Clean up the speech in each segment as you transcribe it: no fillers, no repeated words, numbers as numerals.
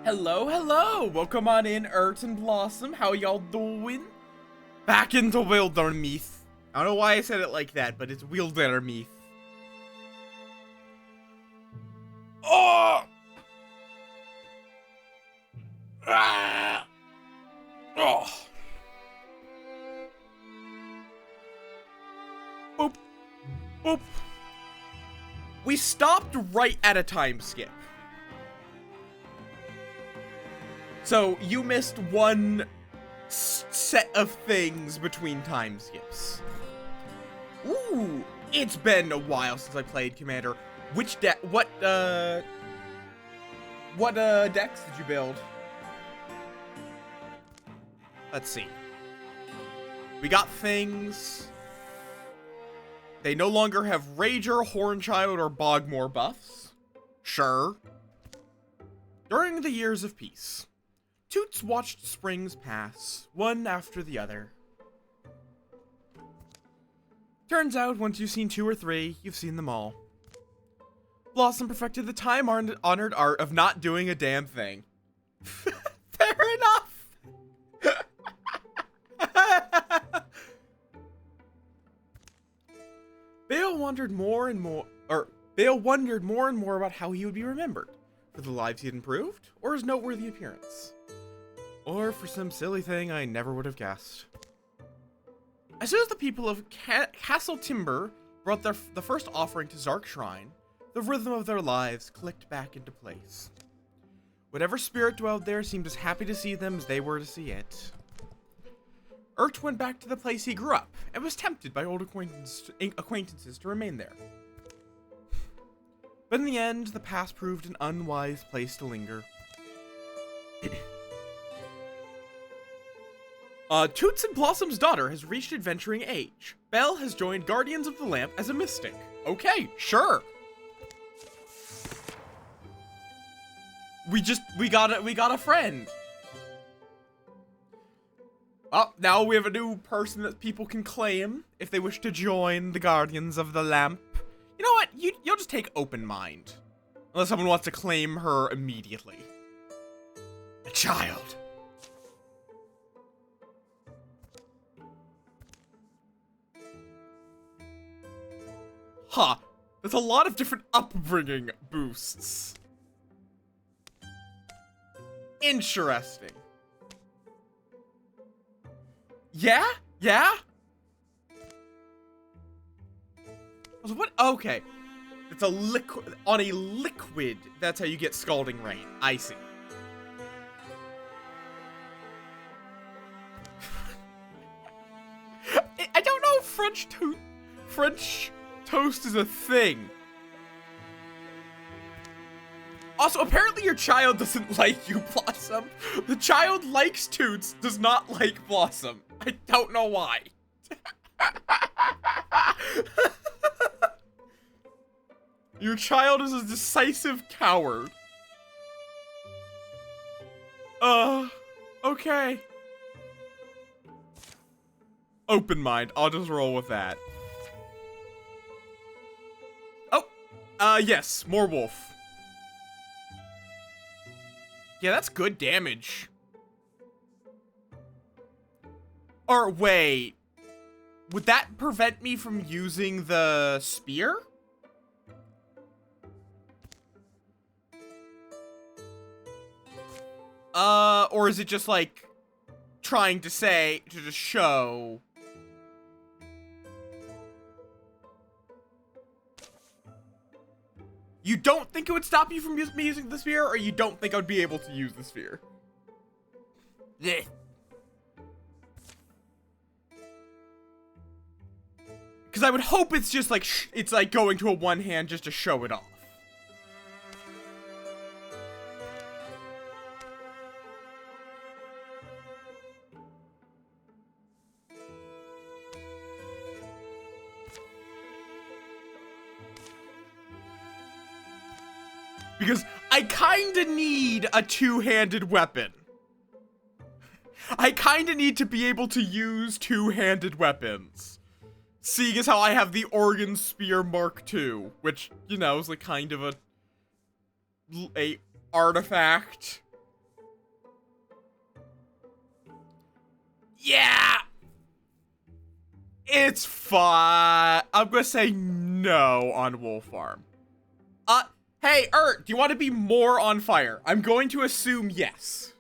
Hello, hello! Welcome on in, Earth and Blossom. How y'all doing? Back into Wildermeath. I don't know why I said it like that, but it's Wildermeath. Oh! Ah! Oh! Boop. Boop. We stopped right at a time skip. So, you missed one set of things between time skips. Ooh, it's been a while since I played Commander. What decks did you build? Let's see. We got things. They no longer have Rager, Hornchild, or Bogmore buffs. Sure. During the years of peace, Toots watched springs pass, one after the other. Turns out, once you've seen 2 or 3, you've seen them all. Blossom perfected the time-honored art of not doing a damn thing. Fair enough! Bale wondered more and more about how he would be remembered, for the lives he had improved, or his noteworthy appearance. Or for some silly thing I never would have guessed. As soon as the people of Castle Timber brought the first offering to Zark Shrine, the rhythm of their lives clicked back into place. Whatever spirit dwelled there seemed as happy to see them as they were to see it. Urt went back to the place he grew up, and was tempted by old acquaintances to remain there. But in the end, the past proved an unwise place to linger. Toots and Blossom's daughter has reached adventuring age. Belle has joined Guardians of the Lamp as a mystic. Okay, sure. We got a friend. Oh, now we have a new person that people can claim if they wish to join the Guardians of the Lamp. You know what? You'll just take open mind. Unless someone wants to claim her immediately. A child. Huh. There's a lot of different upbringing boosts. Interesting. Yeah? Yeah? What? Okay. It's a liquid. On a liquid, that's how you get Scalding Rain. I see. I don't know if French toast is a thing. Also, apparently your child doesn't like you, Blossom. The child likes Toots, does not like Blossom. I don't know why. Your child is a decisive coward. Okay. Open mind, I'll just roll with that. Oh, yes, more wolf. Yeah, that's good damage. Or wait, would that prevent me from using the spear? Or is it just like trying to just show? You don't think it would stop you from me using the spear, or you don't think I would be able to use the spear? Yeah. Because I would hope it's just like, it's like going to a one hand just to show it off. Because I kinda need a two-handed weapon. I kinda need to be able to use two-handed weapons. Seeing as how I have the Organ Spear Mark II, which, you know, is like kind of a artifact. Yeah! It's fine. I'm gonna say no on Wolf Farm. Hey, do you want to be more on fire? I'm going to assume yes.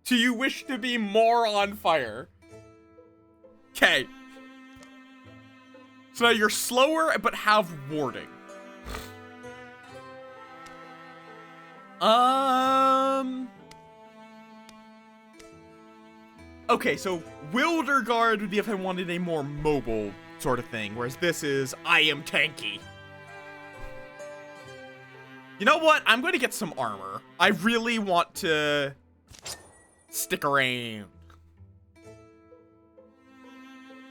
Do you wish to be more on fire? Okay. So now you're slower, but have warding. Okay, so Wilderguard would be if I wanted a more mobile sort of thing, whereas this is, I am tanky. You know what? I'm going to get some armor. I really want to stick around.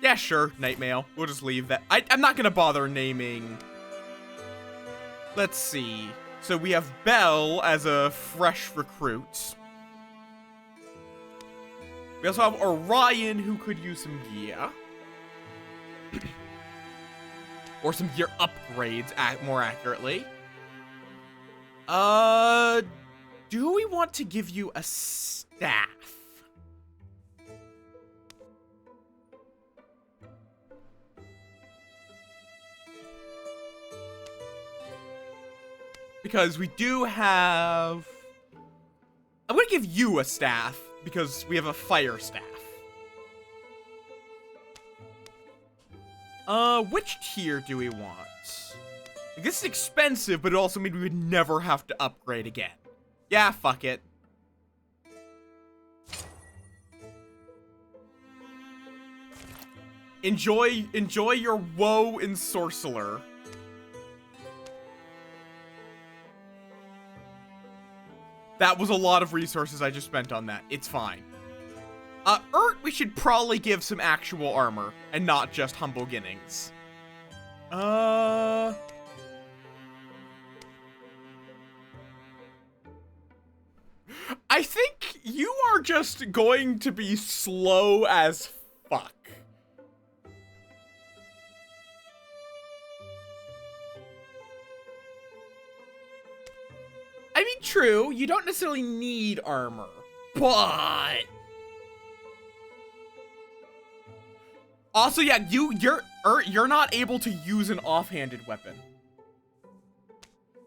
Yeah, sure, Nightmail. We'll just leave that. I'm not going to bother naming. Let's see. So we have Belle as a fresh recruit. We also have Orion, who could use some gear. Or some gear upgrades, more accurately. Do we want to give you a staff? Because we do have... I'm gonna give you a staff, because we have a fire staff. Which tier do we want? This is expensive, but it also means we would never have to upgrade again. Yeah, fuck it. Enjoy your woe ensorceler. That was a lot of resources I just spent on that. It's fine. We should probably give some actual armor, and not just humble beginnings. I think you are just going to be slow as fuck. I mean, true, you don't necessarily need armor, but... Also, yeah, you're not able to use an offhanded weapon.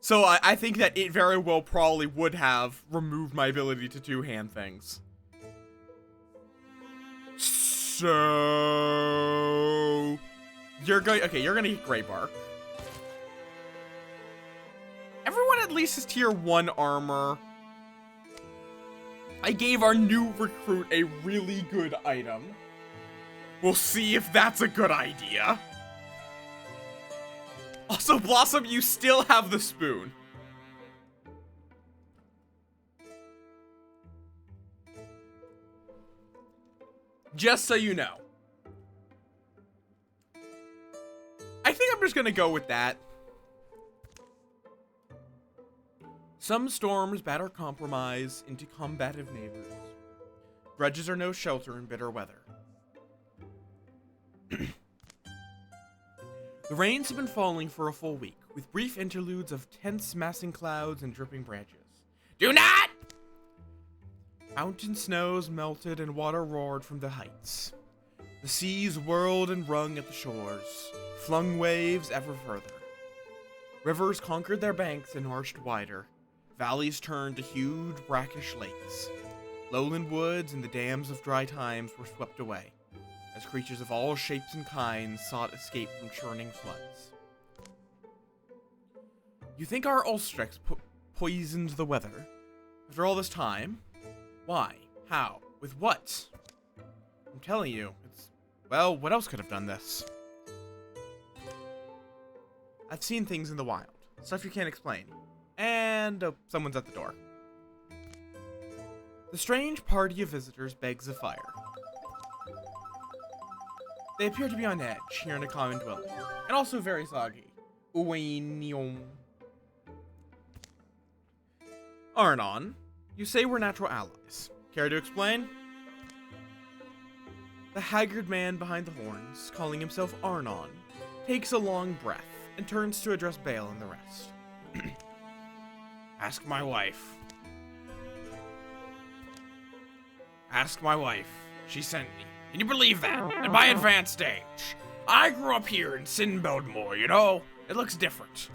So I think that it very well probably would have removed my ability to two-hand things. So... you're gonna get Grey Bark. Everyone at least is tier 1 armor. I gave our new recruit a really good item. We'll see if that's a good idea. Also, Blossom, you still have the spoon. Just so you know. I think I'm just gonna go with that. Some storms batter compromise into combative neighbors. Grudges are no shelter in bitter weather. The rains have been falling for a full week, with brief interludes of tense massing clouds and dripping branches. Do not! Mountain snows melted and water roared from the heights. The seas whirled and wrung at the shores, flung waves ever further. Rivers conquered their banks and arched wider. Valleys turned to huge brackish lakes. Lowland woods and the dams of dry times were swept away, as creatures of all shapes and kinds sought escape from churning floods. You think our Ulstrex poisoned the weather? After all this time? Why? How? With what? I'm telling you, it's... well, what else could have done this? I've seen things in the wild. Stuff you can't explain. And, someone's at the door. The strange party of visitors begs a fire. They appear to be on edge here in a common dwelling, and also very soggy. Arnon, you say we're natural allies. Care to explain? The haggard man behind the horns, calling himself Arnon, takes a long breath and turns to address Bale and the rest. Ask my wife. Ask my wife. She sent me. Can you believe that? At my advanced age. I grew up here in Sinbodmore, you know? It looks different.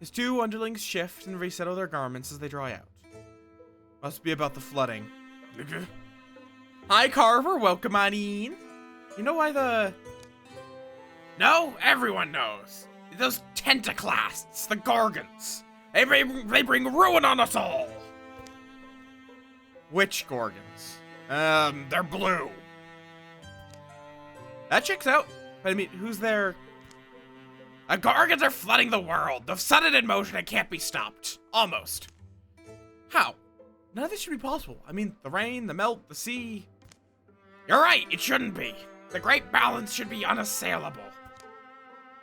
His two underlings shift and resettle their garments as they dry out. Must be about the flooding. Hi, Carver. Welcome on in. You know why the... No, everyone knows. Those tentaclasts, the Gorgons. They bring ruin on us all. Which Gorgons? They're blue. That checks out. But I mean, who's there? The Gorgons are flooding the world. They've set it in motion and can't be stopped. Almost. How? None of this should be possible. I mean, the rain, the melt, the sea. You're right, it shouldn't be. The Great Balance should be unassailable.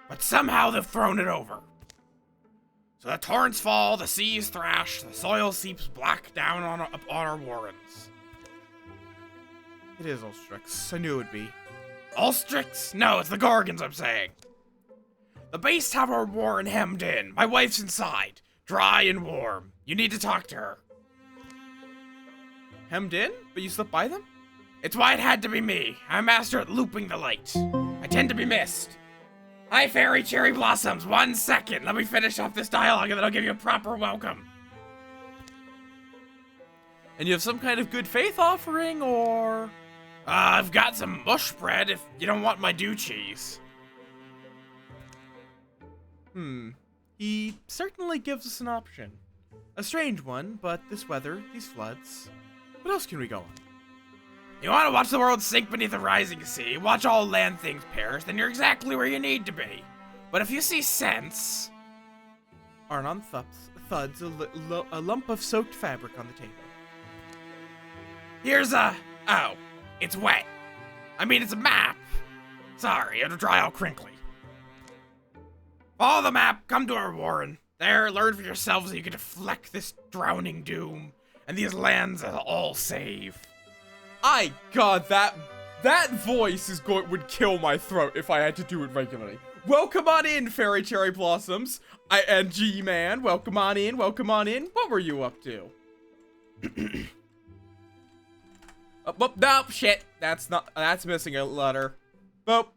But somehow they've thrown it over. So the torrents fall, the seas thrash, the soil seeps black down on our warrens. It is Ulstrix. I knew it would be. Ulstrix? No, it's the Gorgons, I'm saying. The base have our warren hemmed in. My wife's inside, dry and warm. You need to talk to her. Hemmed in? But you slipped by them? It's why it had to be me. I'm master at looping the light. I tend to be missed. Hi, Fairy Cherry Blossoms. 1 second. Let me finish off this dialogue and then I'll give you a proper welcome. And you have some kind of good faith offering, or... I've got some mush bread if you don't want my dew cheese. He certainly gives us an option. A strange one, but this weather, these floods... What else can we go on? You want to watch the world sink beneath the rising sea, watch all land things perish, then you're exactly where you need to be. But if you see sense... Arnon thuds a lump of soaked fabric on the table. Here's a... Oh, it's wet. I mean, it's a map. Sorry, it'll dry all crinkly. Follow the map, come to our warren. There, learn for yourselves so you can deflect this drowning doom, and these lands are all save. God, that voice would kill my throat if I had to do it regularly. Welcome on in, Fairy Cherry Blossoms. And G-Man, welcome on in, welcome on in. What were you up to? Nope, shit. That's missing a letter. Boop.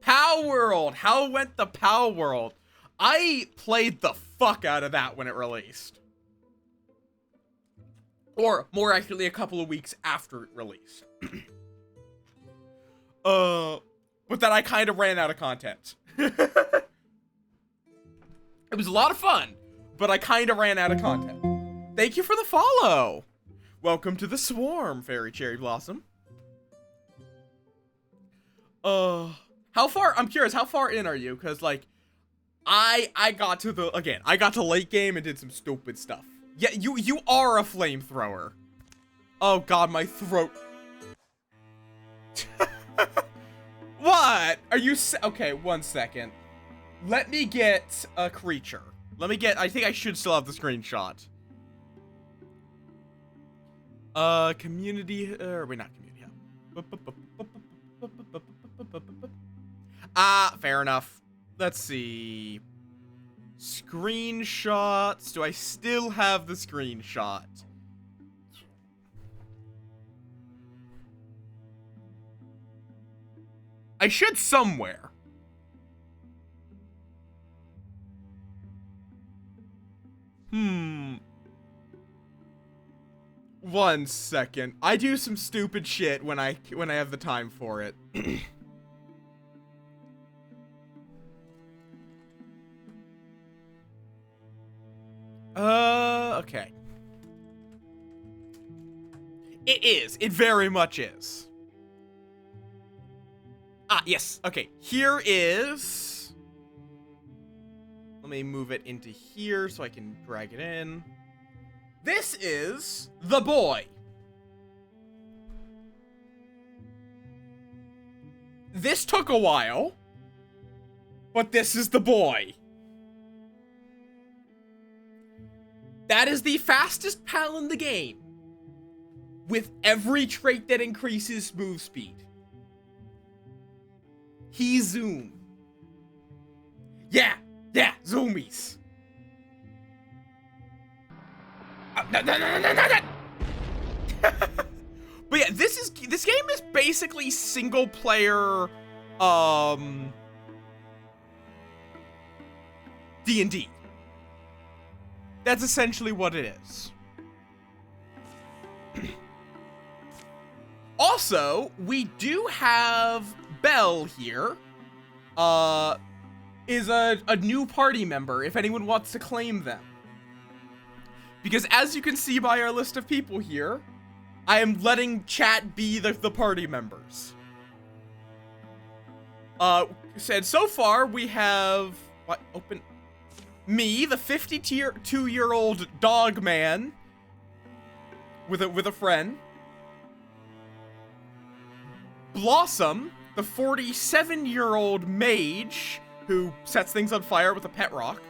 Pow World. How went the Pow World? I played the fuck out of that when it released. Or, more accurately, a couple of weeks after it released. But then I kind of ran out of content. It was a lot of fun, but I kind of ran out of content. Thank you for the follow. Welcome to the swarm, Fairy Cherry Blossom. I'm curious, how far in are you? Because, like, I got to late game and did some stupid stuff. Yeah, you are a flamethrower. Oh god, my throat. What? Are you okay, 1 second. Let me get a creature. I think I should still have the screenshot. Community, wait, not community. Fair enough. Let's see. Screenshots. Do I still have the screenshot? I should somewhere. One second. I do some stupid shit when I have the time for it. Okay. It is. It very much is. Yes. Okay. Here is... Let me move it into here so I can drag it in. This is the boy. This took a while, but this is the boy. That is the fastest pal in the game, with every trait that increases move speed. He zoom. Yeah, zoomies. No. basically single player, D&D. That's essentially what it is. Also, we do have Belle here, is a new party member, if anyone wants to claim them. Because as you can see by our list of people here, I am letting chat be the party members. Said so far we have, me, the 52-year-old dog man, with a friend. Blossom, the 47-year-old mage who sets things on fire with a pet rock.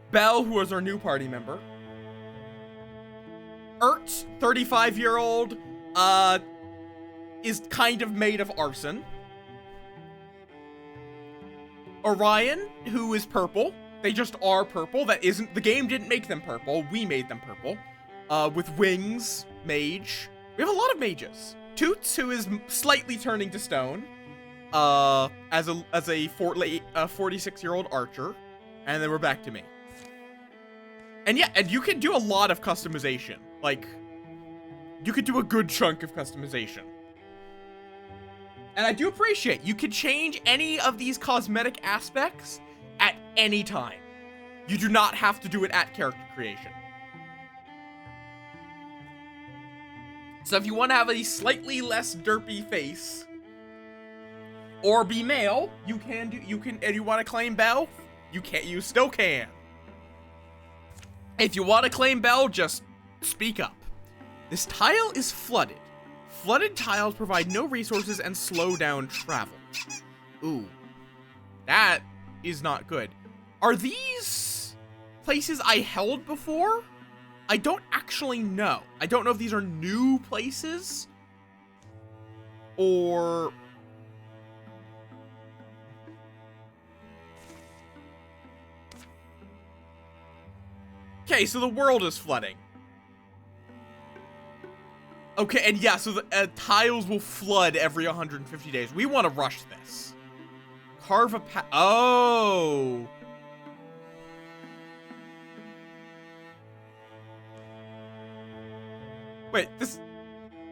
Belle, who is our new party member. Ert, 35-year-old, is kind of made of arson. Orion, who is purple. They just are purple. The game didn't make them purple. We made them purple. With wings, mage. We have a lot of mages. Toots, who is slightly turning to stone, as a 46-year-old archer, and then we're back to me. And yeah, and you can do a lot of customization. Like, you could do a good chunk of customization. And I do appreciate you can change any of these cosmetic aspects at any time. You do not have to do it at character creation. So if you want to have a slightly less derpy face, or be male, you can, and you want to claim Belle, you still can. If you want to claim Belle, just speak up. This tile is flooded. Flooded tiles provide no resources and slow down travel. Ooh, that is not good. Are these places I held before? I don't actually know. I don't know if these are new places or... Okay, so the world is flooding. Okay, and yeah, so the tiles will flood every 150 days. We want to rush this. Carve a path. Oh. Wait, this...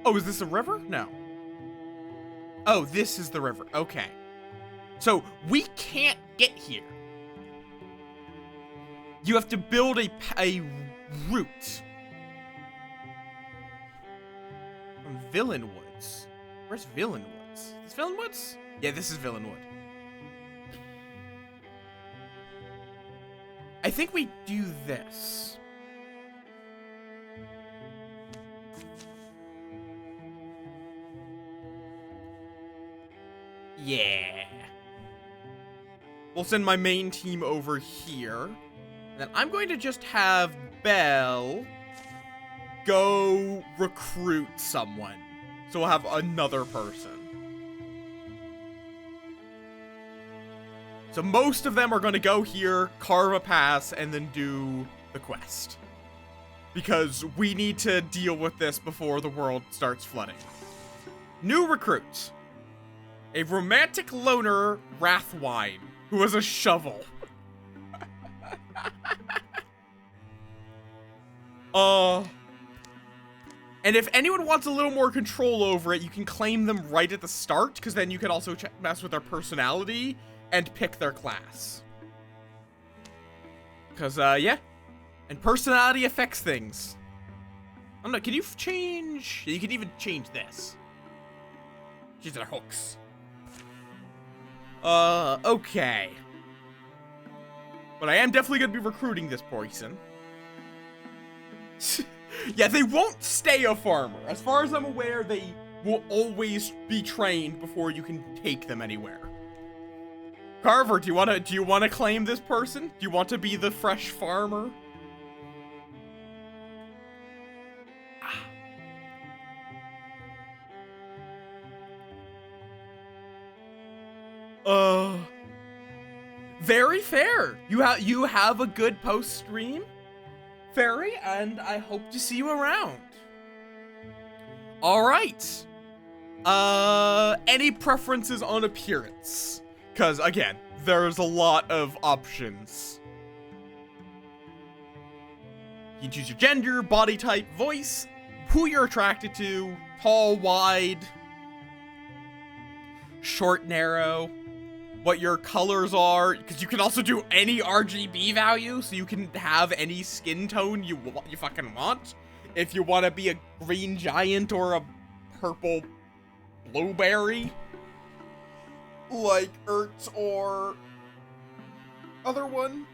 Oh, is this a river? No. Oh, this is the river. Okay. So, we can't get here. You have to build a route. From Villain Woods. Where's Villain Woods? Is this Villain Woods? Yeah, this is Villain Wood. I think we do this. Yeah. We'll send my main team over here. And then I'm going to just have Belle go recruit someone. So we'll have another person. So most of them are going to go here, carve a pass, and then do the quest. Because we need to deal with this before the world starts flooding. New recruits. A romantic loner, Wrathwine, who has a shovel. And if anyone wants a little more control over it, you can claim them right at the start, because then you can also mess with their personality and pick their class. Because, yeah. And personality affects things. I don't know, can you change... You can even change this. These are hooks. Okay. But I am definitely going to be recruiting this person. Yeah, they won't stay a farmer. As far as I'm aware, they will always be trained before you can take them anywhere. Carver, do you want to claim this person? Do you want to be the fresh farmer? Very fair. You have a good post stream, Fairy, and I hope to see you around. Alright. Any preferences on appearance? Because, again, there's a lot of options. You can choose your gender, body type, voice, who you're attracted to, tall, wide, short, narrow, what your colors are, because you can also do any RGB value, so you can have any skin tone you fucking want. If you want to be a green giant or a purple blueberry, like Ertz or other one,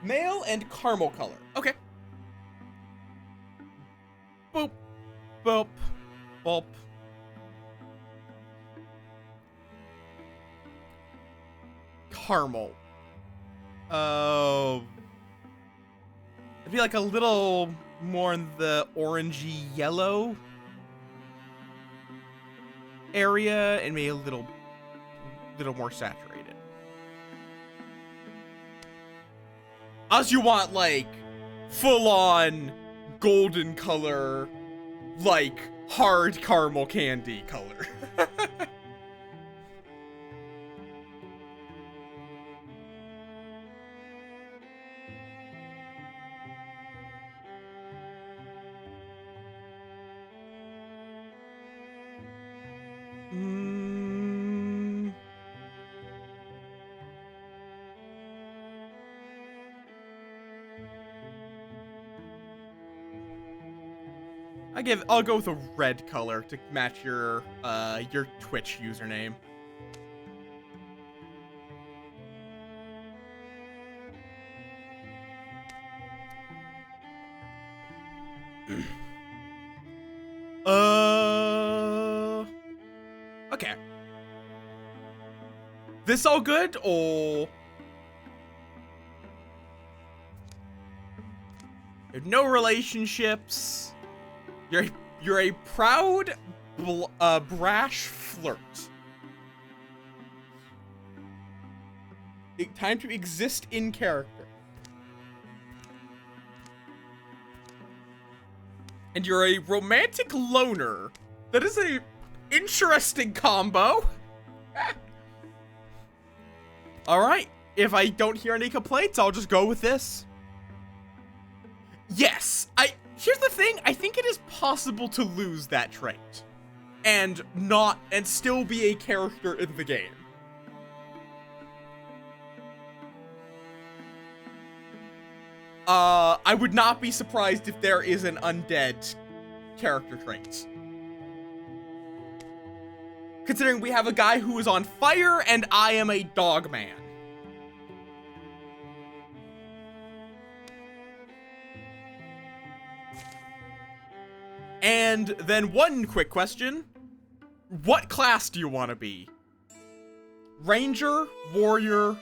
male and caramel color. Okay. Boop. Boop. Boop. Caramel. It'd be like a little more in the orangey yellow area and maybe a little more saturated. As you want, like, full-on golden color, like, hard caramel candy color. I'll go with a red color to match your Twitch username. Okay. This all good, or you have no relationships? You're a proud, brash flirt. Time to exist in character. And you're a romantic loner. That is a interesting combo. Alright, if I don't hear any complaints, I'll just go with this. Yes, here's the thing, I think it is possible to lose that trait. And still be a character in the game. I would not be surprised if there is an undead character trait. Considering we have a guy who is on fire and I am a dogman. And then one quick question. What class do you want to be? Ranger, warrior,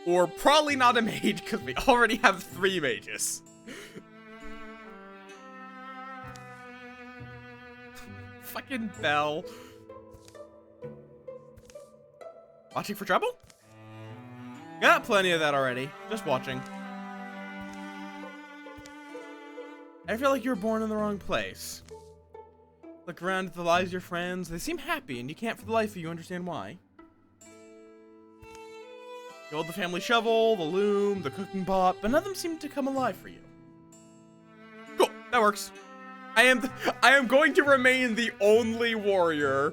or probably not a mage because we already have 3 mages. Fucking Bell. Watching for trouble? Got plenty of that already. Just watching. I feel like you were born in the wrong place. Look around at the lives of your friends. They seem happy, and you can't for the life of you understand why. You hold the family shovel, the loom, the cooking pot, but none of them seem to come alive for you. Cool, that works. I am going to remain the only warrior.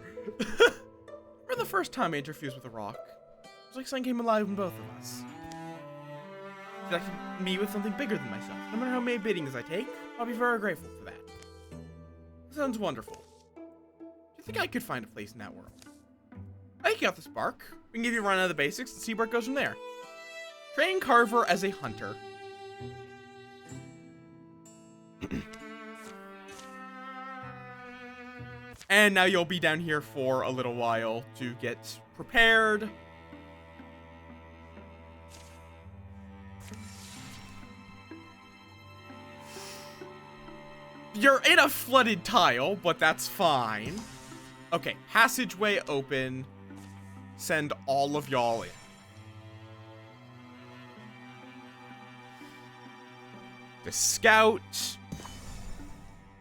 For the first time I interfused with a rock, it was like something came alive in both of us. It connected me with something bigger than myself. No matter how many biddings I take, I'll be very grateful for that. That sounds wonderful. Do you think I could find a place in that world? I think you got the spark. We can give you a run out of the basics and see where it goes from there. Train Carver as a hunter. And now you'll be down here for a little while to get prepared. You're in a flooded tile, but that's fine. Okay, passageway open. Send all of y'all in. To scout.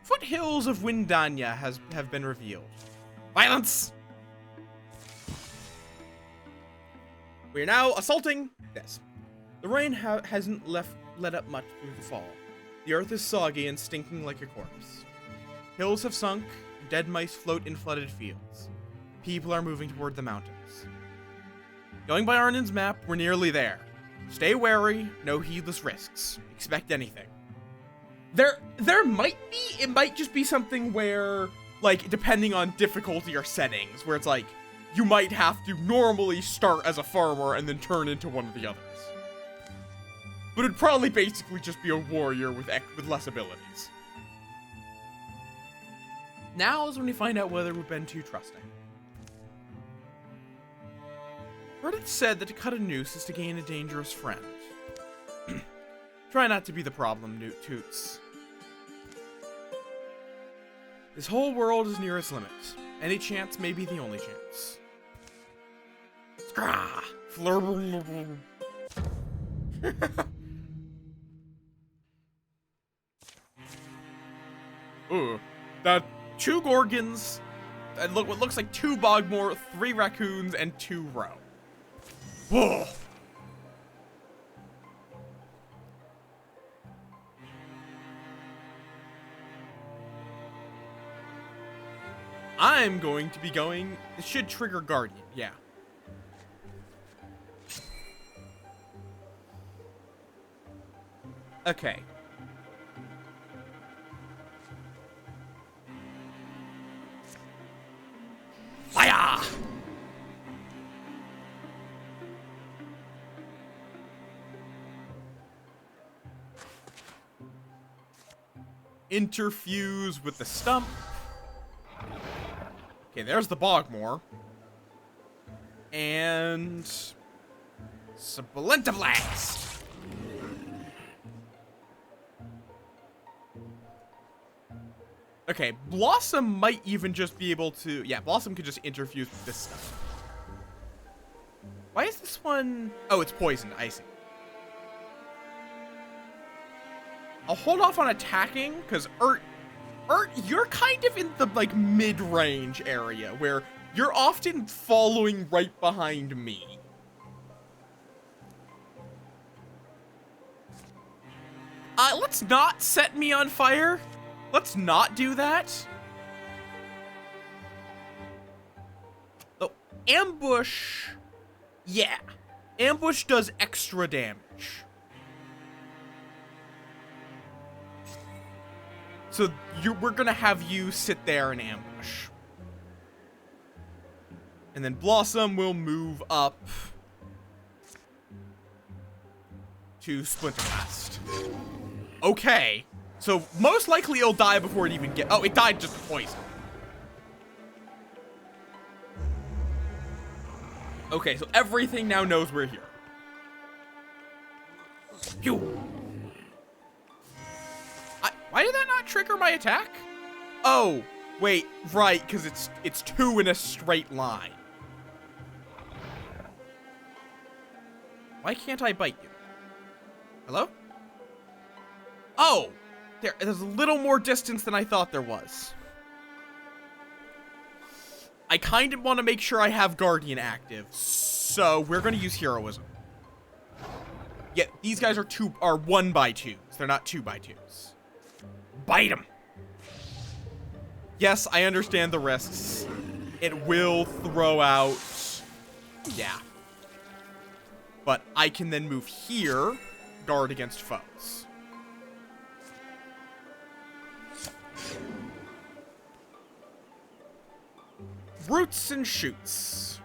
Foothills of Windanya have been revealed. Violence! We are now assaulting this. The rain hasn't let up much through the fall. The earth is soggy and stinking like a corpse. Hills have sunk, dead mice float in flooded fields. People are moving toward the mountains. Going by Arnin's map, we're nearly there. Stay wary, no heedless risks. Expect anything. There might be, it might just be something where, like, depending on difficulty or settings, where it's like, you might have to normally start as a farmer and then turn into one of the others. But it'd probably basically just be a warrior with less abilities. Now is when we find out whether we've been too trusting. Heard it said that to cut a noose is to gain a dangerous friend. Try not to be the problem, Toots. This whole world is near its limit. Any chance may be the only chance. Scrah! Ooh, that 2 Gorgons, what looks like 2 Bogmore, 3 Raccoons, and 2 Roe. Whoa! I'm going to be going, it should trigger Guardian, yeah. Okay. Fire! Interfuse with the stump. Okay, there's the Bogmore. And Splinter Blast! okay, Blossom might even just be able to... yeah, Blossom could just interfuse with this stuff. Why is this one... oh, it's poisoned. I see. I'll hold off on attacking, because Urt, you're kind of in the, like, mid-range area, where you're often following right behind me. Let's not set me on fire. Let's not do that. Oh, ambush. Yeah. Ambush does extra damage. So we're gonna have you sit there and ambush. And then Blossom will move up to Splinter Blast. Okay. So most likely it'll die before it even oh, it died just of poison. Okay, so everything now knows we're here. Pew! Why did that not trigger my attack? Oh, wait, right, because it's 2 in a straight line. Why can't I bite you? Hello? Oh! There's a little more distance than I thought there was. I kind of want to make sure I have Guardian active, so we're going to use Heroism. Yeah, these guys are 1x2s. They're not 2x2s. Bite him. Yes, I understand the risks. It will throw out... yeah. But I can then move here, guard against foes. Roots and shoots.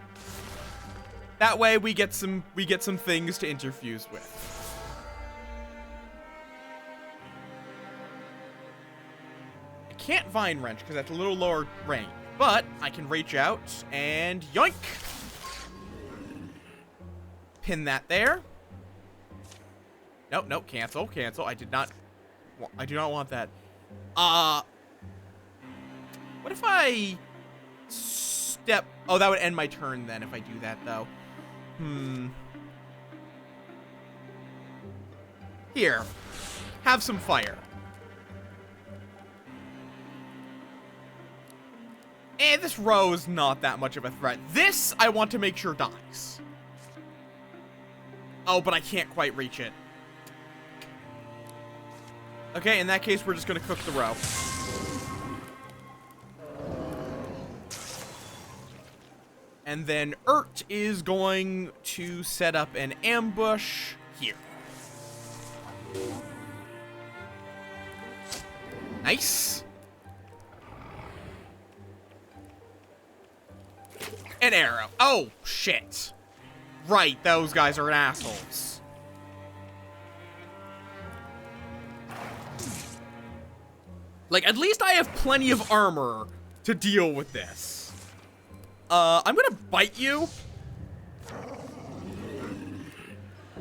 That way we get some things to interfuse with. I can't Vine Wrench because that's a little lower range, but I can reach out and yoink. Pin that there. Nope, cancel. I do not want that. What if I step... oh, that would end my turn then if I do that, though. Here. have some fire. And this row is not that much of a threat. This, I want to make sure dies. Oh, but I can't quite reach it. Okay, in that case, we're just gonna cook the row. And then Urt is going to set up an ambush here. Nice. An arrow. Oh, shit. Right, those guys are assholes. Like, at least I have plenty of armor to deal with this. I'm gonna bite you.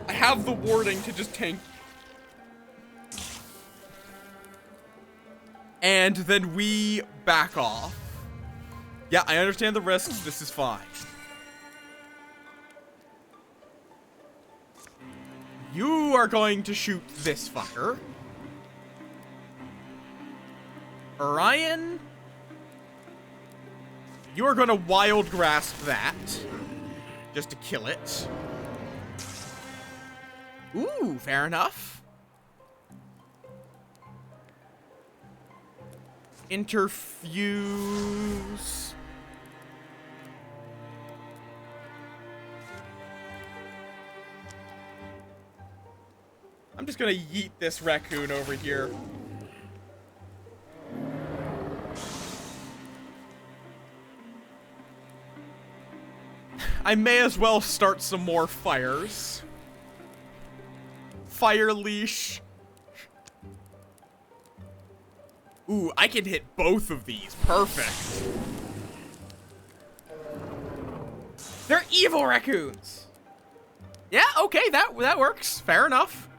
I have the warding to just tank. And then we back off. Yeah, I understand the risks. This is fine. You are going to shoot this fucker. Orion, you are going to wild grasp that. Just to kill it. Ooh, fair enough. Interfuse. I'm just gonna yeet this raccoon over here. I may as well start some more fires. Fire leash. Ooh, I can hit both of these. Perfect. They're evil raccoons. Yeah, okay, that works. Fair enough.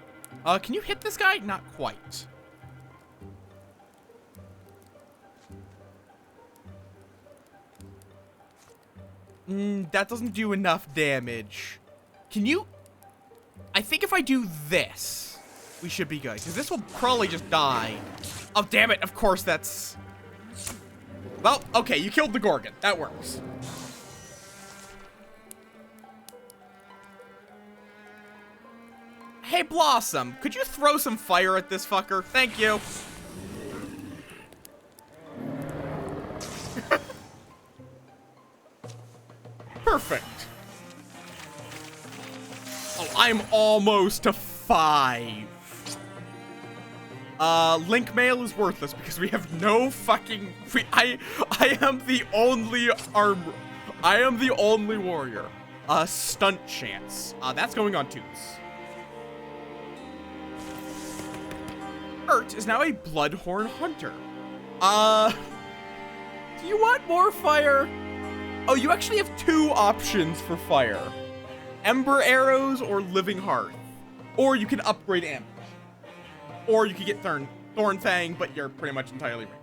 Can you hit this guy? Not quite. That doesn't do enough damage. Can you? I think if I do this, we should be good. Because this will probably just die. Oh, damn it. Of course that's... Well, okay, you killed the Gorgon. That works. Hey, Blossom, could you throw some fire at this fucker? Thank you. Perfect. Oh, I'm almost to 5. Link mail is worthless because we have no fucking... I am the only armor... I am the only warrior. Stunt chance. That's going on Toots. Urt is now a Bloodhorn Hunter. Do you want more fire? Oh, you actually have 2 options for fire. Ember Arrows or Living Hearth. Or you can upgrade Ambush. Or you could get Thorn Fang, but you're pretty much entirely ranged.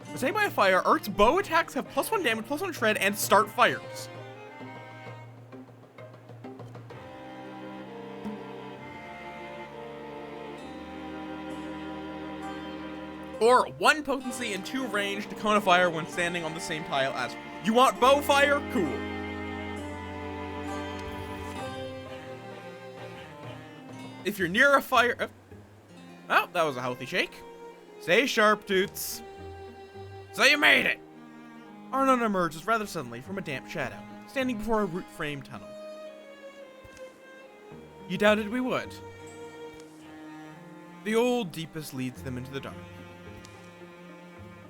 Sustained by a fire, Urt's bow attacks have +1 damage, +1 shred, and start fires. Or 1 potency and 2 range to cone of fire when standing on the same tile as. You want bow fire? Cool. If you're near a fire... Oh, that was a healthy shake. Stay sharp, Toots. So you made it. Arnon emerges rather suddenly from a damp shadow, standing before a root-frame tunnel. You doubted we would. The old deepest leads them into the dark.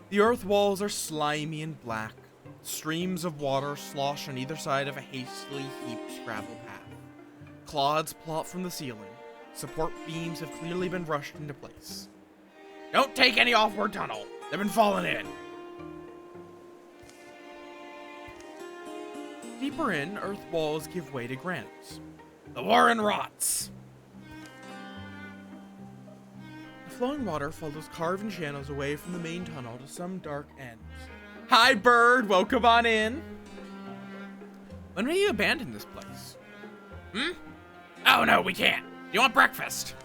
The earth walls are slimy and black. Streams of water slosh on either side of a hastily heaped gravel path. Clods plop from the ceiling. Support beams have clearly been rushed into place. Don't take any offward tunnel. They've been falling in. Deeper in, earth walls give way to granite. The warren rots. The flowing water follows carved channels away from the main tunnel to some dark end. Hi, bird. Welcome on in. When will you abandon this place? Oh, no, we can't. You want breakfast?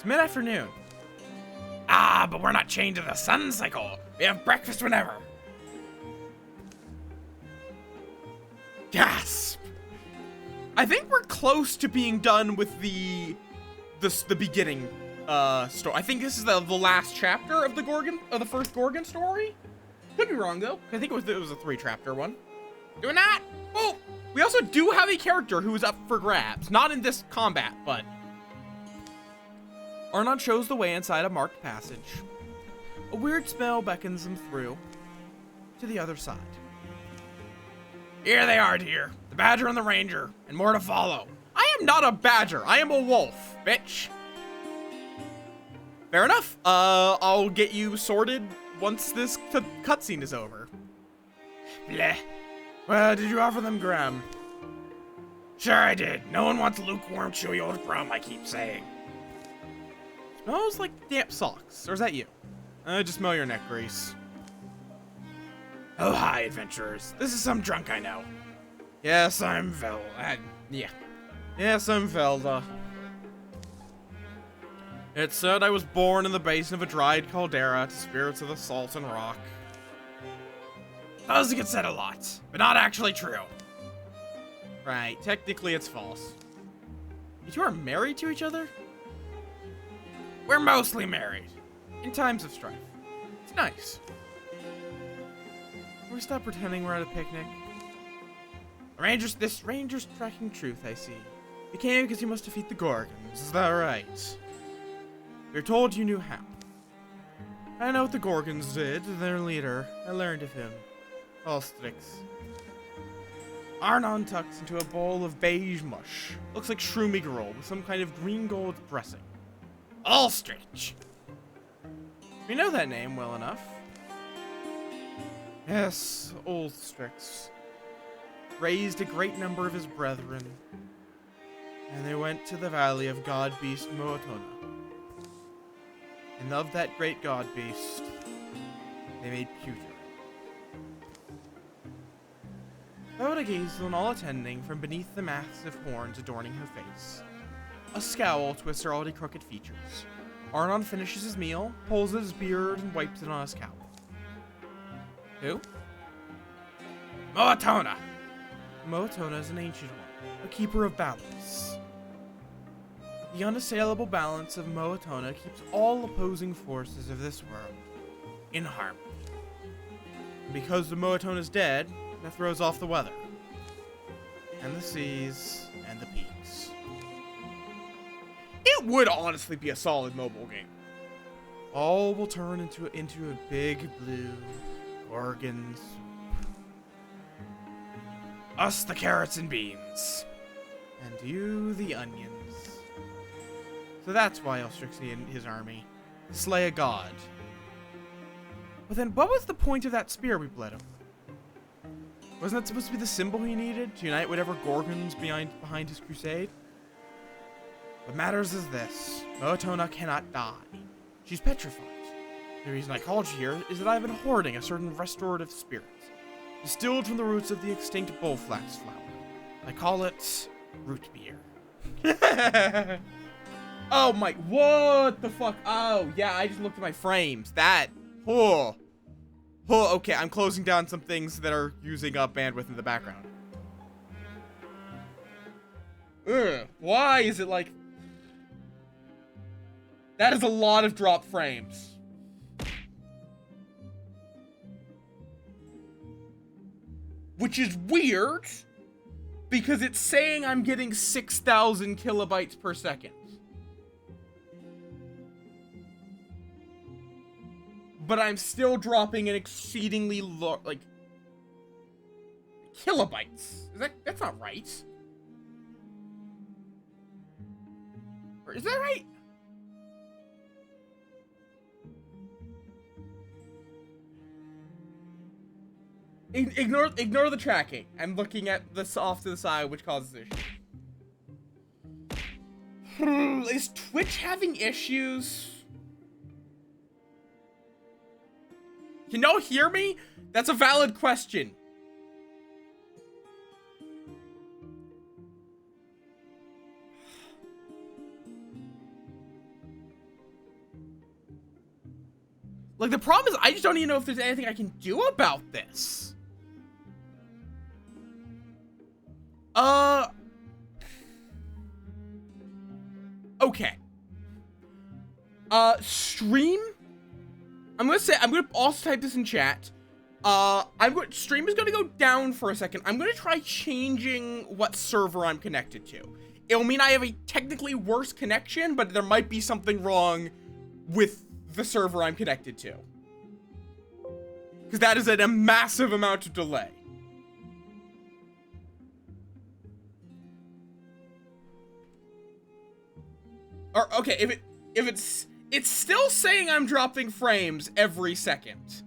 It's mid-afternoon. Ah, but we're not chained to the sun cycle. We have breakfast whenever. Gasp! I think we're close to being done with the beginning story. I think this is the last chapter of the first Gorgon story. Could be wrong though. I think it was a 3-chapter one. Do not. Oh, we also do have a character who is up for grabs. Not in this combat, but Arnon shows the way inside a marked passage. A weird smell beckons them through to the other side. Here they are, dear. The badger and the ranger, and more to follow. I am not a badger. I am a wolf, bitch. Fair enough. I'll get you sorted once this cutscene is over. Bleh. Well, did you offer them Graham? Sure I did. No one wants lukewarm, chewy old Graham, I keep saying. Smells like damp socks. Or is that you? I just smell your neck grease. Oh, hi, adventurers. This is some drunk I know. Yes, I'm yeah. Yes, I'm Velda. It said I was born in the basin of a dried caldera to spirits of the salt and rock. Those get said a lot, but not actually true. Right, technically it's false. You two are married to each other? We're mostly married. In times of strife. It's nice. Can we stop pretending we're at a picnic? This ranger's tracking truth, I see. You came because you must defeat the Gorgons, is that right? We were told you knew how. I know what the Gorgons did to their leader. I learned of him. Ulstrix. Arnon tucks into a bowl of beige mush. Looks like shroomigerol with some kind of green gold dressing. Ulstrich. We know that name well enough. Yes, Ulstrix raised a great number of his brethren, and they went to the valley of god-beast Moatona. And of that great god-beast, they made pewter. Velda gazes on all attending from beneath the massive horns adorning her face. A scowl twists her already crooked features. Arnon finishes his meal, pulls at his beard, and wipes it on his cowl. Who? Moatona. Moatona is an ancient one, a keeper of balance. The unassailable balance of Moatona keeps all opposing forces of this world in harmony. And because the Moatona is dead, that throws off the weather, and the seas, and the peaks. It would honestly be a solid mobile game. All will turn into a big blue Gorgon. Us the carrots and beans. And you the onions. So that's why Ulstrix needed his army. To slay a god. But then what was the point of that spear we bled him? Wasn't that supposed to be the symbol he needed to unite whatever Gorgons behind his crusade? What matters is this. Moatona cannot die. She's petrified. The reason I called you here is that I've been hoarding a certain restorative spirit, distilled from the roots of the extinct bullflax flower. I call it root beer. Oh my, what the fuck? Oh, yeah, I just looked at my frames. Okay, I'm closing down some things that are using up bandwidth in the background. Ugh, why is it like... That is a lot of drop frames. Which is weird, because it's saying I'm getting 6,000 kilobytes per second. But I'm still dropping an exceedingly low, like, kilobytes. That's not right. Or is that right? Ignore the tracking. I'm looking at this off to the side, which causes issues. Is Twitch having issues? Can y'all hear me? That's a valid question. Like, the problem is I just don't even know if there's anything I can do about this. Okay. Stream? I'm gonna also type this in chat. Stream is gonna go down for a second. I'm gonna try changing what server I'm connected to. It'll mean I have a technically worse connection, but there might be something wrong with the server I'm connected to. Because that is a massive amount of delay. Or, okay, if it's still saying I'm dropping frames every second.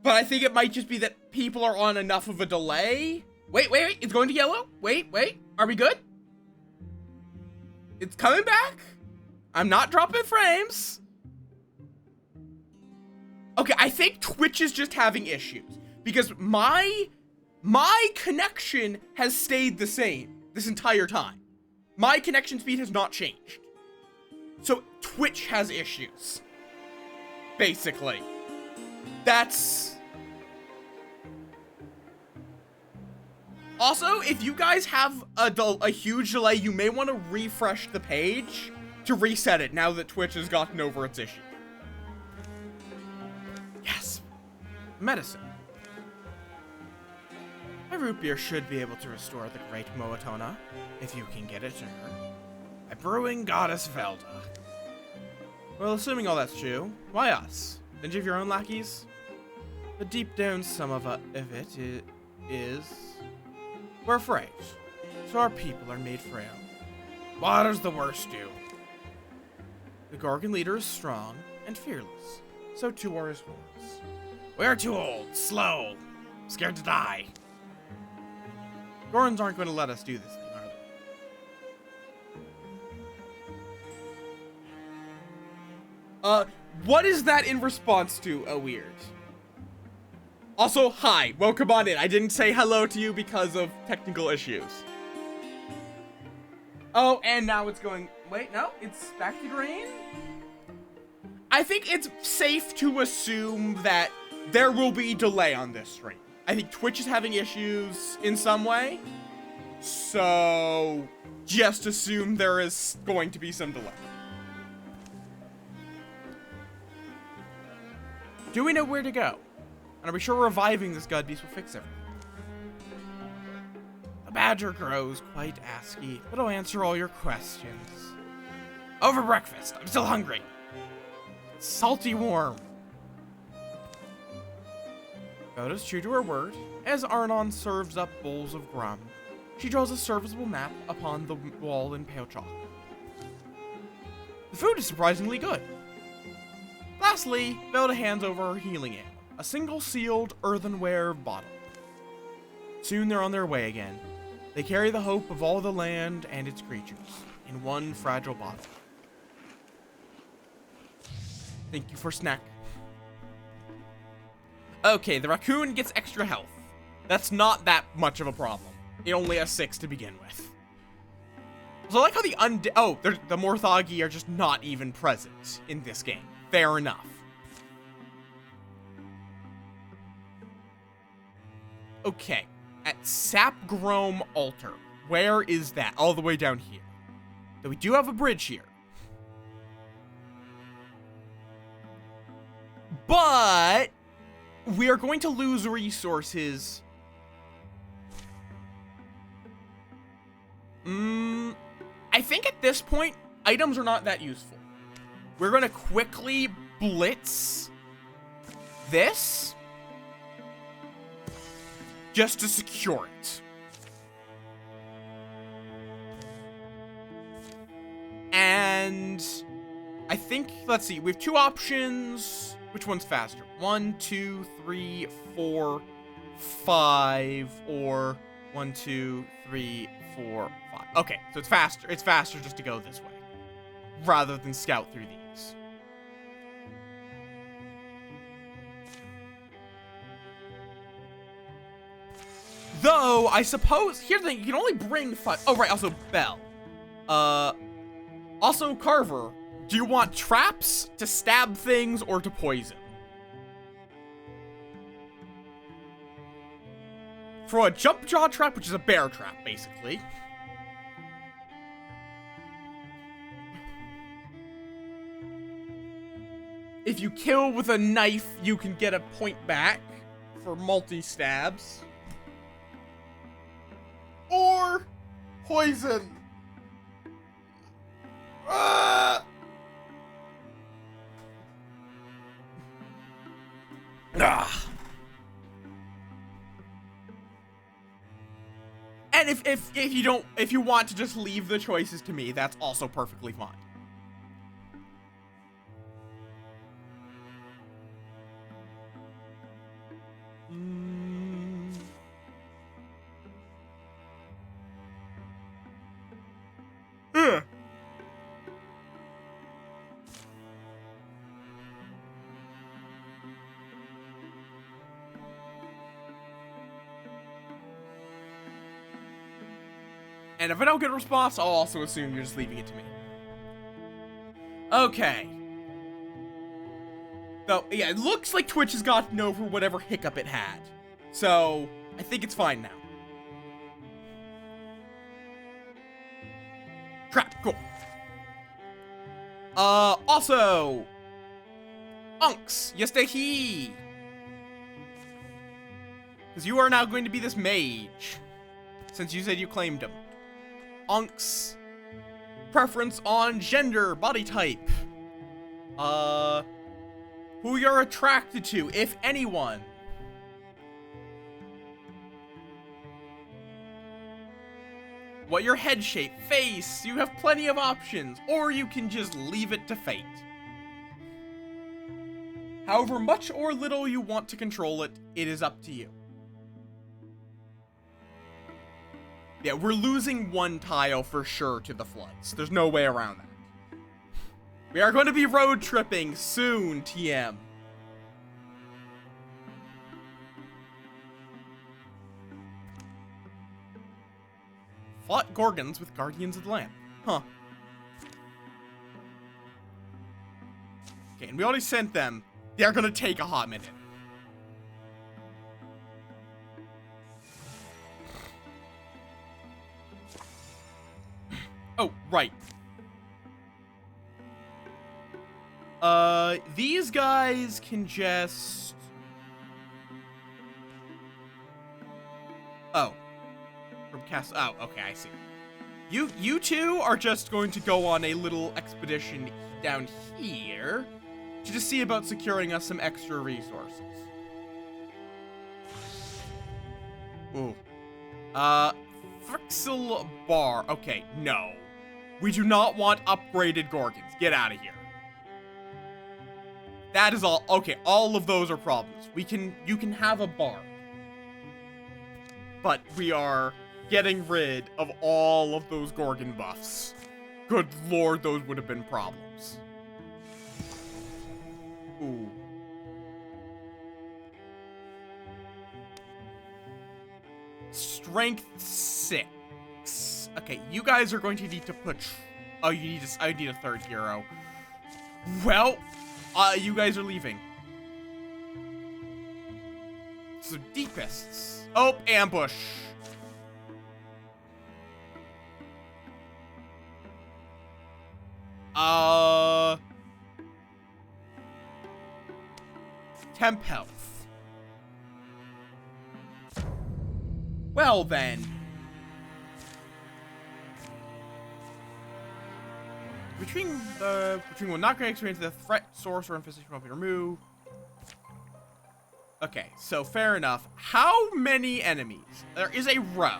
But I think it might just be that people are on enough of a delay. Wait, it's going to yellow? Wait, are we good? It's coming back. I'm not dropping frames. Okay, I think Twitch is just having issues. Because my connection has stayed the same this entire time. My connection speed has not changed. So Twitch has issues. Basically. That's... Also, if you guys have a huge delay, you may want to refresh the page to reset it now that Twitch has gotten over its issue. Yes. Medicine. My root beer should be able to restore the great Moatona, if you can get it to her. By brewing goddess Velda. Well, assuming all that's true, why us? Didn't you have your own lackeys? But deep down, some of it is... We're afraid, so our people are made frail. What does the worst do? The Gorgon leader is strong and fearless, so too are his hordes. We're too old, slow, scared to die. Gorons aren't going to let us do this thing, are they? What is that in response to, weird? Also, hi, welcome on in. I didn't say hello to you because of technical issues. Oh, and now it's going, wait, no, it's back to green? I think it's safe to assume that there will be delay on this stream. I think Twitch is having issues in some way. So, just assume there is going to be some delay. Do we know where to go? And are we sure reviving this god beast will fix everything? The badger grows quite asky, but I'll answer all your questions. Over breakfast. I'm still hungry. Salty worm. Velda's true to her word. As Arnon serves up bowls of grum, she draws a serviceable map upon the wall in pale chalk. The food is surprisingly good. Lastly, Velda hands over her healing ale, a single sealed earthenware bottle. Soon they're on their way again. They carry the hope of all the land and its creatures in one fragile bottle. Thank you for snack. Okay, the raccoon gets extra health. That's not that much of a problem. It only has 6 to begin with. So I like how the the Morthagi are just not even present in this game. Fair enough. Okay, at Sapgrom Altar. Where is that? All the way down here. Though we do have a bridge here. But we are going to lose resources. I think at this point, items are not that useful. We're going to quickly blitz this just to secure it. And I think, let's see, we have 2 options. Which one's faster? 1, 2, 3, 4, 5, or 1, 2, 3, 4, 5. Okay, so it's faster. It's faster just to go this way rather than scout through these. Though, I suppose, here's the thing, you can only bring 5. Oh, right, also Bell. Also Carver, do you want traps to stab things or to poison? Throw a jump jaw trap, which is a bear trap, basically. If you kill with a knife, you can get a point back for multi-stabs. Or poison. Ah! And if you want to just leave the choices to me, that's also perfectly fine. And if I don't get a response, I'll also assume you're just leaving it to me. Okay. So, yeah, it looks like Twitch has gotten over whatever hiccup it had. So, I think it's fine now. Trap, cool. Also, Unks, you stay here. Because you are now going to be this mage, since you said you claimed him. Unks, preference on gender, body type. Who you're attracted to, if anyone. What your head shape, face, you have plenty of options, or you can just leave it to fate. However much or little you want to control it, it is up to you. Yeah, we're losing one tile for sure to the floods. There's no way around that. We are going to be road tripping soon, TM. Fought Gorgons with Guardians of the Lamp. Huh. Okay, and we already sent them. They're gonna take a hot minute. Oh, right. These guys can just... Oh. From Castle... Oh, okay, I see. You two are just going to go on a little expedition down here to just see about securing us some extra resources. Ooh. Frixel Bar. Okay, no. We do not want upgraded Gorgons. Get out of here. That is all. Okay, all of those are problems. You can have a bar. But we are getting rid of all of those Gorgon buffs. Good lord, those would have been problems. Ooh. Strength 6. Okay, you guys are going to need to put... Oh, I need a third hero. Well, you guys are leaving. So, Deepists. Oh, ambush. Temp health. Well then. Between will not grant experience, the threat source or infestation will be removed. Okay, so fair enough. How many enemies? There is a row.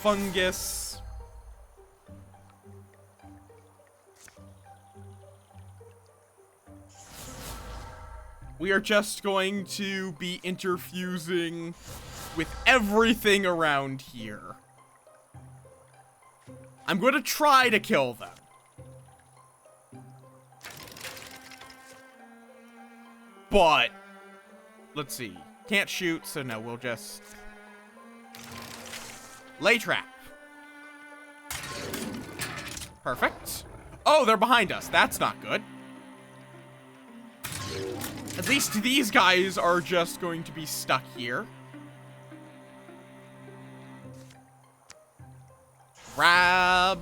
Fungus. We are just going to be interfusing with everything around here. I'm going to try to kill them. But, let's see. Can't shoot, so no, we'll just... Lay trap. Perfect. Oh, they're behind us. That's not good. At least these guys are just going to be stuck here. Grab.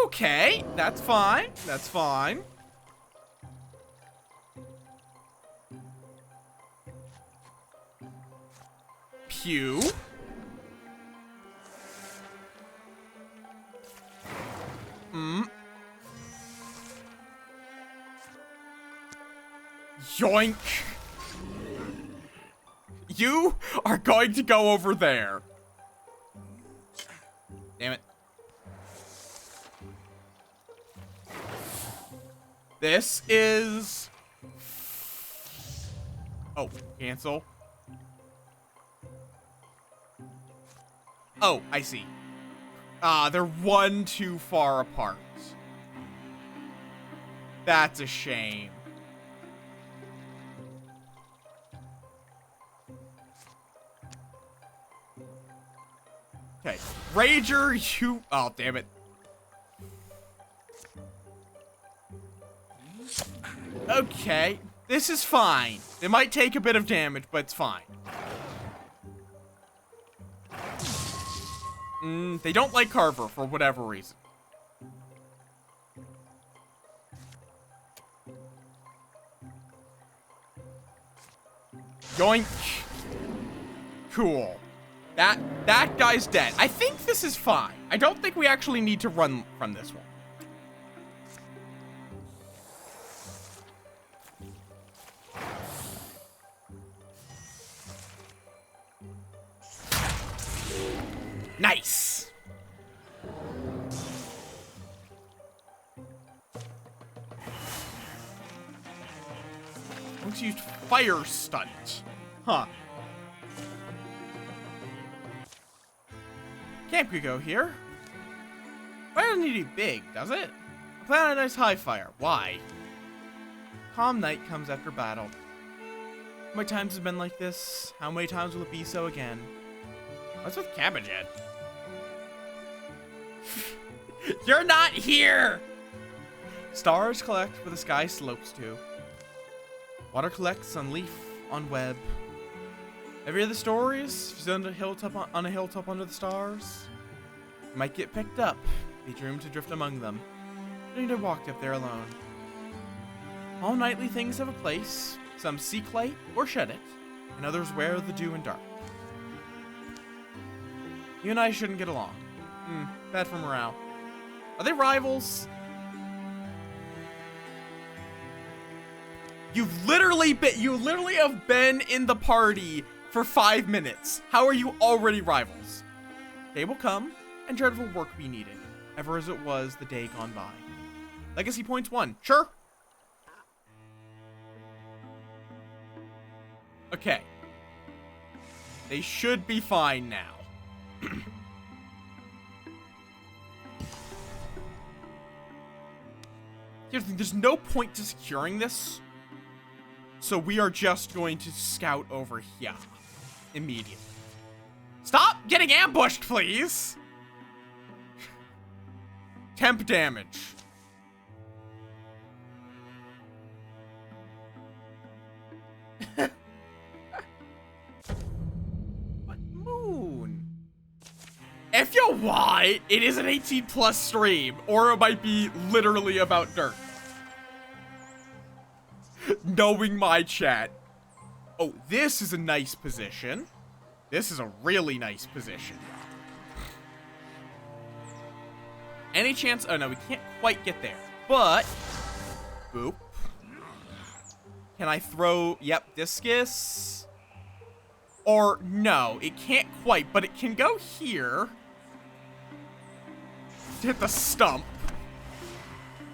Okay, that's fine. That's fine. Pew. Yoink. You are going to go over there. Damn it. This is... Oh, cancel. Oh, I see. They're one too far apart. That's a shame. Okay, Rager, you... Oh, damn it. Okay, this is fine. It might take a bit of damage, but it's fine. They don't like Carver for whatever reason. Yoink. Cool. That guy's dead. I think this is fine. I don't think we actually need to run from this one. Nice. Let's use fire stunt. Huh. Camp could go here. Fire doesn't need to be big, does it? Plan a nice high fire. Why? Calm night comes after battle. How many times has it been like this? How many times will it be so again? What's with Cabbage Head? You're not here! Stars collect where the sky slopes to. Water collects on leaf, on web. Ever hear the stories? If you're on a hilltop under the stars, you might get picked up. Be doomed to drift among them. You need to walk up there alone. All nightly things have a place. Some seek light or shed it, and others wear the dew and dark. You and I shouldn't get along. Bad for morale. Are they rivals? You literally have been in the party for 5 minutes. How are you already rivals? Day will come, and dreadful work be needed, ever as it was the day gone by. Legacy points 1. Sure. Okay. They should be fine now. Here's the thing, there's no point to securing this. So we are just going to scout over here immediately. Stop getting ambushed, please. Temp damage. What moon? If you want, it is an 18+ stream, or it might be literally about dirt. Knowing my chat. Oh, this is a nice position. This is a really nice position. Any chance? Oh no, we can't quite get there. But, boop. Can I throw, yep, discus? Or no, it can't quite, but it can go here. Hit the stump.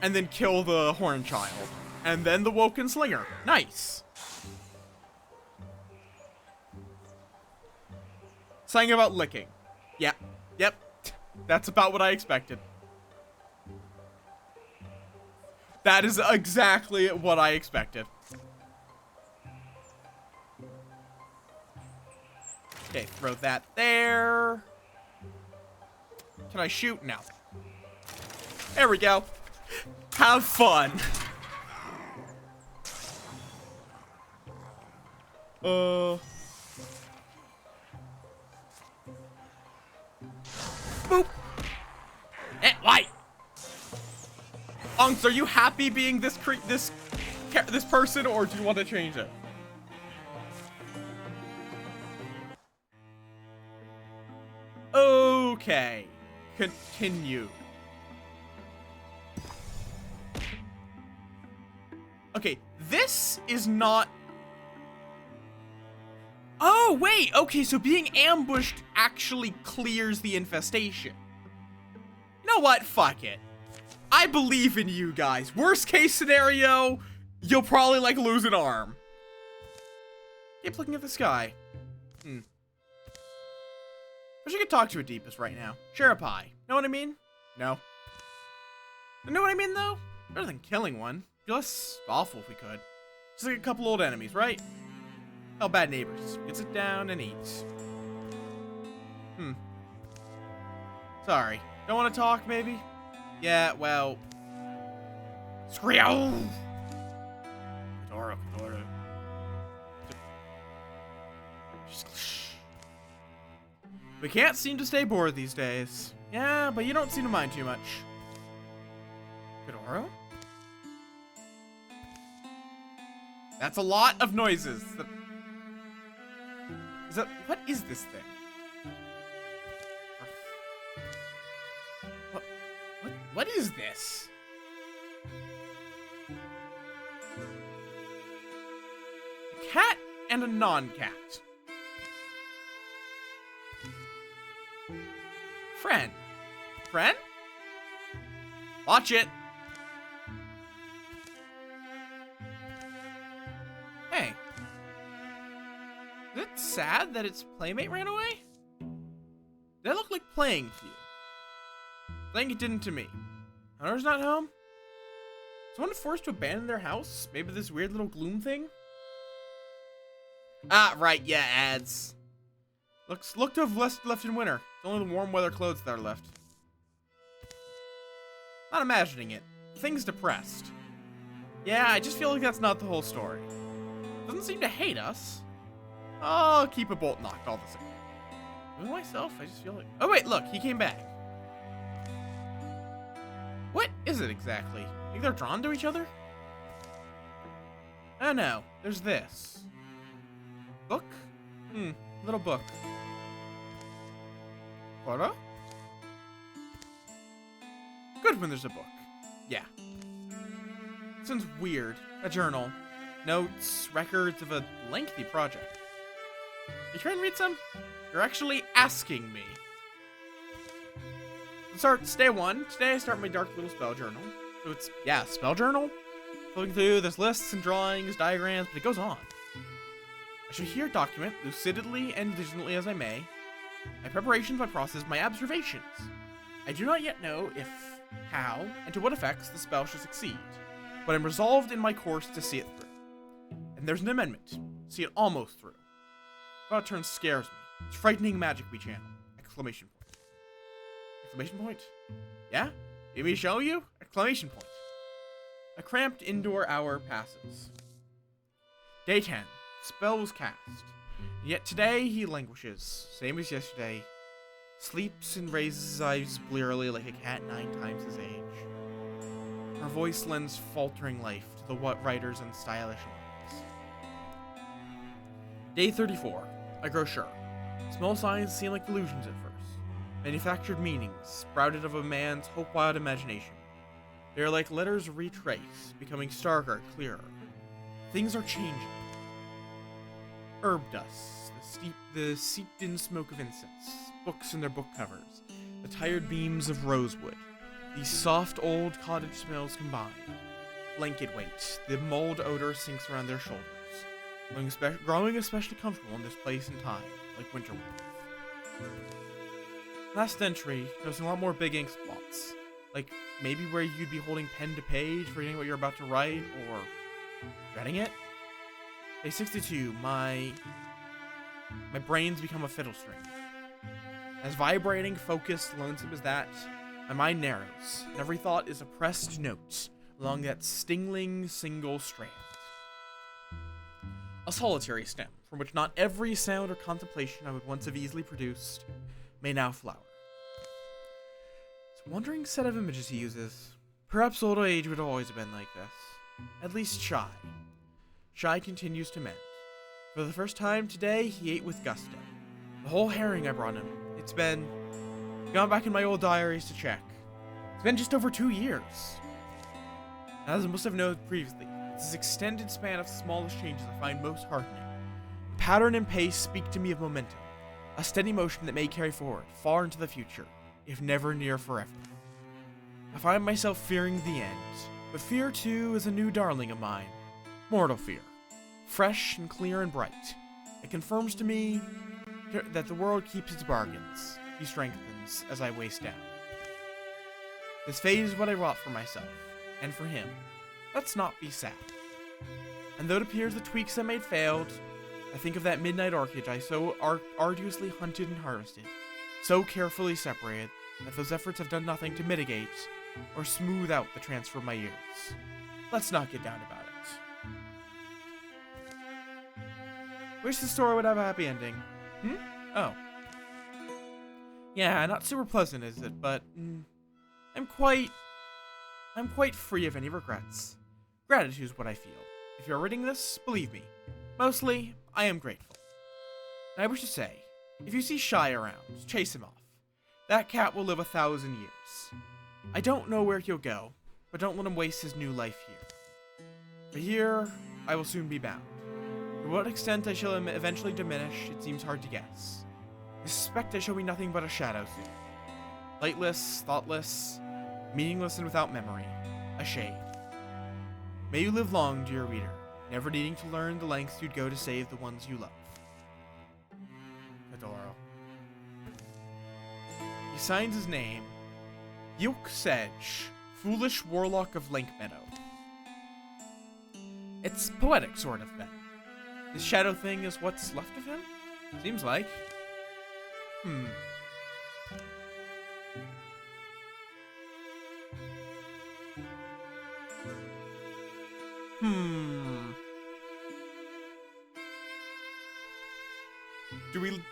And then kill the horn child. And then the Woken Slinger. Nice. Something about licking. Yep. Yep. That's about what I expected. That is exactly what I expected. Okay, throw that there. Can I shoot? No. There we go. Have fun. Boop. Why? Unks, are you happy being this person, or do you want to change it? Okay. Continue. Okay, this is not... Oh, wait! Okay, so being ambushed actually clears the infestation. You know what? Fuck it. I believe in you guys. Worst case scenario, you'll probably, like, lose an arm. Keep looking at the sky. Wish I could talk to Oedipus right now. Share a pie. Know what I mean? No. Know what I mean, though? Better than killing one. Be less awful if we could. Just like a couple old enemies, right? Oh, bad neighbors. You can sit down and eat. Sorry. Don't want to talk, maybe? Yeah, well... Scream! Dora. We can't seem to stay bored these days. Yeah, but you don't seem to mind too much. Fedora? That's a lot of noises. What is this thing? What is this? A cat and a non-cat. Friend. Friend? Watch it. Hey. Is it sad that its playmate ran away? Did that look like playing to you? Playing it didn't to me. Hunter's not home? Someone forced to abandon their house? Maybe this weird little gloom thing? Ah, right, yeah, ads. Look to have left in winter. It's only the warm weather clothes that are left. Not imagining it. The thing's depressed. Yeah, I just feel like that's not the whole story. Doesn't seem to hate us. I'll keep a bolt knocked all the same. Doing myself, I just feel like... Oh wait, look, he came back. What is it exactly? Think they're drawn to each other? Oh no, there's this. Book? Little book. Photo? Good when there's a book. Yeah. Sounds weird. A journal. Notes, records of a lengthy project. You trying to read some? You're actually asking me. Stay one. Today I start my dark little spell journal. So it's, yeah, spell journal? Looking through, there's lists and drawings, diagrams, but it goes on. I should here document, lucidly and vigilantly as I may, my preparations, my process, my observations. I do not yet know if, how, and to what effects the spell shall succeed, but I'm resolved in my course to see it through. And there's an amendment. See it almost through. About turn scares me. It's frightening magic we channel. Exclamation point. Exclamation point? Yeah? Let me show you? Exclamation point. A cramped indoor hour passes. Day 10. Spell was cast. And yet today he languishes, same as yesterday. Sleeps and raises his eyes blearily like a cat 9 times his age. Her voice lends faltering life to the writer's unstylish lines. Day 34. I grow sure. Small signs seem like illusions at first. Manufactured meanings, sprouted of a man's hope-wild imagination. They are like letters retraced, becoming starker, clearer. Things are changing. Herb dust, the seeped-in smoke of incense, books in their book covers, the tired beams of rosewood. These soft old cottage smells combine. Blanket weight, the mold odor sinks around their shoulders, growing especially comfortable in this place and time, like winter warmth. Last entry, noticing a lot more big ink spots, like maybe where you'd be holding pen to page, forgetting what you're about to write, or dreading it. Day 62, my brain's become a fiddle string. As vibrating, focused, lonesome as that, my mind narrows, and every thought is a pressed note along that stinging single strand. A solitary stem from which not every sound or contemplation I would once have easily produced may now flower. It's a wandering set of images he uses. Perhaps old age would have always been like this. At least Shy. Shy continues to mend. For the first time today, he ate with gusto. The whole herring I brought him. It's been... Gone back in my old diaries to check. It's been just over 2 years. As I must have known previously, it's this extended span of smallest changes I find most heartening. The pattern and pace speak to me of momentum, a steady motion that may carry forward, far into the future, if never near forever. I find myself fearing the end, but fear too is a new darling of mine. Mortal fear. Fresh and clear and bright. It confirms to me that the world keeps its bargains. He strengthens as I waste down. This fate is what I wrought for myself, and for him. Let's not be sad. And though it appears the tweaks I made failed, I think of that midnight orchid I so arduously hunted and harvested, so carefully separated, that those efforts have done nothing to mitigate or smooth out the transfer of my years. Let's not get down about it. Wish the story would have a happy ending. Oh. Yeah, not super pleasant, is it? But I'm quite free of any regrets. Gratitude is what I feel. If you're reading this, believe me, mostly I am grateful. And I wish to say, if you see Shy around, chase him off. That cat will live 1,000 years. I don't know where he'll go, but don't let him waste his new life here. For here, I will soon be bound. To what extent I shall eventually diminish, it seems hard to guess. I suspect I shall be nothing but a shadow soon. Lightless, thoughtless, meaningless and without memory. A shade. May you live long, dear reader, never needing to learn the lengths you'd go to save the ones you love. Adoro. He signs his name, Yilk Sedge, Foolish Warlock of Lake Meadow. It's poetic, sort of, then. This shadow thing is what's left of him? Seems like.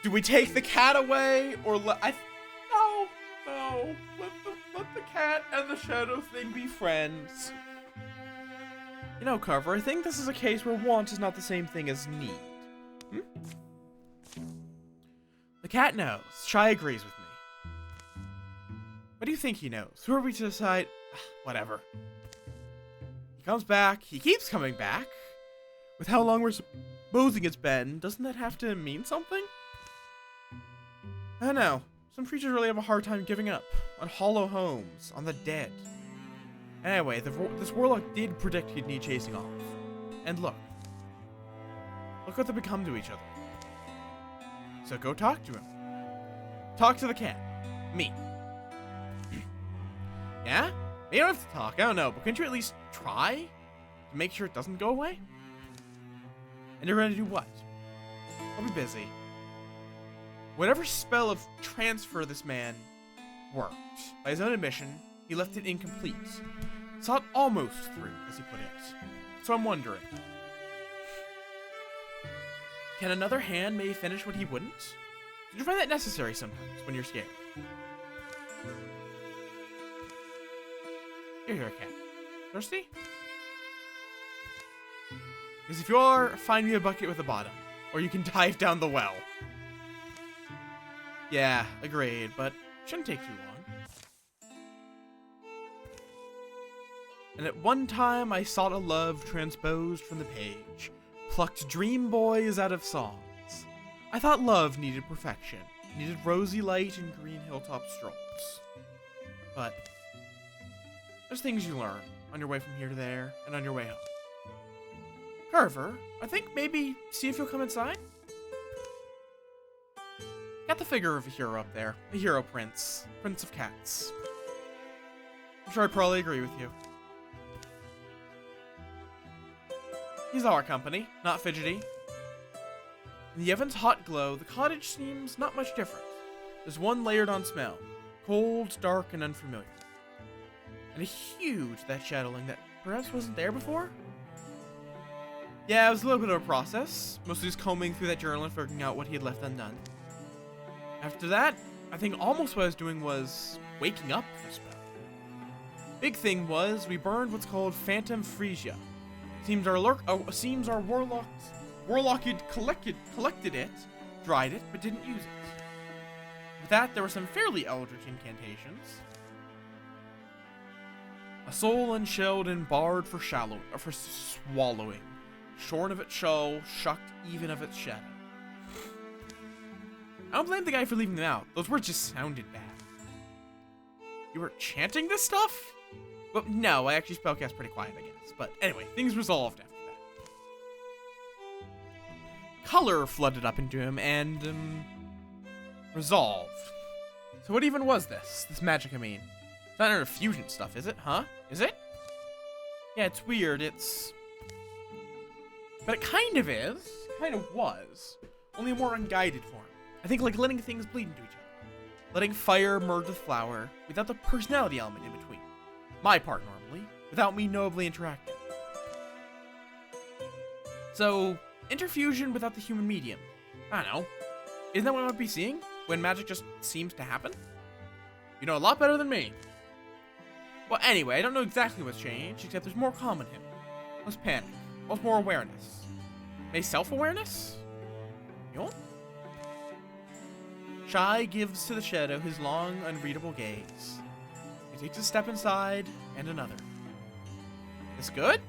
Do we take the cat away or no. Let the cat and the shadow thing be friends. You know, Carver, I think this is a case where want is not the same thing as need. The cat knows. Shy agrees with me. What do you think he knows? Who are we to decide? Whatever. He comes back. He keeps coming back. With how long we're supposing it's been, doesn't that have to mean something? I don't know. Some creatures really have a hard time giving up. On hollow homes. On the dead. Anyway, this warlock did predict he'd need chasing off. And look. Look what they become to each other. So go talk to him. Talk to the cat. Me. Yeah? You don't have to talk, I don't know, but can't you at least try? To make sure it doesn't go away? And you're gonna do what? I'll be busy. Whatever spell of transfer this man worked, by his own admission, he left it incomplete. Saw it almost through, as he put it. So I'm wondering. Can another hand maybe finish what he wouldn't? Did you find that necessary sometimes, when you're scared? Here, cat. Thirsty? Because if you are, find me a bucket with a bottom. Or you can dive down the well. Yeah, agreed, but shouldn't take too long. And at one time I sought a love transposed from the page, plucked dream boys out of songs. I thought love needed perfection, needed rosy light and green hilltop strolls. But there's things you learn on your way from here to there and on your way home. Carver, I think maybe see if you'll come inside? Got the figure of a hero up there. A hero prince. Prince of cats. I'm sure I probably agree with you. He's our company, not fidgety. In the oven's hot glow, the cottage seems not much different. There's one layered on smell. Cold, dark, and unfamiliar. And a huge that shadowing that perhaps wasn't there before? Yeah, it was a little bit of a process. Mostly just combing through that journal and figuring out what he had left undone. After that, I think almost what I was doing was waking up the spell. Big thing was we burned what's called Phantom Freesia. Seems our warlock had collected it, dried it, but didn't use it. With that, there were some fairly eldritch incantations. A soul unshelled and barred for swallowing, shorn of its shell, shucked even of its shadow. I don't blame the guy for leaving them out. Those words just sounded bad. You were chanting this stuff? Well, no, I actually spellcast pretty quiet, I guess. But anyway, things resolved after that. Color flooded up into him and, resolved. So what even was this? This magic, I mean. It's not inner fusion stuff, is it? Huh? Is it? Yeah, it's weird. But it kind of is. Kind of was. Only a more unguided form. I think like letting things bleed into each other. Letting fire merge with flower without the personality element in between. My part, normally. Without me nobly interacting. So, interfusion without the human medium. I don't know. Isn't that what I might be seeing? When magic just seems to happen? You know a lot better than me. Well, anyway, I don't know exactly what's changed, except there's more calm in him. Less panic. Less more awareness. Maybe self-awareness? You know? Shy gives to the shadow his long, unreadable gaze. He takes a step inside, and another. This good?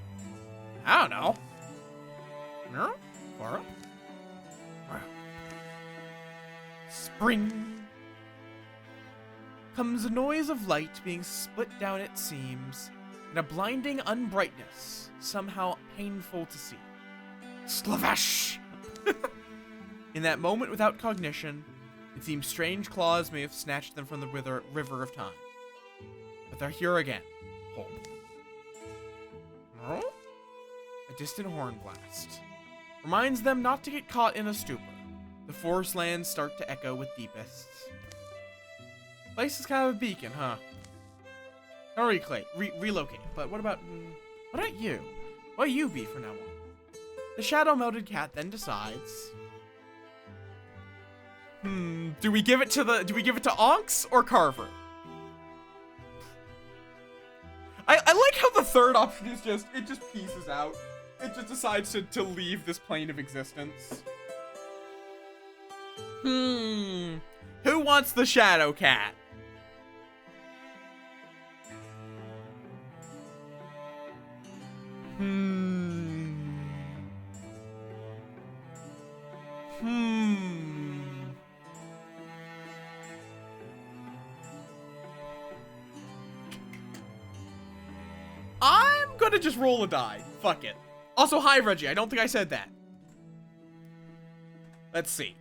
I don't know. No? Or spring. Comes a noise of light being split down at seams, and a blinding unbrightness, somehow painful to see. Slavesh! In that moment without cognition, it seems strange claws may have snatched them from the river of time. But they're here again. Hold. No? A distant horn blast. Reminds them not to get caught in a stupor. The forest lands start to echo with deepests. Place is kind of a beacon, huh? Not relocate, but what about you? What you be from now on? The shadow-melted cat then decides. Do we give it to Onks or Carver? I like how the third option is it just pieces out. It just decides to leave this plane of existence. Who wants the shadow cat? I'm gonna just roll a die. Fuck it. Also, hi, Reggie. I don't think I said that. Let's see.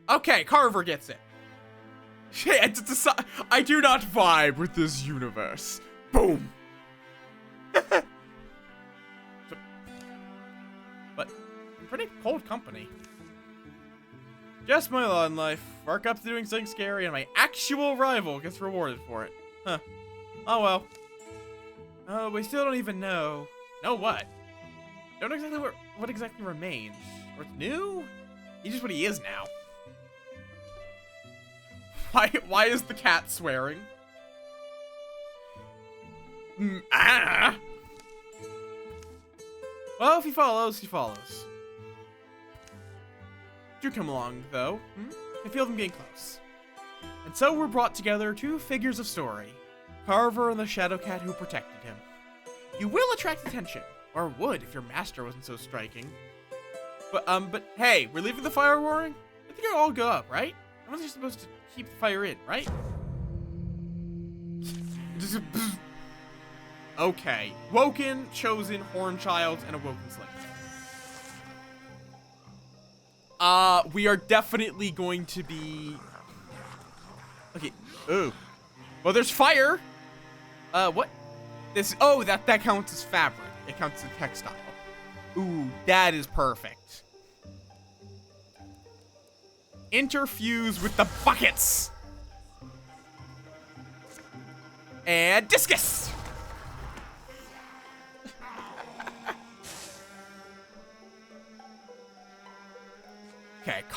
Okay, Carver gets it. Shit, I do not vibe with this universe. Boom. But I'm pretty cold company. Just my lot in life. Work up to doing something scary, and my actual rival gets rewarded for it. Huh. Oh well. Oh, we still don't even know. Know what? Don't exactly what exactly remains. What's new? He's just what he is now. Why is the cat swearing? Well, if he follows, he follows. Do come along, though. I feel them getting close. And so we're brought together two figures of story. Carver and the shadow cat who protected him. You will attract attention, or would if your master wasn't so striking. But hey, we're leaving the fire roaring? I think it'll all go up, right? I wasn't supposed to keep the fire in, right? Okay. Woken, chosen, Hornchild, and a Woken Slave. We are definitely going to be... Okay. Ooh. Well, there's fire. What? This... Oh, that counts as fabric. It counts as textile. Ooh, that is perfect. Interfuse with the buckets. And discus.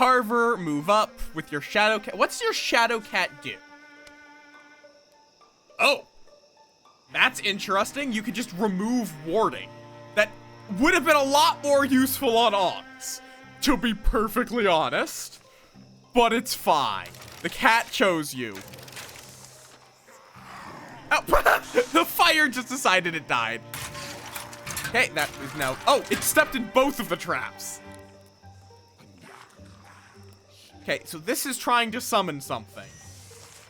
Carver, move up with your shadow cat. What's your shadow cat do? Oh, that's interesting. You could just remove warding. That would have been a lot more useful on Ox, to be perfectly honest. But it's fine. The cat chose you. Oh, the fire just decided it died. Okay, that is now... Oh, it stepped in both of the traps. Okay, so this is trying to summon something.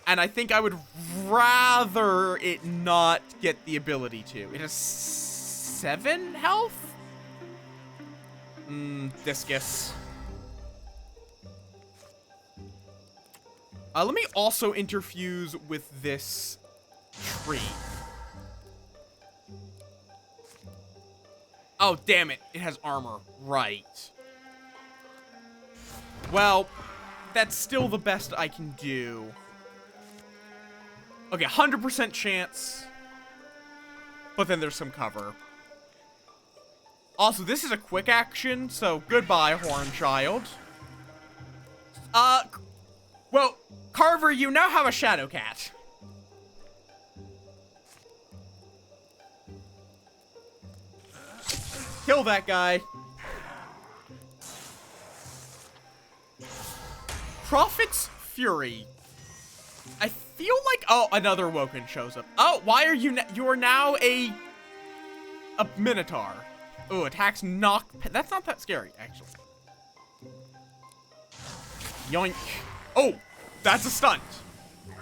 And I think I would rather it not get the ability to. It has 7 health? Discus. Let me also interfuse with this tree. Oh, damn it. It has armor. Right. Well, that's still the best I can do. Okay, 100% chance. But then there's some cover. Also, this is a quick action, so goodbye, Horn Child. Well, Carver, you now have a Shadow Cat. Kill that guy. Prophet's Fury. I feel like... Oh, another Woken shows up. Oh, why are you... You are now a Minotaur. Oh, attacks knock... That's not that scary, actually. Yoink. Oh, that's a stunt.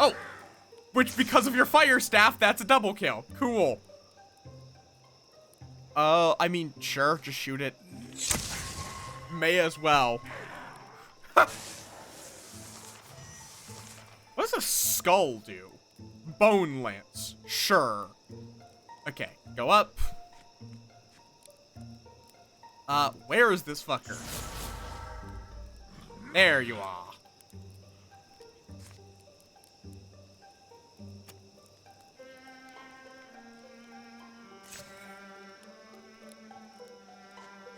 Oh, which because of your fire staff, that's a double kill. Cool. I mean, sure, just shoot it. May as well. What does a skull do? Bone lance. Sure. Okay, go up. Where is this fucker? There you are.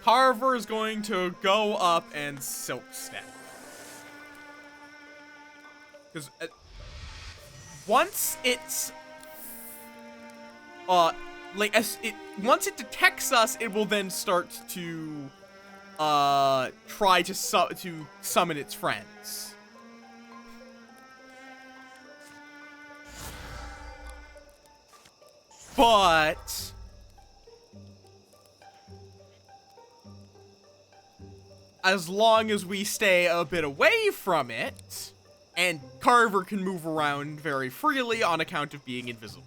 Carver is going to go up and Silk Step. Because once it's once it detects us, it will then start to try to summon its friends. But as long as we stay a bit away from it, and Carver can move around very freely on account of being invisible.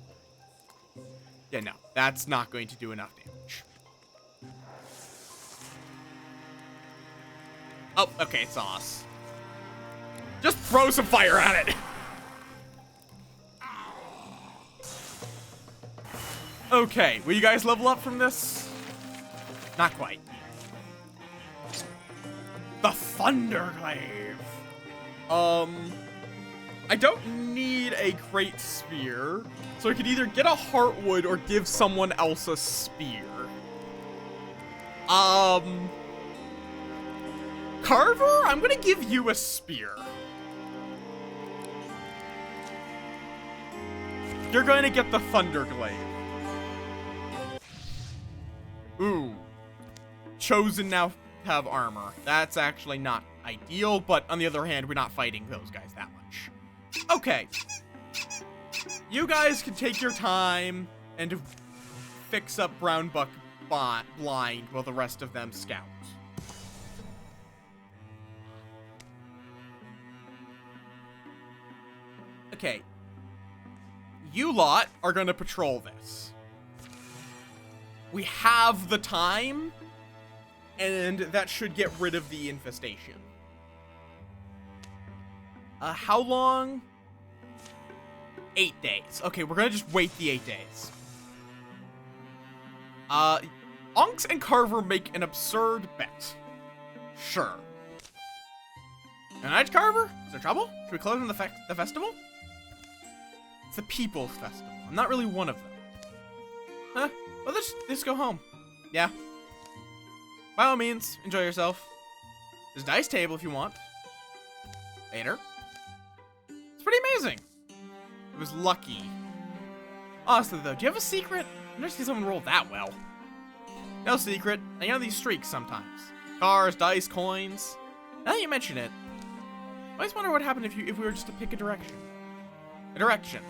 Yeah, no, that's not going to do enough damage. Oh, okay, it's Sauce. Just throw some fire at it. Okay, will you guys level up from this? Not quite. The Thunderglaive. I don't need a Great Spear, so I could either get a Heartwood or give someone else a spear. Carver, I'm gonna give you a spear. You're going to get the Thunderglaive. Ooh. Chosen now have armor. That's actually not ideal, but on the other hand, we're not fighting those guys that much. Okay. You guys can take your time and fix up Brown Buck blind while the rest of them scout. Okay. You lot are gonna patrol this. We have the time, and that should get rid of the infestation. How long? 8 days. Okay, we're gonna just wait the 8 days. Onks and Carver make an absurd bet. Sure. Alright, Carver? Is there trouble? Should we close on the festival? It's the People's Festival. I'm not really one of them. Huh? Well, let's go home. Yeah. By all means, enjoy yourself. There's a dice table if you want. Vader. It's pretty amazing. It was lucky. Honestly, though, do you have a secret? I've never seen someone roll that well. No secret. I know these streaks sometimes. Cars, dice, coins. Now that you mention it, I always wonder what happened if we were just to pick a direction. A direction.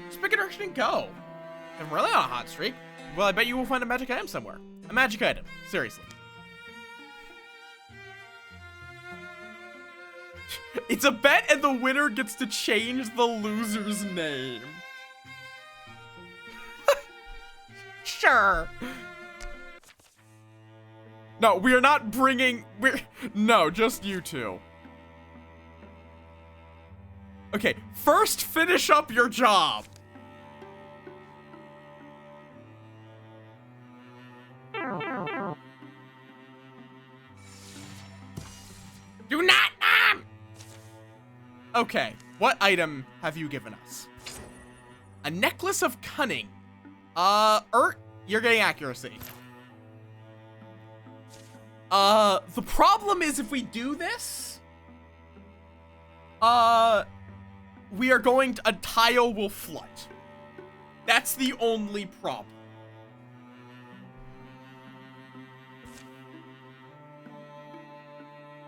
Just pick a direction and go. If I'm really on a hot streak, well, I bet you will find a magic item somewhere. A magic item. Seriously. It's a bet and the winner gets to change the loser's name. Sure. No, we are not bringing... No, just you two. Okay, first finish up your job. Do not, Okay, what item have you given us? A necklace of cunning. You're getting accuracy. The problem is if we do this, we are going to, a tile will flood. That's the only problem.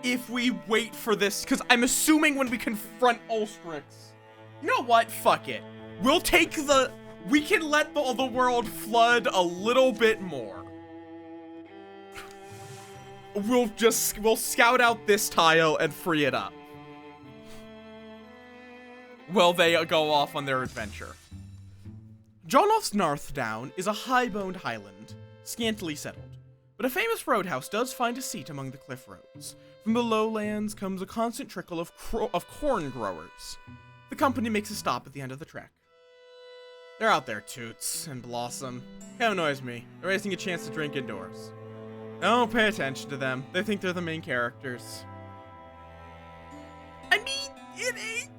If we wait for this, because I'm assuming when we confront Ulstrix, you know what? Fuck it. We'll take the, we can let the world flood a little bit more. We'll scout out this tile and free it up. Well, they go off on their adventure. Jonolf's Narthdown is a high-boned highland, scantily settled, but a famous roadhouse does find a seat among the cliff roads. From the lowlands comes a constant trickle of corn growers. The company makes a stop at the end of the trek. They're out there, Toots and Blossom. Kind of annoys me. They're wasting a chance to drink indoors. Don't pay attention to them. They think they're the main characters. I mean, it ain't...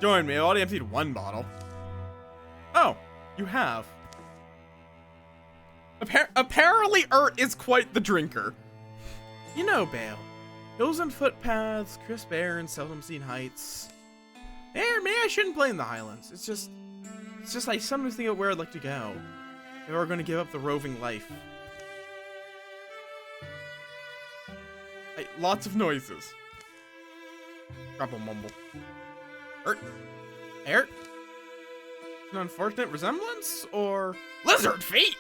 Join me. I already emptied one bottle. Oh, you have. Apparently, is quite the drinker. You know, Bale. Hills and footpaths, crisp air, and seldom seen heights. Maybe I shouldn't blame the Highlands. It's just I sometimes think of where I'd like to go. If we're going to give up the roving life. Lots of noises. Grapple mumble. Air? An unfortunate resemblance, or lizard feet.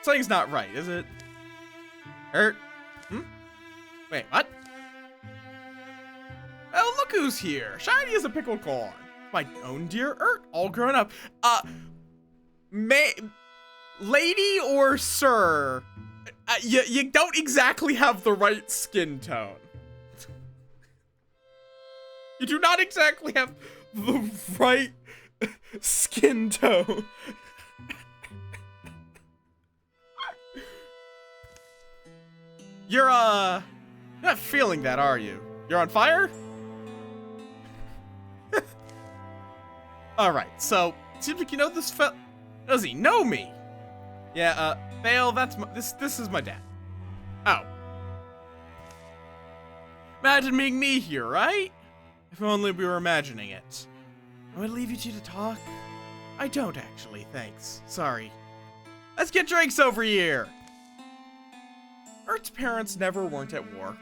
Something's not right, is it? Wait, what? Oh, look who's here. Shiny as a pickled corn. My own dear all grown up. Lady or sir, you don't exactly have the right skin tone. You do not exactly have the right skin tone. You're not feeling that, are you? You're on fire? Alright, so, seems like you know this does he know me? Yeah, Bale, that's this is my dad. Oh. Imagine being me here, right? If only we were imagining it. I would leave you two to talk. I don't actually, thanks. Sorry. Let's get drinks over here! Ert's parents never weren't at war.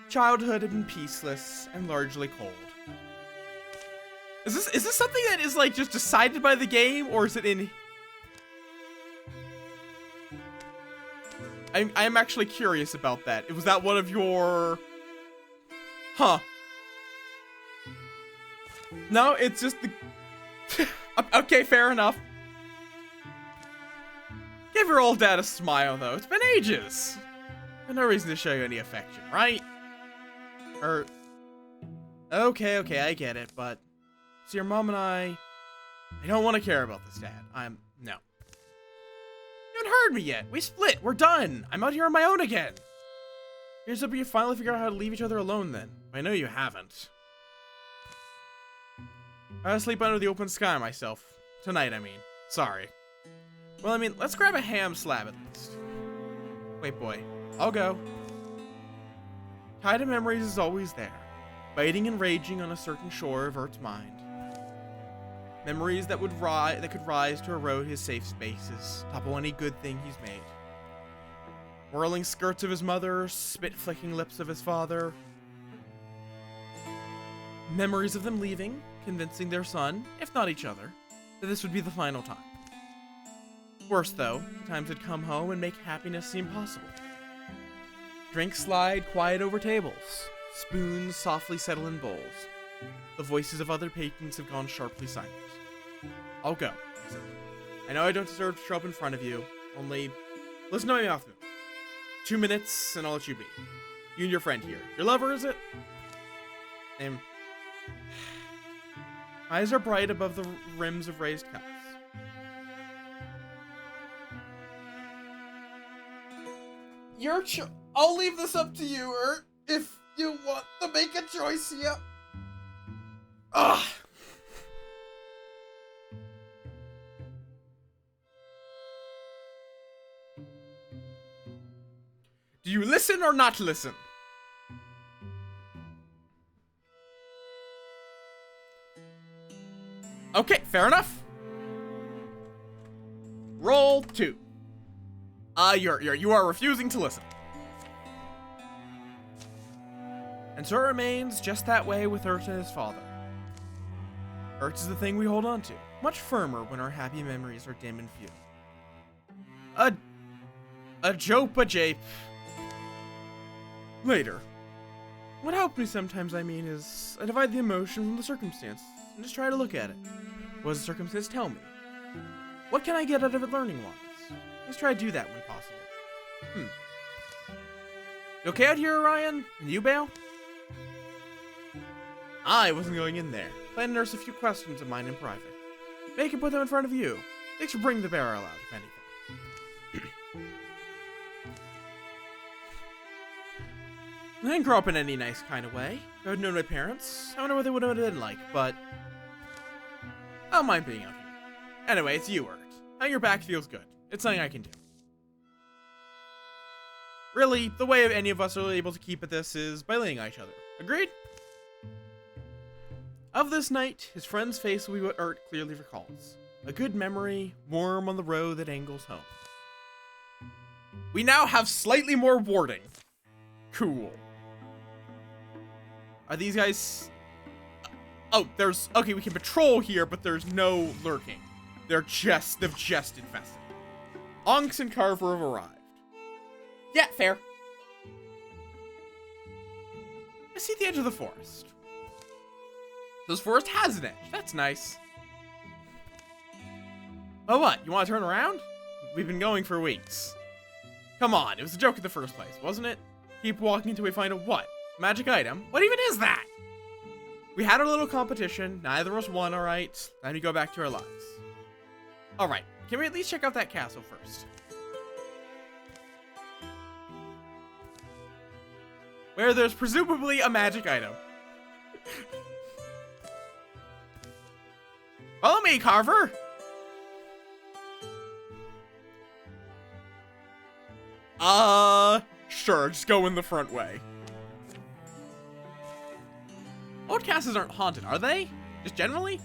Childhood had been peaceless and largely cold. Is this something that is like just decided by the game, or is it in? I'm actually curious about that. Was that one of your? Huh. No, it's just the. Okay, fair enough. Give your old dad a smile, though. It's been ages. No reason to show you any affection, right? Okay, I get it, but... So your mom and I don't want to care about this, Dad. No. You haven't heard me yet. We split. We're done. I'm out here on my own again. Here's hoping you finally figure out how to leave each other alone, then. I know you haven't. I'll sleep under the open sky myself. Tonight, I mean. Sorry. Well, I mean, let's grab a ham slab at least. Wait, boy. I'll go. Tide of memories is always there, biting and raging on a certain shore of Earth's mind. Memories that could rise to erode his safe spaces, topple any good thing he's made. Whirling skirts of his mother, spit-flicking lips of his father. Memories of them leaving, convincing their son, if not each other, that this would be the final time. Worse though, the times would come home and make happiness seem possible. Drinks slide quiet over tables, spoons softly settle in bowls. The voices of other patrons have gone sharply silent. I'll go, he said. I know I don't deserve to show up in front of you, only listen to my mouth move. 2 minutes and I'll let you be. You and your friend here. Your lover, is it? Eyes are bright above the rims of raised cups. I'll leave this up to you, if you want to make a choice here. Ugh. Do you listen or not listen? Okay, fair enough. Roll 2. You are refusing to listen. And so it remains just that way with Urt and his father. Urt is the thing we hold on to, much firmer when our happy memories are dim and few. A jape. Later. What helped me sometimes, is I divide the emotion from the circumstance and just try to look at it. What does the circumstance tell me? What can I get out of it learning-wise? Just try to do that when possible. You okay out here, Orion? And you, Bale? I wasn't going in there. Plan to nurse a few questions of mine in private. Make and put them in front of you. Thanks for bringing the barrel out, if anything. I didn't grow up in any nice kind of way. If I had known my parents, I wonder what they would have been like, but I don't mind being out here. Anyway, it's you, Urt. Now your back feels good. It's something I can do. Really, the way any of us are able to keep at this is by leaning on each other. Agreed? Of this night, his friend's face will be what Urt clearly recalls. A good memory, warm on the road that angles home. We now have slightly more warding. Cool. Are these guys... Oh, okay, we can patrol here, but there's no lurking. They've just infested. Onks and Carver have arrived. Yeah, fair. I see the edge of the forest. This forest has an edge. That's nice. Oh, what? You want to turn around? We've been going for weeks. Come on, it was a joke in the first place, wasn't it? Keep walking until we find a what? Magic item? What even is that? We had our little competition. Neither of us won, alright? Time to go back to our lives. Alright, can we at least check out that castle first? Where there's presumably a magic item. Follow me, Carver! Sure, just go in the front way. Old castles aren't haunted, are they? Just generally?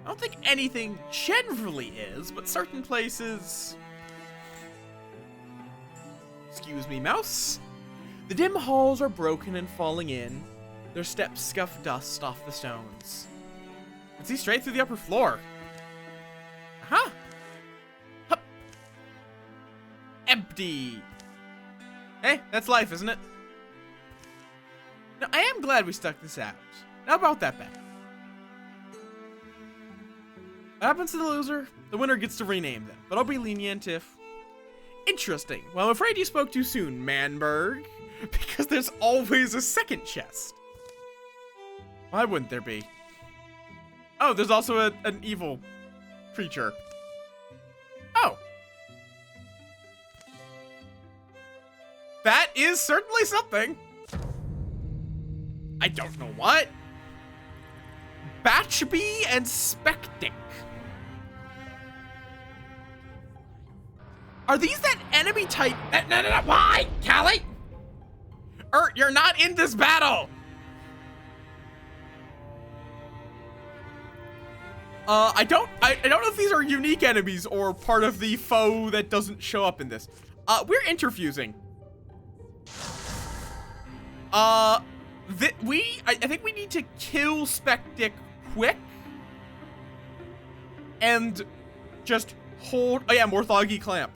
I don't think anything generally is, but certain places... Excuse me, mouse? The dim halls are broken and falling in. Their steps scuff dust off the stones. I can see straight through the upper floor. Aha! Hup! Empty! Hey, that's life, isn't it? Now, I am glad we stuck this out. Not about that bad. What happens to the loser? The winner gets to rename them, but I'll be lenient if... Interesting. Well, I'm afraid you spoke too soon, Manberg. Because there's always a second chest. Why wouldn't there be? Oh, there's also an evil creature. Oh. That is certainly something. I don't know what. Batchby and Spectic. Are these that enemy type? No, why? Callie? You're not in this battle! I don't know if these are unique enemies or part of the foe that doesn't show up in this. We're interfusing. I think we need to kill Spectic quick. And just hold, oh yeah, Morthoggy Clamp.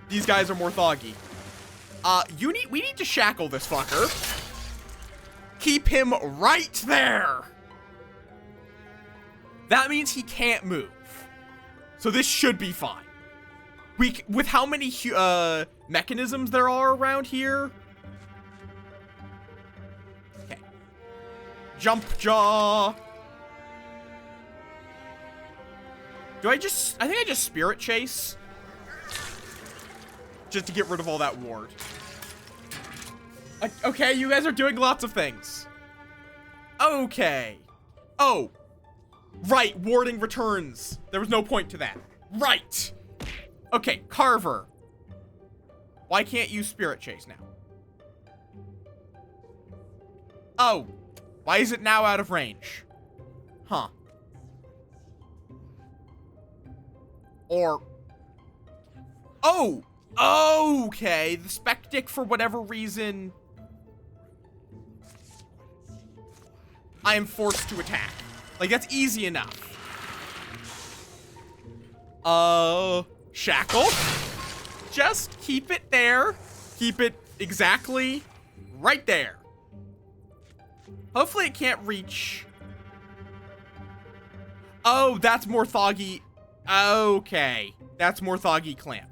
These guys are Morthoggy. We need to shackle this fucker. Keep him right there. That means he can't move. So this should be fine. With how many mechanisms there are around here. Okay. Jump jaw. I think I just Spirit Chase. Just to get rid of all that ward. Okay, you guys are doing lots of things. Okay. Oh. Right, warding returns. There was no point to that. Right. Okay, Carver. Why can't you Spirit Chase now? Oh. Why is it now out of range? Huh. Or... Oh! Okay, the Spectic, for whatever reason... I am forced to attack. Like, that's easy enough. Shackle. Just keep it there. Keep it exactly right there. Hopefully it can't reach... Oh, that's Morthoggy. Okay. That's Morthoggy Clamp.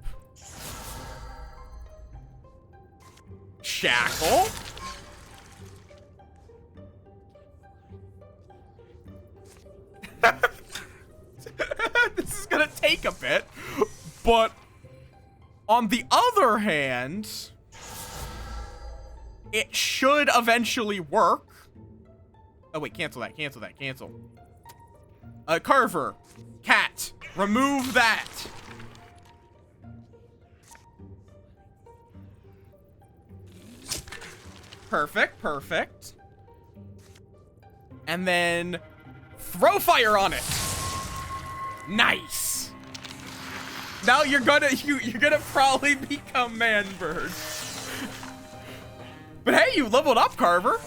Shackle. This is gonna take a bit, but on the other hand, it should eventually work. Oh wait, cancel that, cancel that, cancel. Carver, cat, remove that. Perfect, perfect. And then throw fire on it. Nice. Now you're gonna probably become Manbird. But hey, you leveled up, Carver.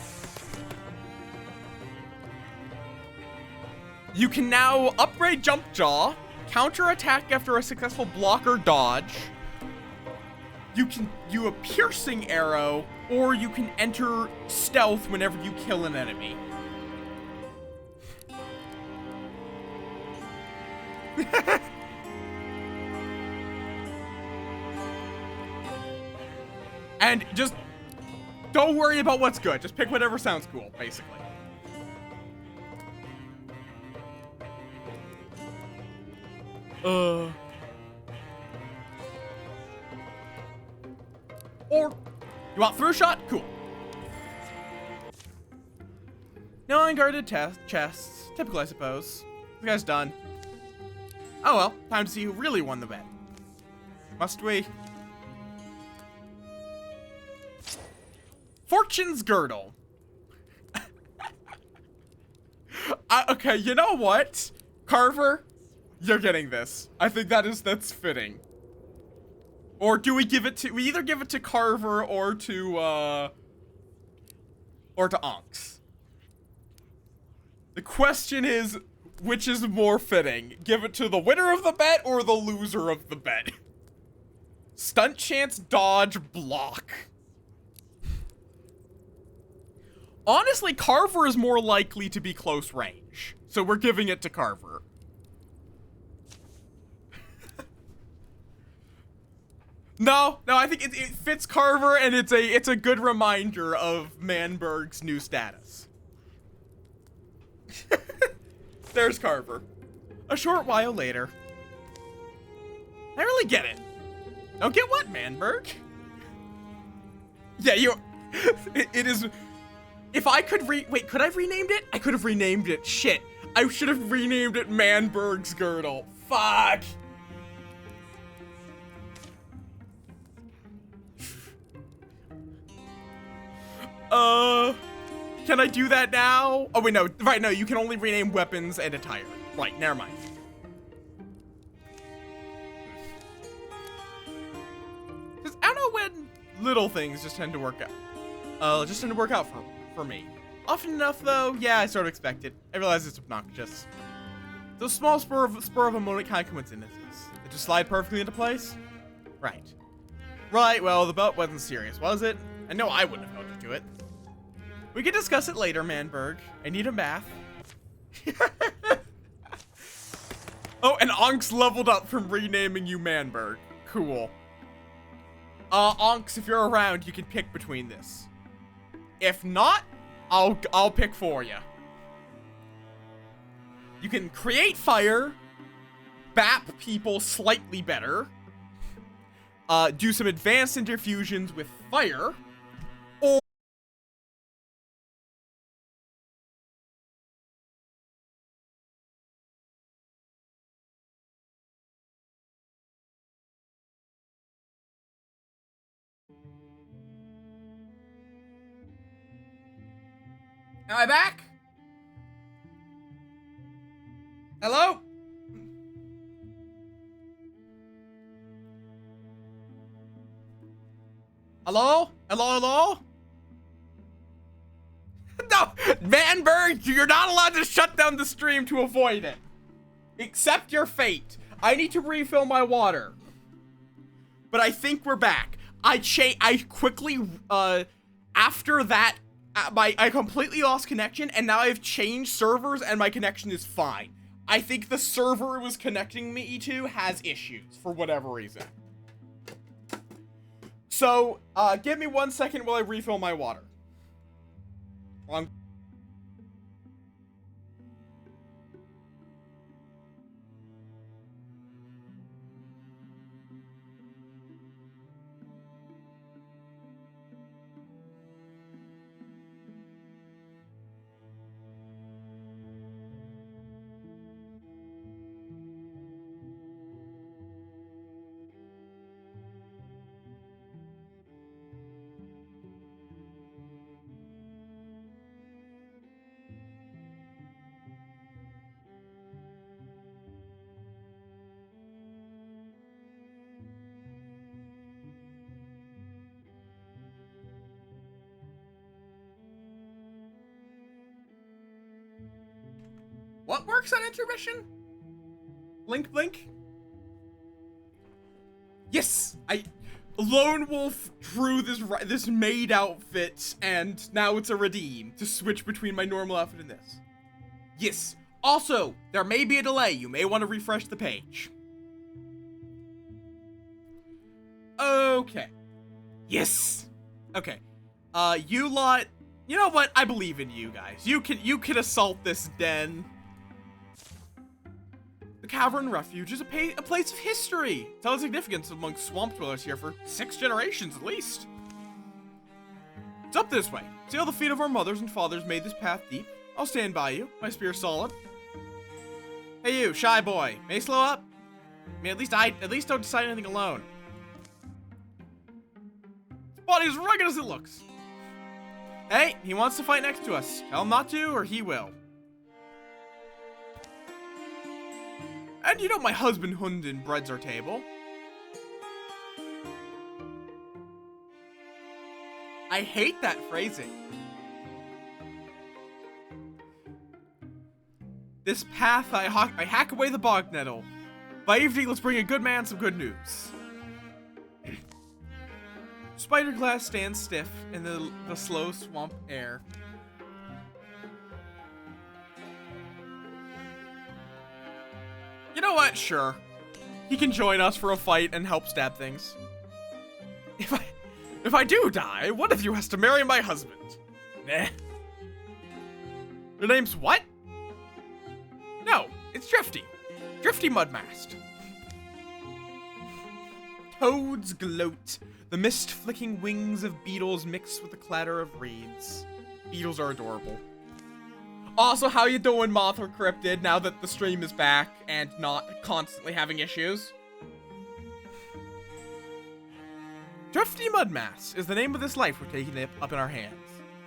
You can now upgrade Jump Jaw, counter attack after a successful block or dodge. You can do a piercing arrow, or you can enter stealth whenever you kill an enemy. And just don't worry about what's good. Just pick whatever sounds cool, basically. Or you want through shot? Cool. No unguarded chests. Typical, I suppose. This guy's done. Oh well, time to see who really won the bet. Must we? Fortune's Girdle. Okay, you know what? Carver, you're getting this. I think that's fitting. Or do we give it to, we either give it to Carver or to Onks. The question is, which is more fitting? Give it to the winner of the bet or the loser of the bet? Stunt chance, dodge, block. Honestly, Carver is more likely to be close range. So we're giving it to Carver. No, I think it fits Carver, and it's a good reminder of Manberg's new status. There's Carver. A short while later. I really get it. Don't get what, Manberg? Yeah, it is... If I could wait, could I have renamed it? I could have renamed it. Shit. I should have renamed it Manberg's Girdle. Fuck. Can I do that now? Oh wait, no. Right, no, you can only rename weapons and attire. Right, never mind. Cause I don't know when little things just tend to work out. For me. Often enough, though, yeah, I sort of expect it. I realize it's obnoxious. Those small spur of a moment kind of coincidences that just slide perfectly into place. Right. Right, well, the belt wasn't serious, was it? I know I wouldn't have held you to it. We can discuss it later, Manberg. I need a bath. Oh, and Onks leveled up from renaming you Manberg. Cool. Onks, if you're around, you can pick between this. If not, I'll pick for you. You can create fire, bap people slightly better, do some advanced interfusions with fire, or am I back? Hello? Hello? Hello? No! Manberg, you're not allowed to shut down the stream to avoid it. Accept your fate. I need to refill my water. But I think we're back. I quickly, after that, I completely lost connection, and now I've changed servers, and my connection is fine. I think the server it was connecting me to has issues, for whatever reason. So, give me 1 second while I refill my water. What works on intermission? Blink, blink. Yes, Lone Wolf drew this maid outfit, and now it's a redeem to switch between my normal outfit and this. Yes. Also, there may be a delay. You may want to refresh the page. Okay. Yes. Okay. You lot. You know what? I believe in you guys. You can assault this den. The Cavern Refuge is a place of history. Tells significance among swamp dwellers here for 6 generations at least. It's up this way. See how the feet of our mothers and fathers made this path deep? I'll stand by you. My spear solid. Hey you, shy boy. May I slow up? I mean, at least don't decide anything alone. His body is rugged as it looks. Hey, he wants to fight next to us. Tell him not to, or he will. And you know my husband Hunden breads our table. I hate that phrasing. This path I hack away the bog nettle. By evening, let's bring a good man some good news. Spider glass stands stiff in the slow swamp air. You know what? Sure. He can join us for a fight and help stab things. If I do die, one of you has to marry my husband. Nah. Your name's what? No, it's Drifty. Drifty Mudmast. Toads gloat. The mist-flicking wings of beetles mix with the clatter of reeds. Beetles are adorable. Also, how you doing, Moth or Cryptid, now that the stream is back and not constantly having issues? Drifty Mudmass is the name of this life we're taking up in our hands.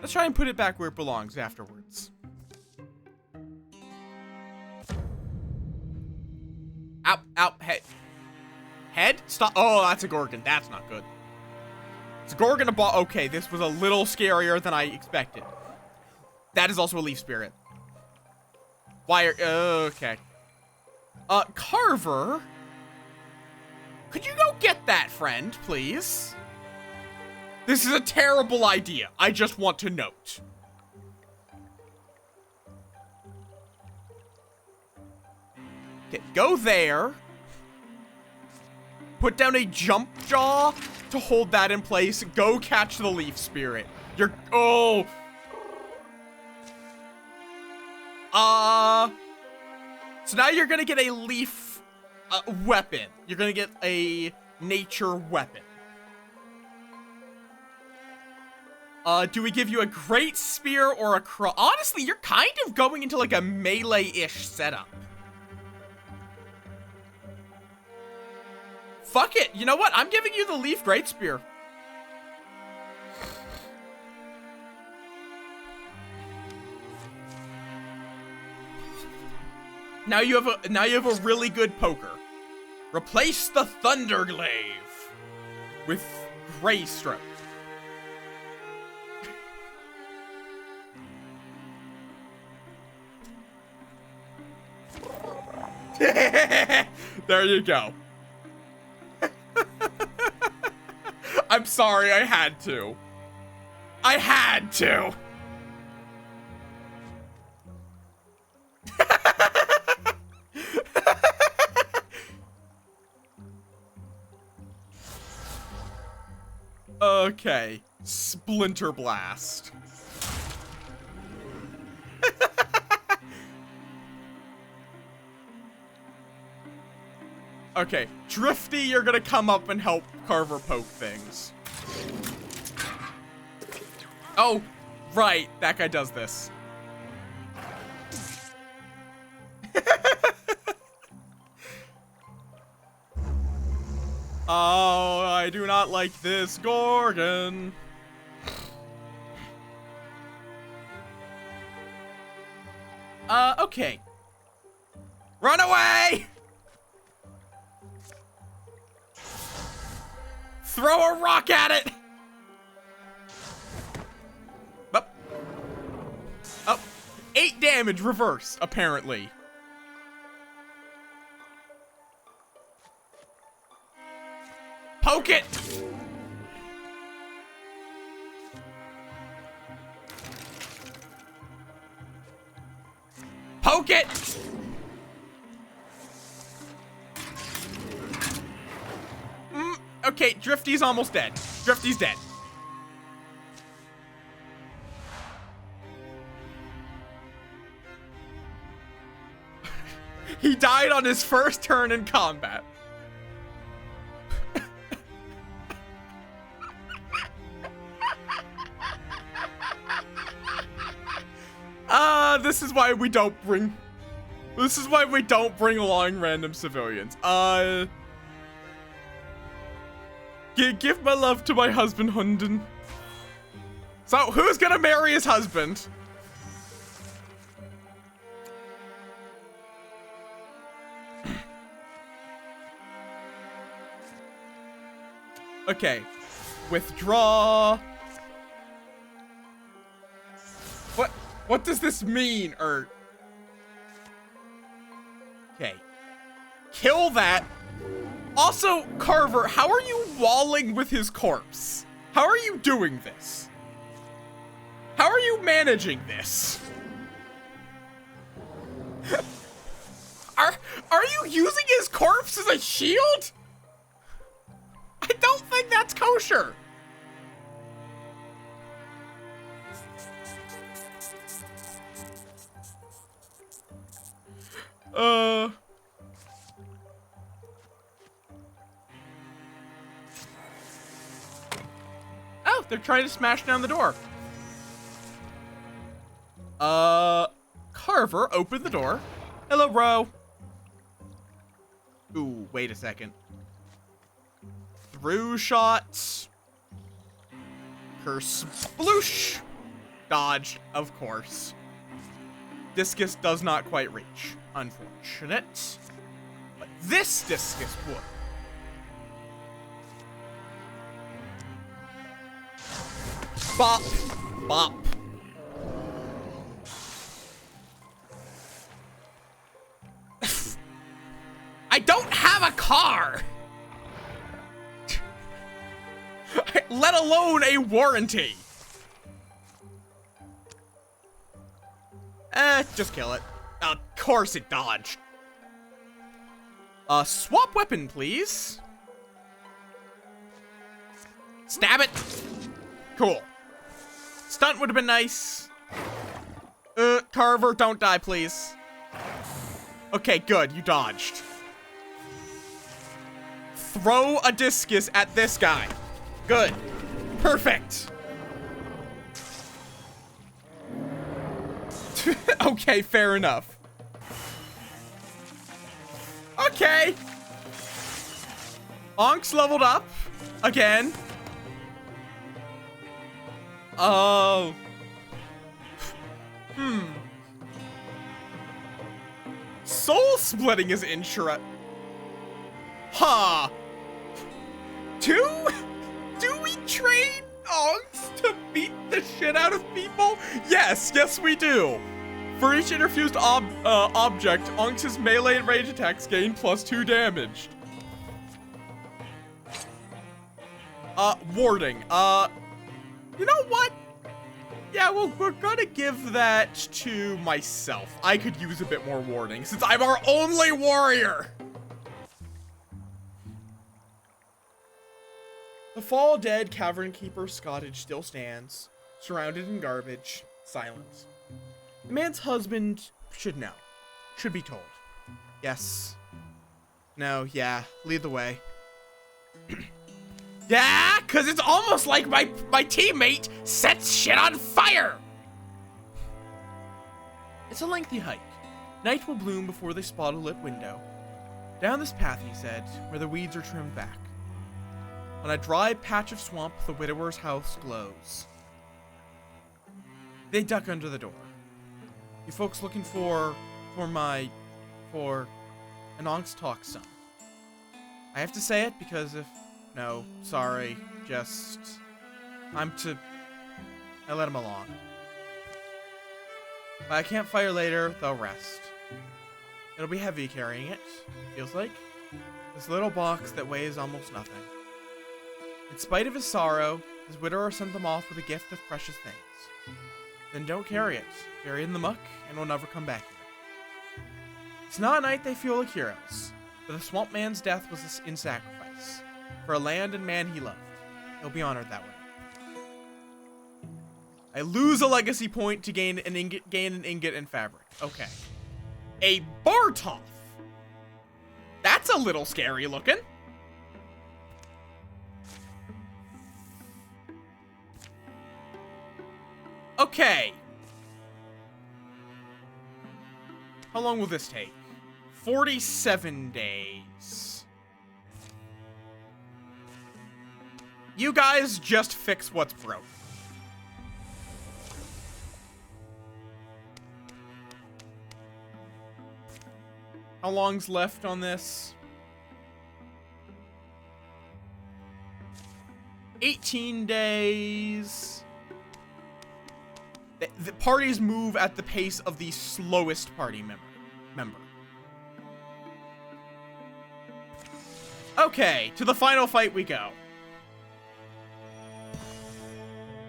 Let's try and put it back where it belongs afterwards. Ow, ow, head. Head? Stop. Oh, that's a Gorgon. That's not good. It's a Gorgon, a ball. Okay, this was a little scarier than I expected. That is also a leaf spirit. Why are... okay. Carver? Could you go get that, friend, please? This is a terrible idea. I just want to note. Okay, go there. Put down a jump jaw to hold that in place. Go catch the leaf spirit. You're... oh... so now you're gonna get a leaf weapon. You're gonna get a nature weapon. Do we give you a great spear or a honestly, you're kind of going into like a melee-ish setup. Fuck it. You know what? I'm giving you the leaf great spear. Now you have a really good poker. Replace the Thunderglaive with Gray Stroke. There you go. I'm sorry, I had to. I had to. Okay, Splinter Blast. Okay, Drifty, you're gonna come up and help Carver poke things. Oh, right, that guy does this. Oh, I do not like this Gorgon. Okay. Run away! Throw a rock at it! Oh, 8 damage reverse, apparently. Poke it! Poke it! Okay, Drifty's almost dead. Drifty's dead. He died on his first turn in combat. This is why we don't bring... This is why we don't bring along random civilians. Give my love to my husband, Hunden. So, who's gonna marry his husband? Okay. Withdraw. What does this mean, Okay. Kill that. Also, Carver, how are you walling with his corpse? How are you doing this? How are you managing this? Are you using his corpse as a shield? I don't think that's kosher. Oh, they're trying to smash down the door. Carver, open the door. Hello, bro. Ooh, wait a second. Through shots. Curse sploosh. Dodge, of course. Discus does not quite reach. Unfortunate. But this discus would. Bop. Bop. I don't have a car! Let alone a warranty. Just kill it. Of course it dodged. Swap weapon, please. Stab it. Cool. Stunt would have been nice. Carver, don't die, please. Okay, good. You dodged. Throw a discus at this guy. Good. Perfect. Okay, fair enough. Okay. Onk's leveled up. Again. Oh. Soul splitting is interesting. Huh. Do we train Onks to beat the shit out of people? Yes, we do. For each interfused object, Onks' melee and range attacks gain +2 damage. Warding. You know what? Yeah, well, we're gonna give that to myself. I could use a bit more warding since I'm our only warrior. The fall dead cavern keeper's cottage still stands, surrounded in garbage, silent. The man's husband should know. Should be told. Yes. No, yeah. Lead the way. Yeah, cause it's almost like my teammate sets shit on fire. It's a lengthy hike. Night will bloom before they spot a lit window. Down this path, he said, where the weeds are trimmed back. On a dry patch of swamp, the widower's house glows. They duck under the door. You folks looking for an Onks talk some. I have to say it because no, sorry, I let him along. By a campfire later, they'll rest. It'll be heavy carrying it, feels like. This little box that weighs almost nothing. In spite of his sorrow, his widower sent them off with a gift of precious things. Then don't carry it. Bury it in the muck, and we'll never come back here. It's not a night they feel like heroes, but the swamp man's death was in sacrifice. For a land and man he loved. He'll be honored that way. I lose a legacy point to gain an ingot and fabric. Okay. A Bartoth. That's a little scary looking. Okay. How long will this take? 47 days. You guys just fix what's broke. How long's left on this? 18 days. The parties move at the pace of the slowest party member. Okay, to the final fight we go.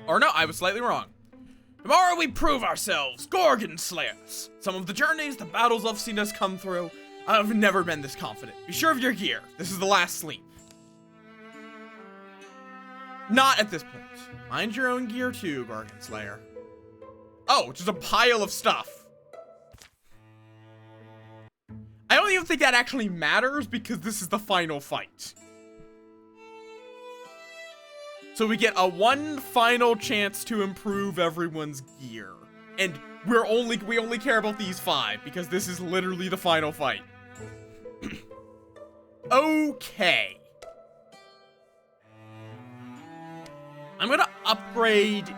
Or no, I was slightly wrong. Tomorrow we prove ourselves, Gorgon Slayers. Some of the journeys, the battles I've seen us come through, I've never been this confident. Be sure of your gear. This is the last sleep. Not at this point. Mind your own gear too, Gorgon Slayer. Oh, just a pile of stuff. I don't even think that actually matters because this is the final fight. So we get a one final chance to improve everyone's gear. And we only care about these 5 because this is literally the final fight. Okay. I'm gonna upgrade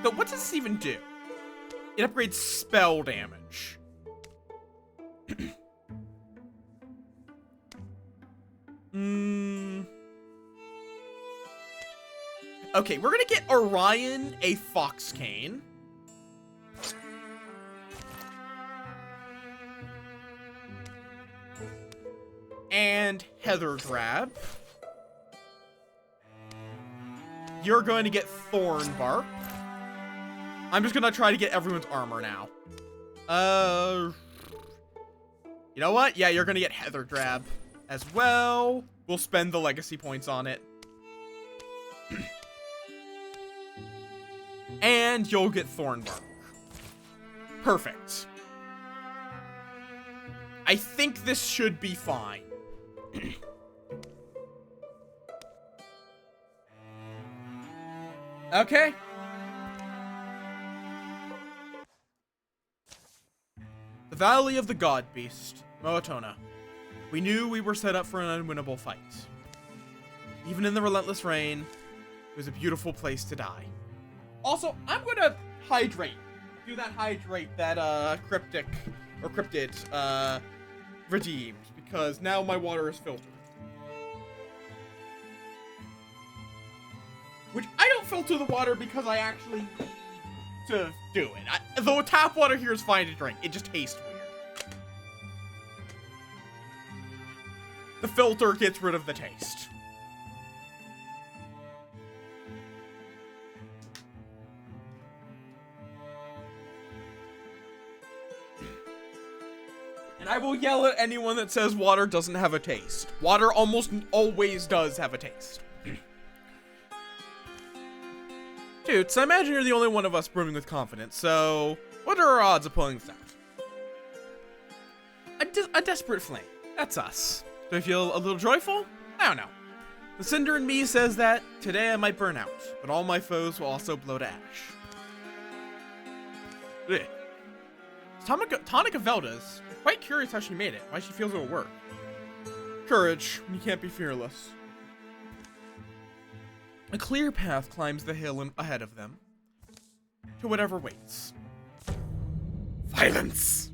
So what does this even do? It upgrades spell damage. Okay, we're gonna get Orion a Fox Cane. And Heather Drab. You're going to get Thornbark. I'm just gonna try to get everyone's armor now. You know what? Yeah, you're gonna get Heather Drab as well. We'll spend the legacy points on it. And you'll get Thornbark. Perfect. I think this should be fine. Okay. The Valley of the God Beast, Moatona. We knew we were set up for an unwinnable fight. Even in the relentless rain, it was a beautiful place to die. Also, I'm gonna hydrate. Do that hydrate that cryptid redeemed, because now my water is filtered. Which I don't filter the water because I actually need to do it. Though tap water here is fine to drink, it just tastes weird. The filter gets rid of the taste. And I will yell at anyone that says water doesn't have a taste. Water almost always does have a taste. Dude, so I imagine you're the only one of us brimming with confidence, so what are our odds of pulling this out? A desperate flame. That's us. Do I feel a little joyful? I don't know. The cinder in me says that today I might burn out, but all my foes will also blow to ash. Ugh. Tonic of Velda's. I'm quite curious how she made it, why she feels it'll work. Courage, when you can't be fearless. A clear path climbs the hill ahead of them, to whatever waits. Violence!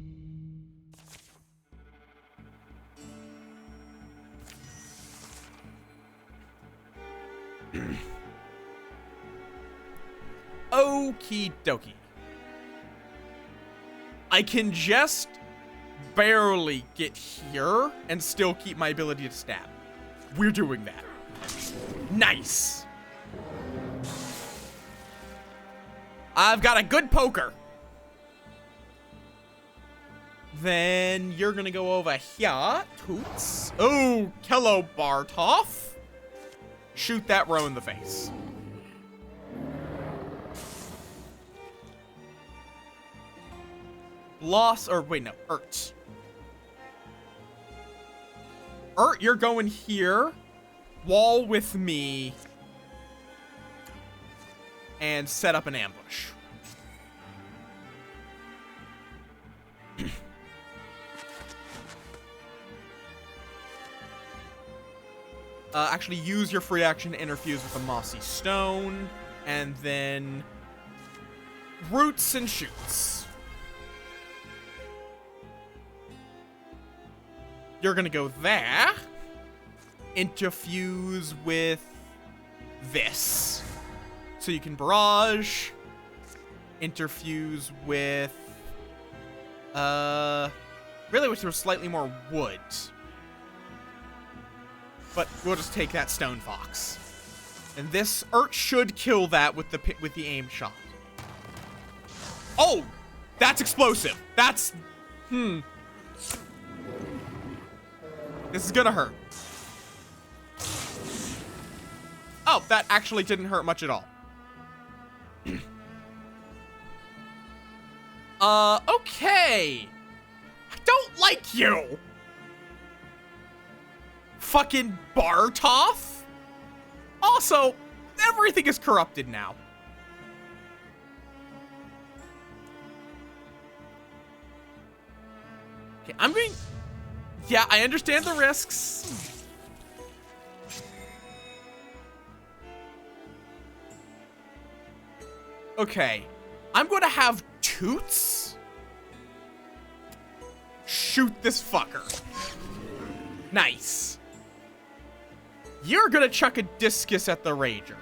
Okie dokie. I can just barely get here and still keep my ability to stab. We're doing that. Nice! I've got a good poker. Then you're gonna go over here, Toots. Oh, hello, Bartoff. Shoot that row in the face. Ert. Ert, you're going here. Wall with me. And set up an ambush. Actually use your free action to interfuse with the mossy stone. And then roots and shoots. You're gonna go there. Interfuse with this. So you can barrage, interfuse with, really wish there was slightly more wood. But we'll just take that stone fox. And this Ert should kill that with the aim shot. Oh, that's explosive. This is gonna hurt. Oh, that actually didn't hurt much at all. Okay. I don't like you. Fucking Bartoff. Also, everything is corrupted now. Okay, I'm going... Yeah, I understand the risks. Okay. I'm gonna have Toots shoot this fucker. Nice. You're gonna chuck a discus at the Rager.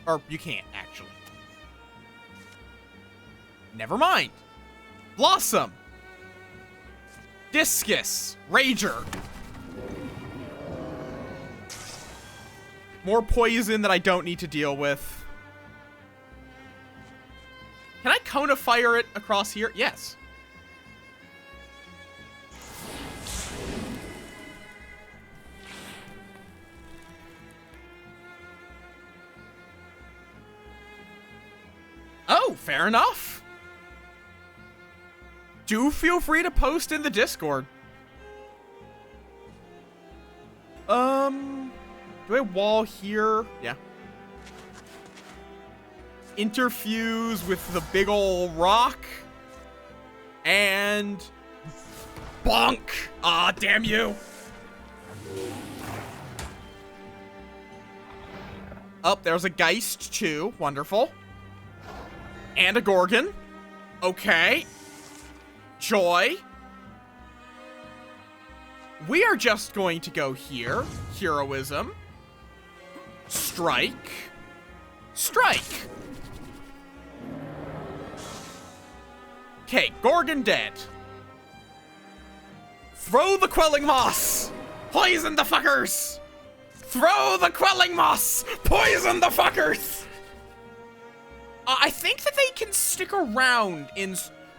Or you can't, actually. Never mind. Blossom. Discus. Rager. More poison that I don't need to deal with. Can I cone of fire it across here? Yes. Oh, fair enough. Do feel free to post in the Discord. Do I wall here? Yeah. Interfuse with the big ol' rock. And bonk. Ah, damn you. Oh, there's a Geist too. Wonderful. And a Gorgon. Okay. Joy. We are just going to go here. Heroism. Strike. Strike. Okay, Gorgon dead. Throw the Quelling Moss. Poison the fuckers. Throw the Quelling Moss. Poison the fuckers. I think that they can stick around in...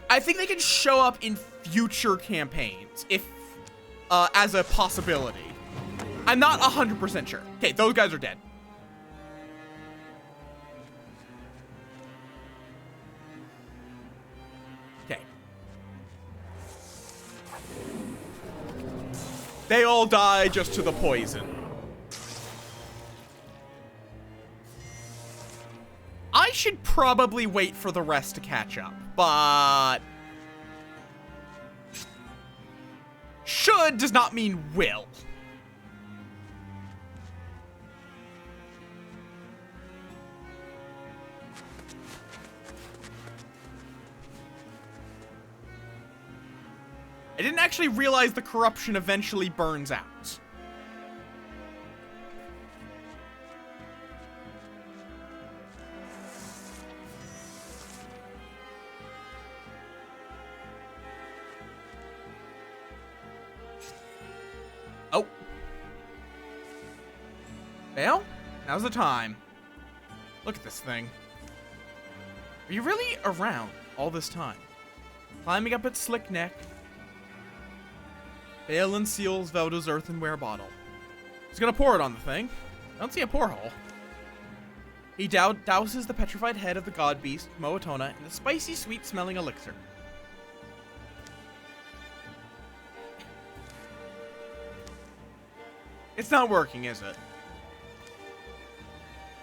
I think they can show up in future campaigns, if, as a possibility. I'm not 100% sure. Okay, those guys are dead. Okay. They all die just to the poison. I should probably wait for the rest to catch up, but... Should does not mean will. I didn't actually realize the corruption eventually burns out. Oh. Well, now's the time. Look at this thing. Are you really around all this time? Climbing up its slick neck. Bale unseals Velda's earthenware bottle. He's gonna pour it on the thing. I don't see a pour hole. He douses the petrified head of the god beast, Moatona, in a spicy, sweet-smelling elixir. It's not working, is it?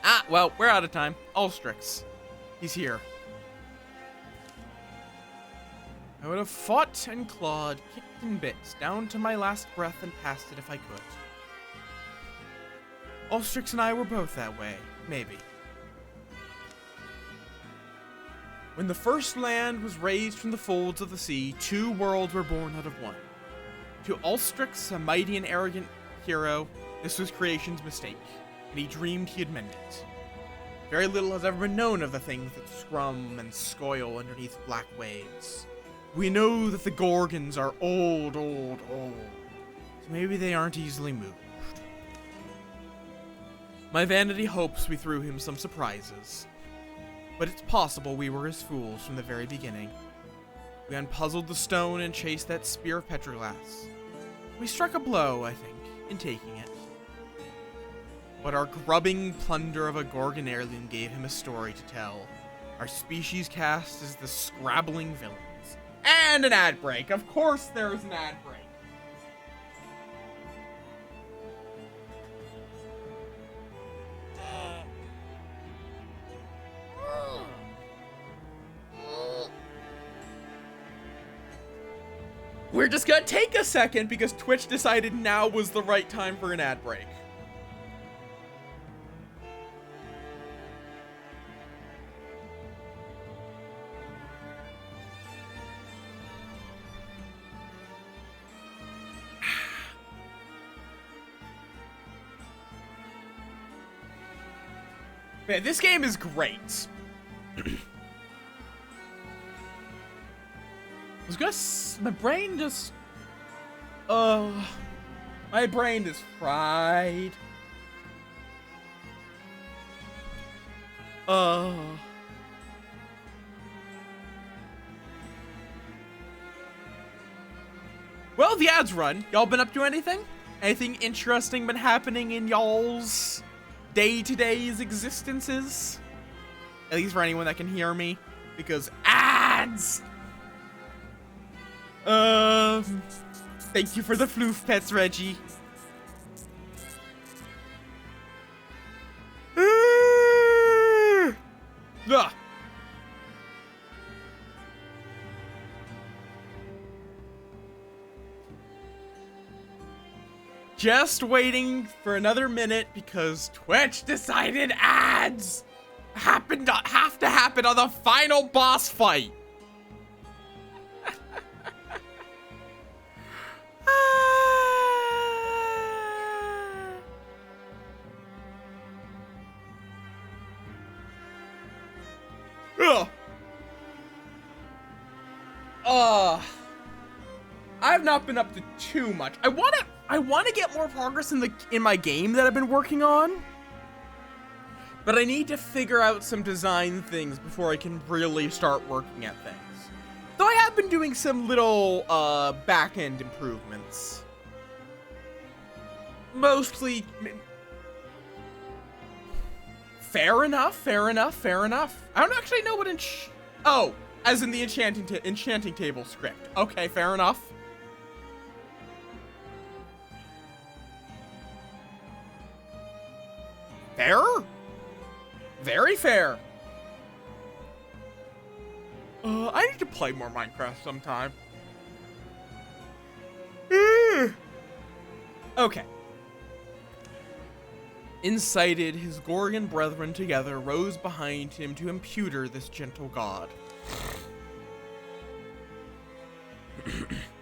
Ah, well, we're out of time. Ulstrix. He's here. I would have fought and clawed, kicked and bit, down to my last breath and passed it if I could. Ulstrix and I were both that way, maybe. When the first land was raised from the folds of the sea, two worlds were born out of one. To Ulstrix, a mighty and arrogant hero, this was creation's mistake, and he dreamed he had mended it. Very little has ever been known of the things that scrum and scoil underneath black waves. We know that the Gorgons are old, so maybe they aren't easily moved. My vanity hopes we threw him some surprises, but it's possible we were his fools from the very beginning. We unpuzzled the stone and chased that spear of petroglass. We struck a blow, I think, in taking it. But our grubbing plunder of a Gorgon heirloom gave him a story to tell. Our species cast as the scrabbling villains. And an ad break. Of course there's an ad break. We're just gonna take a second because Twitch decided now was the right time for an ad break. Man, this game is great. My brain just... my brain is fried. Well, the ads run. Y'all been up to anything? Anything interesting been happening in y'all's day-to-day's existences? At least for anyone that can hear me. Because ads! Thank you for the floof pets, Reggie. Ugh. Just waiting for another minute because Twitch decided ads have to happen on the final boss fight. I've not been up to too much. I want to get more progress in my game that I've been working on. But I need to figure out some design things before I can really start working at things. Though I have been doing some little back-end improvements. Mostly fair enough. I don't actually know what oh, as in the enchanting table script. Okay, fair enough. Fair? Very fair. I need to play more Minecraft sometime. Okay. Incited, his Gorgon brethren together rose behind him to imputer this gentle god.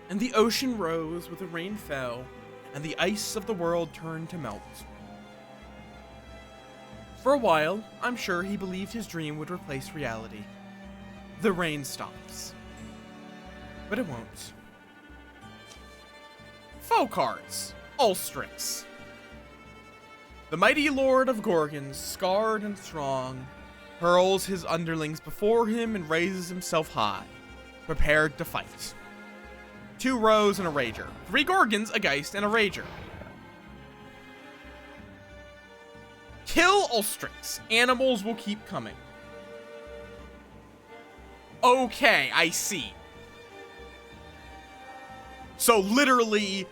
And the ocean rose with the rain fell, and the ice of the world turned to melt. For a while, I'm sure he believed his dream would replace reality. The rain stops. But it won't. Foe cards. Ulstrix. The mighty lord of Gorgons, scarred and strong, hurls his underlings before him and raises himself high, prepared to fight. 2 rows and a rager. 3 Gorgons, a Geist, and a rager. Kill Ulstrix. Animals will keep coming. Okay, I see. So literally,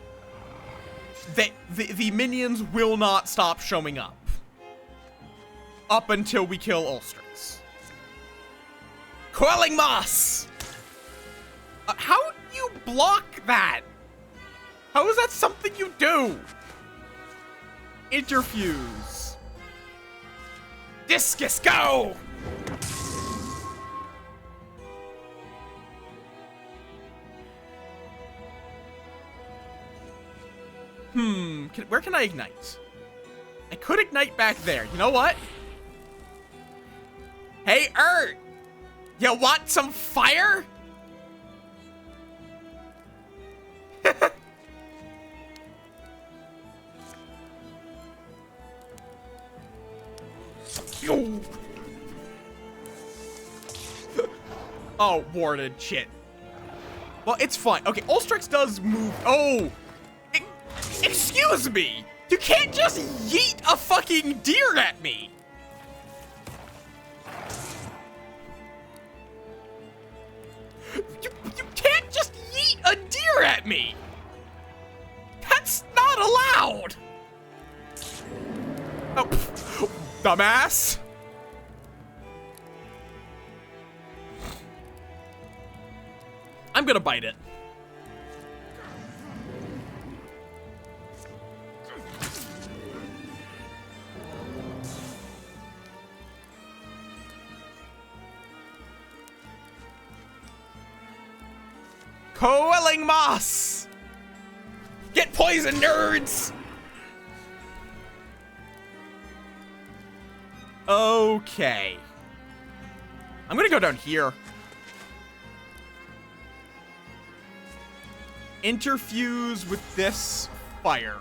the minions will not stop showing up. Up until we kill Ulstrix. Quelling Moss! How do you block that? How is that something you do? Interfuse. Discus, go! Where can I ignite? I could ignite back there. You know what? Hey, you want some fire? Oh, warded. Shit. Well, it's fine. Okay, Ulstrix does move. Oh! Excuse me! You can't just yeet a fucking deer at me! You can't just yeet a deer at me! That's not allowed! Oh, dumbass! I'm gonna bite it. Quelling Moss! Get poisoned, nerds! Okay. I'm gonna go down here. Interfuse with this fire.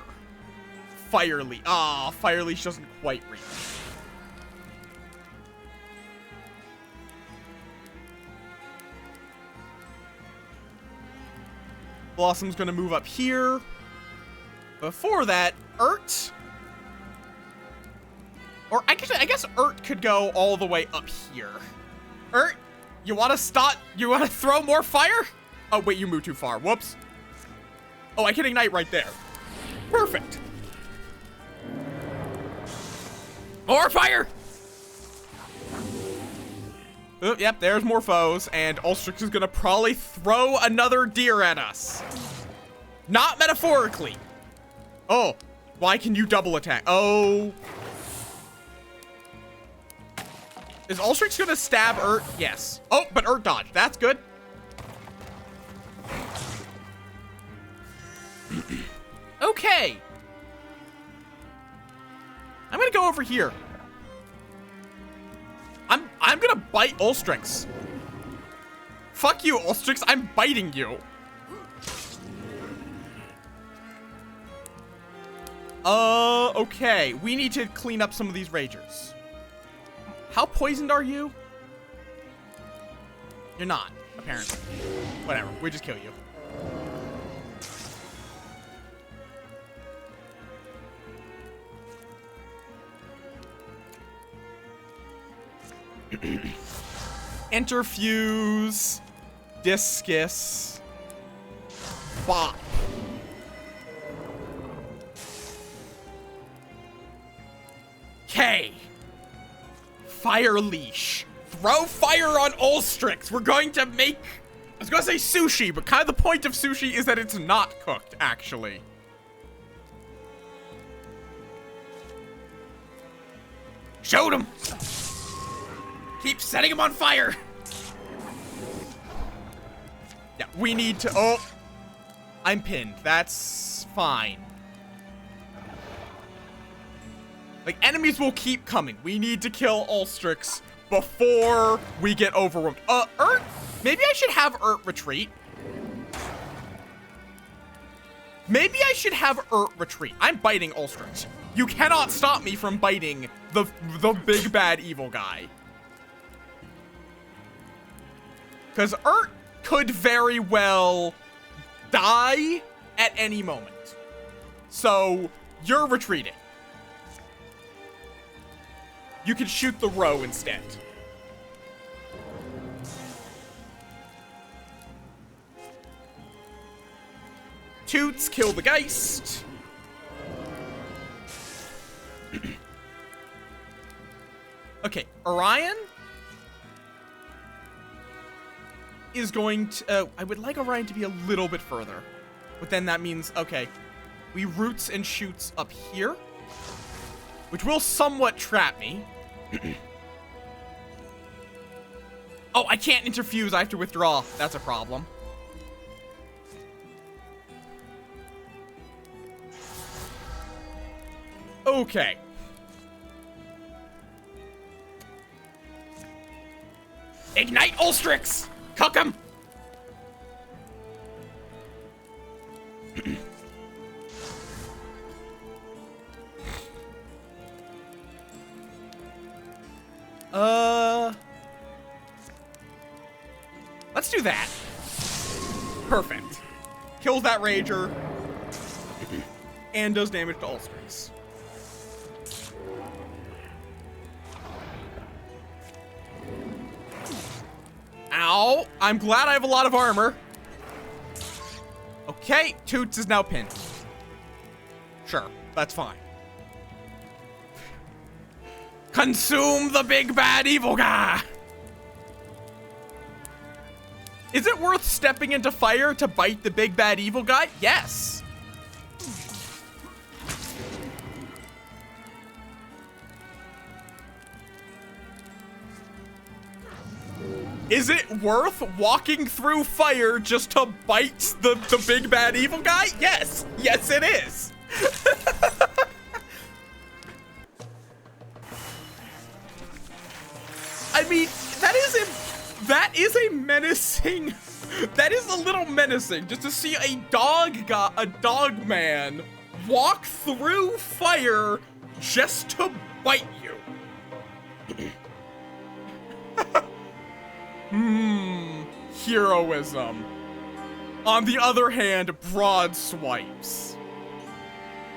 Fire leash. Ah, fire leash doesn't quite reach. Blossom's gonna move up here. Before that, Ert. Or I guess Ert could go all the way up here. Ert, you wanna stop? You wanna throw more fire? Oh, wait, you moved too far. Whoops. Oh, I can ignite right there. Perfect. More fire! Oh, yep, there's more foes, and Ulstrix is gonna probably throw another deer at us. Not metaphorically. Oh, why can you double attack? Oh. Is Ulstrix gonna stab Ert? Yes. Oh, but Ert dodged. That's good. Okay. I'm gonna go over here. I'm gonna bite Ulstrix. Fuck you, Ulstrix. I'm biting you. Okay. We need to clean up some of these ragers. How poisoned are you? You're not, apparently. Whatever. We just kill you. Interfuse, Discus, Bop. K. Fire Leash. Throw fire on Ulstrix. We're going to make, I was gonna say sushi, but kind of the point of sushi is that it's not cooked, actually. Shoot him! Keep setting him on fire! Yeah, we need to, oh. I'm pinned. That's fine. Like, enemies will keep coming. We need to kill Ulstrix before we get overwhelmed. Ert? Maybe I should have Ert retreat. Maybe I should have Ert retreat. I'm biting Ulstrix. You cannot stop me from biting the big bad evil guy. Because Ert could very well die at any moment. So, you're retreating. You can shoot the row instead. Toots, kill the Geist. Okay, Orion is going to... I would like Orion to be a little bit further. But then that means, okay, we roots and shoots up here, which will somewhat trap me. Oh, I can't interfuse. I have to withdraw. That's a problem. Okay. Ignite Ulstrix! Cook him! Let's do that. Perfect. Kills that Rager. And does damage to Ulstrix. Ow. I'm glad I have a lot of armor. Okay, Toots is now pinned. Sure, that's fine. Consume the big bad evil guy! Is it worth stepping into fire to bite the big bad evil guy? Yes. Is it worth walking through fire just to bite the big bad evil guy? Yes. Yes, it is. I mean, that is a menacing, that is a little menacing, just to see a dog man walk through fire just to bite you. Heroism. On the other hand, broad swipes.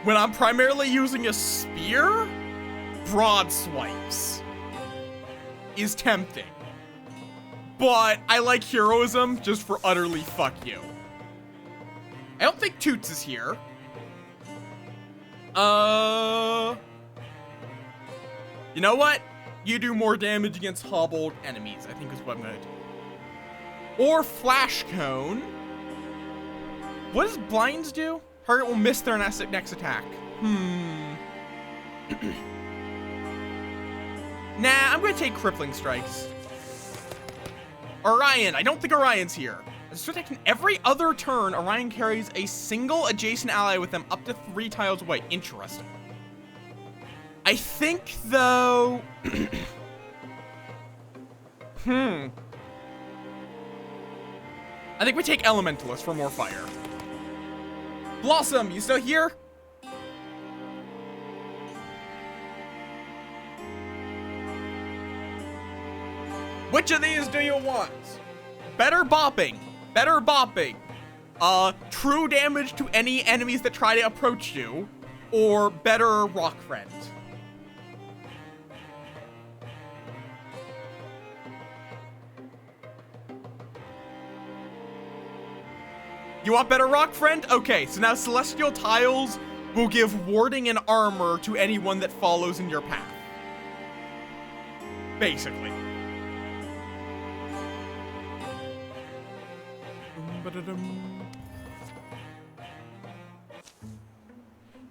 When I'm primarily using a spear, broad swipes is tempting. But I like heroism just for utterly fuck you. I don't think Toots is here. You know what? You do more damage against hobbled enemies, I think is what I'm gonna do. Or Flash Cone. What does Blinds do? Target will miss their next attack. Nah, I'm gonna take Crippling Strikes. Orion, I don't think Orion's here. As attacking every other turn, Orion carries a single adjacent ally with them up to 3 tiles away. Interesting. I think, though... I think we take Elementalist for more fire. Blossom, you still here? Which of these do you want? Better bopping. Better bopping. True damage to any enemies that try to approach you. Or better Rock Friend. You want better Rock Friend? Okay, so now Celestial Tiles will give warding and armor to anyone that follows in your path. Basically.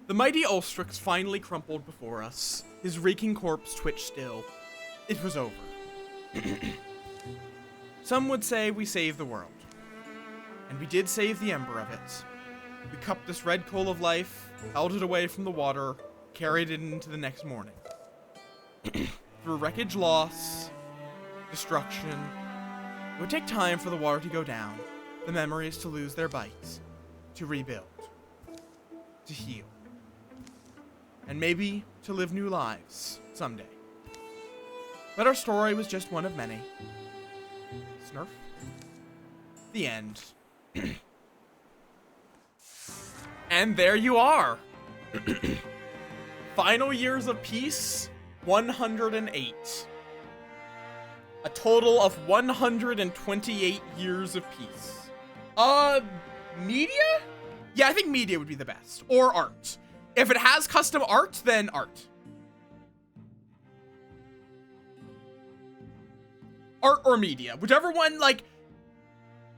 The mighty Ulstrix finally crumpled before us. His reeking corpse twitched still. It was over. Some would say we saved the world. And we did save the ember of it. We cupped this red coal of life, held it away from the water, carried it into the next morning. Through wreckage, loss, destruction, it would take time for the water to go down, the memories to lose their bites, to rebuild, to heal, and maybe to live new lives someday. But our story was just one of many. Snurf. The end. And there you are. Final Years of Peace, 108. A total of 128 years of peace. Media? Yeah, I think media would be the best. Or art. If it has custom art, then art. Art or media. Whichever one, like...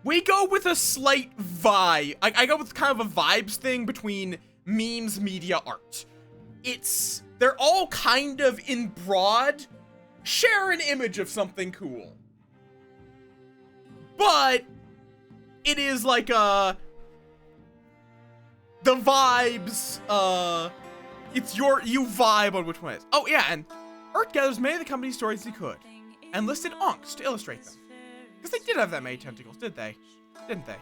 We go with a slight vibe. I go with kind of a vibes thing between memes, media, art. They're all kind of in broad, share an image of something cool. But it is like the vibes, you vibe on which one it is. Oh yeah, and Art gathers many of the company's stories he could, and listed onks to illustrate them. Because they did have that many tentacles, did they? Didn't they?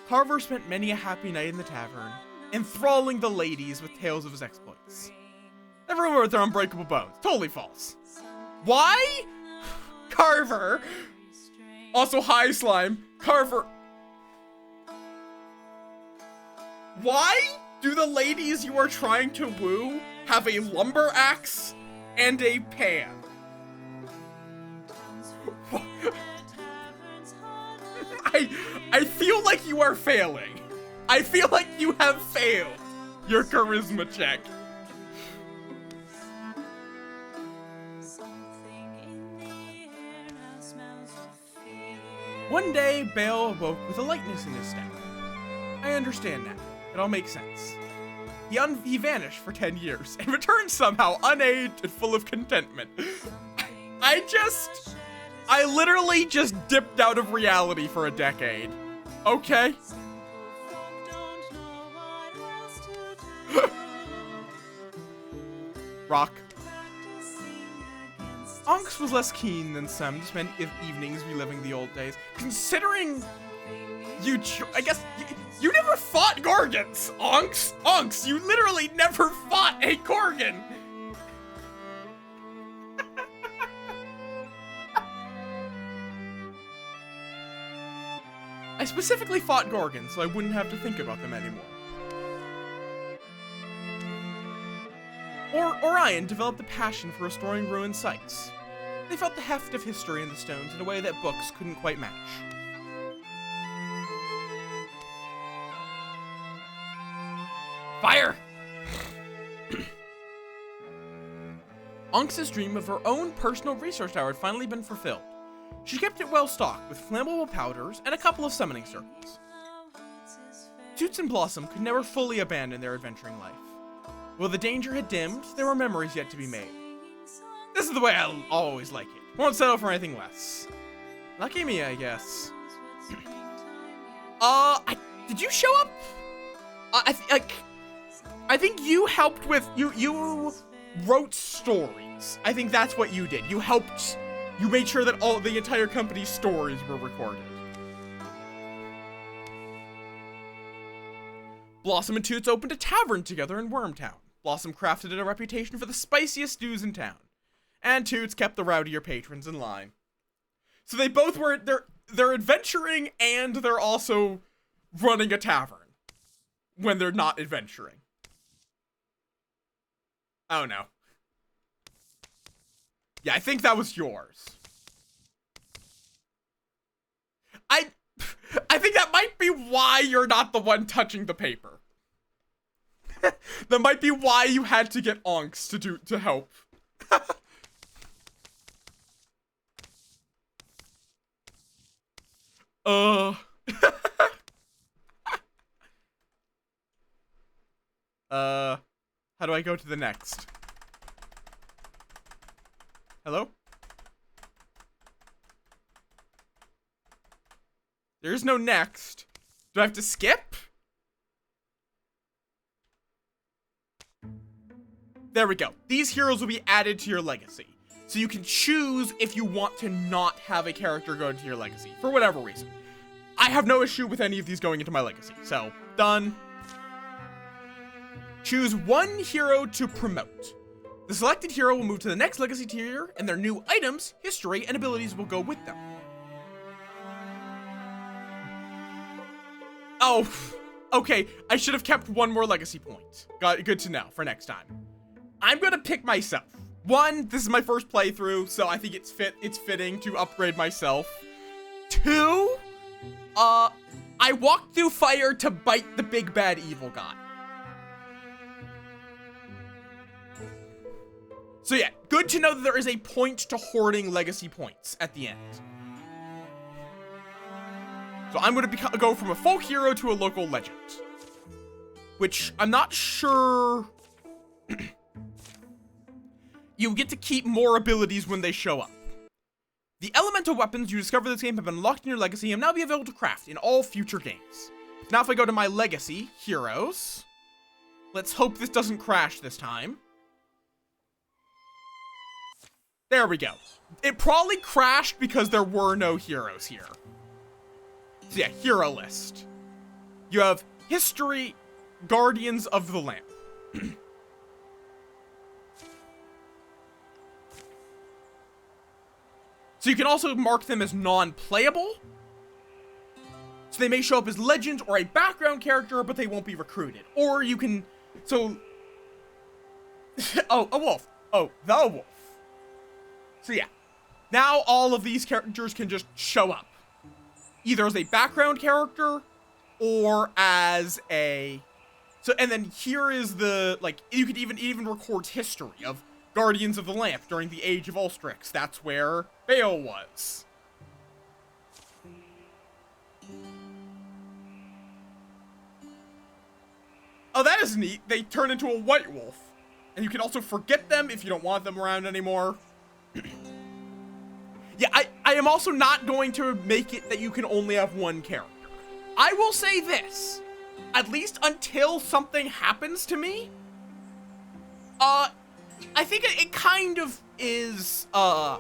Carver spent many a happy night in the tavern, enthralling the ladies with tales of his exploits. Everyone with their unbreakable bones. Totally false. Why? Carver. Also, hi, Slime. Carver. Why do the ladies you are trying to woo have a lumber axe and a pan? I feel like you are failing. I feel like you have failed your charisma check. One day, Bale awoke with a lightness in his step. I understand now. It all makes sense. He vanished for 10 years and returned somehow unaged and full of contentment. I literally just dipped out of reality for a decade. Okay. Rock. Onks was less keen than some to spend evenings reliving the old days. Considering I guess you never fought Gorgons, Onks. Onks, you literally never fought a Gorgon. I specifically fought Gorgons, so I wouldn't have to think about them anymore. Orion developed a passion for restoring ruined sites. They felt the heft of history in the stones in a way that books couldn't quite match. Fire! Onks' dream of her own personal research tower had finally been fulfilled. She kept it well stocked with flammable powders and a couple of summoning circles. Toots and Blossom could never fully abandon their adventuring life. While the danger had dimmed, there were memories yet to be made. This is the way I'll always like it. Won't settle for anything less. Lucky me, I guess. Did you show up? I think you helped with, you wrote stories. I think that's what you did. You made sure that the entire company's stories were recorded. Blossom and Toots opened a tavern together in Wormtown. Blossom crafted a reputation for the spiciest stews in town. And Toots kept the rowdier patrons in line. So they both were, they're adventuring and they're also running a tavern when they're not adventuring. Oh no. Yeah, I think that was yours. I think that might be why you're not the one touching the paper. That might be why you had to get Onks to help. How do I go to the next? Hello? There's no next. Do I have to skip? There we go. These heroes will be added to your legacy. So you can choose if you want to not have a character go into your legacy, for whatever reason. I have no issue with any of these going into my legacy, so done. Choose one hero to promote. The selected hero will move to the next legacy tier, and their new items, history, and abilities will go with them. Oh, okay, I should have kept one more legacy point. Good to know for next time. I'm gonna pick myself. One, this is my first playthrough, so I think it's fitting to upgrade myself. Two, I walked through fire to bite the big bad evil guy. So yeah, good to know that there is a point to hoarding legacy points at the end. So I'm going to go from a folk hero to a local legend. Which, I'm not sure... You get to keep more abilities when they show up. The elemental weapons you discover this game have been unlocked in your legacy and now be available to craft in all future games. Now if I go to my legacy, heroes... Let's hope this doesn't crash this time. There we go. It probably crashed because there were no heroes here. So yeah, hero list. You have history, Guardians of the Lamp. So you can also mark them as non-playable. So they may show up as legends or a background character, but they won't be recruited. Or you can, so, oh, a wolf. Oh, the wolf. So yeah, now all of these characters can just show up. Either as a background character, or as a... So, and then here is the, like, you could even record history of Guardians of the Lamp during the Age of Ulstrix. That's where Bale was. Oh, that is neat. They turn into a white wolf. And you can also forget them if you don't want them around anymore. Yeah, I am also not going to make it that you can only have one character. I will say this, at least until something happens to me, I think it kind of is, I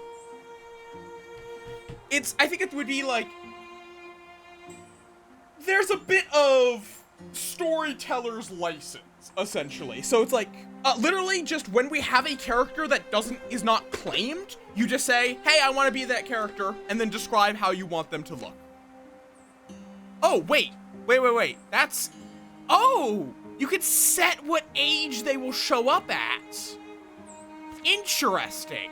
think it would be like, there's a bit of storyteller's license, essentially. So it's like, literally just when we have a character that is not claimed, you just say, hey, I want to be that character, and then describe how you want them to look. Oh, wait, that's, oh, you could set what age they will show up at. Interesting.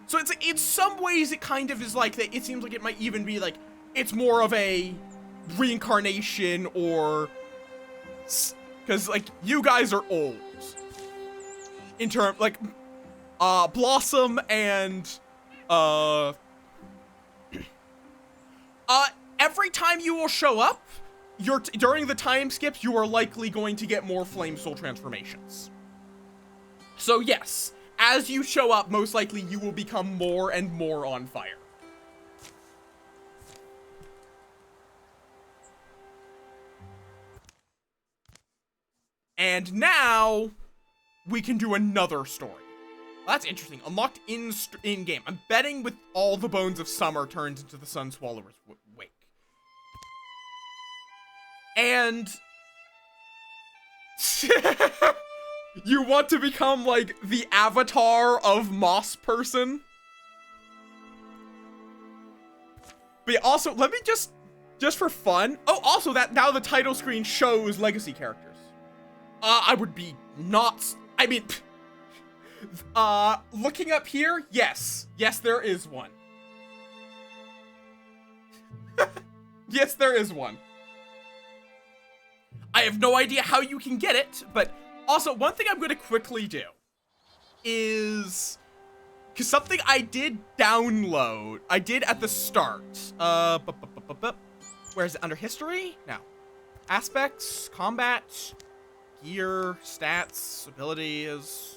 So it's like, in some ways it kind of is like that. It seems like it might even be like, it's more of a reincarnation, or, because like you guys are old in term, like Blossom and every time you will show up, during the time skips, you are likely going to get more Flame Soul transformations. So yes, as you show up, most likely you will become more and more on fire. And now, we can do another story. Well, that's interesting. Unlocked in-game. I'm betting with all the bones of summer turned into the Sun Swallower's wake. And... you want to become, like, the avatar of Moss Person? But yeah, also, let me just for fun... Oh, also, that now the title screen shows legacy characters. I would be not... I mean... looking up here, yes. Yes, there is one. Yes, there is one. I have no idea how you can get it, but also, one thing I'm going to quickly do is... because something I did download, I did at the start. Where is it? Under history? No. Aspects, combat, gear, stats, abilities.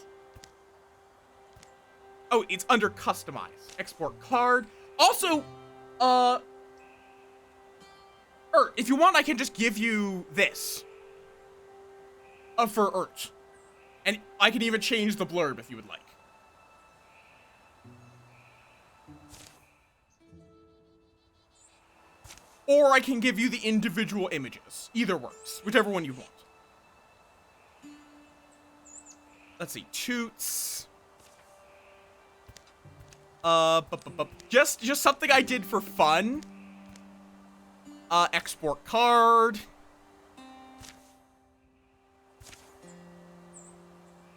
Oh, it's under customize. Export card. Also, if you want, I can just give you this. For Urt. And I can even change the blurb if you would like. Or I can give you the individual images. Either works. Whichever one you want. Let's see. Toots. Just something I did for fun. Export card.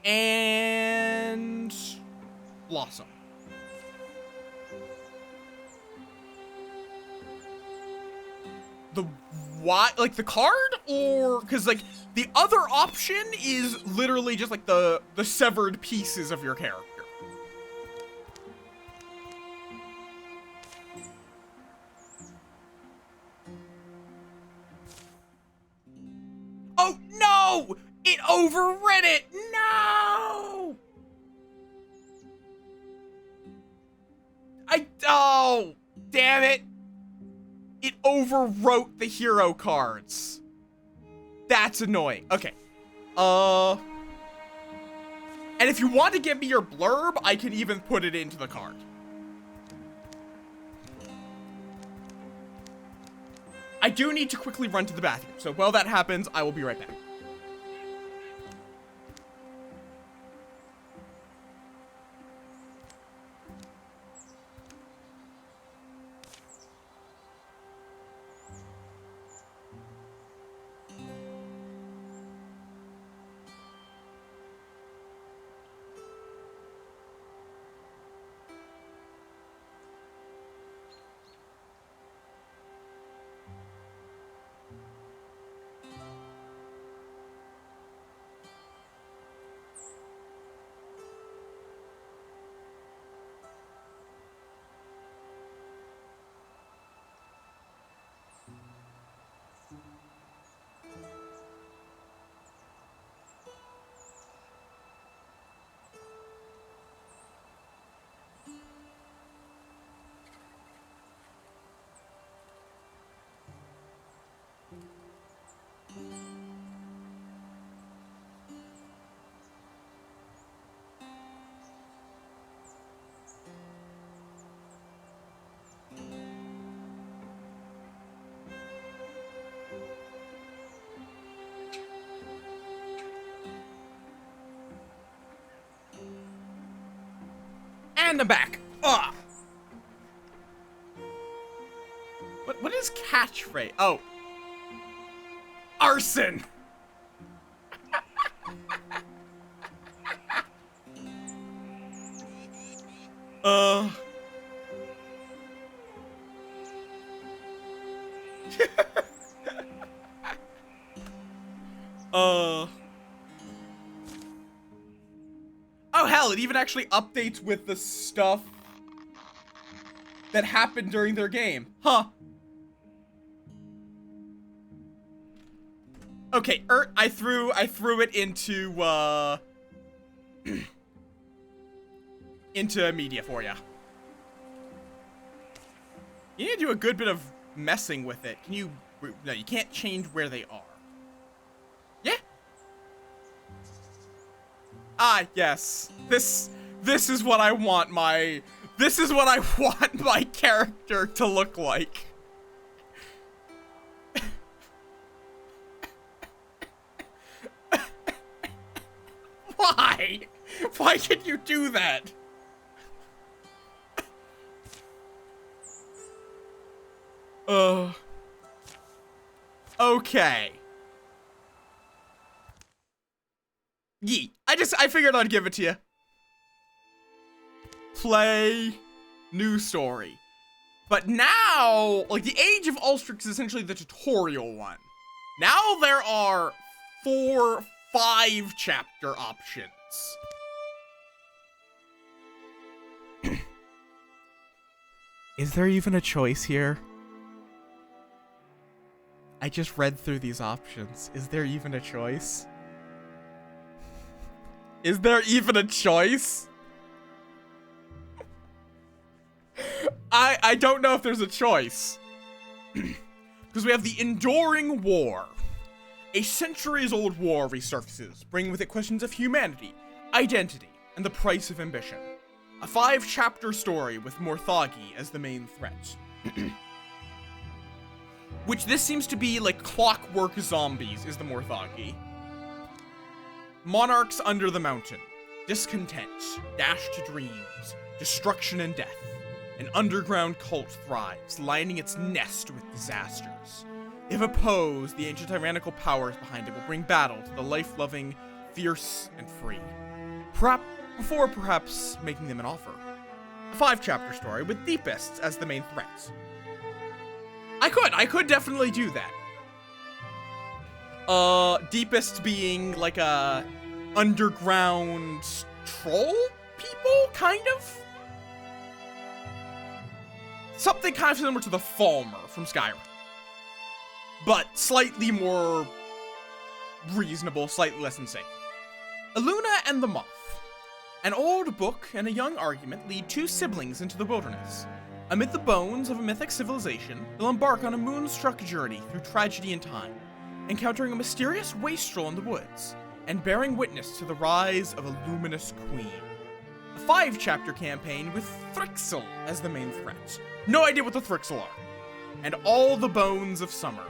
And Blossom. The what? Like the card? Or because like the other option is literally just like the severed pieces of your character. Oh no! It overread it! No! Oh, damn it. It overwrote the hero cards. That's annoying. Okay. And if you want to give me your blurb, I can even put it into the card. I do need to quickly run to the bathroom, so while that happens, I will be right back. And I'm back. Ugh. What is catchphrase? Oh. Arson. Oh hell, it even actually updates with the stuff that happened during their game. Huh. Okay, I threw it into into media for ya. You need to do a good bit of messing with it. Can you? No, you can't change where they are. Yeah. Ah, yes. This is what I want my. This is what I want my character to look like. Why? Why did you do that? Okay. Yeet. I figured I'd give it to you. Play new story. But now, like, the Age of Ulstrix is essentially the tutorial one. Now there are 4, 5 chapter options. Is there even a choice here? I just read through these options. Is there even a choice? Is there even a choice? I don't know if there's a choice. Because we have the Enduring War. A centuries-old war resurfaces, bringing with it questions of humanity, identity, and the price of ambition. A 5-chapter story with Morthagi as the main threat. Which this seems to be like clockwork zombies is the Morthagi. Monarchs under the mountain. Discontent, dash to dreams, destruction and death. An underground cult thrives, lining its nest with disasters. If opposed, the ancient tyrannical powers behind it will bring battle to the life-loving, fierce, and free. Perhaps making them an offer. A 5-chapter story with Deepists as the main threat. I could definitely do that. Deepest being like a underground troll people, kind of? Something kind of similar to the Falmer from Skyrim. But slightly more reasonable, slightly less insane. Aluna and the Moth. An old book and a young argument lead 2 siblings into the wilderness. Amid the bones of a mythic civilization, they'll embark on a moonstruck journey through tragedy and time, encountering a mysterious wastrel in the woods, and bearing witness to the rise of a luminous queen. A 5-chapter campaign with Thrixel as the main threat. No idea what the Thrixel are. And all the bones of summer.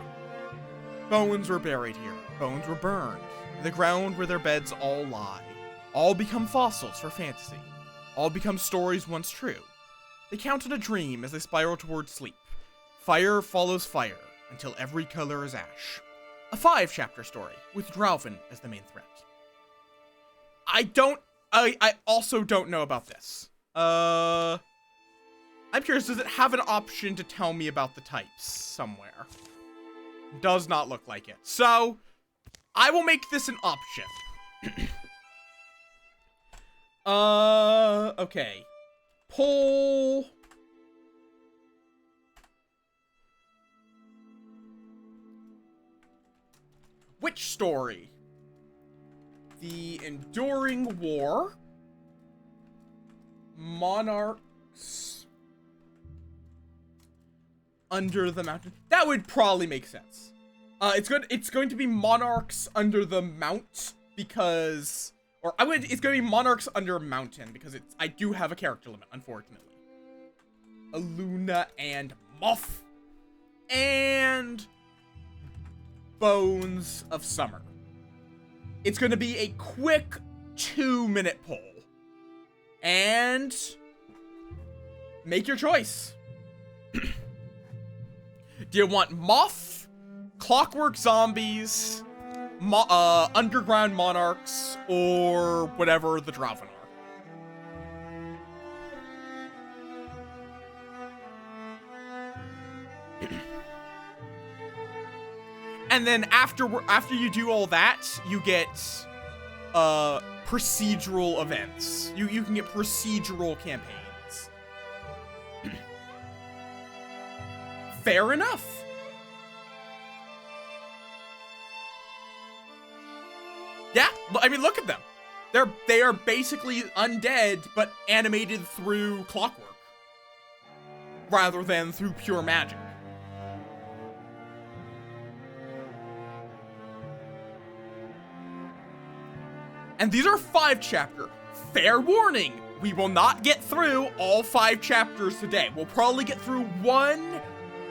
Bones were buried here. Bones were burned. In the ground where their beds all lie. All become fossils for fantasy. All become stories once true. They count on a dream as they spiral towards sleep. Fire follows fire until every color is ash. A 5-chapter story with Drauven as the main threat. I also don't know about this. I'm curious, does it have an option to tell me about the types somewhere? Does not look like it. So, I will make this an option. Okay. Pull. Which story? The Enduring War. Monarchs under the mountain. That would probably make sense. It's going to be Monarchs under the mount because, it's going to be Monarchs under mountain because I do have a character limit, unfortunately. Aluna and Moth and Bones of Summer. It's going to be a quick 2-minute poll. And Make your choice. Do you want Moth, Clockwork Zombies, Underground Monarchs, or whatever the Draven are? And then after you do all that, you get procedural events. You can get procedural campaigns. Fair enough. Yeah, I mean, look at them. They are basically undead, but animated through clockwork, rather than through pure magic. And these are 5-chapter. Fair warning, we will not get through all 5 chapters today. We'll probably get through 1,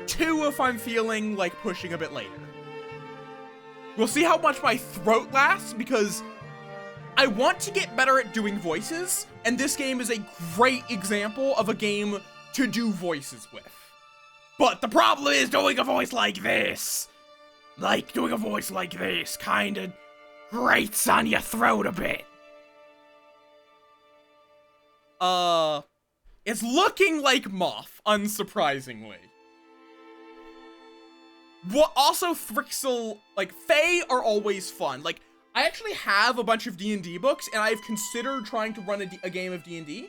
2 if I'm feeling like pushing a bit later. We'll see how much my throat lasts, because I want to get better at doing voices, and this game is a great example of a game to do voices with. But the problem is doing a voice like this. Like, doing a voice like this kinda grates on your throat a bit. It's looking like Moth, unsurprisingly. What also Thrixel, like, Fae are always fun. Like, I actually have a bunch of D&D books, and I've considered trying to run a game of D&D.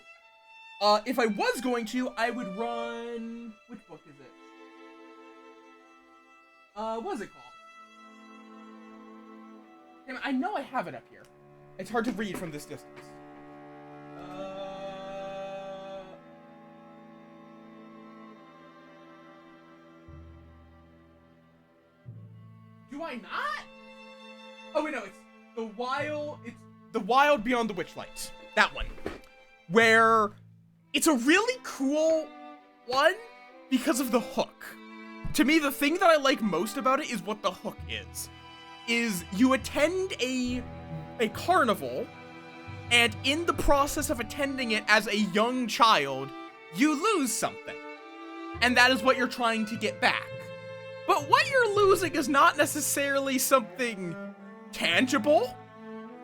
If I was going to, I would run... Which book is it? What is it called? Damn it, I know I have it up here. It's hard to read from this distance. Do I not? Oh wait, no, it's The Wild Beyond the Witchlight. That one. Where it's a really cool one because of the hook. To me, the thing that I like most about it is what the hook is you attend a carnival, and in the process of attending it as a young child, you lose something. And that is what you're trying to get back. But what you're losing is not necessarily something tangible.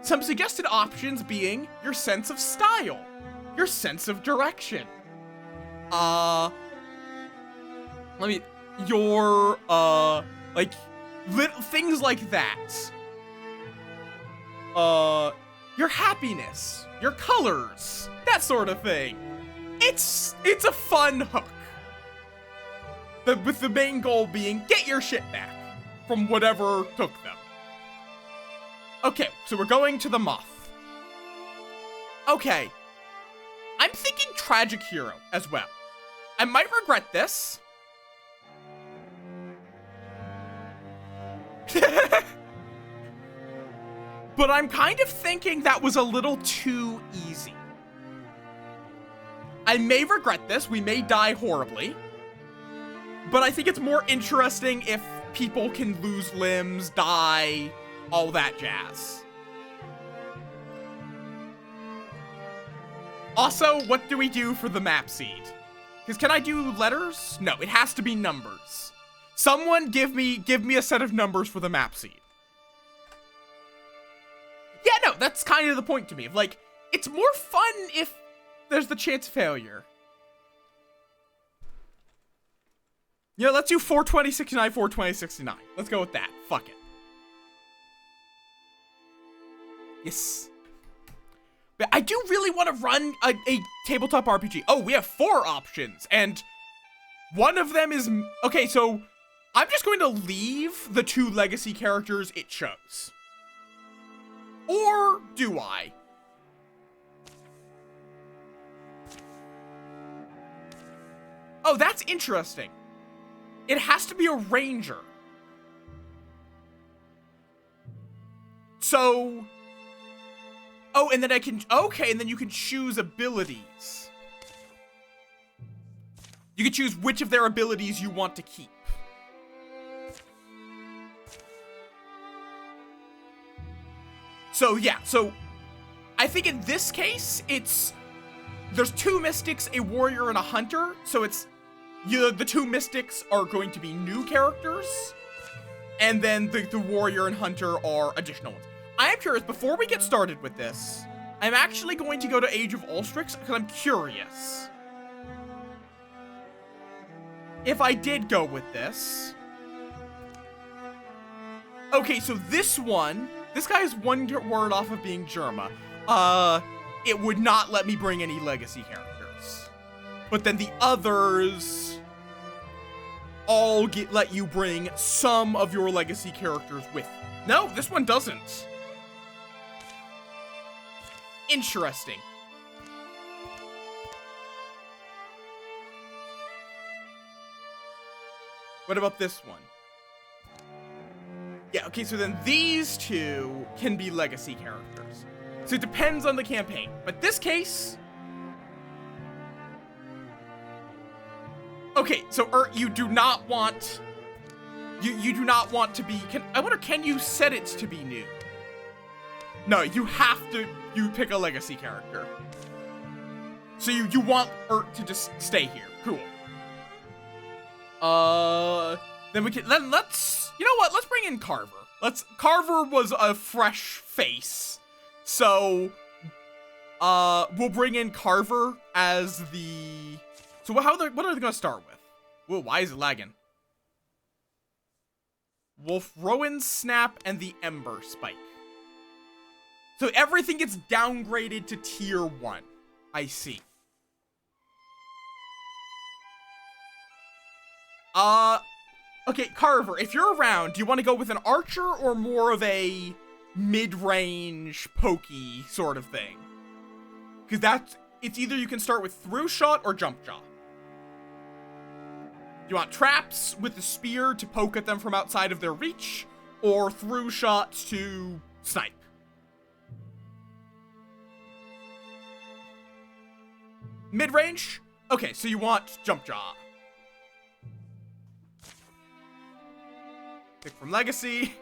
Some suggested options being your sense of style, your sense of direction. Like, little things like that. Your happiness, your colors, that sort of thing. It's a fun hook. With the main goal being, get your shit back from whatever took them. Okay, so we're going to the Moth. Okay. I'm thinking Tragic Hero as well. I might regret this. But I'm kind of thinking that was a little too easy. I may regret this. We may die horribly. But I think it's more interesting if people can lose limbs, die, all that jazz. Also, what do we do for the map seed? Because can I do letters? No, it has to be numbers. Someone give me a set of numbers for the map seed. Yeah, no, that's kind of the point to me. Like, it's more fun if there's the chance of failure. Yeah, let's do 42069, 42069. Let's go with that. Fuck it. Yes. But I do really want to run a tabletop RPG. Oh, we have 4 options, and one of them is... Okay, so I'm just going to leave the 2 legacy characters it chose. Or do I? Oh, that's interesting. It has to be a ranger. So... Oh, and then I can... Okay, and then you can choose abilities. You can choose which of their abilities you want to keep. So, yeah, so... I think in this case, it's there's 2 mystics, a warrior, and a hunter, so it's, the 2 mystics are going to be new characters, and then the warrior and hunter are additional ones. I am curious, before we get started with this, I'm actually going to go to Age of Ulstrix, because I'm curious. If I did go with this... Okay, so this guy is 1 word off of being Germa. It would not let me bring any legacy characters. But then the others all let you bring some of your legacy characters with. No, this one doesn't. Interesting. What about this one? Yeah, okay, so then these 2 can be legacy characters. So it depends on the campaign. But this case... Okay, so you do not want... You do not want to be... I wonder, can you set it to be new? No, you have to... You pick a legacy character. So you want Ert to just stay here. Cool. Then we can... Then let's... You know what? Let's bring in Carver. Carver was a fresh face. So, we'll bring in Carver as the... So what are they going to start with? Whoa, why is it lagging? Wolf, Rowan, Snap, and the Ember Spike. So everything gets downgraded to tier 1. I see. Okay, Carver, if you're around, do you want to go with an archer or more of a mid-range pokey sort of thing? Because it's either you can start with through shot or jump jaw. You want traps with the spear to poke at them from outside of their reach, or through shots to snipe. Mid-range? Okay, so you want jump jaw. Pick from Legacy.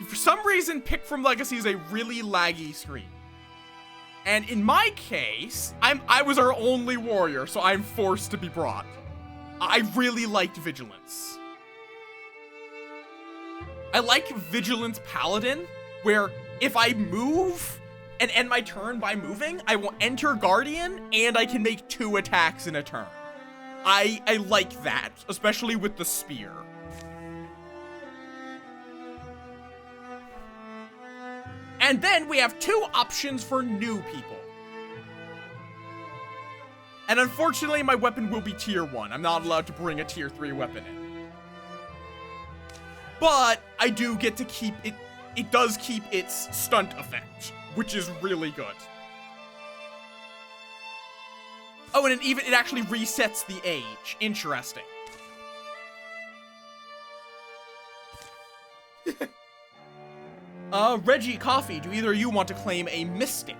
For some reason, Pick from Legacy is a really laggy screen. And in my case, I was our only warrior, so I'm forced to be brought. I really liked Vigilance. I like Vigilance Paladin, where if I move and end my turn by moving, I will enter Guardian, and I can make 2 attacks in a turn. I like that, especially with the spear. And then we have 2 options for new people. And unfortunately, my weapon will be tier 1. I'm not allowed to bring a tier 3 weapon in. But I do get to keep it. It does keep its stunt effect, which is really good. Oh, and it actually resets the age. Interesting. Reggie, Coffee, do either of you want to claim a mystic?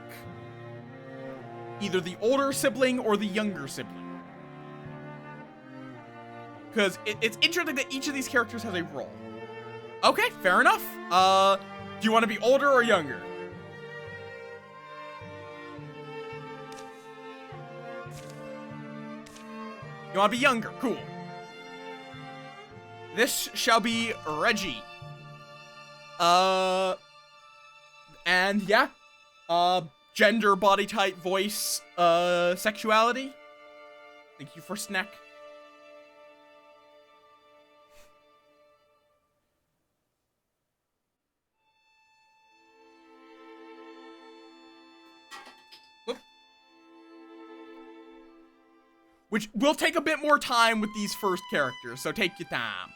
Either the older sibling or the younger sibling. Because it's interesting that each of these characters has a role. Okay, fair enough. Do you want to be older or younger? You want to be younger, cool. This shall be Reggie. And yeah, gender, body type, voice, sexuality. Thank you for snack. Whoop. Which will take a bit more time with these first characters, so take your time.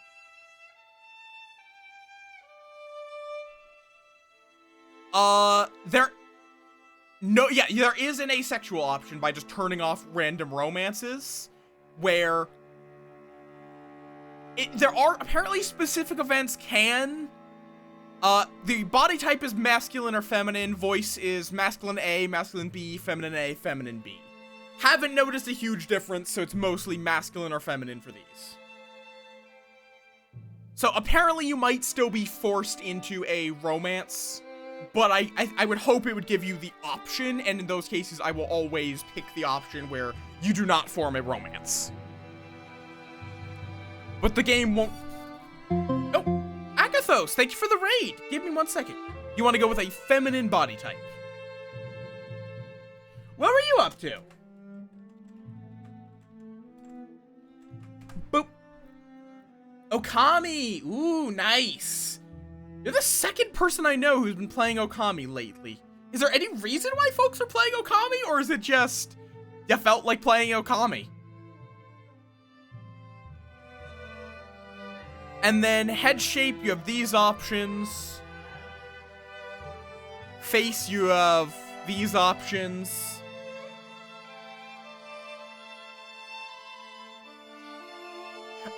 There is an asexual option by just turning off random romances, where there are apparently specific events can, the body type is masculine or feminine, voice is masculine A, masculine B, feminine A, feminine B. Haven't noticed a huge difference, so it's mostly masculine or feminine for these. So apparently you might still be forced into a romance but I would hope it would give you the option, and in those cases, I will always pick the option where you do not form a romance. But the game won't... Oh, Agathos, thank you for the raid. Give me 1 second. You want to go with a feminine body type. What were you up to? Boop. Okami. Ooh, nice. You're the second person I know who's been playing Okami lately. Is there any reason why folks are playing Okami, or is it just you felt like playing Okami? And then head shape, you have these options. Face, you have these options.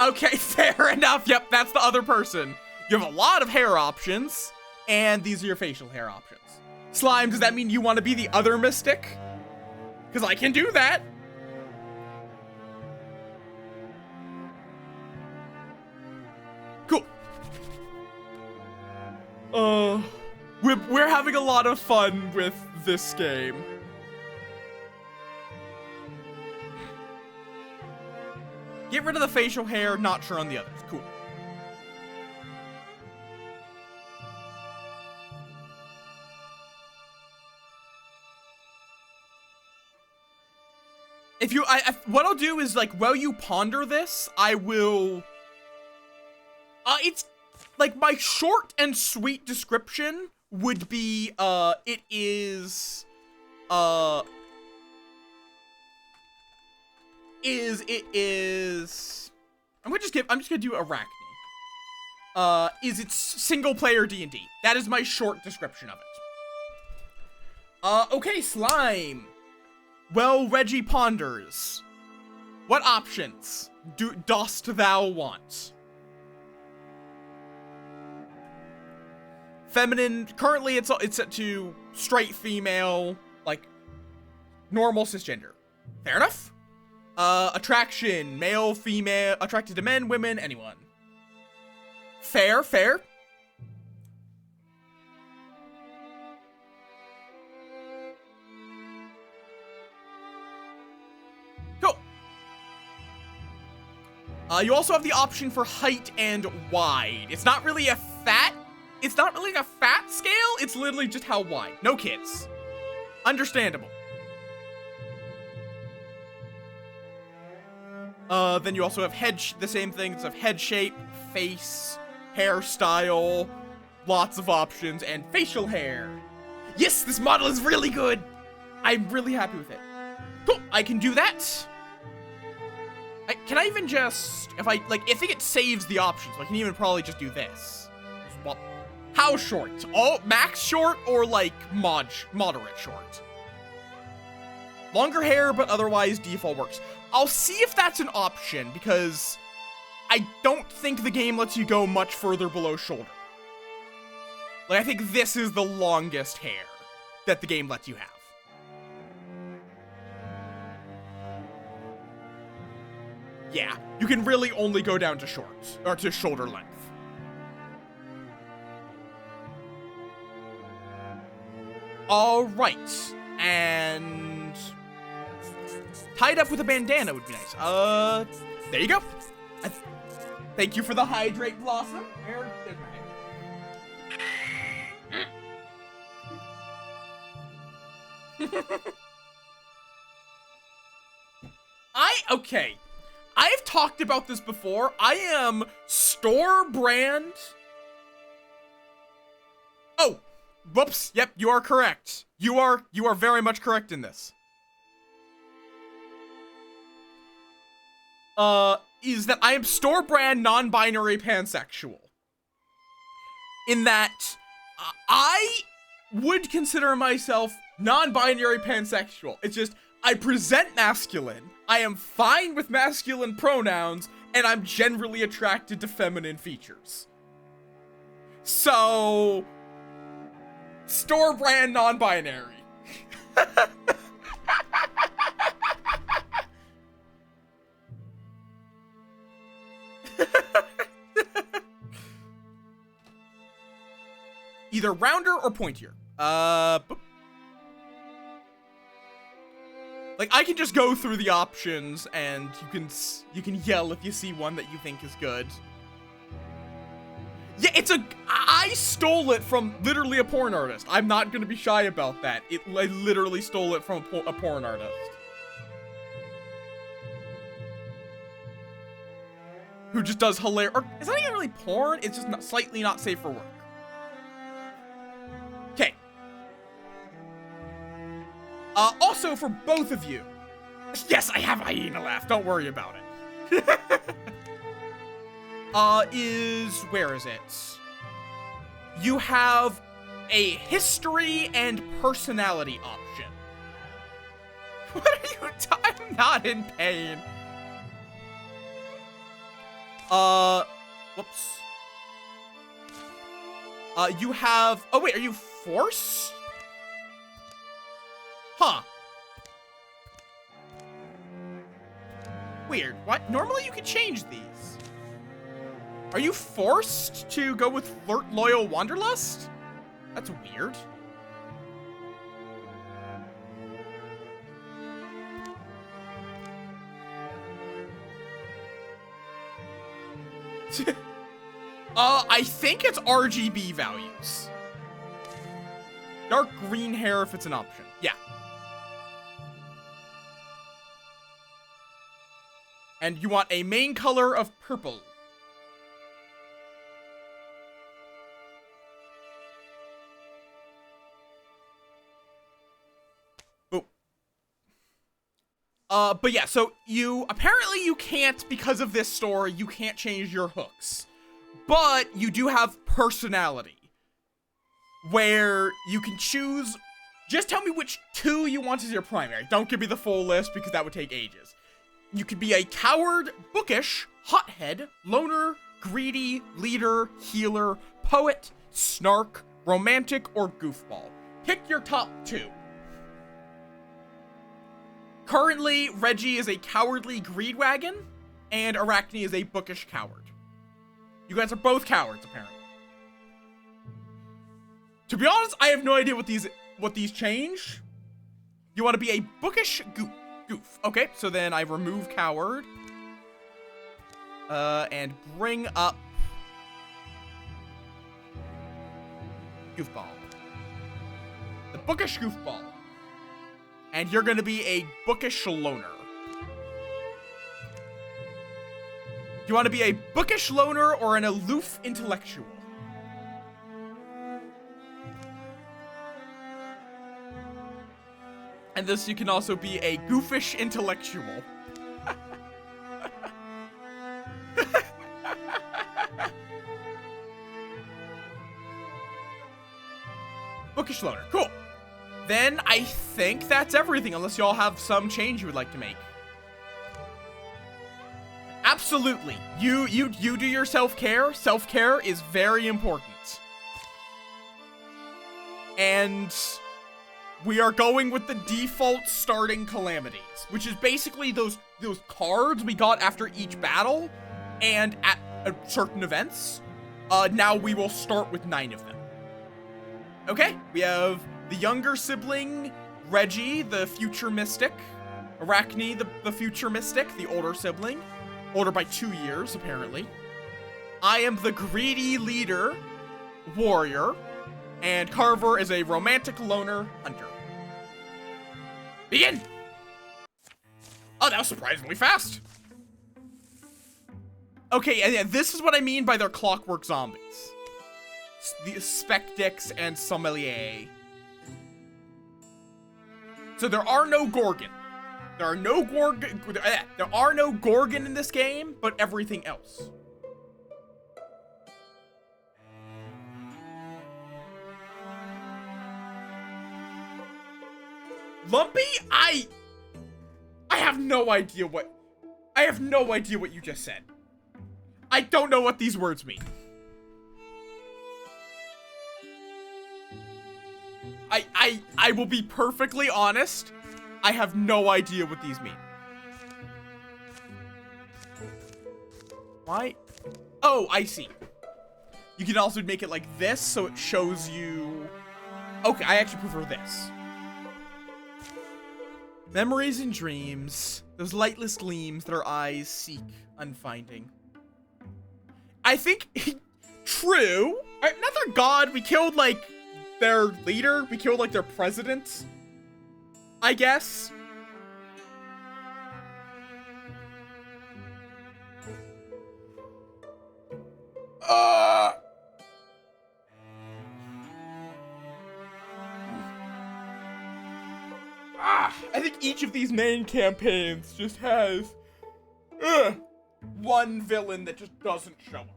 Okay, fair enough. Yep, that's the other person. You have a lot of hair options, and these are your facial hair options. Slime, does that mean you want to be the other mystic? Because I can do that. Cool. We're having a lot of fun with this game. Get rid of the facial hair, not sure on the others. Cool. If you, what I'll do is, like, while you ponder this, I will, it's, like, my short and sweet description would be, it is I'm just gonna do Arachne. It's single player D&D. That is my short description of it. Okay, Slime. Well, Reggie ponders. What options dost thou want? Feminine, currently it's set to straight female, like, normal cisgender. Fair enough. Attraction, male, female, attracted to men, women, anyone. Fair, fair. Cool. You also have the option for height and wide. It's not really a fat scale, it's literally just how wide. No kids. Understandable. Then you also have the same things of head shape, face, hairstyle, lots of options, and facial hair. Yes, this model is really good. I'm really happy with it. Cool, I can do that. Can I even just, I think it saves the options, so I can even probably just do this. Well, how short? Oh, max short or like moderate short? Longer hair, but otherwise default works. I'll see if that's an option, because I don't think the game lets you go much further below shoulder. Like, I think this is the longest hair that the game lets you have. Yeah, you can really only go down to shorts, or to shoulder length. Alright, and tied up with a bandana would be nice. There you go. Thank you for the hydrate, Blossom. There's my hair. Okay. I've talked about this before. I am store brand. Oh, whoops. Yep, you are correct. You are very much correct in this. Is that I am store brand non-binary pansexual. In that, I would consider myself non-binary pansexual. It's just, I present masculine, I am fine with masculine pronouns, and I'm generally attracted to feminine features. So, store brand non-binary. either rounder or pointier. Like, I can just go through the options, and you can yell if you see one that you think is good. Yeah, I stole it from literally a porn artist. I'm not gonna be shy about that. I literally stole it from a porn artist. Who just does hilarious, or it's not even really porn, it's just slightly not safe for work. Okay. Also for both of you. Yes, I have hyena laugh, don't worry about it. Where is it? You have a history and personality option. What are you I'm not in pain. Whoops. You have, oh wait, are you force? Huh. Weird. What? Normally you can change these. Are you forced to go with Flirt, Loyal, Wanderlust? That's weird. I think it's RGB values. Dark green hair if it's an option. Yeah. And you want a main color of purple. But yeah, so apparently you can't, because of this store, you can't change your hooks. But you do have personality, where you can choose, just tell me which two you want as your primary. Don't give me the full list, because that would take ages. You could be a coward, bookish, hothead, loner, greedy, leader, healer, poet, snark, romantic, or goofball. Pick your top two. Currently, Reggie is a cowardly greedwagon, and Arachne is a bookish coward. You guys are both cowards, apparently. To be honest, I have no idea what these change. You want to be a bookish goof. Okay, so then I remove coward. And bring up goofball. The bookish goofball. And you're gonna be a bookish loner. Do you want to be a bookish loner or an aloof intellectual? And this, you can also be a goofish intellectual. Bookish loner, cool. Then I think that's everything, unless y'all have some change you would like to make. Absolutely. You do your self-care. Self-care is very important. And we are going with the default starting calamities, which is basically those cards we got after each battle and at certain events. Now we will start with 9 of them. Okay, we have the younger sibling, Reggie, the future mystic. Arachne, the future mystic, the older sibling. Older by 2 years, apparently. I am the greedy leader, warrior. And Carver is a romantic loner, hunter. Begin! Oh, that was surprisingly fast. Okay, and yeah, this is what I mean by their clockwork zombies. The Spectix and Sommelier. So there are no Gorgon. There are no Gorgon in this game, but everything else. Lumpy? I have no idea what you just said. I don't know what these words mean. I will be perfectly honest. I have no idea what these mean. Why? Oh, I see. You can also make it like this, so it shows you... Okay, I actually prefer this. Memories and dreams, those lightless gleams that our eyes seek unfinding. I think, true. Another god, we killed, like, their leader. We killed, like, their president, I guess. I think each of these main campaigns just has one villain that just doesn't show up.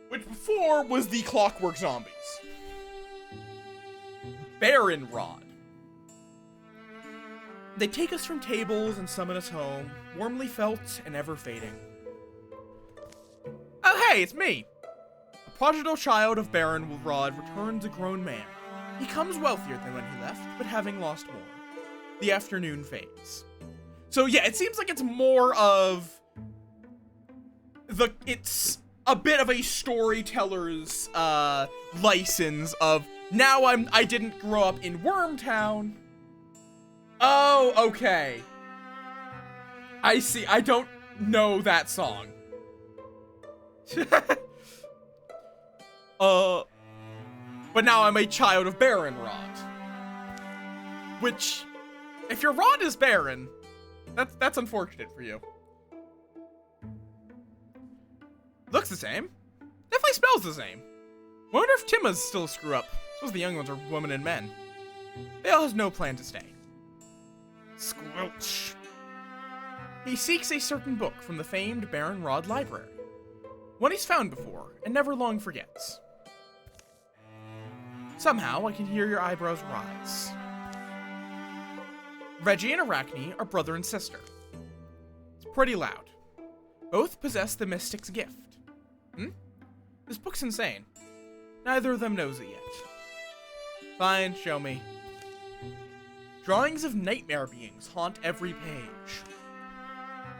Which before was the Clockwork Zombies. Baron Rod. They take us from tables and summon us home, warmly felt and ever fading. Oh hey, it's me! A prodigal child of Baron Rod returns a grown man. He comes wealthier than when he left, but having lost more. The afternoon fades. So yeah, it seems like it's more of it's a bit of a storyteller's license of now I didn't grow up in Wormtown. Oh, okay. I see. I don't know that song. But now I'm a child of Baron Rod. Which, if your Rod is Baron, that's unfortunate for you. Looks the same. Definitely smells the same. Wonder if Timma's still a screw up. Suppose the young ones are women and men. Bale has no plan to stay. Squelch. He seeks a certain book from the famed Baron Rod library. One he's found before, and never long forgets. Somehow, I can hear your eyebrows rise. Reggie and Arachne are brother and sister. It's pretty loud. Both possess the mystic's gift. This book's insane. Neither of them knows it yet. Fine, show me. Drawings of nightmare beings haunt every page.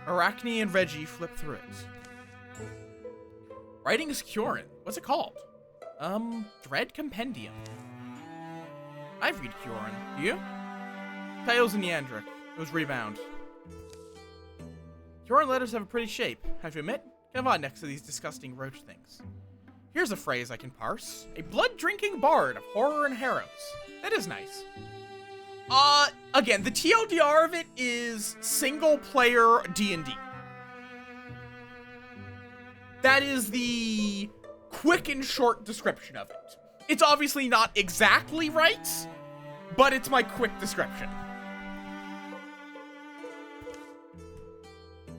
Arachne and Reggie flip through it. Writing is Kyorin. What's it called? Dread Compendium. I've read Kyorin. Do you? Tales in Yandrik. Those rebound. Kyorin letters have a pretty shape, have to admit. Come on next to these disgusting roach things. Here's a phrase I can parse. A blood-drinking bard of horror and harrows. That is nice. Again, the TLDR of it is single-player D&D. That is the quick and short description of it. It's obviously not exactly right, but it's my quick description.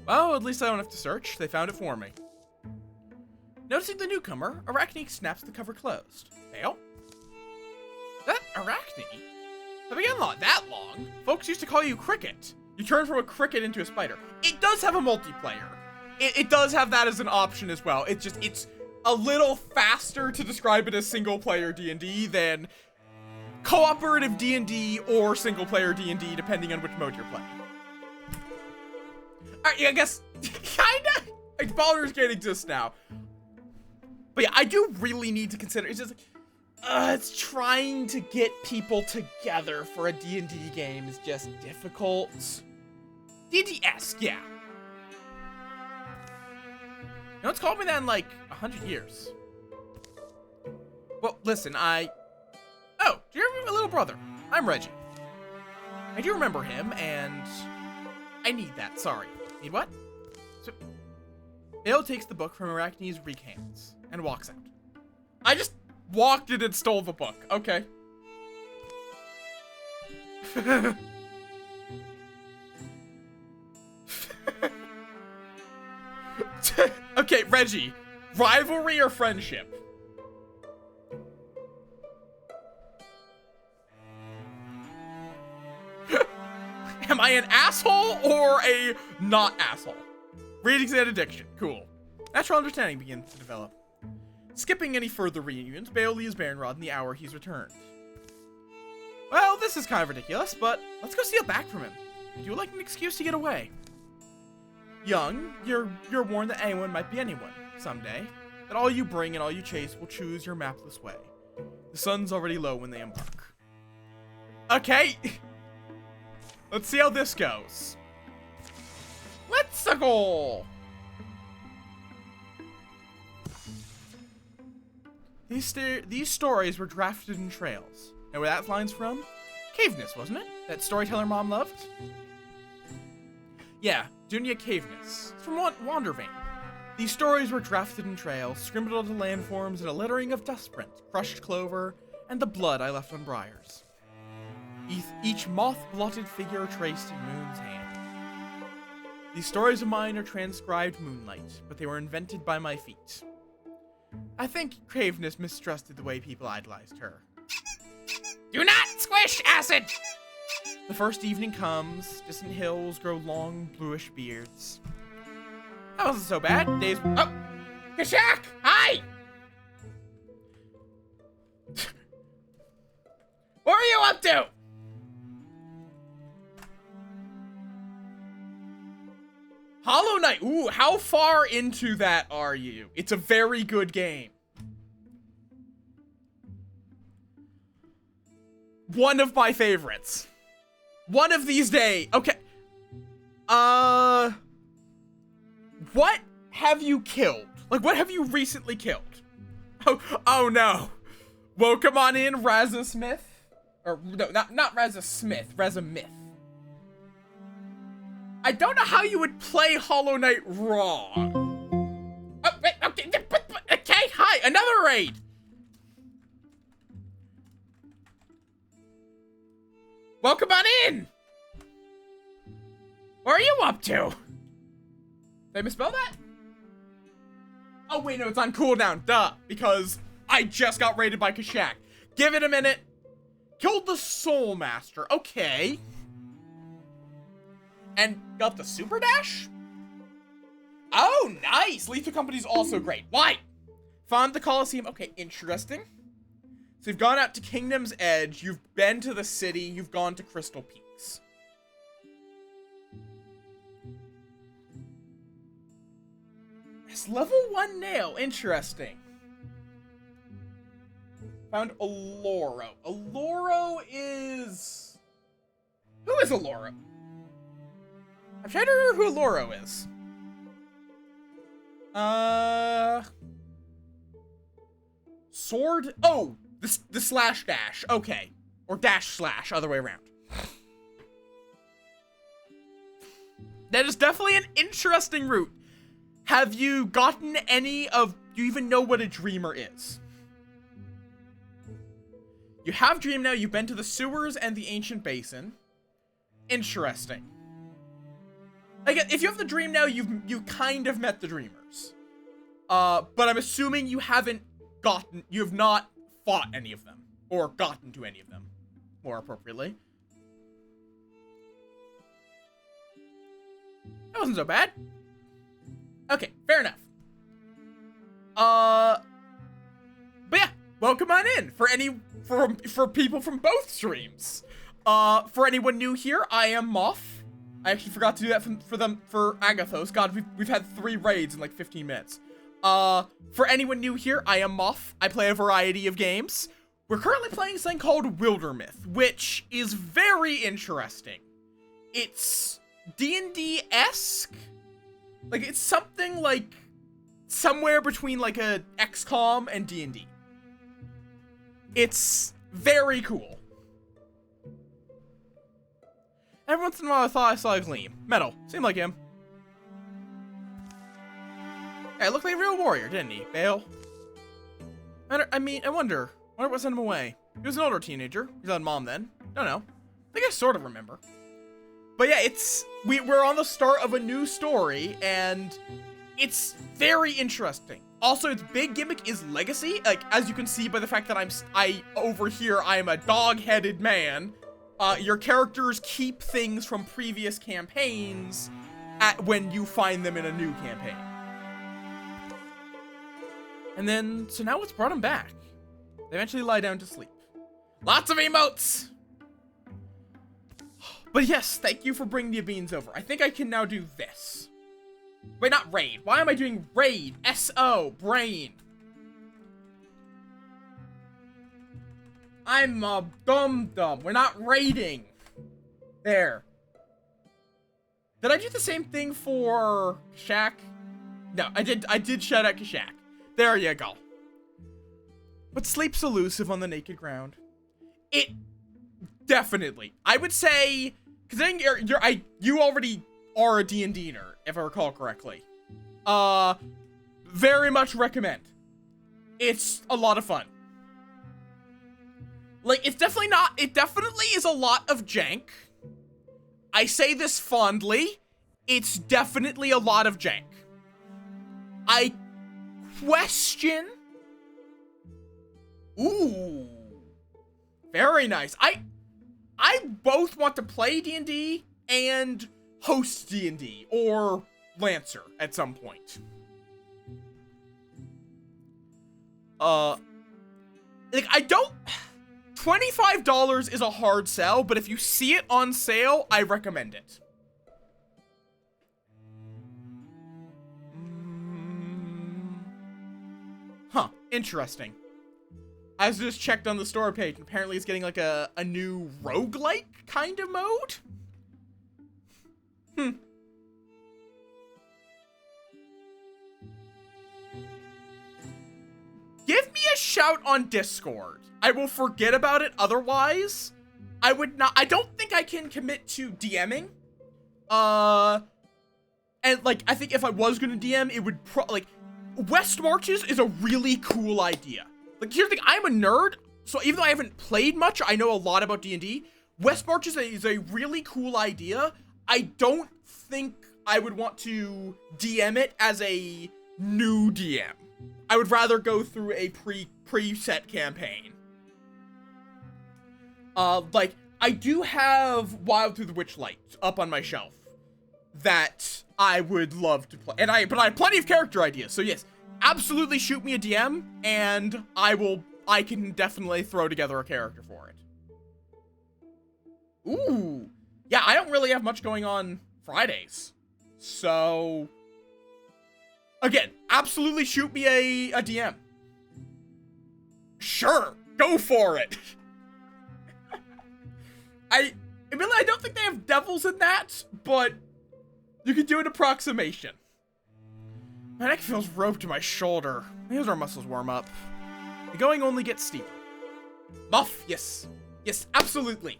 Well, at least I don't have to search. They found it for me. Noticing the newcomer, Arachne snaps the cover closed. Bale? That Arachne? Have been not that long. Folks used to call you Cricket. You turned from a cricket into a spider. It does have a multiplayer. It does have that as an option as well. It's a little faster to describe it as single-player D&D than cooperative D&D or single-player D&D, depending on which mode you're playing. Alright, I guess, kinda, like, Baldur's Gate exists now. But yeah, I do really need to consider, it's just, it's trying to get people together for a D&D game is just difficult. D&D-esque, yeah. No one's called me that in, like, 100 years. Well, listen, Oh, do you remember my little brother? I'm Reggie. I do remember him, and I need that, sorry. Need what? So, Bale takes the book from Arachne's weak hands and walks out. I just walked in and stole the book. Okay. Okay, Reggie. Rivalry or friendship? Am I an asshole or a not asshole? Readings and addiction. Cool. Natural understanding begins to develop. Skipping any further reunions, Bale leaves Baron Rod in the hour he's returned. Well, this is kind of ridiculous, but let's go steal back from him. I do like an excuse to get away. Young, you're warned that anyone might be anyone someday. that all you bring and all you chase will choose your mapless way. The sun's already low when they embark. Okay. Let's see how this goes. Let's go. These stories were drafted in trails. And where that line's from? Caveness, wasn't it? That storyteller Mom loved? Yeah, Dunya Caveness. It's from Wandervane. These stories were drafted in trails, scribbled onto landforms in a lettering of dust print, crushed clover, and the blood I left on briars. Each moth-blotted figure traced in Moon's hand. These stories of mine are transcribed moonlight, but they were invented by my feet. I think Caveness mistrusted the way people idolized her. Do not squish acid! The first evening comes, distant hills grow long, bluish beards. That wasn't so bad. Days. Oh! Kashak! Hi! What are you up to? Hollow Knight. Ooh, how far into that are you? It's a very good game. One of my favorites. One of these days. Okay. What have you killed? Like, what have you recently killed? Oh no. Well, come on in, Razza Smith. Or, no, not Razza Smith, Razza Myth. I don't know how you would play Hollow Knight wrong. Oh, wait, okay, hi, another raid. Welcome on in. What are you up to? Did I misspell that? Oh, wait, no, it's on cooldown. Duh. Because I just got raided by Kashak. Give it a minute. Killed the Soul Master. Okay. And got the Super Dash? Oh, nice. Lethal Company's also great. Why? Found the Coliseum. Okay, interesting. So you've gone out to Kingdom's Edge. You've been to the city. You've gone to Crystal Peaks. It's level 1 nail. Interesting. Found Aloro. Aloro is... Who is Aloro? I'm trying to remember who Aloro is. Sword? Oh, the slash dash. Okay. Or dash slash, other way around. That is definitely an interesting route. Have you gotten any of... Do you even know what a dreamer is? You have Dream now. You've been to the sewers and the ancient basin. Interesting. Again, if you have the Dream now, you kind of met the dreamers. But I'm assuming you have not fought any of them. Or gotten to any of them, more appropriately. That wasn't so bad. Okay, fair enough. But yeah, welcome on in for people from both streams. For anyone new here, I am Moth. I actually forgot to do that for Agathos. God, we've had 3 raids in like 15 minutes. For anyone new here, I am Moth. I play a variety of games. We're currently playing something called Wildermyth, which is very interesting. It's D&D-esque. Like, it's something like somewhere between like a XCOM and D&D. It's very cool. Every once in a while I thought I saw a gleam. Metal. Seemed like him. Yeah, looked like a real warrior, didn't he? Bale? I wonder what sent him away. He was an older teenager. He was on Mom then. Don't know. I think I sort of remember. But yeah, we're on the start of a new story, and it's very interesting. Also, its big gimmick is legacy. Like, as you can see by the fact that I am a dog-headed man. Your characters keep things from previous campaigns when you find them in a new campaign. And then, so now what's brought them back? They eventually lie down to sleep. Lots of emotes! But yes, thank you for bringing the beans over. I think I can now do this. Wait, not raid. Why am I doing raid? S-O, brain. I'm a dum-dum. We're not raiding. There. Did I do the same thing for Kashak? No, I did shout out Kashak. There you go. But sleep's elusive on the naked ground. It definitely. I would say, considering you already are a D&D-er, if I recall correctly. Very much recommend. It's a lot of fun. Like, it definitely is a lot of jank. I say this fondly. It's definitely a lot of jank. I question. Ooh. Very nice. I both want to play D&D and host D&D or Lancer at some point. Like, I don't... $25 is a hard sell, but if you see it on sale, I recommend it. Huh, interesting. I just checked on the store page, and apparently it's getting like a new roguelike kind of mode? Give me a shout on Discord. I will forget about it otherwise. I don't think I can commit to DMing. And like, I think if I was gonna DM, it would West Marches is a really cool idea. Like, here's the thing, I'm a nerd, so even though I haven't played much, I know a lot about D&D. West Marches is a really cool idea. I don't think I would want to DM it as a new DM. I would rather go through a preset campaign. Like, I do have Wild Through the Witchlight up on my shelf that I would love to play. But I have plenty of character ideas, so yes, absolutely shoot me a DM, and I can definitely throw together a character for it. Ooh. Yeah, I don't really have much going on Fridays. So, again, absolutely shoot me a DM. Sure, go for it. I don't think they have devils in that, but you can do an approximation. My neck feels roped to my shoulder. Maybe our muscles warm up. The going only gets steeper. Muff, yes. Yes, absolutely.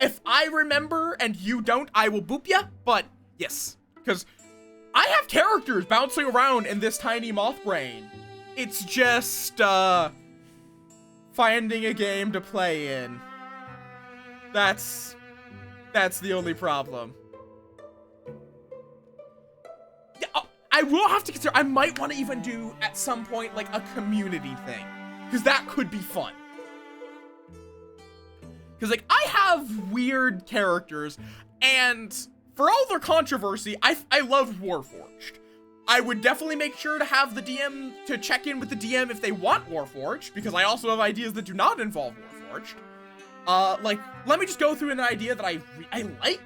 If I remember and you don't, I will boop ya, but yes. Because I have characters bouncing around in this tiny moth brain. It's just, finding a game to play in. That's the only problem. Yeah, I will have to consider, I might want to even do, at some point, like, a community thing. Because that could be fun. Because, like, I have weird characters, and for all their controversy, I love Warforged. I would definitely make sure to have the DM, to check in with the DM if they want Warforged, because I also have ideas that do not involve Warforged. Like, let me just go through an idea that I like.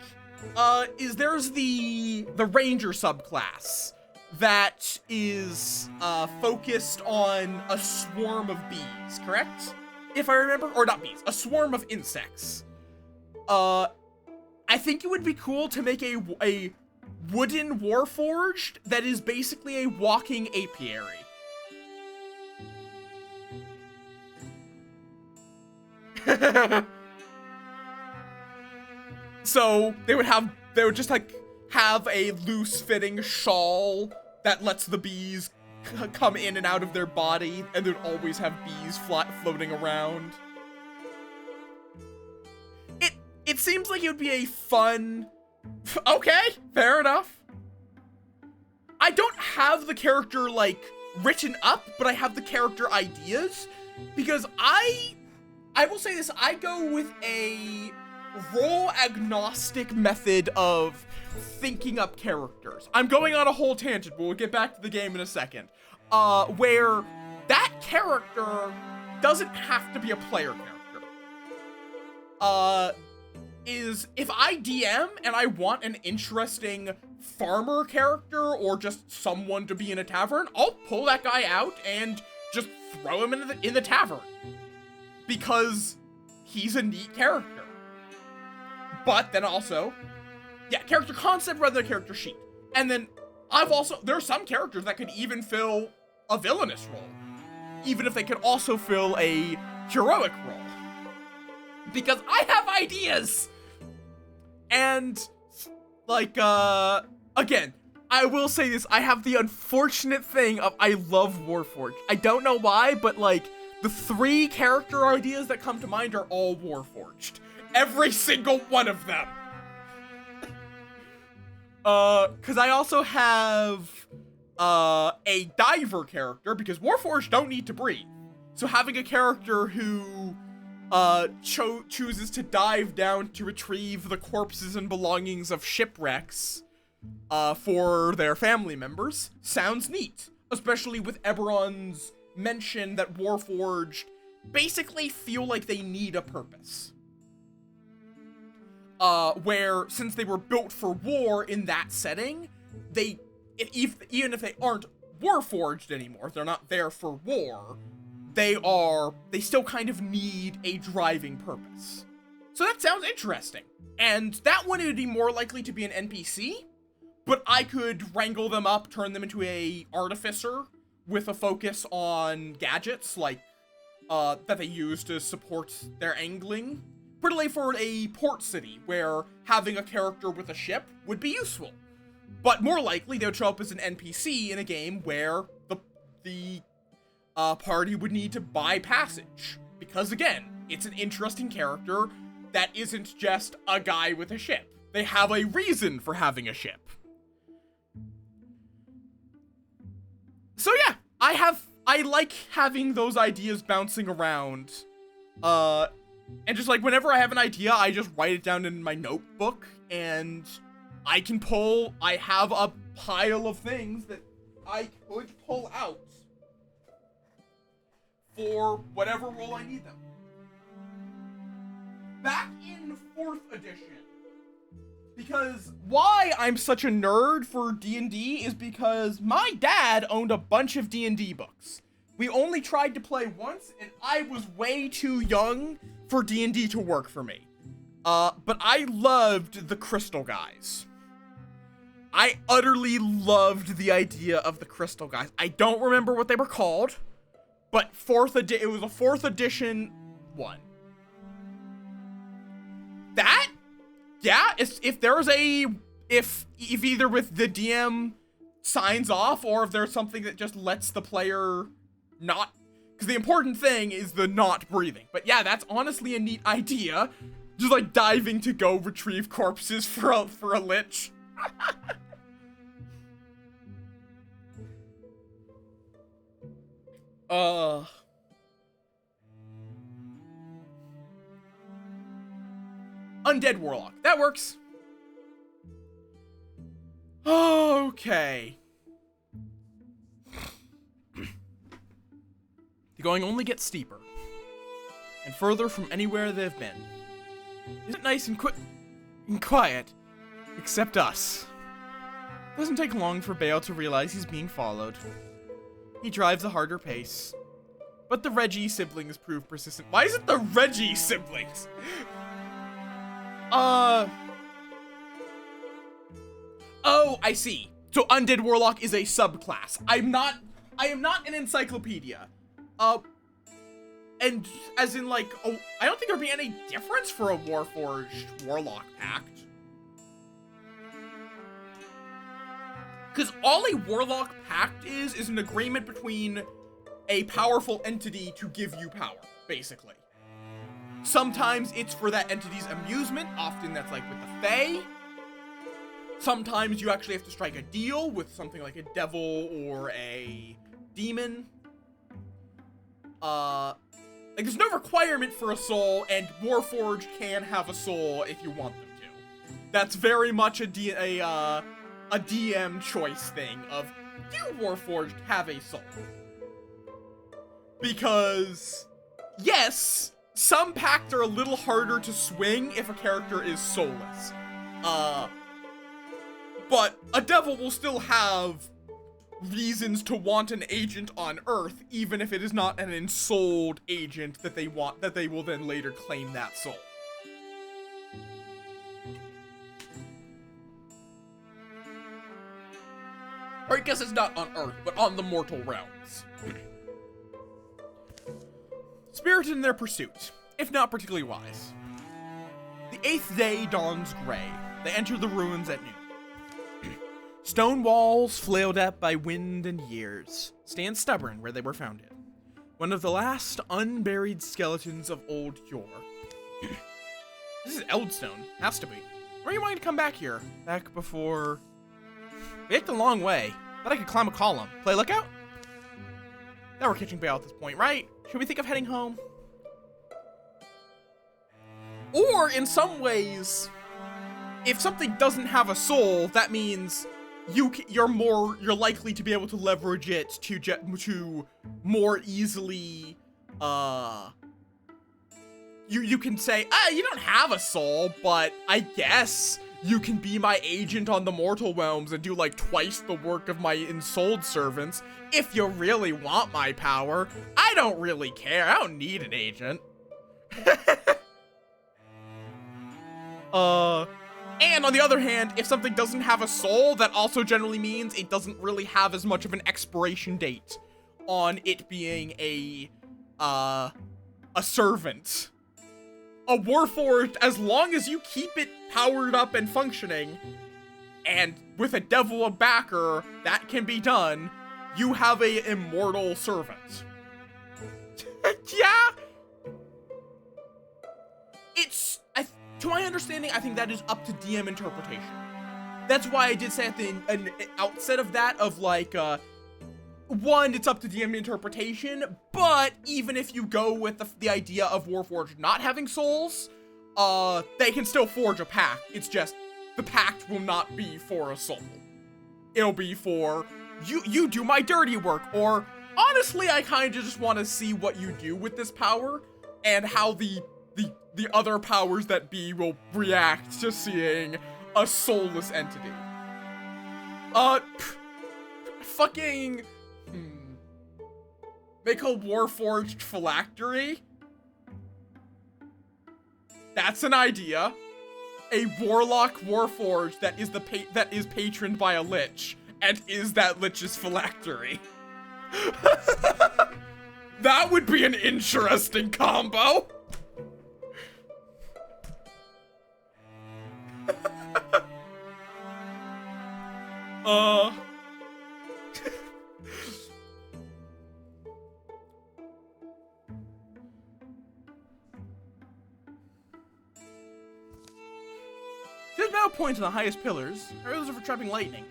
There's the Ranger subclass that is, focused on a swarm of bees, correct? If I remember, or not bees, a swarm of insects. I think it would be cool to make a wooden Warforged that is basically a walking apiary. So they would just like have a loose fitting shawl that lets the bees come in and out of their body, and they'd always have bees floating around. It seems like it would be a fun... Okay, fair enough. I don't have the character, like, written up, but I have the character ideas, because I will say this, I go with a role-agnostic method of thinking up characters. I'm going on a whole tangent, but we'll get back to the game in a second. Where that character doesn't have to be a player character. If I DM and I want an interesting farmer character or just someone to be in a tavern, I'll pull that guy out and just throw him in the tavern. Because he's a neat character. But then also, yeah, character concept rather than character sheet. And then there are some characters that could even fill a villainous role. Even if they could also fill a heroic role. Because I have ideas! And, like, again, I will say this, I have the unfortunate thing of I love Warforged. I don't know why, but, like, the 3 character ideas that come to mind are all Warforged. Every single one of them! Cause I also have, a diver character, because Warforged don't need to breathe. So having a character who, chooses to dive down to retrieve the corpses and belongings of shipwrecks, for their family members, sounds neat. Especially with Eberron's mention that Warforged basically feel like they need a purpose. Where, since they were built for war in that setting, even if they aren't Warforged anymore, if they're not there for war, they still kind of need a driving purpose. So that sounds interesting. And that one would be more likely to be an NPC, but I could wrangle them up, turn them into a artificer with a focus on gadgets, like, that they use to support their angling. Particularly for a port city, where having a character with a ship would be useful. But more likely, they would show up as an NPC in a game where the party would need to buy passage. Because again, it's an interesting character that isn't just a guy with a ship. They have a reason for having a ship. So yeah, I like having those ideas bouncing around. And just like whenever I have an idea, I just write it down in my notebook and I have a pile of things that I could pull out for whatever role I need them. Back in 4th edition, because why I'm such a nerd for D&D is because my dad owned a bunch of D&D books. We only tried to play once, and I was way too young for D&D to work for me. But I loved the Crystal Guys. I utterly loved the idea of the Crystal Guys. I don't remember what they were called, but it was a 4th edition one. That, yeah, if either with the DM signs off, or if there's something that just lets the player not, because the important thing is the not breathing. But yeah, that's honestly a neat idea. Just like diving to go retrieve corpses for a lich. Undead Warlock. That works. Okay. The going only gets steeper. And further from anywhere they've been. Isn't it nice and quiet? Except us. Doesn't take long for Bale to realize he's being followed. He drives a harder pace. But the Reggie siblings prove persistent. Why is it the Reggie siblings? Oh, I see. So Undead Warlock is a subclass. I am not an encyclopedia. And as in like, I don't think there'd be any difference for a Warforged Warlock Pact. Because all a Warlock Pact is an agreement between a powerful entity to give you power, basically. Sometimes it's for that entity's amusement, often that's like with the Fae. Sometimes you actually have to strike a deal with something like a devil or a demon. Like there's no requirement for a soul, and Warforged can have a soul if you want them to. That's very much a DM choice thing of, do Warforged have a soul? Because, yes, some pacts are a little harder to swing if a character is soulless. But a devil will still have reasons to want an agent on Earth, even if it is not an ensouled agent that they want, that they will then later claim that soul. Or I guess it's not on Earth, but on the mortal realms. Spirited in their pursuit, if not particularly wise. The 8th day dawns gray. They enter the ruins at noon. Stone walls, flailed at by wind and years, stand stubborn where they were founded. One of the last unburied skeletons of old yore. This is Eldstone. Has to be. Where are you wanting to come back here? Back before... We hiked a long way. Thought I could climb a column. Play lookout? Now we're catching bail at this point, right? Should we think of heading home? Or, in some ways, if something doesn't have a soul, that means you're likely to be able to leverage it to more easily, you can say, you don't have a soul, but I guess you can be my agent on the mortal realms and do like twice the work of my ensouled servants if you really want my power. I don't really care. I don't need an agent. And on the other hand, if something doesn't have a soul, that also generally means it doesn't really have as much of an expiration date on it being a servant. A Warforged, as long as you keep it powered up and functioning, and with a devil a backer, that can be done, you have a immortal servant. Yeah? To my understanding, I think that is up to DM interpretation. That's why I did say at the outset of that, of like, one, it's up to DM interpretation, but even if you go with the idea of Warforged not having souls, they can still forge a pact. It's just, the pact will not be for a soul. It'll be for, you do my dirty work, or, honestly, I kind of just want to see what you do with this power, and how the other powers that be will react to seeing a soulless entity. Fucking... Make a Warforged phylactery? That's an idea. A Warlock Warforged that is patroned by a Lich, and is that Lich's phylactery. That would be an interesting combo! There's metal points on the highest pillars. Arrows are for trapping lightning.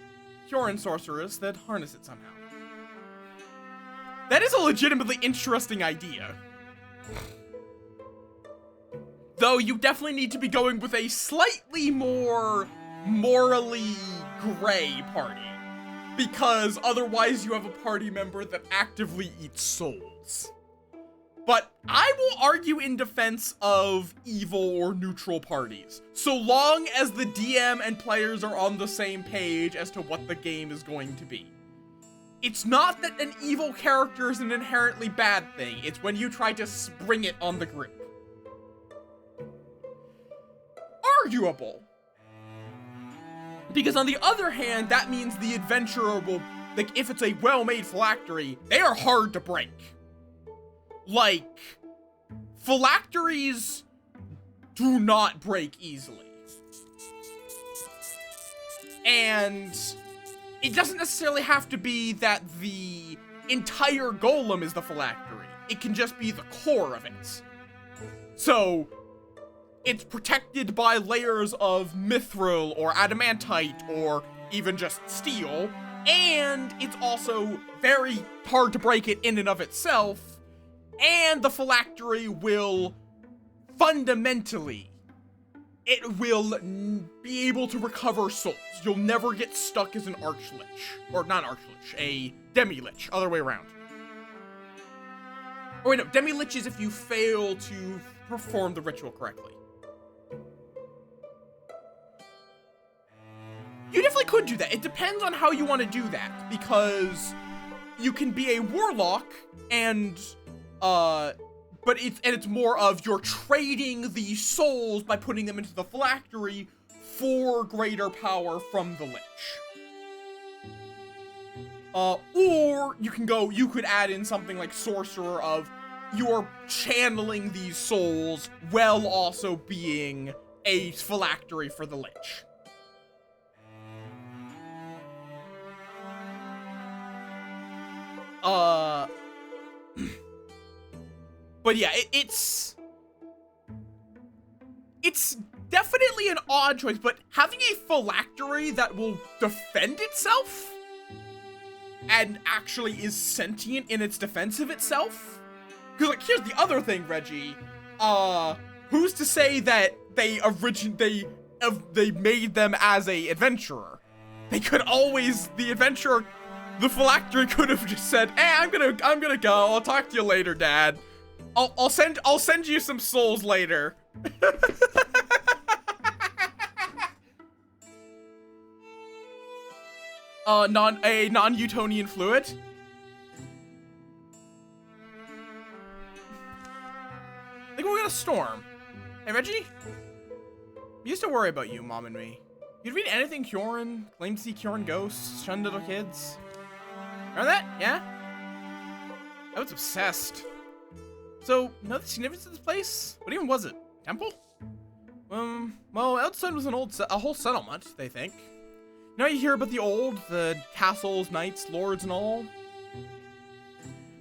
Huron sorceress that harness it somehow. That is a legitimately interesting idea. Though you definitely need to be going with a slightly more morally gray party. Because otherwise you have a party member that actively eats souls. But I will argue in defense of evil or neutral parties, so long as the DM and players are on the same page as to what the game is going to be. It's not that an evil character is an inherently bad thing, it's when you try to spring it on the group. Arguable. Because on the other hand, that means the adventurer will, like, if it's a well-made phylactery, they are hard to break. Like, phylacteries do not break easily. And it doesn't necessarily have to be that the entire golem is the phylactery. It can just be the core of it. So, it's protected by layers of mithril or adamantite or even just steel, and it's also very hard to break it in and of itself, and the phylactery will fundamentally, it will be able to recover souls. You'll never get stuck as an archlich, or not archlich, a demi-lich, other way around. Or wait, no, demi-lich is if you fail to perform the ritual correctly. You definitely could do that. It depends on how you want to do that, because you can be a warlock and, but it's more of you're trading the souls by putting them into the phylactery for greater power from the lich. Or you could add in something like sorcerer of you're channeling these souls while also being a phylactery for the lich. But yeah, it's definitely an odd choice, but having a phylactery that will defend itself and actually is sentient in its defense of itself. Because, like, here's the other thing, Reggie. Who's to say that they made them as a adventurer? They could always, the phylactery could have just said, "Hey, I'm gonna go. I'll talk to you later, Dad. I'll send you some souls later." non-Utonian fluid. I think we're gonna storm. Hey, Reggie? We used to worry about you, Mom and me. You'd read anything Kioran, claimed to see Kioran ghosts, shunned little kids. Remember that? Yeah? I was obsessed. So, know the significance of this place? What even was it? Temple? Well, outside was a whole settlement, they think. You know, you hear about the castles, knights, lords, and all?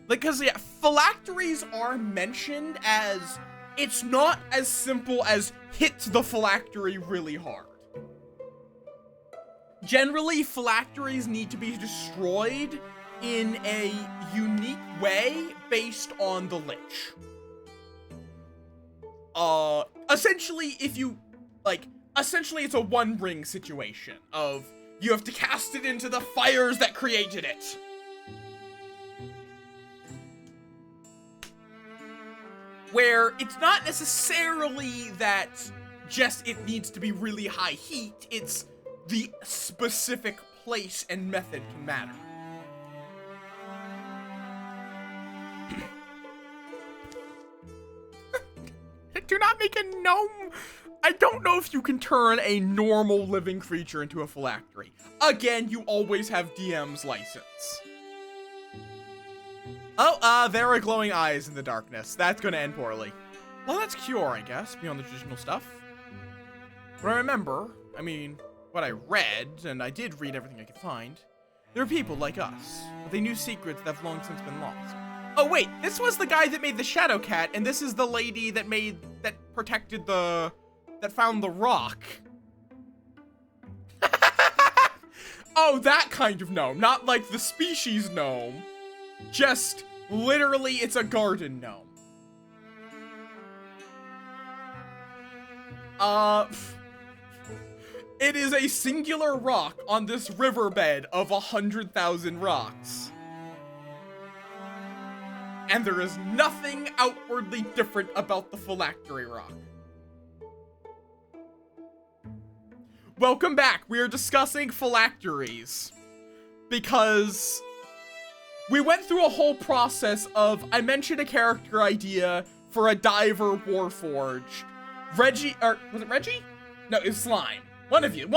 Like, cause yeah, phylacteries are mentioned as, it's not as simple as hit the phylactery really hard. Generally, phylacteries need to be destroyed in a unique way based on the lich. Essentially, essentially it's a one ring situation of you have to cast it into the fires that created it. Where it's not necessarily that just it needs to be really high heat, it's the specific place and method can matter. Do not make a gnome. I don't know if you can turn a normal living creature into a phylactery. Again, you always have DM's license. Oh, there are glowing eyes in the darkness. That's gonna end poorly. Well, that's Cure, I guess, beyond the traditional stuff. What I remember, what I read, and I did read everything I could find, there are people like us, but they knew secrets that have long since been lost. Oh wait, this was the guy that made the Shadow Cat, and this is the lady that found the rock. Oh, that kind of gnome, not like the species gnome. Just, literally, it's a garden gnome. It is a singular rock on this riverbed of 100,000 rocks. And there is nothing outwardly different about the phylactery rock. Welcome back. We are discussing phylacteries. Because we went through a whole process of, I mentioned a character idea for a diver warforged. Reggie, or was it Reggie? No, it was Slime. One of them.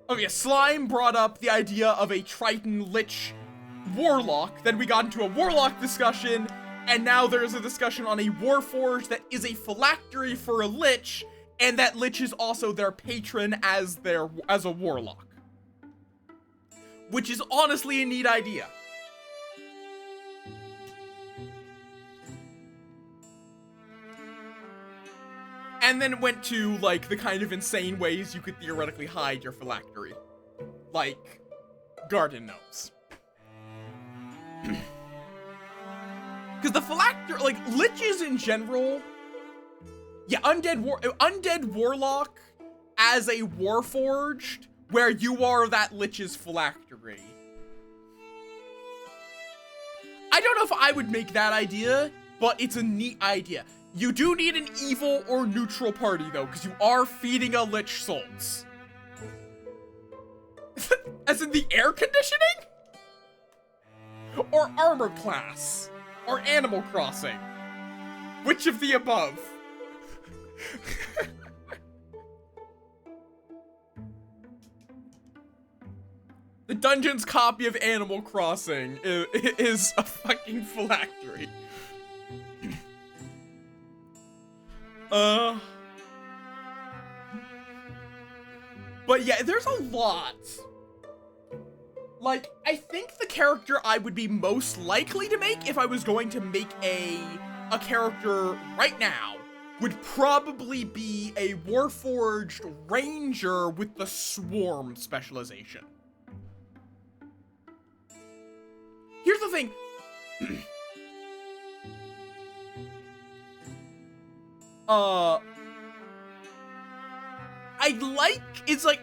Oh yeah, Slime brought up the idea of a Triton Lich warlock. Then we got into a warlock discussion, and now there's a discussion on a warforged that is a phylactery for a lich, and that lich is also their patron as a warlock. Which is honestly a neat idea. And then went to, like, the kind of insane ways you could theoretically hide your phylactery. Like, garden gnomes. Because the phylactery, like, liches in general, yeah, undead warlock as a warforged, where you are that lich's phylactery. I don't know if I would make that idea, but it's a neat idea. You do need an evil or neutral party, though, because you are feeding a lich souls. As in the air conditioning? Or armor class? Or Animal Crossing? Which of the above? The Dungeons copy of Animal Crossing is a fucking phylactery. But yeah, there's a lot. Like, I think the character I would be most likely to make if I was going to make a character right now would probably be a Warforged Ranger with the Swarm specialization. Here's the thing.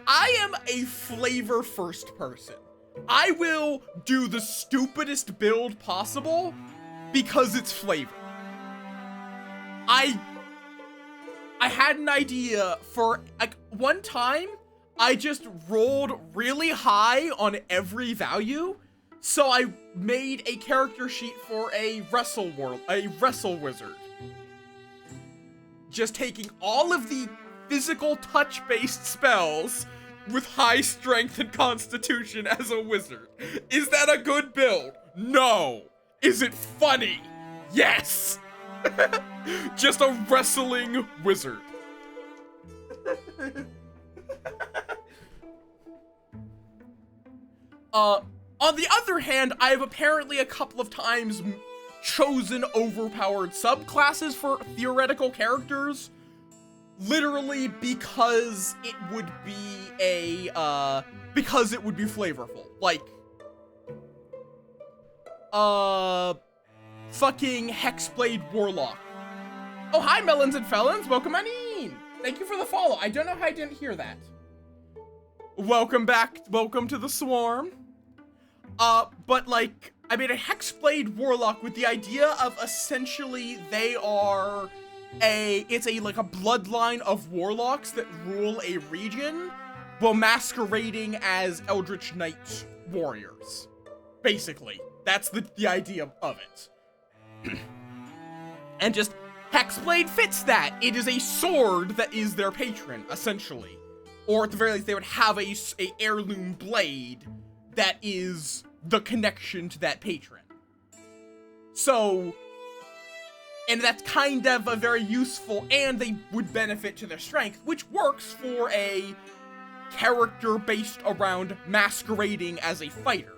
I am a flavor first person. I will do the stupidest build possible because it's flavor. I had an idea for, like, one time, I just rolled really high on every value, so I made a character sheet for a wrestle wizard. Just taking all of the physical touch-based spells with high strength and constitution as a wizard. Is that a good build? No. Is it funny? Yes. Just a wrestling wizard. On the other hand, I have apparently a couple of times chosen overpowered subclasses for theoretical characters, literally because it would be flavorful. Like, fucking Hexblade Warlock. Oh, hi, Melons and Felons. Welcome on in. Thank you for the follow. I don't know how I didn't hear that. Welcome back. Welcome to the Swarm. But like, I made a Hexblade Warlock with the idea of essentially they are it's a bloodline of warlocks that rule a region while masquerading as Eldritch Knight warriors. Basically, that's the idea of it. And just Hexblade fits that. It is a sword that is their patron, essentially. Or at the very least, they would have a heirloom blade that is the connection to that patron. So, and that's kind of a very useful, and they would benefit to their strength, which works for a character based around masquerading as a fighter.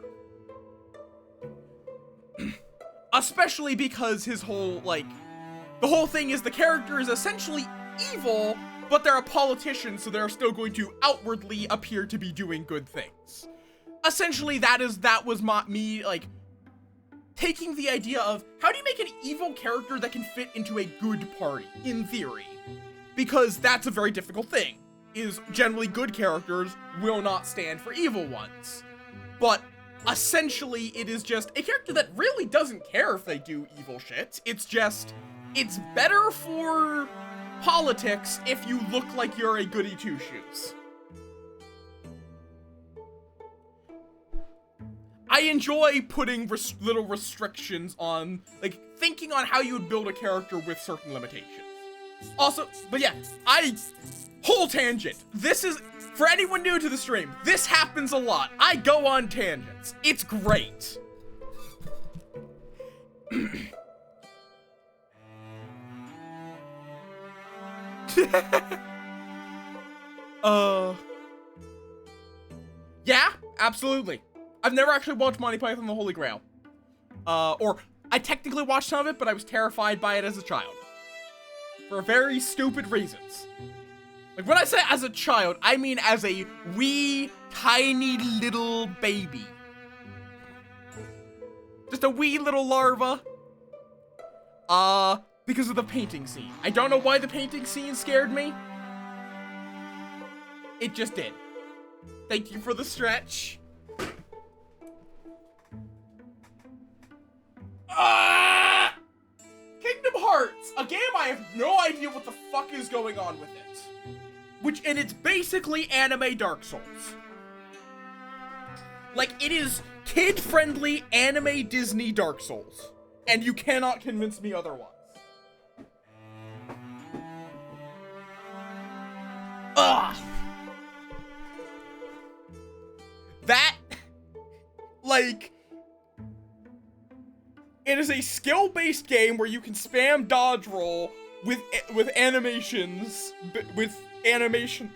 Especially because his whole, the whole thing is the character is essentially evil, but they're a politician, so they're still going to outwardly appear to be doing good things. Essentially, that was me, taking the idea of, how do you make an evil character that can fit into a good party, in theory? Because that's a very difficult thing, is generally good characters will not stand for evil ones. But essentially, it is just a character that really doesn't care if they do evil shit. It's just, it's better for politics if you look like you're a goody two-shoes. I enjoy putting little restrictions on, thinking on how you would build a character with certain limitations. Also, but yeah, whole tangent. This is, for anyone new to the stream, this happens a lot. I go on tangents. It's great. Yeah, absolutely. I've never actually watched Monty Python and the Holy Grail. Or, I technically watched some of it, but I was terrified by it as a child. For very stupid reasons. When I say as a child, I mean as a wee, tiny little baby. Just a wee little larva. Because of the painting scene. I don't know why the painting scene scared me. It just did. Thank you for the stretch. Kingdom Hearts! A game I have no idea what the fuck is going on with it. And it's basically anime Dark Souls. Like, it is kid-friendly anime Disney Dark Souls. And you cannot convince me otherwise. Ugh! That, like, it is a skill-based game where you can spam dodge roll with animations, with animation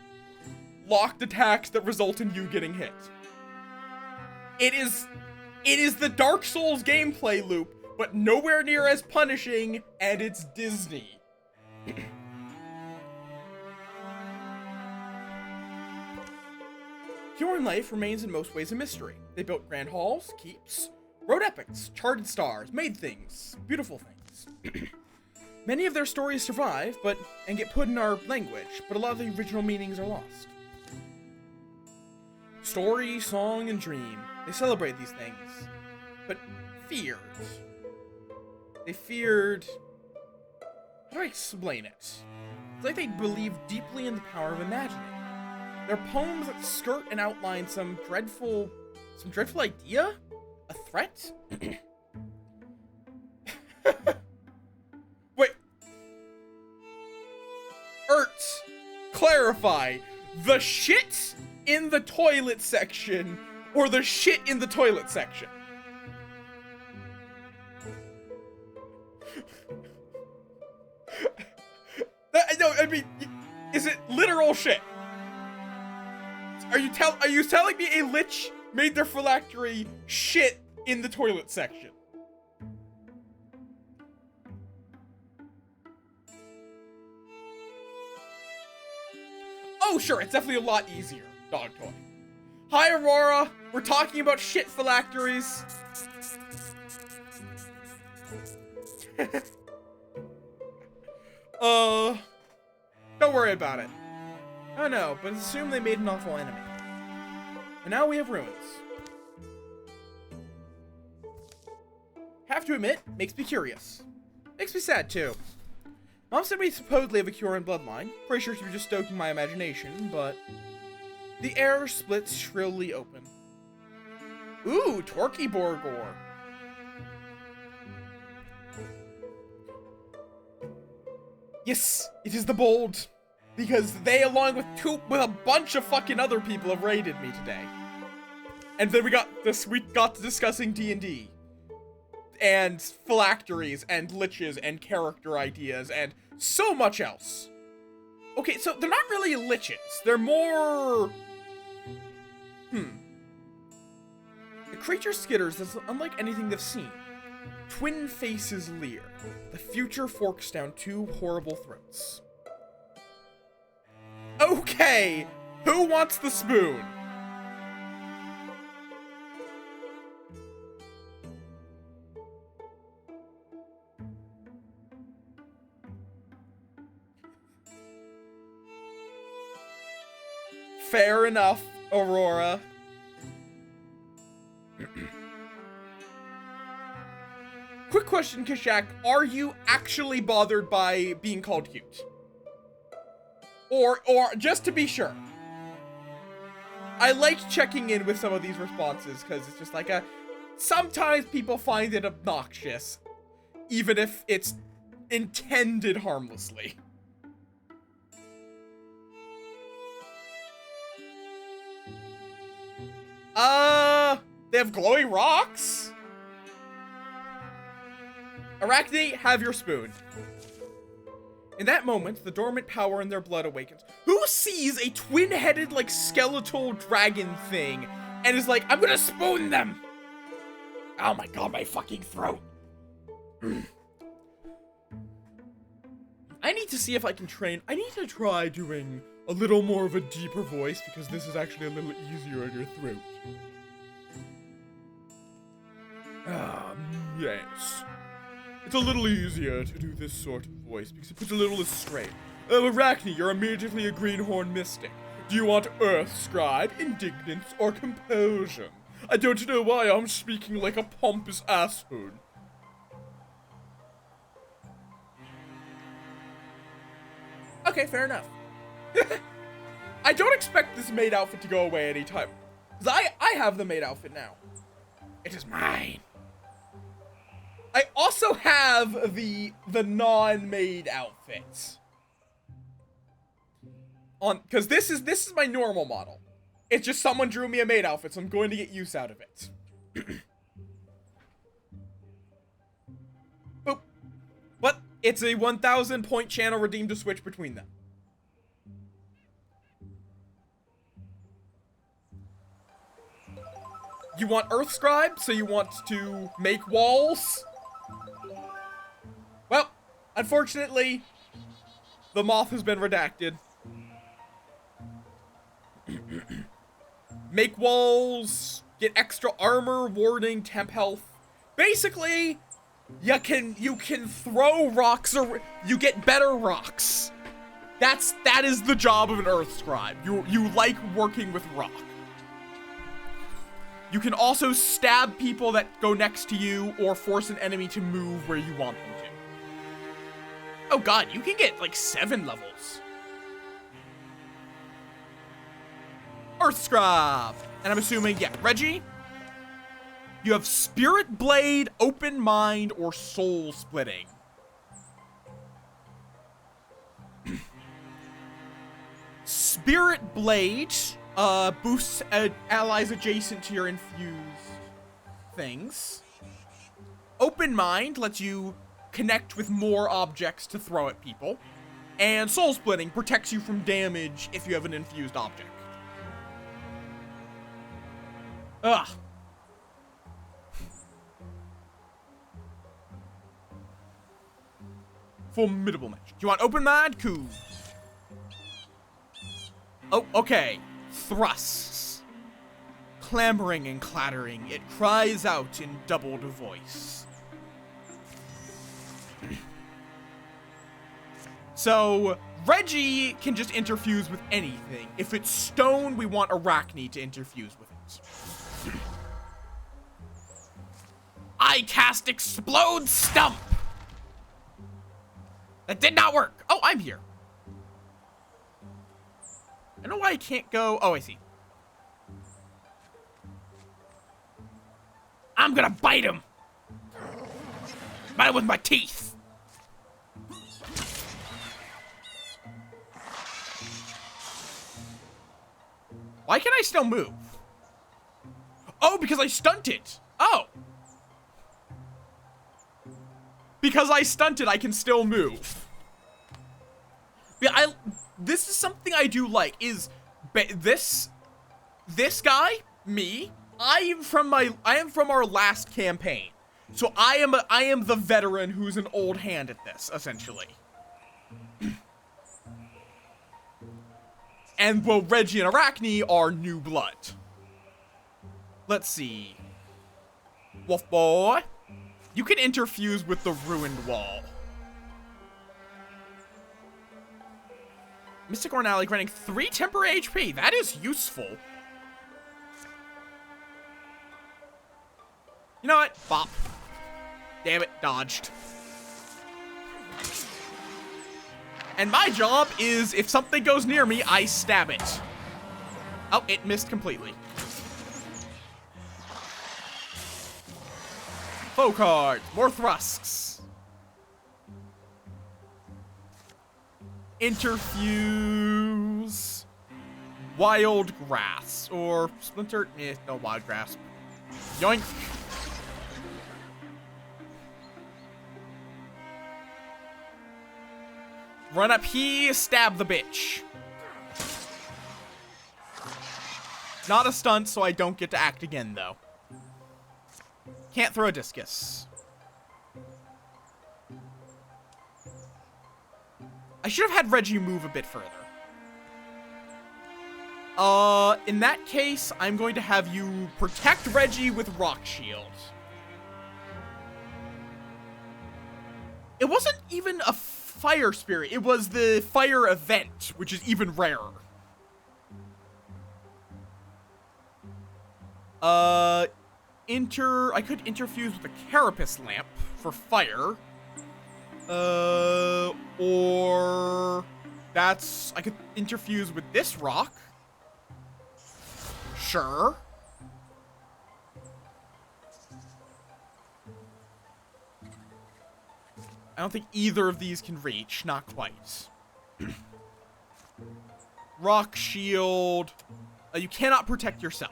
locked attacks that result in you getting hit. It is the Dark Souls gameplay loop, but nowhere near as punishing, and it's Disney. Huron life remains in most ways a mystery. They built grand halls, keeps, wrote epics, charted stars, made things, beautiful things. Many of their stories survive, and get put in our language, but a lot of the original meanings are lost. Story, song, and dream. They celebrate these things, but feared. They feared... How do I explain it? It's like they believe deeply in the power of imagining. They're poems that skirt and outline some dreadful idea? A threat? Wait. Clarify. The shit in the toilet section or the shit in the toilet section? No, I mean, is it literal shit? Are you telling me a lich made their phylactery shit in the toilet section? Oh, sure, it's definitely a lot easier. Dog toy. Hi, Aurora. We're talking about shit phylacteries. Don't worry about it. Oh no, but assume they made an awful enemy. And now we have ruins. Have to admit, makes me curious. Makes me sad too. Mom said we supposedly have a Huron bloodline. Pretty sure she was just stoking my imagination, but... The air splits shrilly open. Ooh, Torky Borgor. Yes, it is the bold. Because they, along with a bunch of fucking other people, have raided me today. And then we got to discussing D&D. And phylacteries, and liches, and character ideas, and so much else. Okay, so they're not really liches. They're more... The creature skitters is unlike anything they've seen. Twin faces leer. The future forks down two horrible throats. Okay, who wants the spoon? Fair enough, Aurora. Quick question, Kashak. Are you actually bothered by being called cute? Or just to be sure. I like checking in with some of these responses, because it's just like sometimes people find it obnoxious, even if it's intended harmlessly. They have glowing rocks? Arachne, have your spoon. In that moment, the dormant power in their blood awakens. Who sees a twin-headed, like, skeletal dragon thing and is like, I'm gonna spoon them? Oh my god, my fucking throat. I need to see if I can train. I need to try doing a little more of a deeper voice, because this is actually a little easier on your throat. Yes. It's a little easier to do this sort of voice, because it puts a little less strain. Arachne, you're immediately a greenhorn mystic. Do you want Earth Scribe, Indignance, or Compulsion? I don't know why I'm speaking like a pompous asshole. Okay, fair enough. I don't expect this maid outfit to go away anytime 'Cause I have the maid outfit now. It is mine. I also have the non-maid outfit. Because this is my normal model. It's just someone drew me a maid outfit, so I'm going to get use out of it. Boop. What? It's a 1,000 point channel redeemed to switch between them. You want Earth Scribe, so you want to make walls? Well, unfortunately, the moth has been redacted. Make walls, get extra armor, warding, temp health. Basically, you can throw rocks, or you get better rocks. That is the job of an Earth Scribe. You like working with rock. You can also stab people that go next to you, or force an enemy to move where you want them to. Oh god, you can get like 7 levels. Earth Scribe. And I'm assuming, yeah, Reggie, you have Spirit Blade, Open Mind, or Soul Splitting. Spirit Blade boosts allies adjacent to your infused things. Open Mind lets you connect with more objects to throw at people. And Soul Splitting protects you from damage if you have an infused object. Ugh. Formidable match. You want Open Mind? Cool. Oh, okay. Thrusts. Clamoring and clattering, it cries out in doubled voice. So, Reggie can just interfuse with anything. If it's stone, we want Arachne to interfuse with it. I cast Explode Stump. That did not work. Oh, I'm here. I know why I can't go. Oh, I see. I'm gonna bite him. Bite him with my teeth. Why can I still move? Oh, because I stunted. Oh. Because I stunted, I can still move. Yeah, this is something I do like, is this guy, me, I am from our last campaign. So I am the veteran who's an old hand at this, essentially. And well, Reggie and Arachne are new blood. Let's see. Wolf Boy, you can interfuse with the ruined wall. Mystic Ornally granting 3 temporary HP. That is useful. You know what? Bop. Damn it, dodged. And my job is, if something goes near me, I stab it. Oh, it missed completely. Foe card. More thrusts. Interfuse. Wild grass. Or splinter. No wild grass. Yoink. Run up here, stab the bitch. Not a stunt, so I don't get to act again, though. Can't throw a discus. I should have had Reggie move a bit further. In that case, I'm going to have you protect Reggie with Rock Shield. It wasn't even a fire spirit. It was the fire event, which is even rarer. I could interfuse with the Carapace lamp for fire. Or I could interfuse with this rock. Sure. I don't think either of these can reach. Not quite. Rock shield. You cannot protect yourself.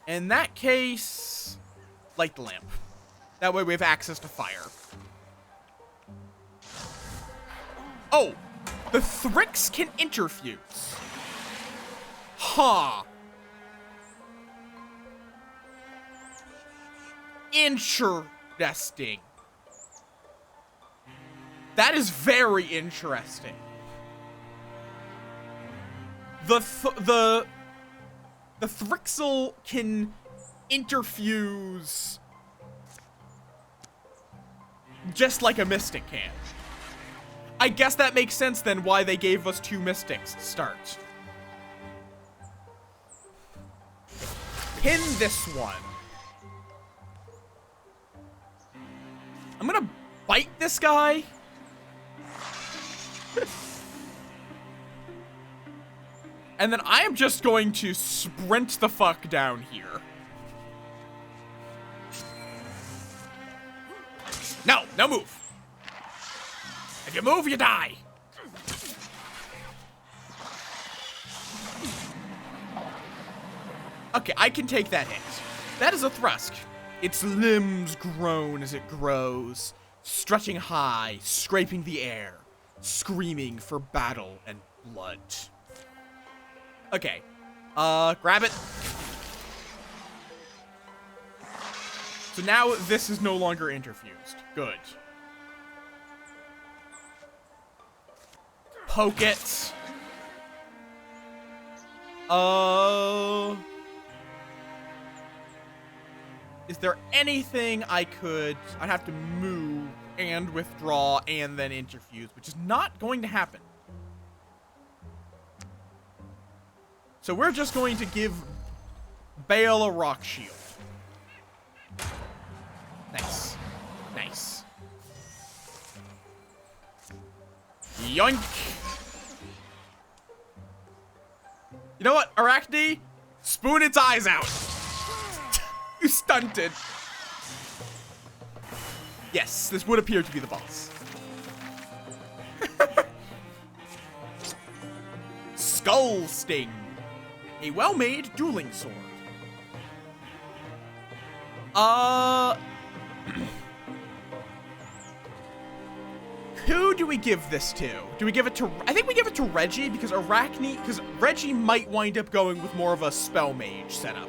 In that case, light the lamp. That way we have access to fire. Oh, the Thrix can interfuse. Huh. Interesting. That is very interesting. The Thrixel can interfuse just like a Mystic can. I guess that makes sense then why they gave us 2 Mystics to start. Pin this one. I'm gonna bite this guy. And then I am just going to sprint the fuck down here. No, no move. If you move, you die. Okay, I can take that hit. That is a Thrusk. Its limbs groan as it grows, stretching high, scraping the air, screaming for battle and blood. Okay, grab it. So now this is no longer interfused. Good. Poke it. Is there anything I could... I'd have to move and withdraw and then interfuse, which is not going to happen. So we're just going to give Bale a rock shield. Nice. Nice. Yoink! You know what, Arachne? Spoon its eyes out! You stunted! Yes, this would appear to be the boss. Skull Sting. A well-made dueling sword. Who do we give this to? Do we give it to... I think we give it to Reggie, because Arachne... Because Reggie might wind up going with more of a spell mage setup.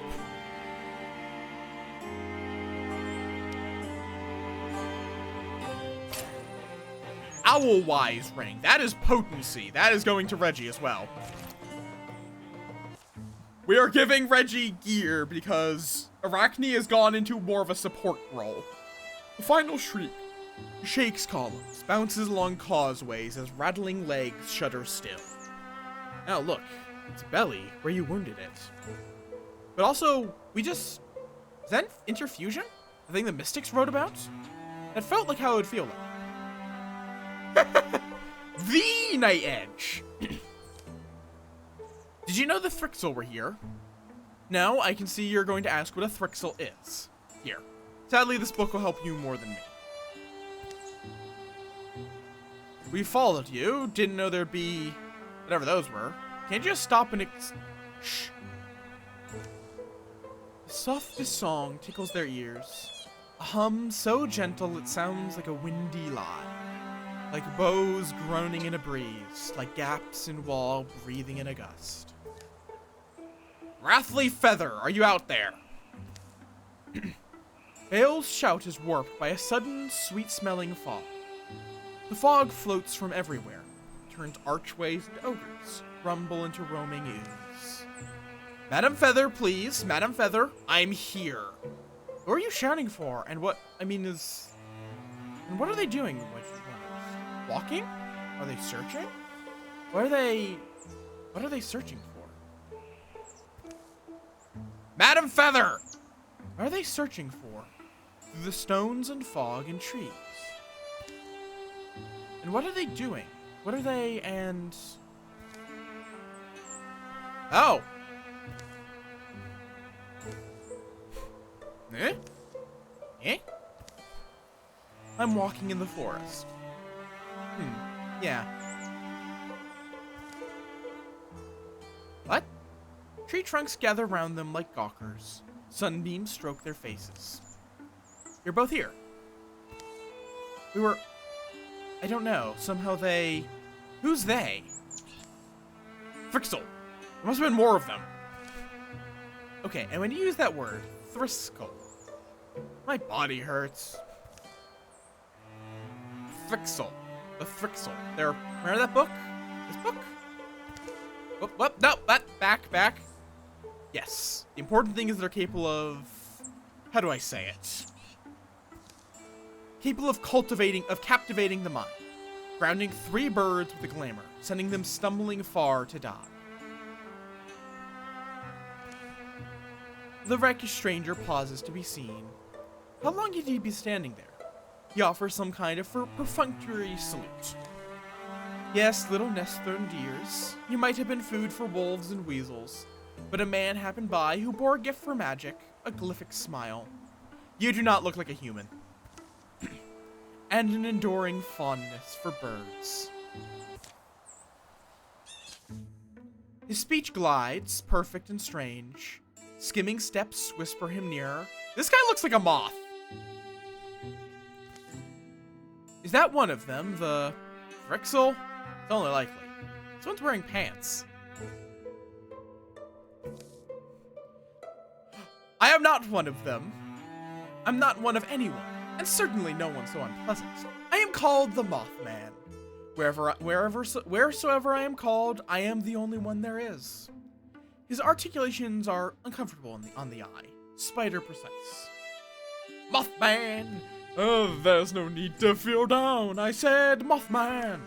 Owl-wise ring. That is potency. That is going to Reggie as well. We are giving Reggie gear because Arachne has gone into more of a support role. The final shriek shakes columns, bounces along causeways as rattling legs shudder still. Now look, its belly where you wounded it. But also, we just... Is that interfusion? The thing the Mystics wrote about? That felt like how it would feel like. The Night Edge! Did you know the Thrixel were here? No, I can see you're going to ask what a Thrixel is. Here. Sadly, this book will help you more than me. We followed you. Didn't know there'd be... whatever those were. Can't you just stop and shh. The softest song tickles their ears. A hum so gentle it sounds like a windy lie. Like bows groaning in a breeze. Like gaps in wall breathing in a gust. Wrathly Feather, are you out there? Bale's shout is warped by a sudden, sweet-smelling fog. The fog floats from everywhere, turns archways into ogres, rumble into roaming ooze. Madam Feather, please, Madam Feather, I'm here. Who are you shouting for? And what, I mean, is... And what are they doing? Walking? Are they searching? What are they searching for? Madam Feather! What are they searching for? Through the stones and fog and trees. And what are they doing? What are they and... Oh! Eh? Eh? I'm walking in the forest. Yeah. What? Tree trunks gather round them like gawkers. Sunbeams stroke their faces. You're both here. I don't know. Somehow they... Who's they? Frixel. There must have been more of them. Okay, and when you use that word, Thriskel, my body hurts. Frixel. The Frixel. Remember that book? This book? Whoop, no, back. Yes. The important thing is they're capable of... How do I say it? Capable of captivating the mind. Grounding 3 birds with a glamour, sending them stumbling far to die. The rakish stranger pauses to be seen. How long had he been standing there? He offers some kind of perfunctory salute. Yes, little nest-thorn deers, you might have been food for wolves and weasels, but a man happened by who bore a gift for magic, a glyphic smile. You do not look like a human. And an enduring fondness for birds. His speech glides, perfect and strange. Skimming steps whisper him nearer. This guy looks like a moth. Is that one of them, the Frixel? It's only likely. This one's wearing pants. I am not one of them. I'm not one of anyone, and certainly no one so unpleasant. I am called the Mothman. Wheresoever I am called, I am the only one there is. His articulations are uncomfortable on the eye, spider precise. Mothman! Oh, there's no need to feel down, I said, Mothman!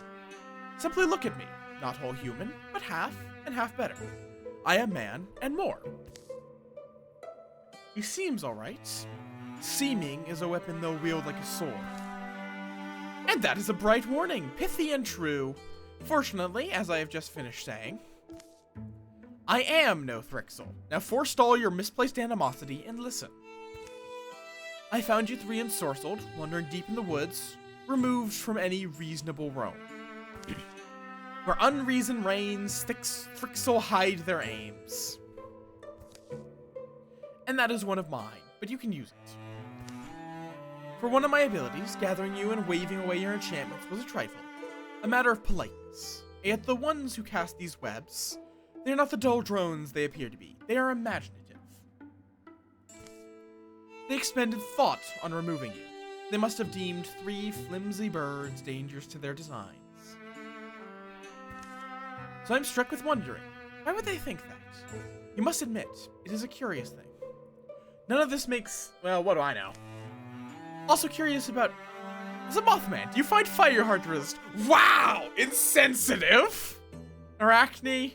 Simply look at me, not whole human, but half, and half better. I am man, and more. He seems alright. Seeming is a weapon they'll wield like a sword. And that is a bright warning, pithy and true. Fortunately, as I have just finished saying, I am no Thrixel. Now forestall your misplaced animosity and listen. I found you 3 ensorcelled, wandering deep in the woods, removed from any reasonable roam. Where unreason reigns, Thrixel hide their aims. And that is one of mine, but you can use it. For one of my abilities, gathering you and waving away your enchantments was a trifle, a matter of politeness. Yet the ones who cast these webs, they are not the dull drones they appear to be. They are imaginative. They expended thought on removing you. They must have deemed 3 flimsy birds dangerous to their designs. So I'm struck with wondering, why would they think that? You must admit, it is a curious thing. None of this makes, well, what do I know? Also curious about, as a Mothman, do you find fire hard to resist? Wow! Insensitive! Arachne?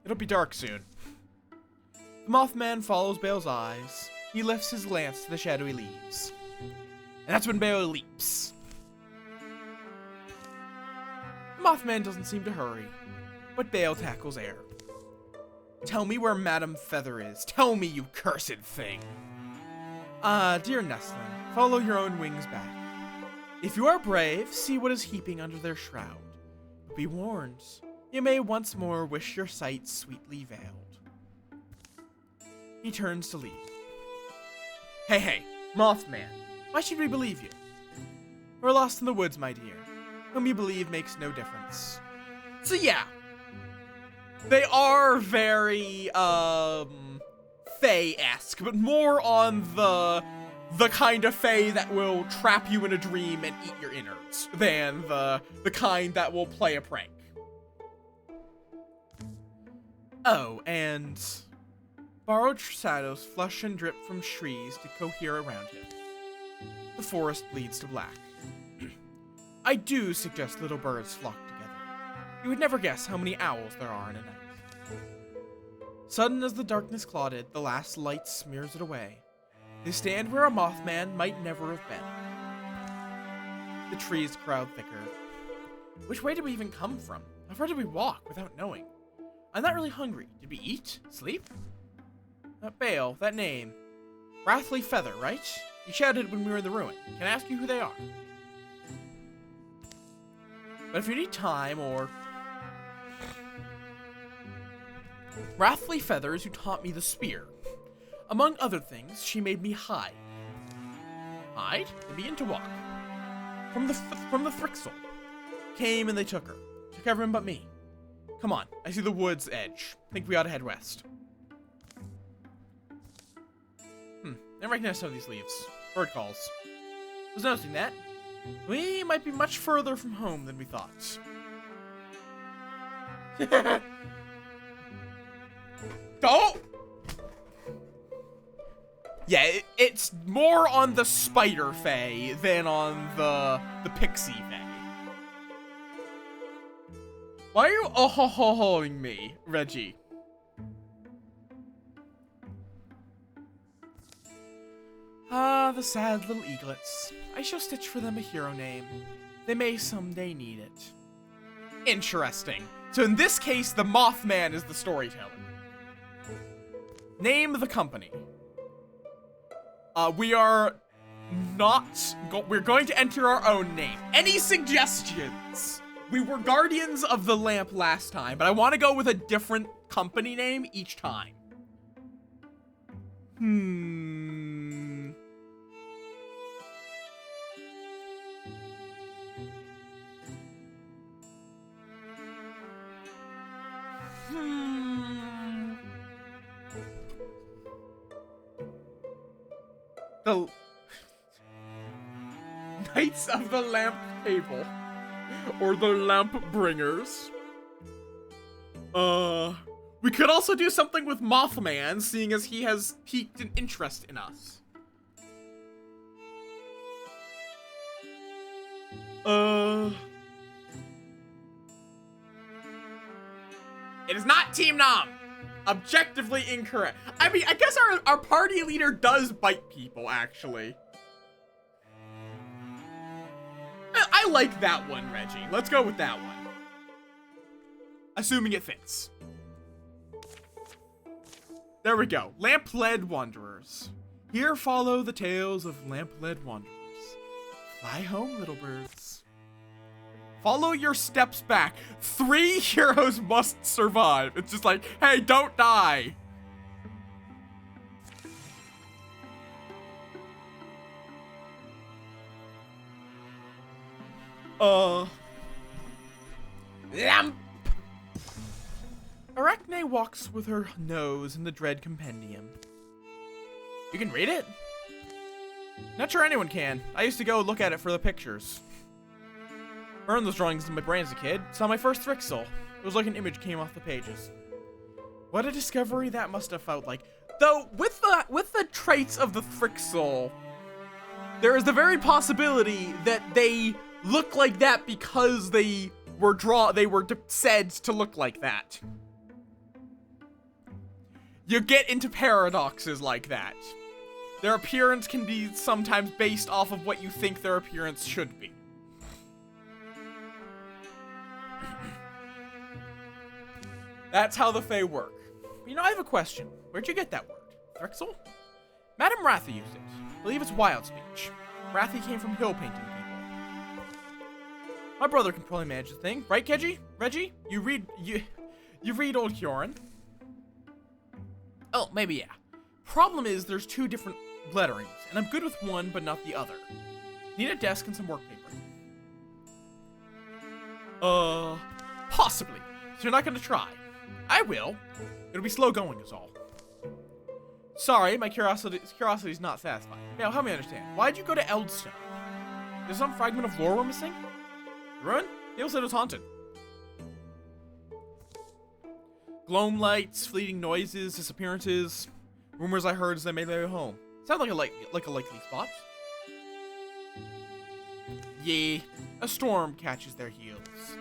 It'll be dark soon. The Mothman follows Bale's eyes. He lifts his lance to the shadowy leaves. And that's when Bale leaps. The Mothman doesn't seem to hurry, but Bale tackles air. Tell me where Madam Feather is. Tell me, you cursed thing. Ah, dear nestling, follow your own wings back. If you are brave, see what is heaping under their shroud. Be warned, you may once more wish your sight sweetly veiled. He turns to leave. Hey, Mothman, why should we believe you? We're lost in the woods, my dear. Whom you believe makes no difference. So yeah, they are very, Fae-esque, but more on the kind of Fae that will trap you in a dream and eat your innards than the kind that will play a prank. Oh, and borrowed shadows flush and drip from trees to cohere around him. The forest bleeds to black. I do suggest little birds flock together. You would never guess how many owls there are in a night. Sudden as the darkness clouded, the last light smears it away. They stand where a Mothman might never have been. The trees crowd thicker. Which way did we even come from? How far did we walk without knowing? I'm not really hungry. Did we eat? Sleep? Bale, that name. Wrathly Feather, right? You shouted when we were in the ruin. Can I ask you who they are? But if you need time, or... Wrathly Feathers, who taught me the spear. Among other things, she made me hide. Hide? And begin to walk. From the Thrixel. Came and they took her. Took everyone but me. Come on, I see the wood's edge. Think we ought to head west. I recognize some of these leaves. Bird calls. I was noticing that. We might be much further from home than we thought. Don't! Yeah, it's more on the spider fae than on the pixie fae. Why are you oh-ho-ho-hoing me, Reggie? Ah, the sad little eaglets. I shall stitch for them a hero name. They may someday need it. Interesting. So in this case, the Mothman is the storyteller. Name the company. We're going to enter our own name. Any suggestions? We were Guardians of the Lamp last time, but I want to go with a different company name each time. The Knights of the Lamp Table. Or the Lamp Bringers. We could also do something with Mothman, seeing as he has piqued an interest in us. It is not Team Nom. Objectively incorrect. I mean, I guess our party leader does bite people, actually. I like that one, Reggie. Let's go with that one. Assuming it fits. There we go. Lamp-led Wanderers. Here follow the tales of lamp-led wanderers. Fly home, little birds. Follow your steps back. 3 heroes must survive. It's just like, hey, don't die. Lamp. Arachne walks with her nose in the Dread Compendium. You can read it? Not sure anyone can. I used to go look at it for the pictures. Burned those drawings in my brain as a kid. Saw my first Thrixel. It was like an image came off the pages. What a discovery that must have felt like. Though, with the traits of the Thrixel, there is the very possibility that they look like that because they were said to look like that. You get into paradoxes like that. Their appearance can be sometimes based off of what you think their appearance should be. That's how the Fae work. You know, I have a question. Where'd you get that word? Thrixel? Madame Rathy used it. I believe it's wild speech. Rathy came from hill painting people. My brother can probably manage the thing, right, Keji? Reggie? You read Old Kioran? Oh, maybe yeah. Problem is, there's 2 different letterings, and I'm good with one, but not the other. Need a desk and some work paper. Possibly. So you're not gonna try. I will. It'll be slow going is all. Sorry, my curiosity's not satisfied. Now, help me understand. Why'd you go to Eldstone? There's some fragment of lore we're missing? The ruin? Neil said it was haunted. Gloam lights, fleeting noises, disappearances. Rumors I heard as they made their way home. Sounds like a likely spot. Yeah, a storm catches their heels.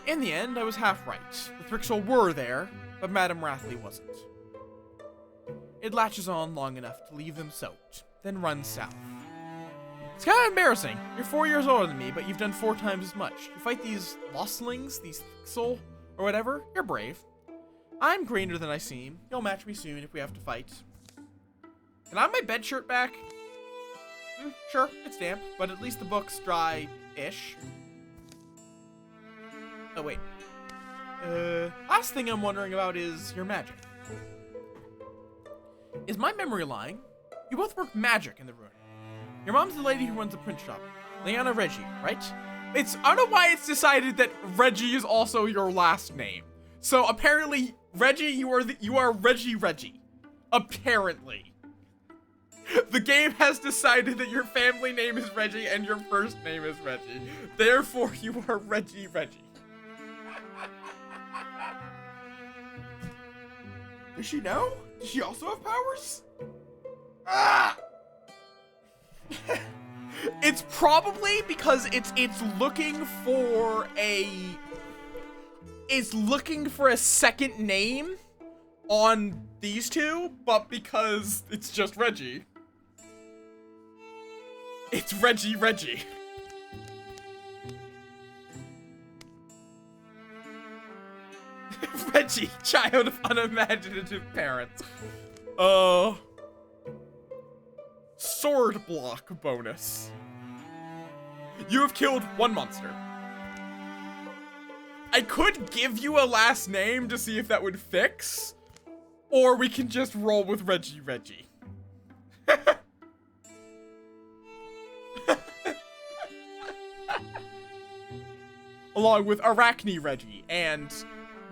In the end, I was half right. The Thrixel were there, but Madame Rathley wasn't. It latches on long enough to leave them soaked, then runs south. It's kind of embarrassing. You're 4 years older than me, but you've done 4 times as much. You fight these lostlings, these Thrixel, or whatever. You're brave. I'm greener than I seem. You'll match me soon if we have to fight. Can I have my bed shirt back? Sure, it's damp, but at least the book's dry-ish. Oh, wait. Last thing I'm wondering about is your magic. Is my memory lying? You both work magic in the ruin. Your mom's the lady who runs the print shop. Leanna Reggie, right? I don't know why it's decided that Reggie is also your last name. So apparently, Reggie, you are Reggie. Apparently. The game has decided that your family name is Reggie and your first name is Reggie. Therefore, you are Reggie. Does she know? Does she also have powers? Ah! It's probably because it's looking for a second name on these two, but because it's just Reggie. It's Reggie. Reggie, child of unimaginative parents. Sword block bonus. You have killed one monster. I could give you a last name to see if that would fix, or we can just roll with Reggie. Along with Arachne Reggie and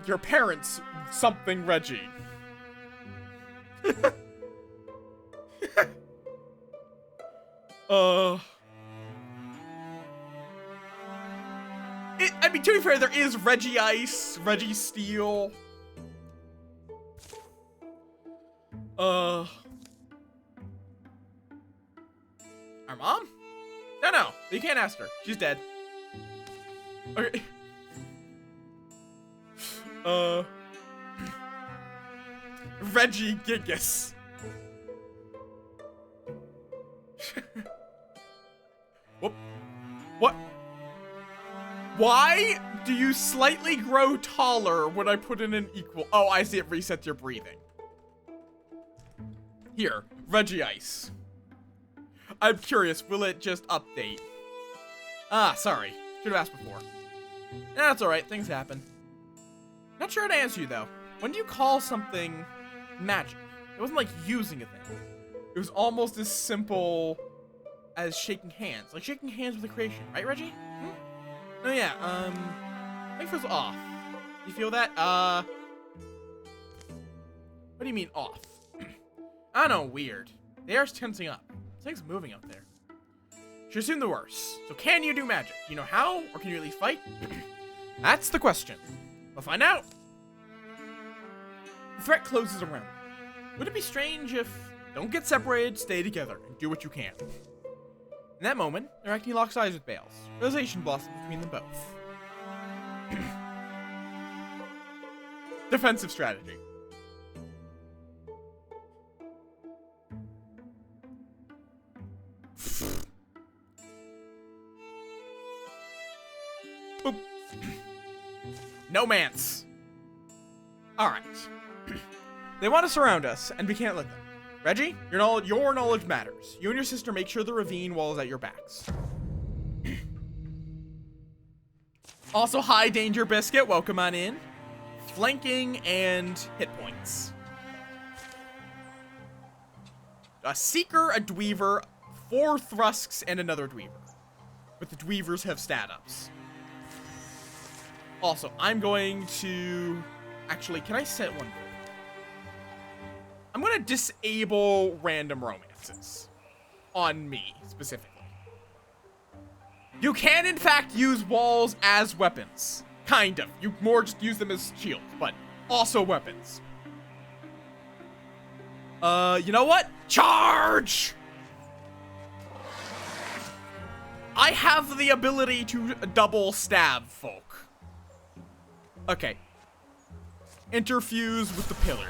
your parents something Reggie. I mean, to be fair, there is Reggie Ice, Reggie Steel. Our mom? No, you can't ask her. She's dead. Okay. Reggie Gigas. Whoop. What? Why do you slightly grow taller when I put in an equal? Oh, I see, it resets your breathing. Here, Reggie Ice. I'm curious, will it just update? Ah, sorry. Should have asked before. That's alright, things happen. Not sure how to answer you, though. When do you call something magic? It wasn't like using a thing. It was almost as simple as shaking hands. Like shaking hands with a creation, right, Reggie? Oh yeah, I think it feels off. You feel that? What do you mean off? I don't know, weird. The air's tensing up. Something's moving up there. Should assume the worst. So can you do magic? Do you know how? Or can you at least fight? That's the question. We'll find out. The threat closes around. Would it be strange if don't get separated, stay together, and do what you can? In that moment, Arachne locks eyes with Bales. Realization blossoms between them both. Defensive strategy. Boop. No mance. Alright. They want to surround us, and we can't let them. Reggie, your knowledge matters. You and your sister make sure the ravine wall is at your backs. Also, high danger biscuit, welcome on in. Flanking and hit points. A seeker, a dweaver, 4 thrusks, and another dweaver. But the dweavers have stat ups. Also, I'm going to... Actually, can I set one thing? I'm going to disable random romances. On me, specifically. You can, in fact, use walls as weapons. Kind of. You more just use them as shields, but also weapons. You know what? Charge! I have the ability to double stab folk. Okay. Interfuse with the pillar.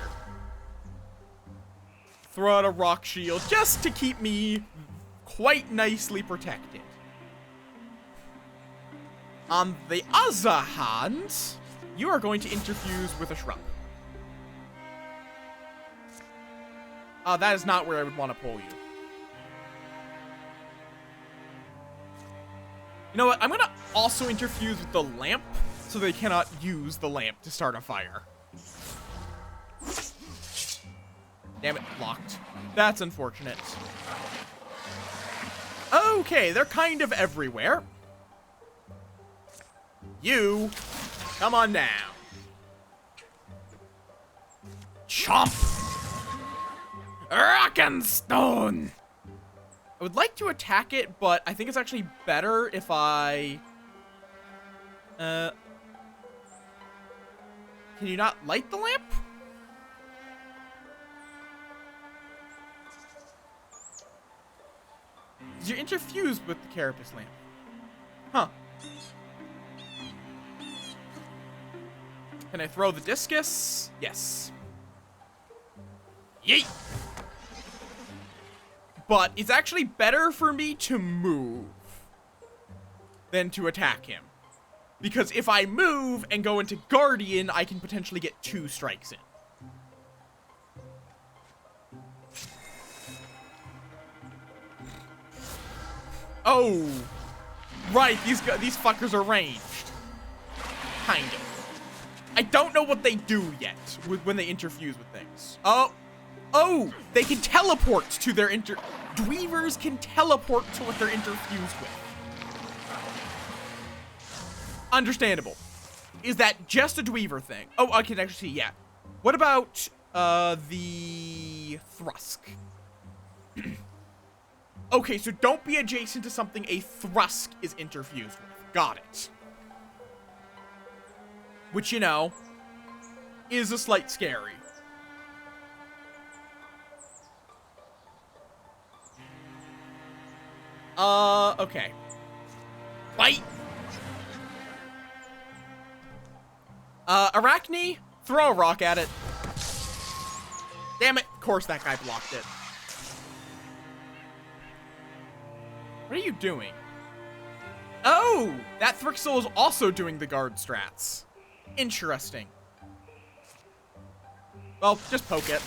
Throw out a rock shield just to keep me quite nicely protected. On the other hand, you are going to interfuse with a shrub. That is not where I would want to pull you. You know what? I'm gonna also interfuse with the lamp so they cannot use the lamp to start a fire. Damn it, locked. That's unfortunate. Okay, they're kind of everywhere. You, come on down. Chomp! Rock and stone! I would like to attack it, but I think it's actually better if I... Can you not light the lamp? You're interfused with the carapace lamp. Huh. Can I throw the discus? Yes. Yeet! But it's actually better for me to move than to attack him. Because if I move and go into Guardian, I can potentially get 2 strikes in. Oh, right, these fuckers are ranged. Kind of. I don't know what they do yet when they interfuse with things. Oh, they can teleport to their Dweevers can teleport to what they're interfused with. Understandable. Is that just a Dweever thing? Oh, I can actually see, yeah. What about, the Thrusk? Okay, so don't be adjacent to something a Thrusk is interfused with. Got it. Which, you know, is a slight scary. Okay. Bite! Arachne, throw a rock at it. Damn it, of course that guy blocked it. What are you doing? Oh, that Thrixel is also doing the guard strats. Interesting. Well, just poke it.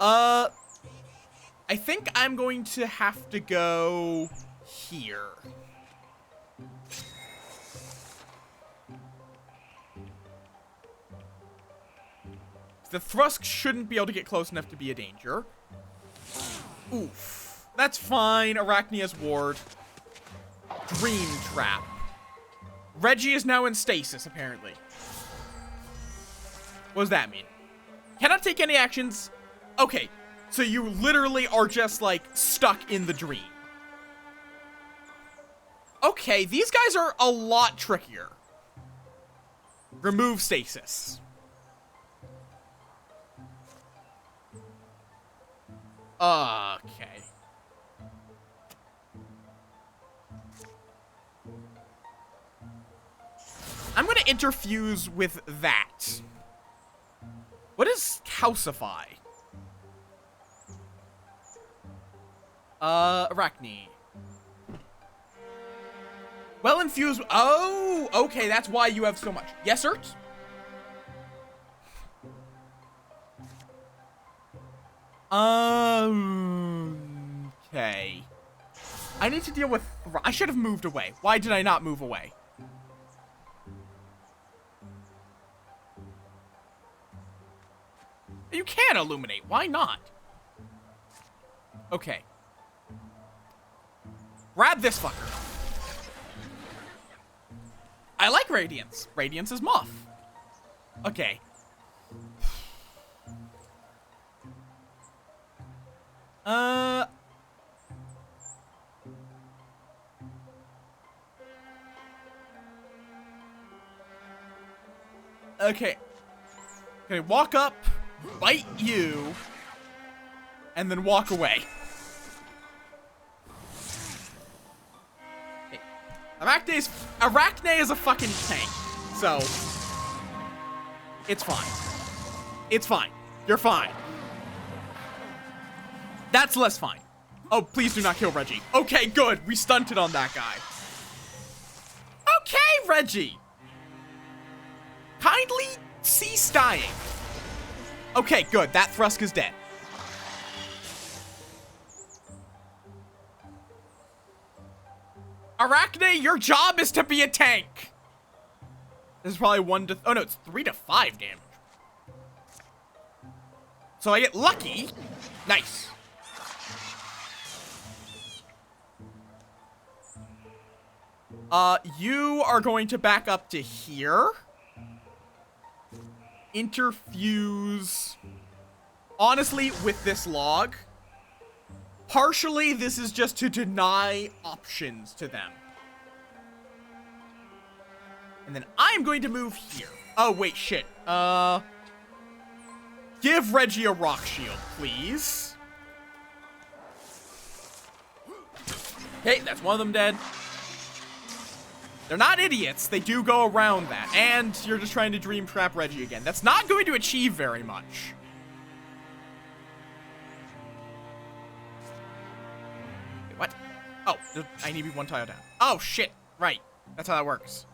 I think I'm going to have to go here. The Thrusk shouldn't be able to get close enough to be a danger. Oof. That's fine. Arachnia's ward. Dream Trap. Reggie is now in stasis, apparently. What does that mean? Cannot take any actions. Okay, so you literally are just, like, stuck in the dream. Okay, these guys are a lot trickier. Remove stasis. Okay. I'm gonna interfuse with that. What is calcify? Arachne. Well infused. Oh, okay, that's why you have so much. Yes, Ert? Okay. I need to deal with... I should have moved away. Why did I not move away? You can illuminate. Why not? Okay. Grab this fucker. I like Radiance. Radiance is Moth. Okay. Okay. Okay, walk up, bite you, and then walk away. Okay. Arachne is a fucking tank, so it's fine. It's fine. You're fine. That's less fine. Oh, please do not kill Reggie. Okay, good. We stunted on that guy. Okay, Reggie. Kindly cease dying. Okay, good. That Thrusk is dead. Arachne, your job is to be a tank. This is probably 1 to, oh no, it's 3 to 5 damage. So I get lucky. Nice. You are going to back up to here. Interfuse. Honestly, with this log, partially this is just to deny options to them. And then I'm going to move here. Oh, wait, shit. Give Reggie a rock shield, please. Okay, that's one of them dead. They're not idiots. They do go around that. And you're just trying to dream trap Reggie again. That's not going to achieve very much. Wait, what? Oh, I need to be 1 tile down. Oh, shit. Right. That's how that works.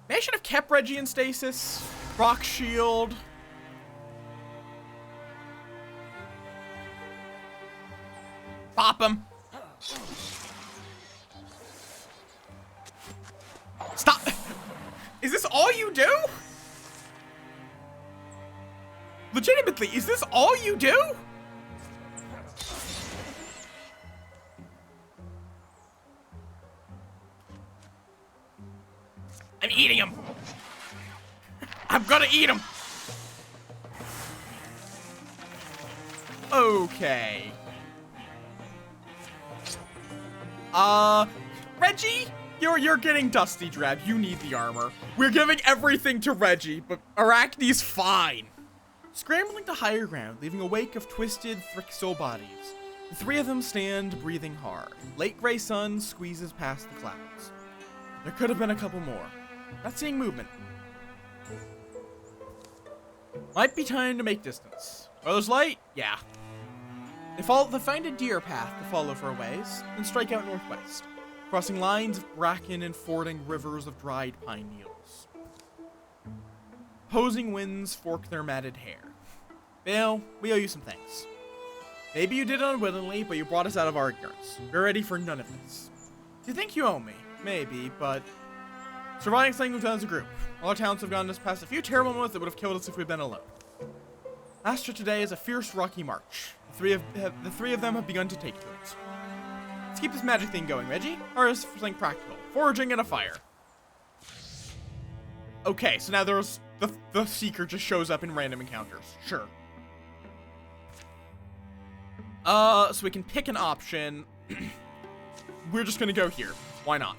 Maybe I should have kept Reggie in stasis. Rock shield. Pop him. Stop. Is this all you do? Legitimately, is this all you do? I'm eating him. I'm gonna eat him. Okay. Reggie, you're getting dusty drab. You need the armor. We're giving everything to Reggie, but Arachne's fine. Scrambling to higher ground, leaving a wake of twisted Thrixo bodies. The 3 of them stand breathing hard. Late gray sun squeezes past the clouds. There could have been a couple more. Not seeing movement. Might be time to make distance. Are those light? Yeah. They find a deer path to follow for a ways, then strike out northwest, crossing lines of bracken and fording rivers of dried pine needles. Opposing winds fork their matted hair. Vale, we owe you some thanks. Maybe you did it unwillingly, but you brought us out of our ignorance. We're ready for none of this. Do you think you owe me? Maybe, but surviving something we've done as a group. All our talents have gotten us past a few terrible moments that would have killed us if we'd been alone. Astra today is a fierce, rocky march. The three of them have begun to take to it. Let's keep this magic thing going, Reggie. Or is something practical? Foraging and a fire. Okay, so now there's the Seeker just shows up in random encounters. Sure. So we can pick an option. We're just gonna go here. Why not?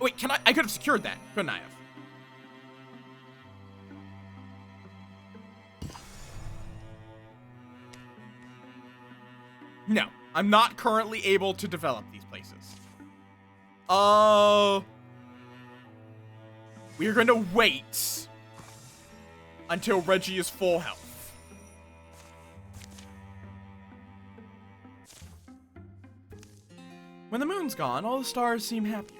Wait, I could have secured that, couldn't I have? No, I'm not currently able to develop these places. We're gonna wait until Reggie is full health. When the moon's gone, all the stars seem happier.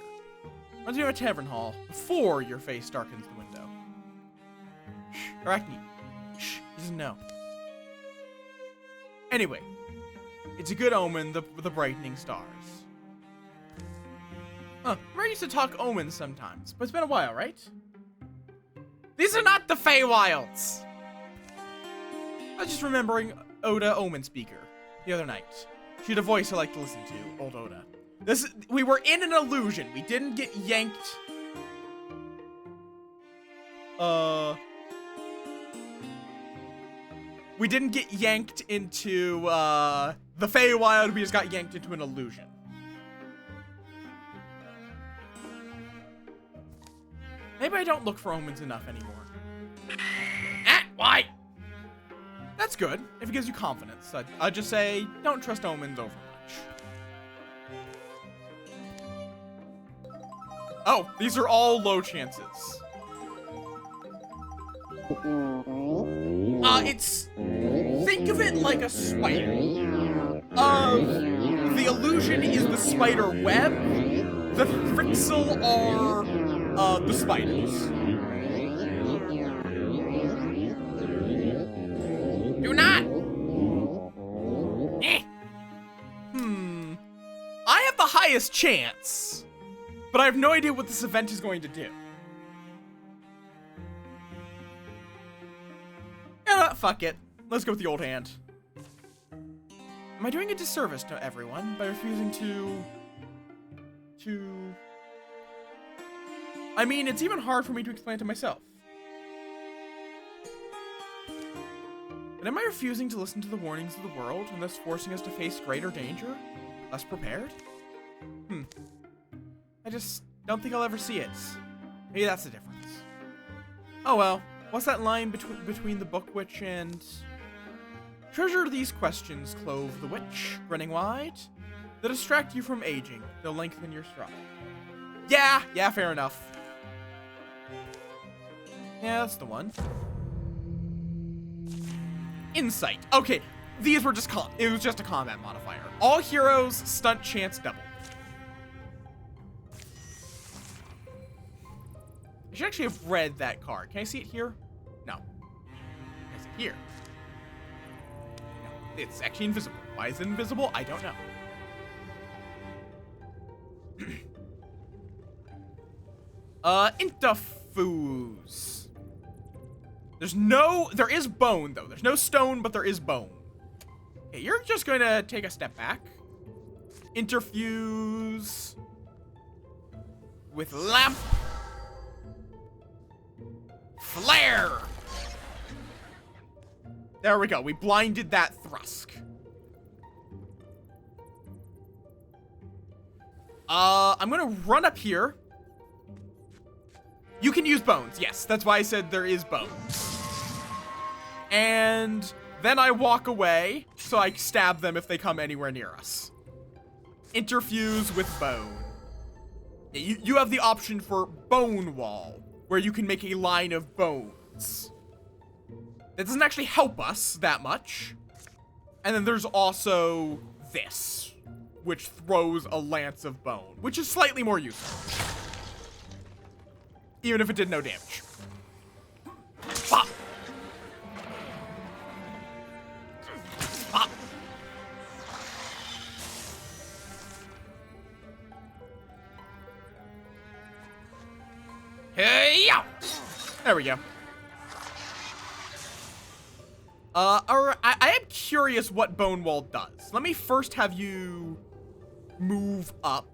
Reminds me of a tavern hall before your face darkens the window. Shh, Arachne. Shh, he doesn't know. Anyway, it's a good omen, the brightening stars. Huh, we're used to talk omens sometimes, but it's been a while, right? These are not the Feywilds! I was just remembering Oda Omen Speaker the other night. She had a voice I like to listen to, old Oda. We were in an illusion. We didn't get yanked. We didn't get yanked into, the Feywild. We just got yanked into an illusion. Maybe I don't look for omens enough anymore. Why? That's good, if it gives you confidence. I'd just say, don't trust omens over much. Oh, these are all low chances. Think of it like a spider. The illusion is the spider web. The Thrixl are, the spiders. Do not! highest chance, but I have no idea what this event is going to do. Fuck it. Let's go with the old hand. Am I doing a disservice to everyone by refusing to... I mean, it's even hard for me to explain it to myself. And am I refusing to listen to the warnings of the world and thus forcing us to face greater danger? Less prepared? I just don't think I'll ever see it. Maybe that's the difference. Oh well. What's that line between the book witch and... Treasure these questions, clove the witch, grinning wide. They'll distract you from aging. They'll lengthen your stride. Yeah, fair enough. Yeah, that's the one. Insight. Okay, these were just it was just a combat modifier. All heroes, stunt chance double. I should actually have read that card. Can I see it here? No. Can I see it here? No. It's actually invisible. Why is it invisible? I don't know. Interfuse. There is bone though. There's no stone, but there is bone. Okay, you're just gonna take a step back. Interfuse with lamp. Flare. There we go. We blinded that Thrusk. I'm gonna run up here. You can use bones. Yes, that's why I said there is bones. And then I walk away, so I stab them if they come anywhere near us. Interfuse with bone. You have the option for bone wall, where you can make a line of bones. That doesn't actually help us that much. And then there's also this, which throws a lance of bone, which is slightly more useful. Even if it did no damage. Bop. Bop. Hey-ya! There we go. I am curious what Bone Wall does. Let me first have you move up.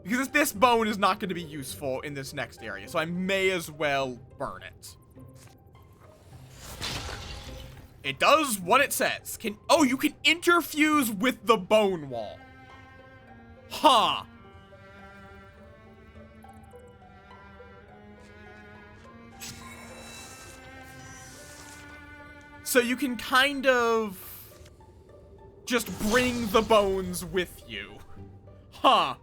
Because this bone is not going to be useful in this next area, so I may as well burn it. It does what it says. Oh, you can interfuse with the bone wall. Huh. So you can kind of just bring the bones with you. Huh.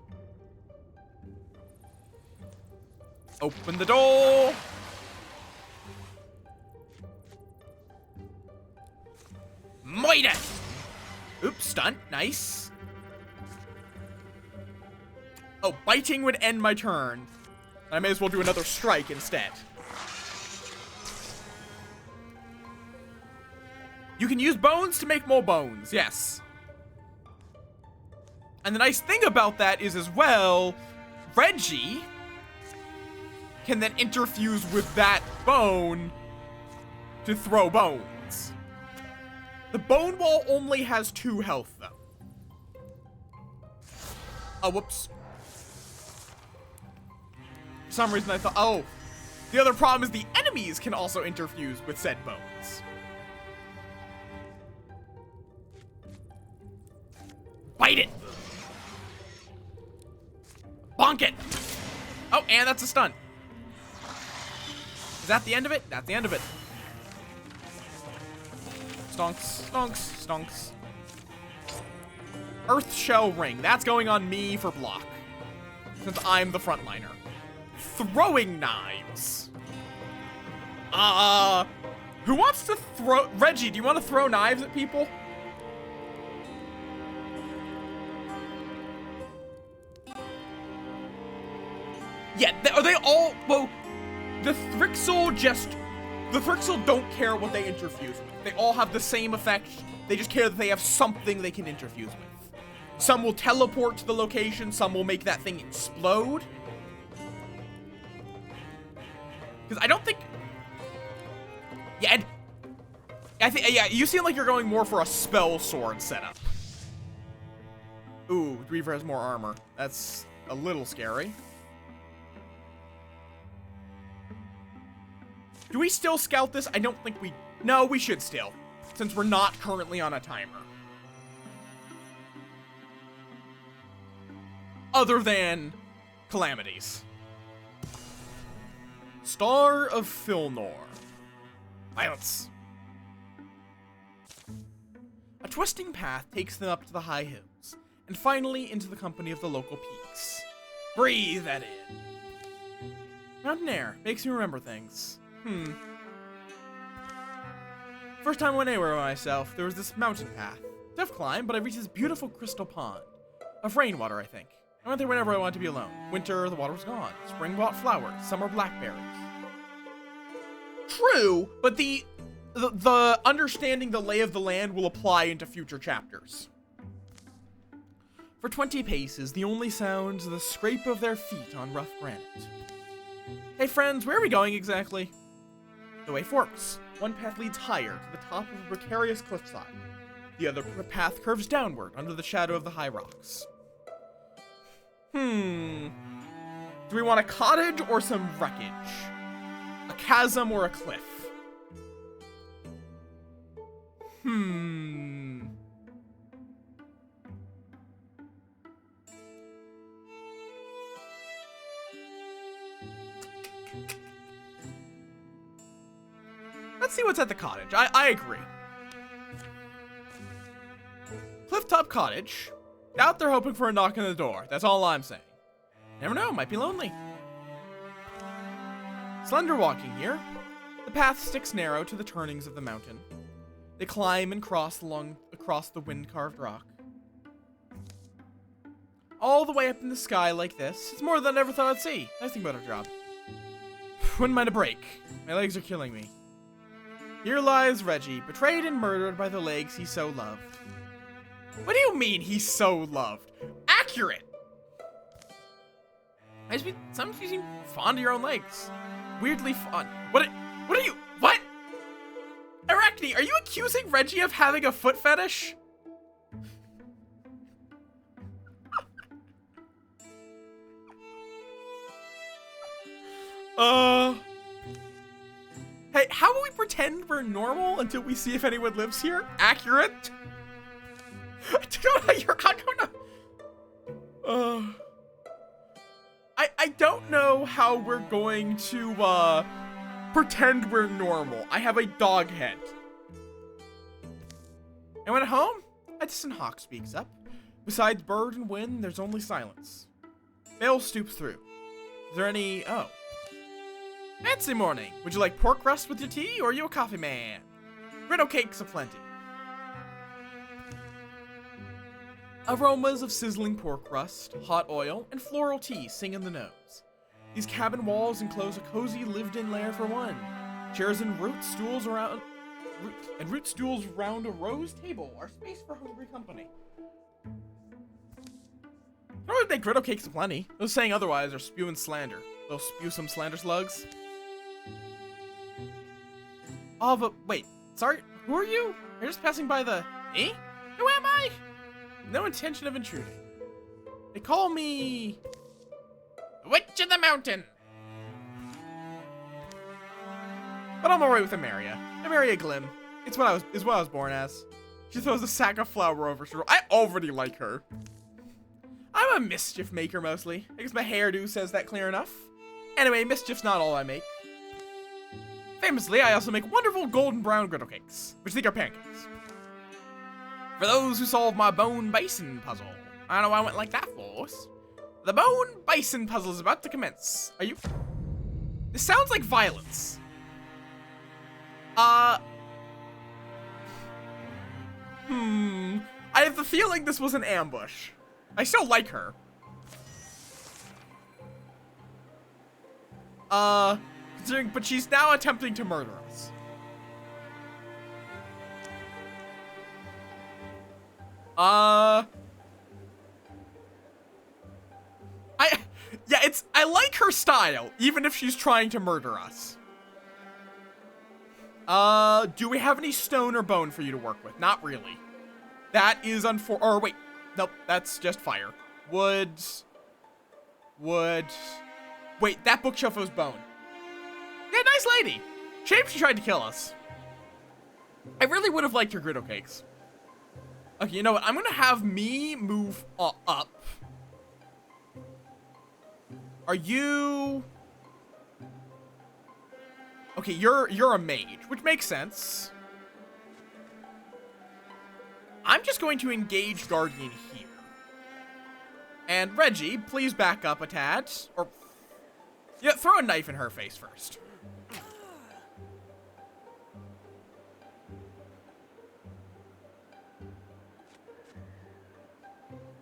Open the door. Moida. Oops, stunt. Nice. Oh, biting would end my turn. I may as well do another strike instead. You can use bones to make more bones, yes. And the nice thing about that is as well, Reggie can then interfuse with that bone to throw bones. The bone wall only has 2 health, though. Oh, whoops. For some reason I thought, oh, the other problem is the enemies can also interfuse with said bones. Bite it! Bonk it! Oh, and that's a stunt. Is that the end of it? That's the end of it. Stonks, stonks, stonks. Earth Shell Ring. That's going on me for block. Since I'm the frontliner. Throwing knives. Who wants to throw... Reggie, do you want to throw knives at people? Yeah, are they all... Well, the Thrixel don't care what they interfuse with. They all have the same effect. They just care that they have something they can interfuse with. Some will teleport to the location, some will make that thing explode. Because I don't think... Yeah, yeah, you seem like you're going more for a spell sword setup. Ooh, Reaver has more armor. That's a little scary. Do we still scout this? I don't think we... No, we should still, since we're not currently on a timer. Other than calamities. Star of Filnor. Violence. A twisting path takes them up to the high hills, and finally into the company of the local peaks. Breathe that in. Mountain air makes me remember things. First time I went anywhere by myself, there was this mountain path. Tough climb, but I reached this beautiful crystal pond. Of rainwater, I think. I went there whenever I wanted to be alone. Winter, the water was gone. Spring brought flowers. Summer, blackberries. True, but the understanding the lay of the land will apply into future chapters. For 20 paces, the only sounds are the scrape of their feet on rough granite. Hey friends, where are we going exactly? The way forks. One path leads higher to the top of a precarious cliffside. The other path curves downward under the shadow of the high rocks. Do we want a cottage or some wreckage? A chasm or a cliff? Let's see what's at the cottage. I agree. Clifftop Cottage. Out there hoping for a knock on the door. That's all I'm saying. Never know, might be lonely. Slender walking here. The path sticks narrow to the turnings of the mountain. They climb and cross across the wind-carved rock. All the way up in the sky like this. It's more than I ever thought I'd see. Nice thing about our job. Wouldn't mind a break. My legs are killing me. Here lies Reggie, betrayed and murdered by the legs he so loved. What do you mean he's so loved? Accurate! Sometimes you seem fond of your own legs. Weirdly fond. What are you? What? Arachne, are you accusing Reggie of having a foot fetish? Hey, how about we pretend we're normal until we see if anyone lives here? Accurate? I don't know. I don't know how we're going to, pretend we're normal. I have a dog head. And when at home, a distant hawk speaks up. Besides bird and wind, there's only silence. Bale stoops through. Is there any... Oh. Fancy morning. Would you like pork rust with your tea, or are you a coffee man? Griddle cakes aplenty. Aromas of sizzling pork rust, hot oil, and floral tea sing in the nose. These cabin walls enclose a cozy lived-in lair for one. Chairs and root stools around a rose table are space for hungry company. I don't think griddle cakes aplenty. Those saying otherwise are spewing slander. They'll spew some slander slugs. Oh, but wait. Sorry, who are you? You're just passing by the... Me? Who am I? No intention of intruding. They call me... Witch of the Mountain. But I'm alright with Emeria. Emeria Glim. It's what I was born as. She throws a sack of flour over her. I already like her. I'm a mischief maker mostly. I guess my hairdo says that clear enough. Anyway, mischief's not all I make. Famously, I also make wonderful golden brown griddle cakes, which I think are pancakes. For those who solve my bone bison puzzle. I don't know why I went like that, boss. The bone bison puzzle is about to commence. Are you... This sounds like violence. I have the feeling this was an ambush. I still like her. Considering, but she's now attempting to murder us. like her style, even if she's trying to murder us. Do we have any stone or bone for you to work with? Not really. That is or wait. Nope, that's just fire. Wood. Wait, that bookshelf was bone. Yeah, nice lady. Shame she tried to kill us. I really would have liked her griddle cakes. Okay, you know what? I'm gonna have me move up. Are you... Okay, you're a mage, which makes sense. I'm just going to engage Guardian here. And Reggie, please back up a tad. Or, yeah, throw a knife in her face first.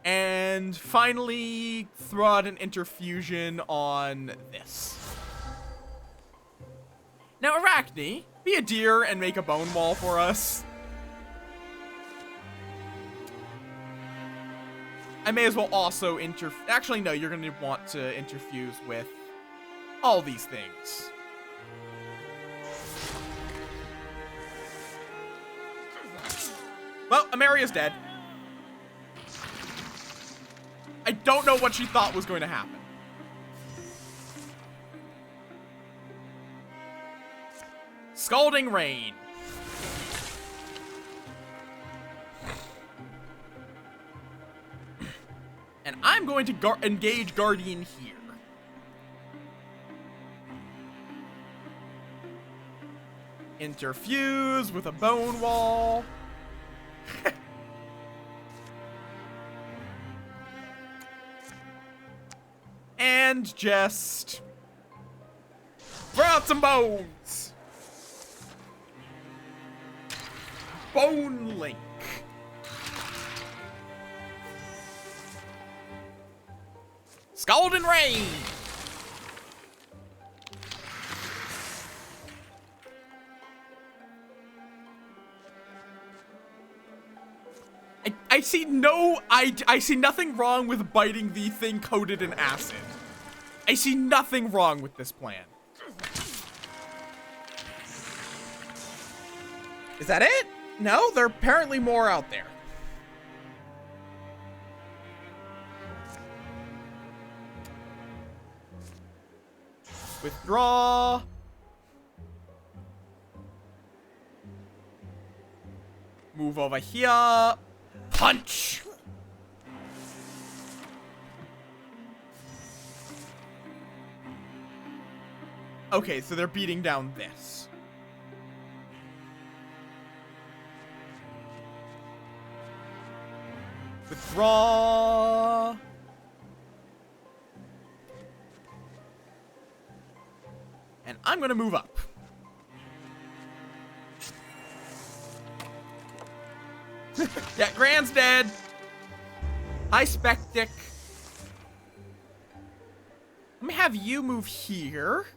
And finally, throw out an interfusion on this. Now, Arachne, be a deer and make a bone wall for us. I may as well also actually, no, you're going to want to interfuse with all these things. Well, Amaria's dead. I don't know what she thought was going to happen. Scalding Rain. And I'm going to engage Guardian here. Interfuse with a bone wall. And just throw out some bones. Bone Link. Scalding Rain. I see I see nothing wrong with biting the thing coated in acid. I see nothing wrong with this plan. Is that it? No, there are apparently more out there. Withdraw. Move over here. Punch. Okay, so they're beating down this. Withdraw. And I'm gonna move up. Yeah, Grand's dead. Hi, Spectic. Let me have you move here.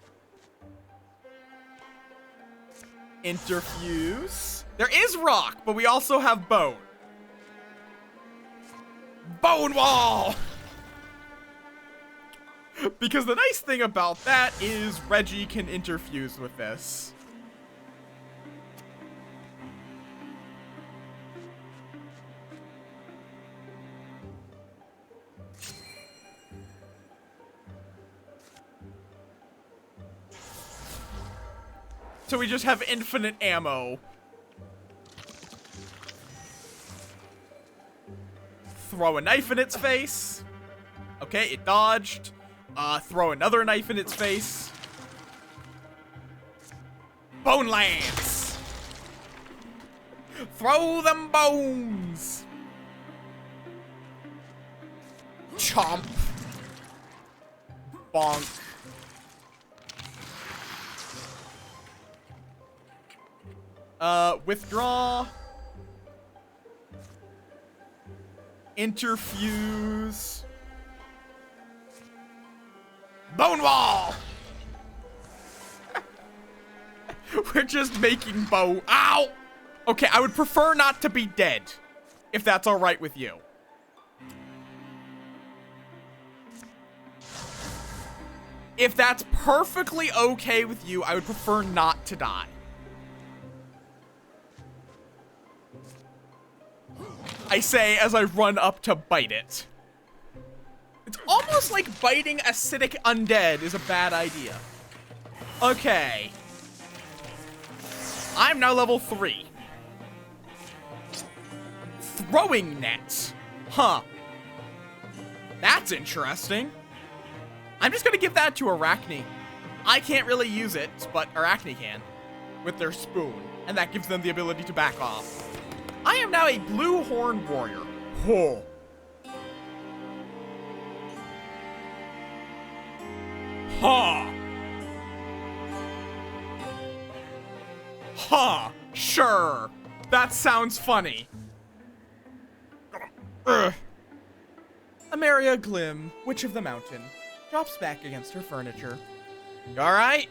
Interfuse. There is rock, but we also have bone. Bone wall! Because the nice thing about that is Reggie can interfuse with this. So we just have infinite ammo. Throw a knife in its face. Okay, it dodged. Throw another knife in its face. Bone lance. Throw them bones. Chomp. Bonk. Withdraw. Interfuse. Bone wall! We're just making bone. Ow! Okay, I would prefer not to be dead, if that's alright with you. If that's perfectly okay with you, I would prefer not to die. I say as I run up to bite it. It's almost like biting acidic undead is a bad idea. Okay. I'm now level 3. Throwing net. Huh. That's interesting. I'm just gonna give that to Arachne. I can't really use it, but Arachne can. With their spoon. And that gives them the ability to back off. I am now a blue horn warrior. Oh. Huh. Huh. Sure. That sounds funny. Ugh. Ameria Glim, Witch of the Mountain, drops back against her furniture. You alright?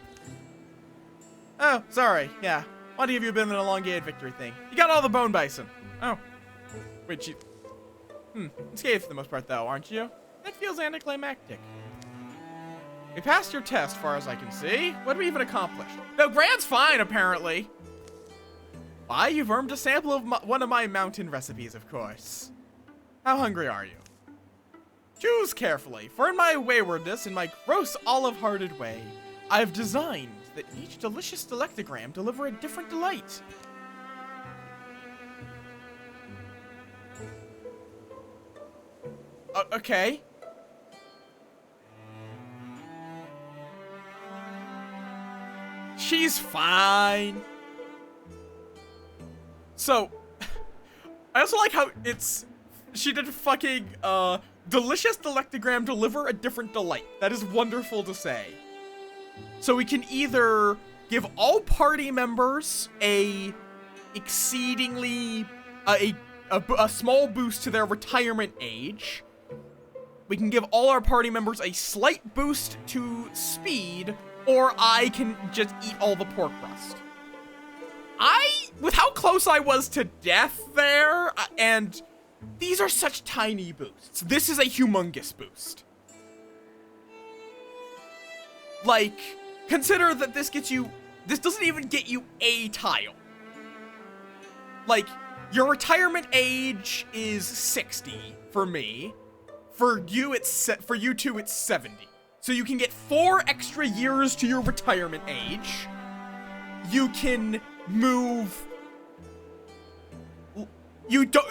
Oh, sorry. Yeah. What have you been in an elongated victory thing? You got all the bone bison. Oh. Wait, you... Unscathed for the most part, though, aren't you? That feels anticlimactic. We passed your test, far as I can see. What did we even accomplish? No, Grant's fine, apparently. Why, you've earned a sample of one of my mountain recipes, of course. How hungry are you? Choose carefully, for in my waywardness, in my gross olive-hearted way, I've designed that each delicious delectogram deliver a different delight. Okay. She's fine. So, I also like how she did fucking, delicious delectogram deliver a different delight. That is wonderful to say. So we can either give all party members a exceedingly, a small boost to their retirement age. We can give all our party members a slight boost to speed, or I can just eat all the pork rust. With how close I was to death there, and these are such tiny boosts. This is a humongous boost. Like, consider that this doesn't even get you a tile. Like, your retirement age is 60 for me. For you two, it's 70. So you can get 4 extra years to your retirement age. You can move.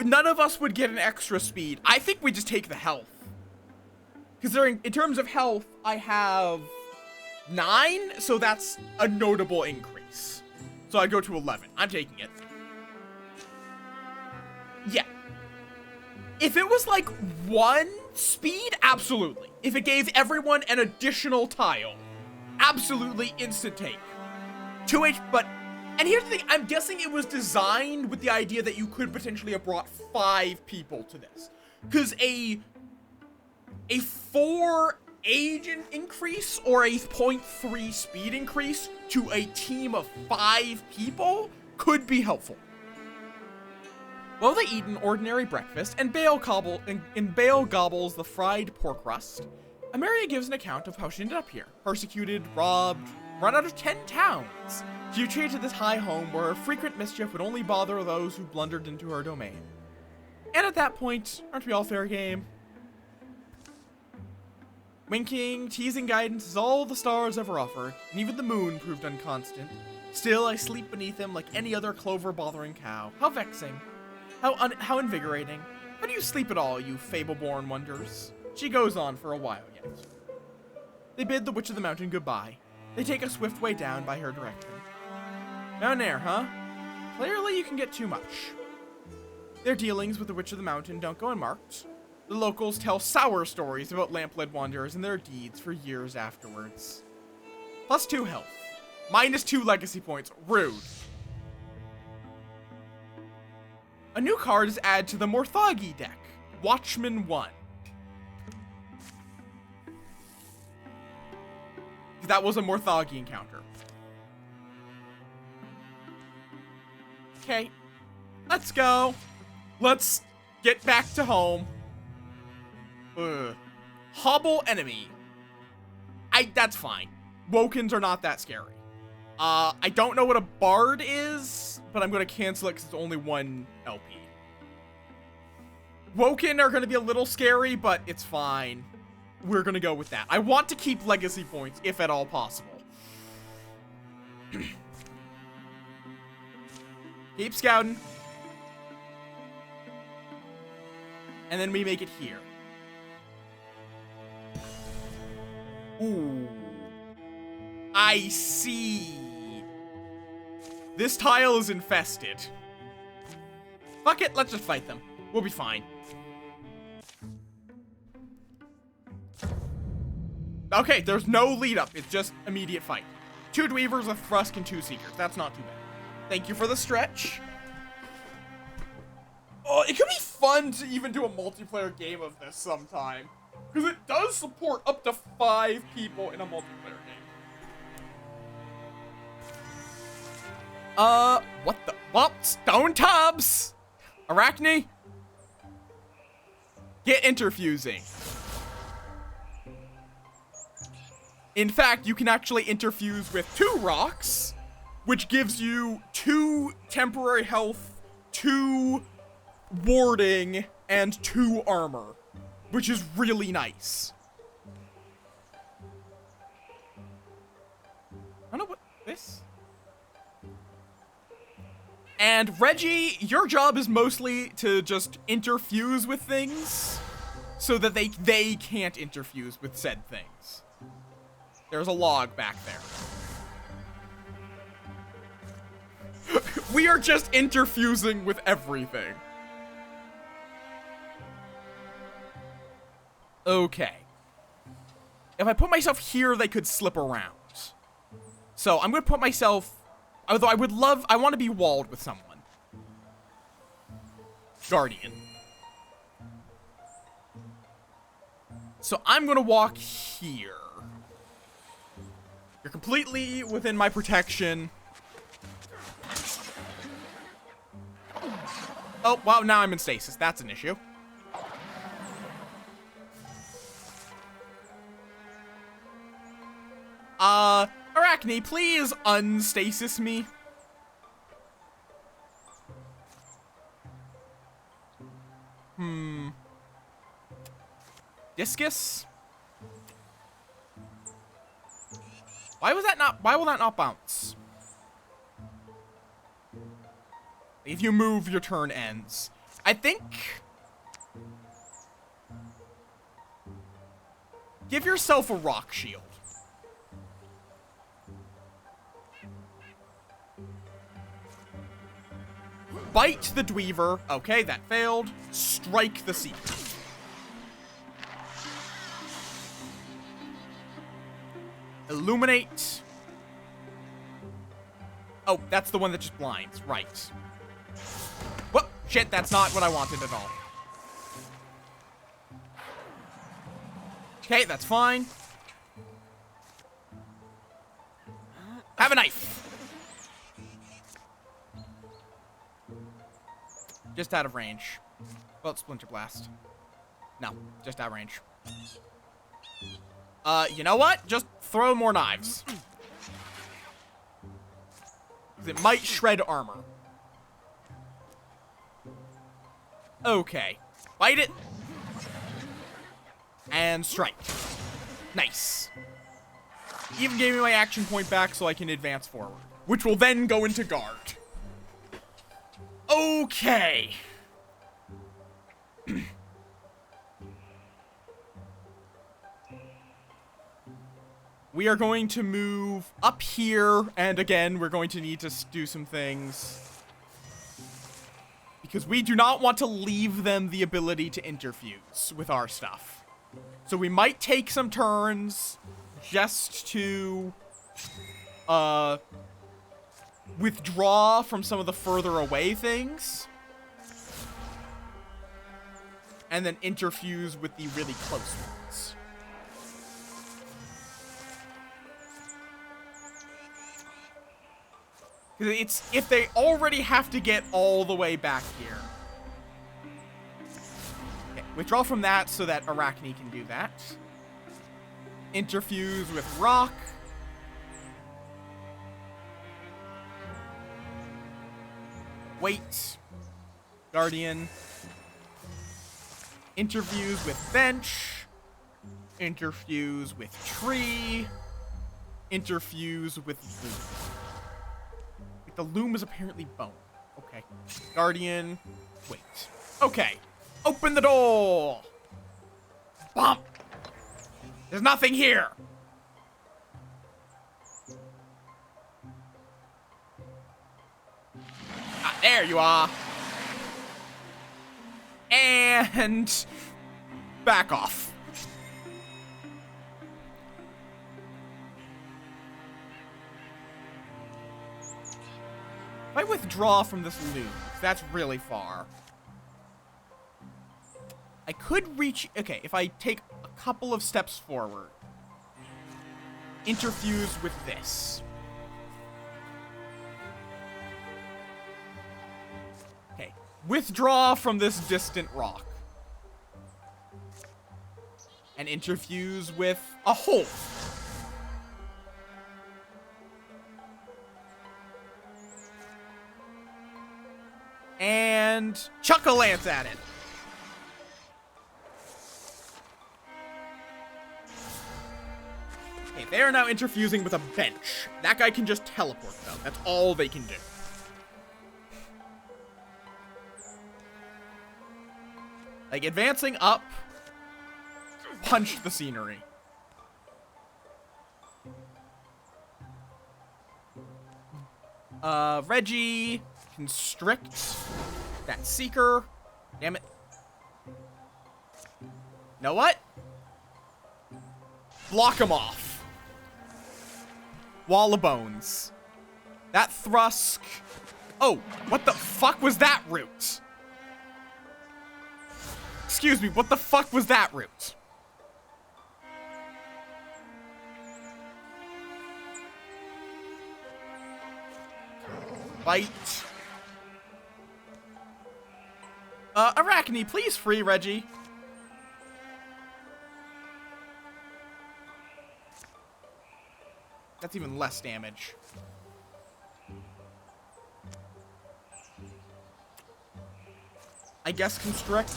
None of us would get an extra speed. I think we just take the health. Considering, in terms of health, I have 9, so that's a notable increase. So I go to 11. I'm taking it. Yeah. If it was like 1 speed, absolutely. If it gave everyone an additional tile, absolutely instant take. 2H, but, and here's the thing, I'm guessing it was designed with the idea that you could potentially have brought 5 people to this. Because a 4 age increase or a 0.3 speed increase to a team of 5 people could be helpful. Well, they eat an ordinary breakfast, and Bale gobbles the fried pork rust. Ameria gives an account of how she ended up here. Persecuted, robbed, run out of 10 towns. She retreated to this high home where frequent mischief would only bother those who blundered into her domain. And at that point, aren't we all fair game? Winking, teasing guidance is all the stars ever offered, and even the moon proved unconstant. Still, I sleep beneath him like any other clover-bothering cow. How vexing. How invigorating. How do you sleep at all, you fable-born wonders? She goes on for a while yet. They bid the Witch of the Mountain goodbye. They take a swift way down by her direction. Down there, huh? Clearly you can get too much. Their dealings with the Witch of the Mountain don't go unmarked. The locals tell sour stories about lamp-led wanderers and their deeds for years afterwards. +2 health. -2 legacy points. Rude. A new card is added to the Morthagi deck. Watchman 1. That was a Morthagi encounter. Okay. Let's go. Let's get back to home. Hobble enemy. That's fine. Wokens are not that scary. I don't know what a bard is, but I'm gonna cancel it because it's only 1 LP. Woken are gonna be a little scary, but it's fine. We're gonna go with that. I want to keep legacy points, if at all possible. Keep scouting. And then we make it here. Ooh. I see. This tile is infested. Fuck it, let's just fight them. We'll be fine. Okay, there's no lead up. It's just immediate fight. 2 Dweavers, a Thrusk, and 2 Seekers. That's not too bad. Thank you for the stretch. Oh, it could be fun to even do a multiplayer game of this sometime. Because it does support up to 5 people in a multiplayer game. What the? Well, stone tubs! Arachne? Get interfusing. In fact, you can actually interfuse with 2 rocks, which gives you 2 temporary health, 2 warding, and 2 armor, which is really nice. I don't know what this. And Reggie, your job is mostly to just interfuse with things so that they can't interfuse with said things. There's a log back there. We are just interfusing with everything. Okay. If I put myself here, they could slip around. So I'm gonna put myself, although I want to be walled with someone. Guardian. So I'm gonna walk here. You're completely within my protection. Oh, well, now I'm in stasis. That's an issue. Arachne, please unstasis me. Discus? Why will that not bounce? If you move, your turn ends. I think... Give yourself a rock shield. Bite the Dweaver. Okay, that failed. Strike the Seeker. Illuminate. Oh, that's the one that just blinds. Right. Whoop. Shit, that's not what I wanted at all. Okay, that's fine. Have a knife. Just out of range. Well, it's Splinter Blast. No, just out of range. You know what? Just throw more knives. It might shred armor. Okay. Bite it. And strike. Nice. Even gave me my action point back so I can advance forward. Which will then go into guard. Okay. We are going to move up here, and again, we're going to need to do some things. Because we do not want to leave them the ability to interfuse with our stuff. So we might take some turns just to withdraw from some of the further away things. And then interfuse with the really close ones. Because it's, if they already have to get all the way back here. Okay, withdraw from that so that Arachne can do that. Interfuse with rock. Wait. Guardian. Interfuse with bench. Interfuse with tree. Interfuse with loom. The loom is apparently bone. Okay. Guardian. Wait. Okay. Open the door. Bump! There's nothing here! Ah, there you are. And back off. If I withdraw from this loop, that's really far. I could reach... Okay, if I take a couple of steps forward. Interfuse with this. Okay. Withdraw from this distant rock. And interfuse with a hole. And chuck a lance at it. Okay, they are now interfusing with a bench. That guy can just teleport, though. That's all they can do. Like, advancing up, punch the scenery. Reggie, constrict that seeker. Damn it. Know what? Block him off. Wall of bones. That thrusk. Oh, what the fuck was that root? Excuse me, what the fuck was that root? Bite. Arachne, please free Reggie. That's even less damage. I guess constrict.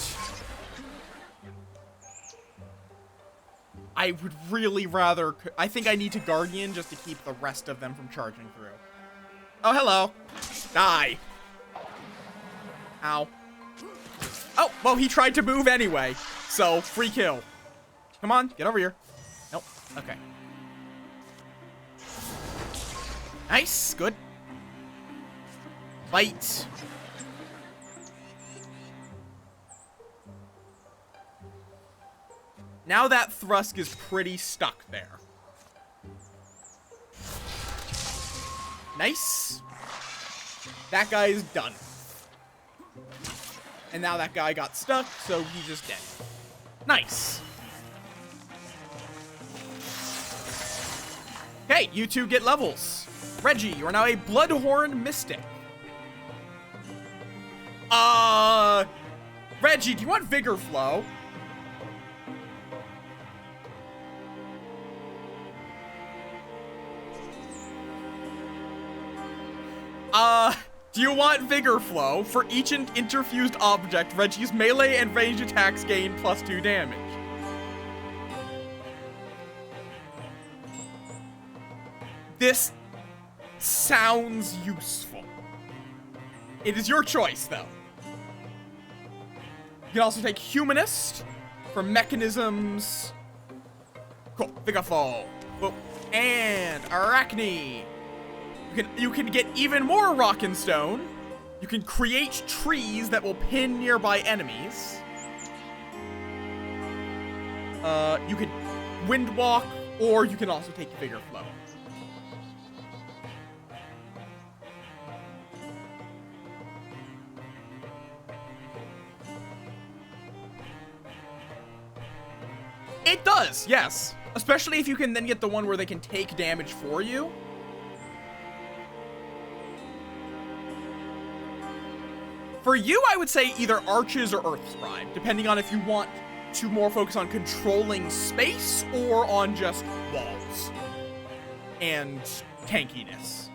I would really rather... I think I need to Guardian just to keep the rest of them from charging through. Oh, hello. Die. Ow. Oh, well, he tried to move anyway. So, free kill. Come on, get over here. Nope. Okay. Nice. Good. Bite. Now that Thrusk is pretty stuck there. Nice. That guy is done. And now that guy got stuck, so he's just dead. Nice. Okay, you two get levels. Reggie, you are now a Bloodhorn Mystic. Reggie, do you want Vigor Flow? Do you want Vigor Flow? For each interfused object, Reggie's melee and ranged attacks gain +2 damage. This sounds useful. It is your choice, though. You can also take Humanist for mechanisms. Cool. Vigor Flow. Whoa. And Arachne. You can get even more rock and stone. You can create trees that will pin nearby enemies. You can wind walk, or you can also take Vigor Flow. It does, yes. Especially if you can then get the one where they can take damage for you. For you, I would say either Arches or Earth Scribe, depending on if you want to more focus on controlling space or on just walls and tankiness?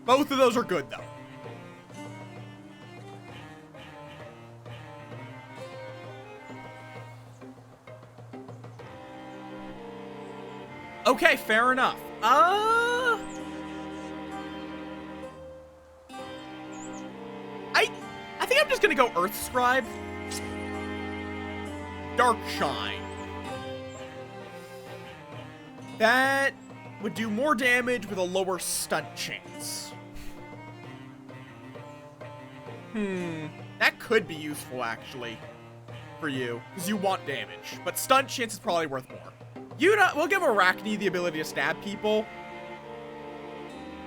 Both of those are good, though. Okay, fair enough. I think I'm just gonna go Earth Scribe. Dark Shine. That would do more damage with a lower stunt chance. That could be useful, actually, for you, because you want damage. But stunt chance is probably worth more. We'll give Arachne the ability to stab people,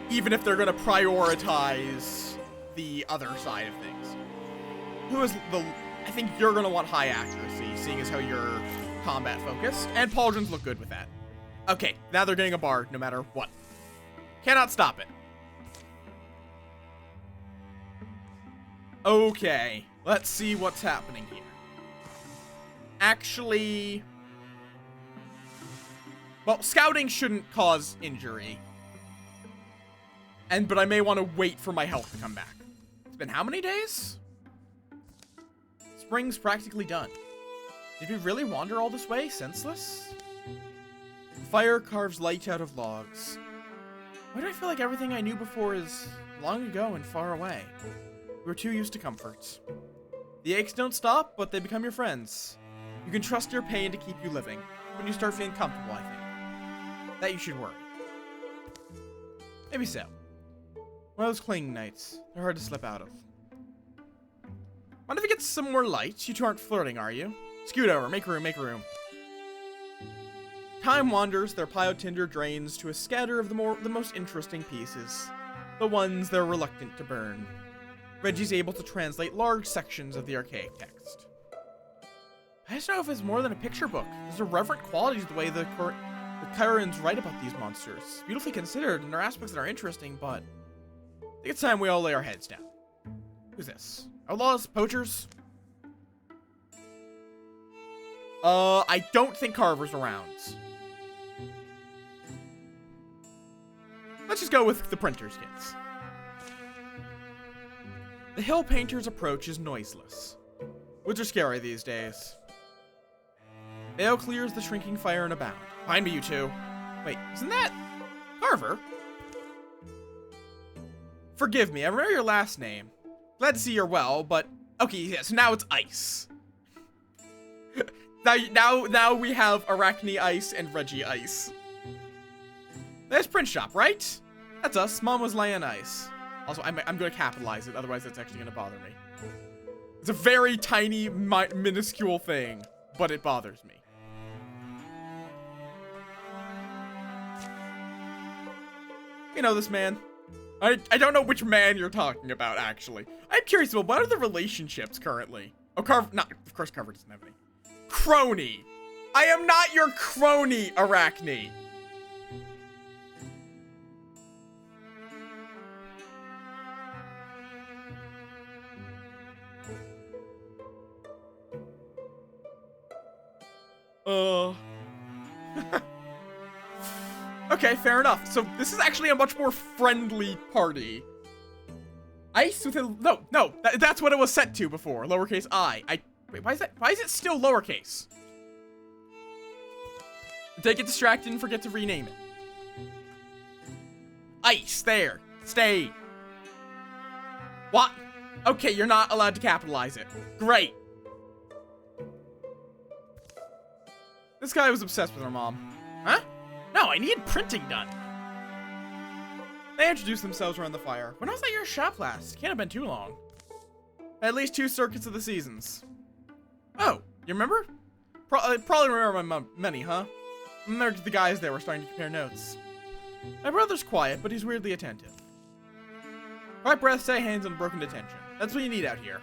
even if they're going to prioritize the other side of things. I think you're going to want high accuracy, seeing as how you're combat focused, and pauldrons look good with that. Okay, now they're getting a bard no matter what. Cannot stop it. Okay, let's see what's happening here. Actually, well, scouting shouldn't cause injury. But I may want to wait for my health to come back. It's been how many days? Spring's practically done. Did we really wander all this way, senseless? Fire carves light out of logs. Why do I feel like everything I knew before is long ago and far away? We're too used to comforts. The aches don't stop, but they become your friends. You can trust your pain to keep you living. When you start feeling comfortable, I think. That you should worry. Maybe so. One of those clinging nights. They're hard to slip out of. Mind if we get some more light? You two aren't flirting, are you? Scoot over. Make room, make room. Time wanders, their pile of tinder drains to a scatter of the most interesting pieces. The ones they're reluctant to burn. Reggie's able to translate large sections of the archaic text. I just don't know if it's more than a picture book. There's a reverent quality to the way the Kyrans write about these monsters. Beautifully considered, and there are aspects that are interesting, but I think it's time we all lay our heads down. Who's this? Outlaws? Poachers? I don't think Carver's around. Let's just go with the printer's kids. The hill painter's approach is noiseless. Woods are scary these days. Vale clears the shrinking fire in a bound. Behind me, you two. Wait, isn't that Carver? Forgive me, I remember your last name. Glad to see you're well, but okay, yeah, so now it's Ice. now we have Arachne Ice and Reggie Ice. There's print shop, right? That's us. Mom was laying ice. Also, I'm going to capitalize it, otherwise that's actually going to bother me. It's a very tiny, minuscule thing, but it bothers me. You know this man. I don't know which man you're talking about, actually. I'm curious about what are the relationships currently? Oh, Carver, of course Carver doesn't have any. Crony. I am not your crony, Arachne. Okay, fair enough. So this is actually a much more friendly party. Ice with a no. That's what it was set to before. Lowercase I. Wait. Why is it still lowercase? Did I get distracted and forget to rename it? Ice. There. Stay. What? Okay, you're not allowed to capitalize it. Great. This guy was obsessed with her mom. Huh? No, I need printing done. They introduced themselves around the fire. When I was at your shop last, can't have been too long. At least 2 circuits of the seasons. Oh, you remember? Probably remember my many, huh? And the guys there were starting to compare notes. My brother's quiet, but he's weirdly attentive. Quiet breath, steady hands, and broken detention. That's what you need out here.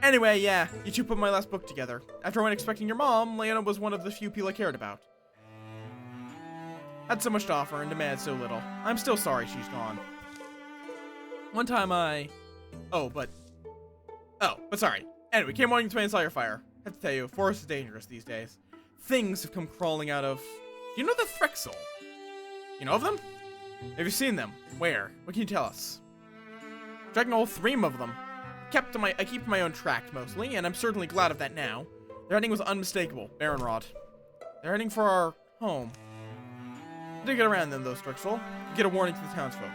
Anyway, yeah, you two put my last book together. After I went expecting your mom, Leona was one of the few people I cared about. Had so much to offer and demanded so little. I'm still sorry she's gone. One time Oh, but Oh, but sorry. Anyway, came morning to and saw your fire. Have to tell you, forest is dangerous these days. Things have come crawling out of... Do you know the Threxel? You know of them? Have you seen them? Where? What can you tell us? Tracking all 3 of them. I keep my own track mostly, and I'm certainly glad of that now. Their heading was unmistakable. Baronrod. They're heading for our home. I did get around them, though, Strixel. Get a warning to the townsfolk.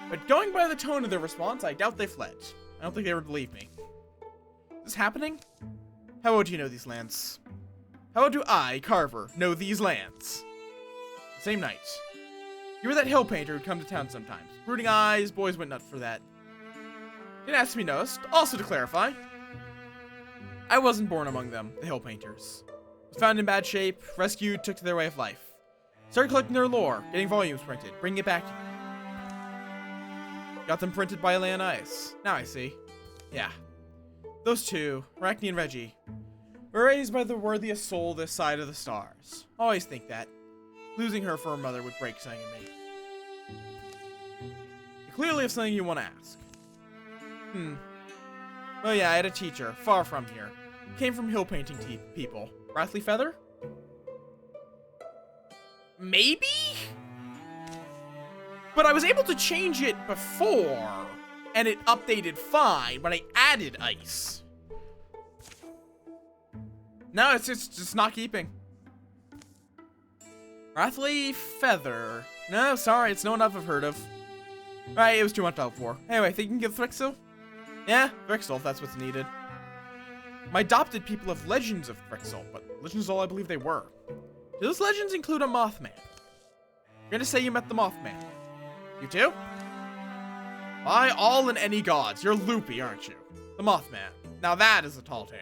But going by the tone of their response, I doubt they fled. I don't think they would believe me. Is this happening? How well do you know these lands? How well do I, Carver, know these lands? The same night. You were that hill painter who'd come to town sometimes. Brooding eyes, boys went nuts for that. Didn't ask to be noticed. Also to clarify, I wasn't born among them, the hill painters. Was found in bad shape, rescued, took to their way of life. Started collecting their lore, getting volumes printed, bringing it back to me. Got them printed by Leon Ice. Now I see. Yeah. Those 2, Arachne and Reggie, were raised by the worthiest soul this side of the stars. Always think that. Losing her for her mother would break something in me. You clearly have something you want to ask. Oh yeah, I had a teacher, far from here. Came from hill painting people. Wrathly Feather? Maybe? But I was able to change it before, and it updated fine, but I added ice. No, it's just not keeping. Wrathly Feather. No, sorry, it's no one I've heard of. Right, it was too much to help for. Anyway, think you can get Thrixel? Yeah, Thrixel, if that's what's needed. My adopted people have legends of Thrixel, but legends is all I believe they were. Do those legends include a Mothman? You're gonna say you met the Mothman. You too? By all and any gods, you're loopy, aren't you? The Mothman. Now that is a tall tale.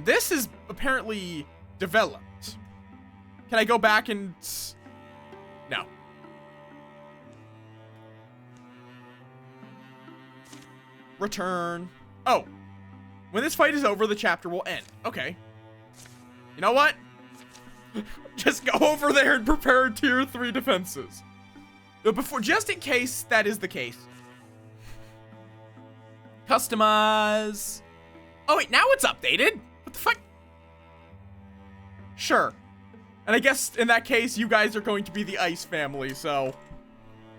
This is apparently developed. Can I go back and... No. Return. Oh. When this fight is over, the chapter will end. Okay. You know what? Just go over there and prepare tier 3 defenses. But before, just in case that is the case. Customize. Oh wait, now it's updated? What the fuck? Sure. And I guess in that case, you guys are going to be the Ice family, so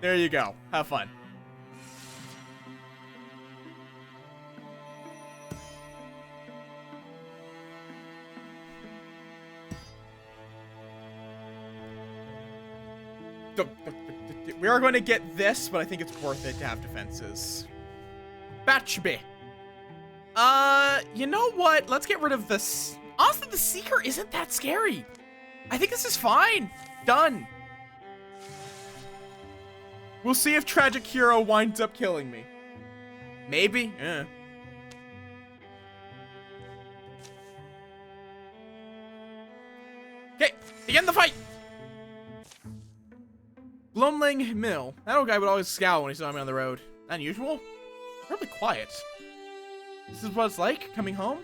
there you go. Have fun. We are going to get this, but I think it's worth it to have defenses. Batch B. You know what? Let's get rid of this. Honestly, the Seeker isn't that scary. I think this is fine. Done. We'll see if Tragic Hero winds up killing me. Maybe. Okay, begin the fight. Glumling Mill. That old guy would always scowl when he saw me on the road. Unusual? Probably quiet. This is what it's like, coming home?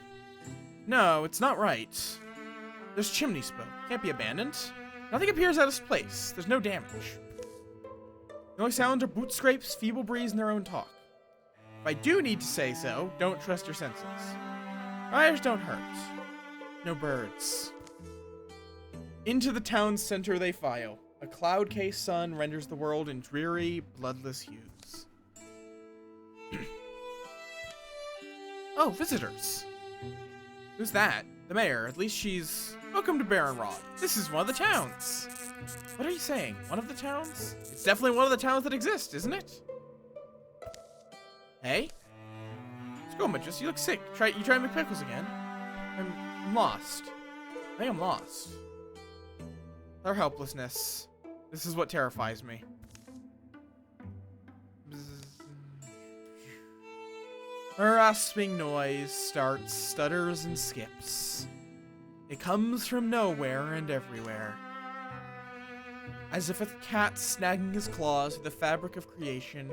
No, it's not right. There's chimney smoke. Can't be abandoned. Nothing appears out of place. There's no damage. The only sounds are boot scrapes, feeble breeze, and their own talk. If I do need to say so, don't trust your senses. Fires don't hurt. No birds. Into the town's center they file. A cloud-cased sun renders the world in dreary, bloodless hues. Oh, visitors. Who's that? The mayor. At least she's... Welcome to Baronrod. This is one of the towns. What are you saying? One of the towns? It's definitely one of the towns that exist, isn't it? Hey? Let's go, Magus. You look sick. You trying to make pickles again? I'm lost. I think I'm lost. Their helplessness. This is what terrifies me. A rasping noise starts, stutters and skips. It comes from nowhere and everywhere. As if a cat snagging his claws through the fabric of creation,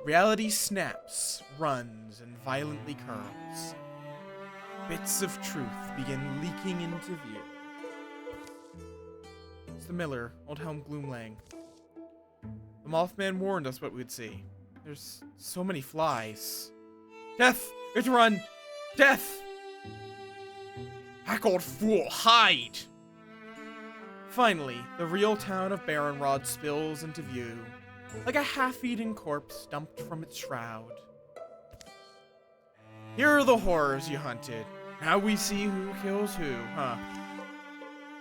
reality snaps, runs, and violently curls. Bits of truth begin leaking into view. It's the miller, Old Helm Gloomlang. The Mothman warned us what we'd see. There's so many flies. Death! We have to run! Death! Hack, old fool, hide! Finally, the real town of Baronrod spills into view, like a half-eaten corpse dumped from its shroud. Here are the horrors you hunted. Now we see who kills who, huh?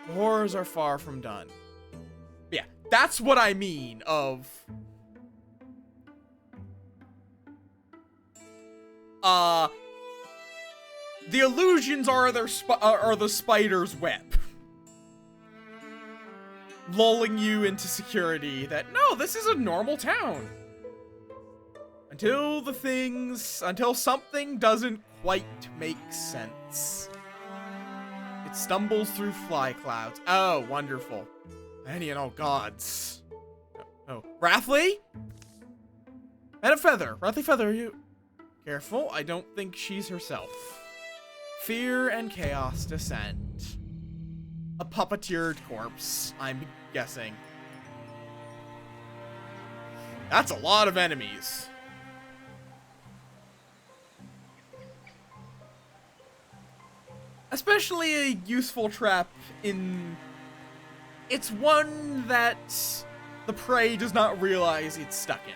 The horrors are far from done. Yeah, that's what I mean of... the illusions are the spider's web. Lulling you into security that, no, this is a normal town. Until something doesn't quite make sense. It stumbles through fly clouds. Oh, wonderful. Any and all gods. Oh, Wrathly? And a feather. Wrathly Feather, are you... Careful, I don't think she's herself. Fear and chaos descend. A puppeteered corpse, I'm guessing. That's a lot of enemies. Especially a useful trap in... It's one that the prey does not realize it's stuck in.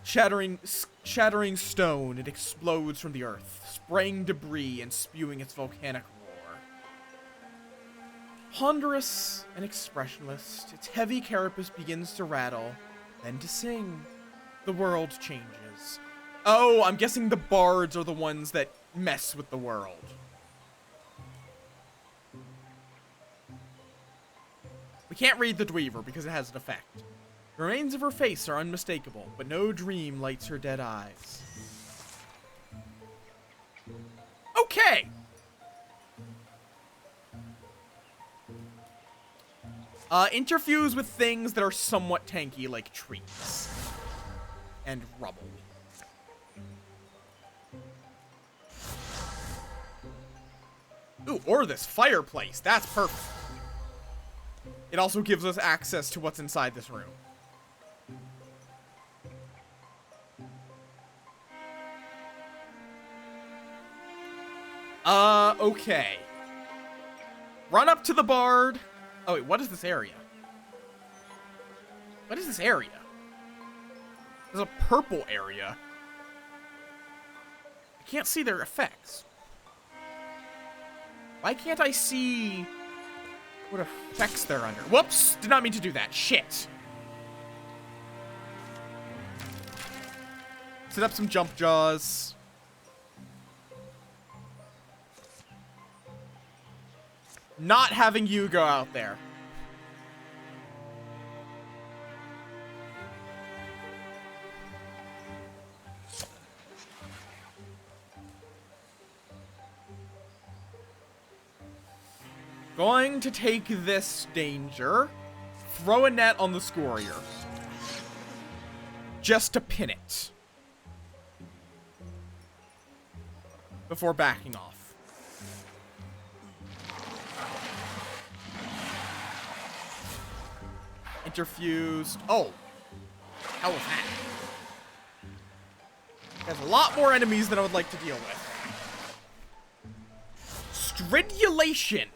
Shattering stone, it explodes from the earth, spraying debris and spewing its volcanic roar. Ponderous and expressionless, its heavy carapace begins to rattle, then to sing. The world changes. Oh, I'm guessing the bards are the ones that mess with the world. We can't read the Dweaver because it has an effect. The remains of her face are unmistakable, but no dream lights her dead eyes. Okay! Interfuse with things that are somewhat tanky, like trees. And rubble. Ooh, or this fireplace. That's perfect. It also gives us access to what's inside this room. Okay. Run up to the bard. Oh, wait, what is this area? What is this area? There's a purple area. I can't see their effects. Why can't I see what effects they're under? Whoops! Did not mean to do that. Shit. Set up some jump jaws. Not having you go out there. Going to take this danger. Throw a net on the Scorier. Just to pin it. Before backing off. Interfused. Oh. How was that? There's a lot more enemies than I would like to deal with. Stridulation.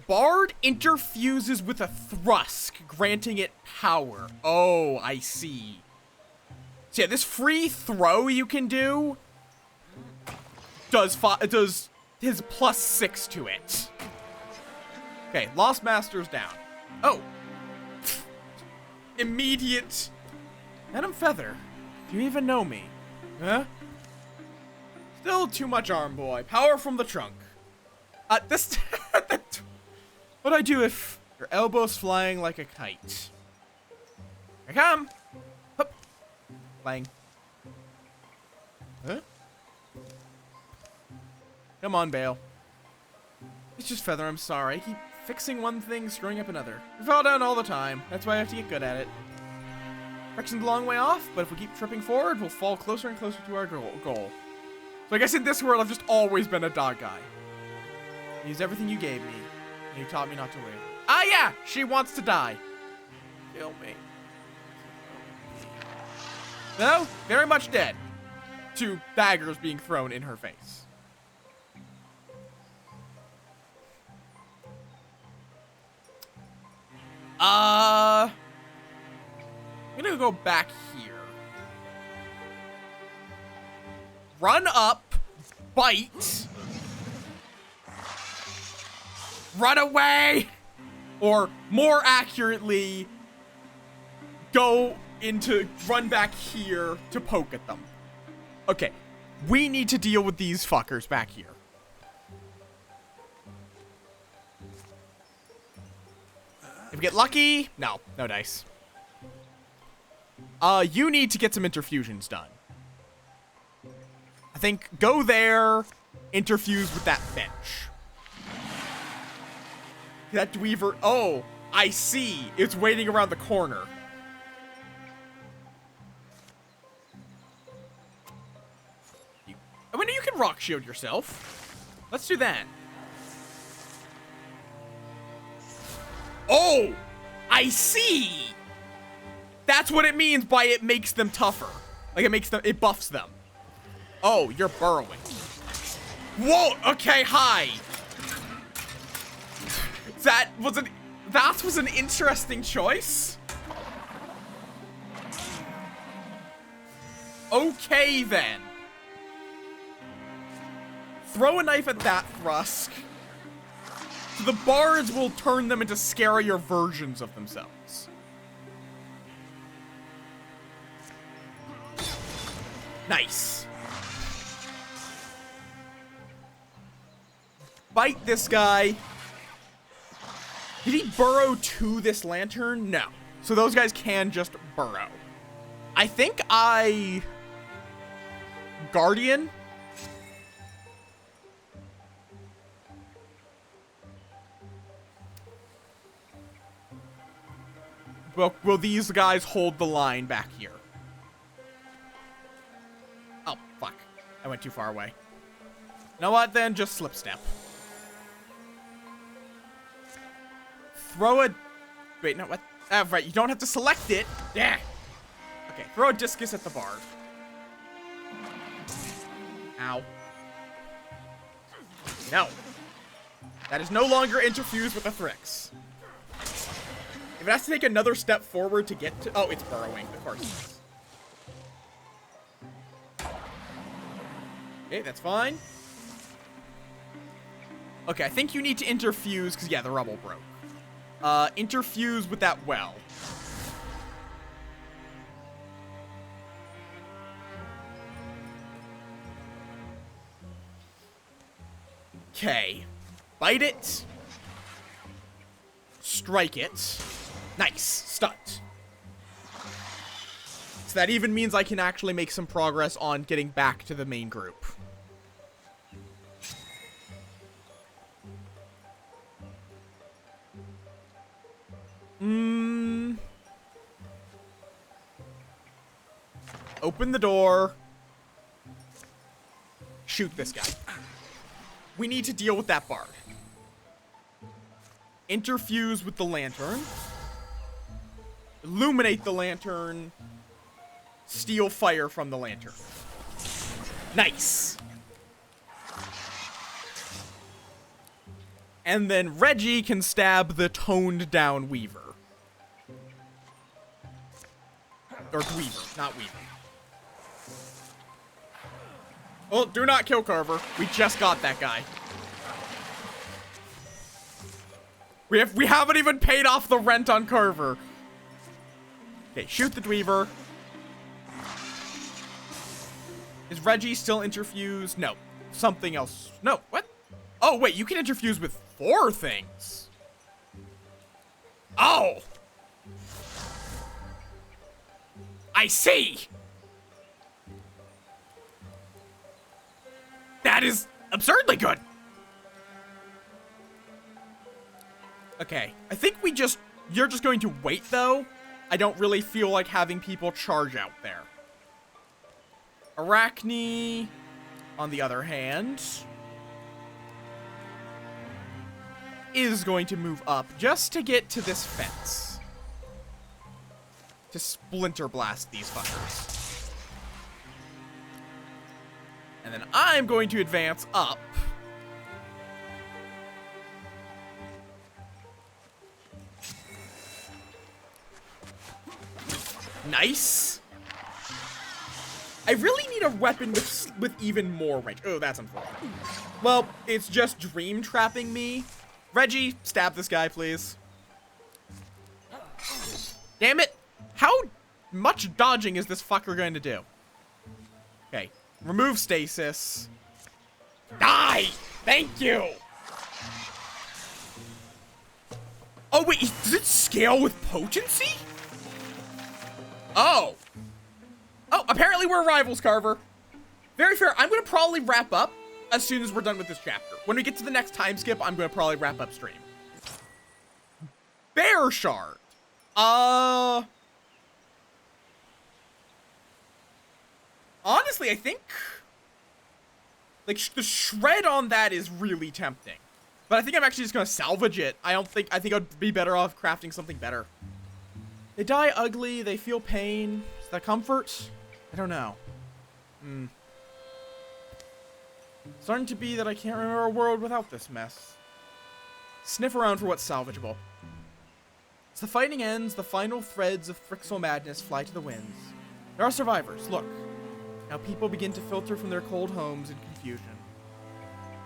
Bard interfuses with a thrusk, granting it power. Oh, I see. So yeah, this free throw you can do does his +6 to it. Okay, Lost Master's down. Oh. Immediate. Madam Feather, do you even know me? Huh? Still too much arm, boy. Power from the trunk. This... What'd I do if your elbow's flying like a kite? Here I come. Hup. Flying. Huh? Come on, Bale. It's just Feather, I'm sorry. I keep fixing one thing, screwing up another. We fall down all the time. That's why I have to get good at it. Direction's a long way off, but if we keep tripping forward, we'll fall closer and closer to our goal. So I guess in this world, I've just always been a dog guy. I used everything you gave me, and you taught me not to waver. Ah, yeah, she wants to die. Kill me. No, very much dead. 2 daggers being thrown in her face. I'm gonna go back here. Run up, bite, run away, or more accurately, run back here to poke at them. Okay, we need to deal with these fuckers back here. If we get lucky, no dice. You need to get some interfusions done. I think go there, interfuse with that bench. That Dweaver, oh, I see. It's waiting around the corner. I mean, you can rock shield yourself. Let's do that. Oh, I see. That's what it means by it makes them tougher. Like it buffs them. Oh, you're burrowing. Whoa, okay, hi. That was an interesting choice. Okay, then. Throw a knife at that Thrusk. So the bards will turn them into scarier versions of themselves. Nice. Bite this guy. Did he burrow to this lantern? No. So those guys can just burrow. I think Guardian? Well, will these guys hold the line back here? Oh, fuck. I went too far away. You know what, then? Just slip step. Throw a... Wait, no, what? Right, you don't have to select it. Yeah. Okay, throw a discus at the bard. Ow. No. That is no longer interfused with the Thrix. If it has to take another step forward to get to... Oh, it's burrowing. Of course it is. Okay, that's fine. Okay, I think you need to interfuse, because, yeah, the rubble broke. Interfuse with that well. Okay. Bite it. Strike it. Nice. Stunt. So that even means I can actually make some progress on getting back to the main group. Open the door. Shoot this guy. We need to deal with that bard. Interfuse with the lantern. Illuminate the lantern. Steal fire from the lantern. Nice. And then Reggie can stab the toned down Weaver. Or Weaver, not Weaver. Well, do not kill Carver. We just got that guy. We haven't even paid off the rent on Carver. Okay, shoot the Dweaver. Is Reggie still interfused? No. Something else. No, what? Oh, wait, you can interfuse with 4 things. Oh! I see! That is absurdly good! Okay, I think you're just going to wait, though. I don't really feel like having people charge out there. Arachne, on the other hand, is going to move up just to get to this fence. To splinter blast these fuckers. And then I'm going to advance up. Nice. I really need a weapon with even more range. Oh, that's unfortunate. Well, it's just dream trapping me. Reggie, stab this guy, please. Damn it. How much dodging is this fucker going to do? Okay. Remove stasis. Die! Thank you! Oh, wait. Does it scale with potency? Oh. Oh, apparently we're rivals, Carver. Very fair. I'm going to probably wrap up as soon as we're done with this chapter. When we get to the next time skip, I'm going to probably wrap up stream. Bear Shard. Honestly, I think like the shred on that is really tempting. But I think I'm actually just going to salvage it. I think I'd be better off crafting something better. They die ugly, they feel pain. Is that comfort? I don't know. Starting to be that I can't remember a world without this mess. Sniff around for what's salvageable. As the fighting ends, the final threads of Frixel madness fly to the winds. There are survivors, look. Now people begin to filter from their cold homes in confusion.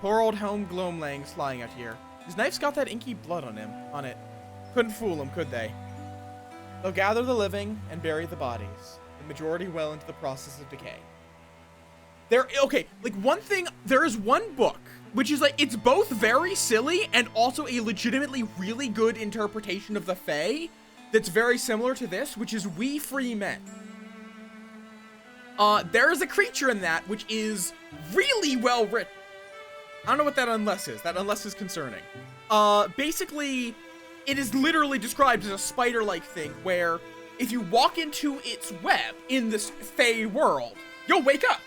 Poor old Helm Gloamlang's lying out here. His knife's got that inky blood on it. Couldn't fool him, could they? They'll gather the living and bury the bodies. The majority well into the process of decay. Okay, like one thing, there is one book, which is like, it's both very silly and also a legitimately really good interpretation of the Fae that's very similar to this, which is We Free Men. There is a creature in that which is really well written. I don't know what that unless is. That unless is concerning. Basically, it is literally described as a spider-like thing where if you walk into its web in this Fae world, you'll wake up.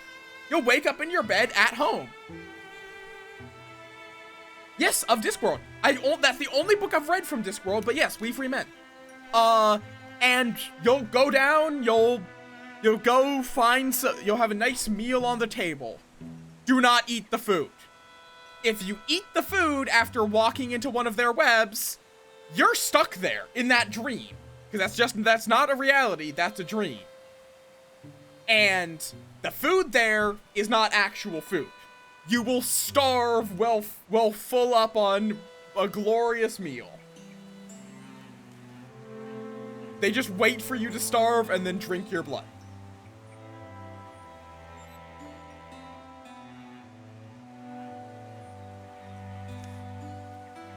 You'll wake up in your bed at home. Yes, of Discworld. That's the only book I've read from Discworld, but yes, We Free Men. And you'll go down, you'll go find you'll have a nice meal on the table. Do not eat the food. If you eat the food after walking into one of their webs, you're stuck there in that dream. Because that's not a reality, that's a dream. And the food there is not actual food. You will starve well full up on a glorious meal. They just wait for you to starve and then drink your blood.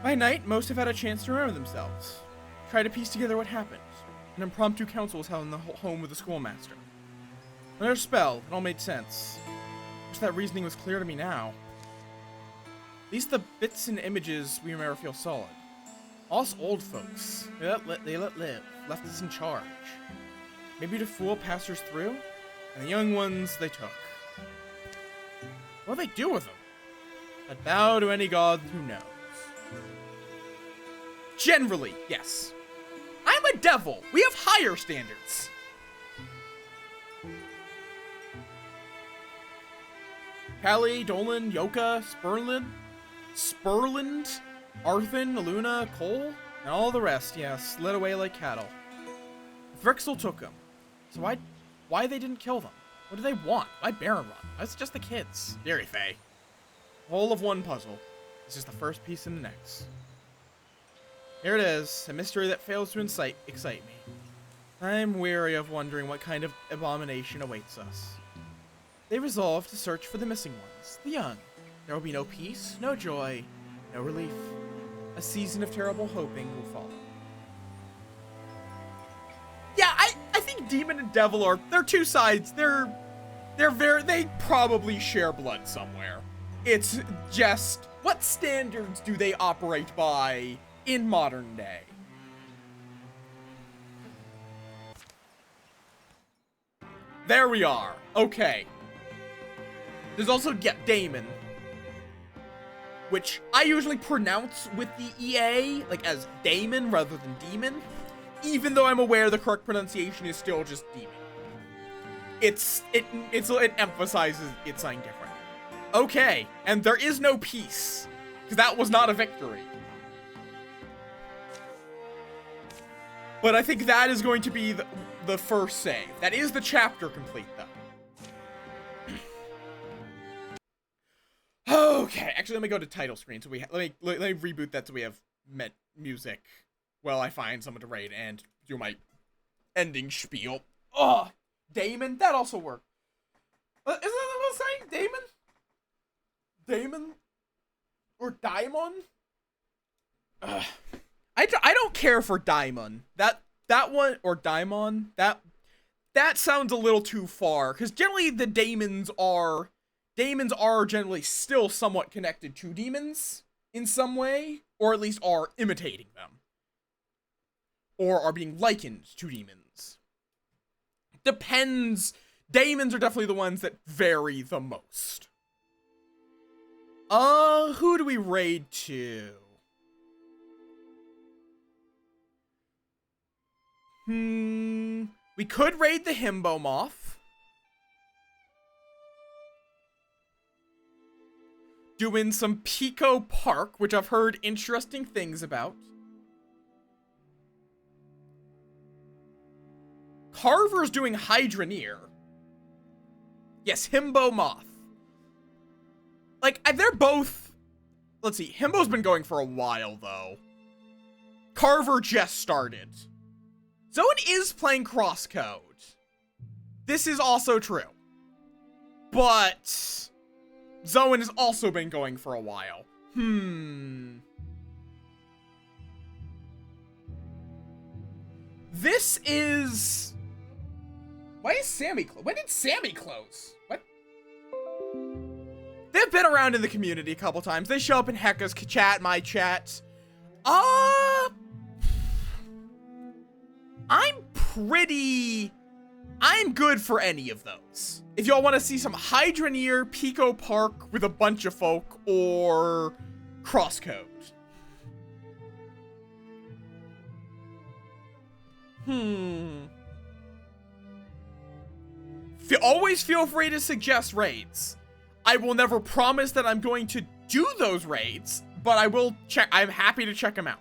By night, most have had a chance to remember themselves. Try to piece together what happened. An impromptu council was held in the home of the schoolmaster. Another spell, it all made sense. Wish that reasoning was clear to me now. At least the bits and images we remember feel solid. Us old folks, they let live, left us in charge. Maybe to fool passers through, and the young ones they took. What do they do with them? But bow to any god who knows. Generally, yes. I'm a devil. We have higher standards. Callie, Dolan, Yoka, Spurland, Arthur, Luna, Cole, and all the rest, yes, led away like cattle. Vrixel took them. So why they didn't kill them? What do they want? Why Baron Run? That's just the kids. Very Faye. Whole of one puzzle. This is the first piece in the next. Here it is, a mystery that fails to excite me. I'm weary of wondering what kind of abomination awaits us. They resolve to search for the missing ones, the young. There will be no peace, no joy, no relief. A season of terrible hoping will follow. Yeah, I think Demon and Devil they're two sides. They probably share blood somewhere. It's just, what standards do they operate by in modern day? There we are. Okay. There's also, yeah, Damon. which I usually pronounce with the EA, like as Damon rather than Demon, even though I'm aware the correct pronunciation is still just Demon. It emphasizes it's something different. Okay, and there is no peace, because that was not a victory. But I think that is going to be the first save. That is the chapter complete, though. Okay, actually, let me go to title screen. So let me reboot that so we have music while I find someone to raid and do my ending spiel. Oh, Damon, that also worked. Isn't that what I'm saying? Damon? Or Daimon? I don't care for Daimon. That one, or Daimon, that sounds a little too far, because generally the Daemons are generally still somewhat connected to demons in some way, or at least are imitating them, or are being likened to demons. Depends. Daemons are definitely the ones that vary the most. Who do we raid to? We could raid the Himbo Moth. Doing some Pico Park, which I've heard interesting things about. Carver's doing Hydraneer. Yes, Himbo Moth. Like, they're both... Let's see, Himbo's been going for a while, though. Carver just started. Zoan is playing Crosscode. This is also true. But... Zoan has also been going for a while. This is... Why is Sammy close? When did Sammy close? What? They've been around in the community a couple times. They show up in Heka's chat, my chat. I'm good for any of those. If y'all want to see some Hydraneer, Pico Park with a bunch of folk, or Crosscode. Always feel free to suggest raids. I will never promise that I'm going to do those raids, but I will check. I'm happy to check them out.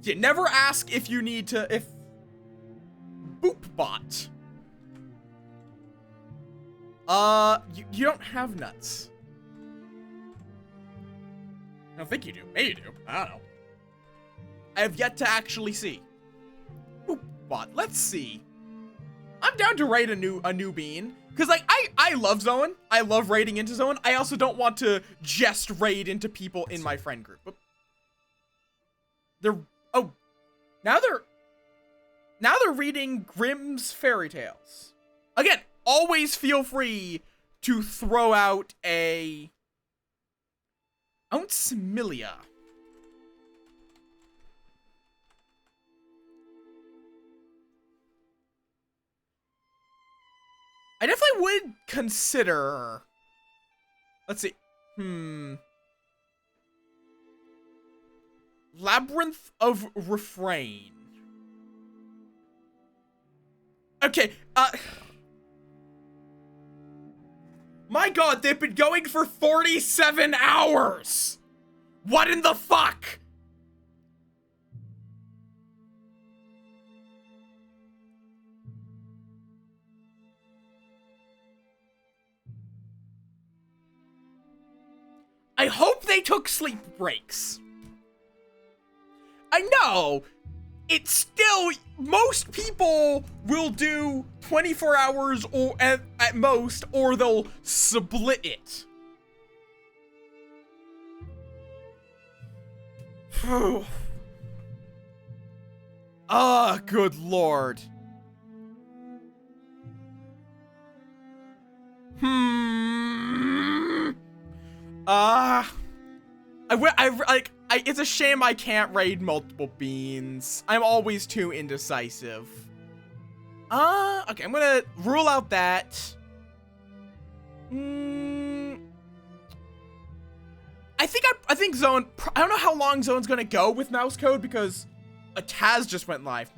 Yeah, never ask if you need to, if Boopbot. You don't have nuts. I don't think you do. Maybe you do. I don't know. I have yet to actually see. Boopbot. Let's see. I'm down to raid a new bean. Cause like, I love Zoan. I love raiding into Zoan. I also don't want to just raid into people in my friend group. But now they're reading Grimm's fairy tales. Again, always feel free to throw out a Ountsimilia. I definitely would consider... Let's see. Labyrinth of Refrain. Okay, my god, they've been going for 47 hours! What in the fuck? I hope they took sleep breaks. I know, it's still, most people will do 24 hours or at most, or they'll split it. Good lord. It's a shame I can't raid multiple beans. I'm always too indecisive. Okay, I'm gonna rule out that. I think Zone, I don't know how long Zone's gonna go with mouse code because a Taz just went live.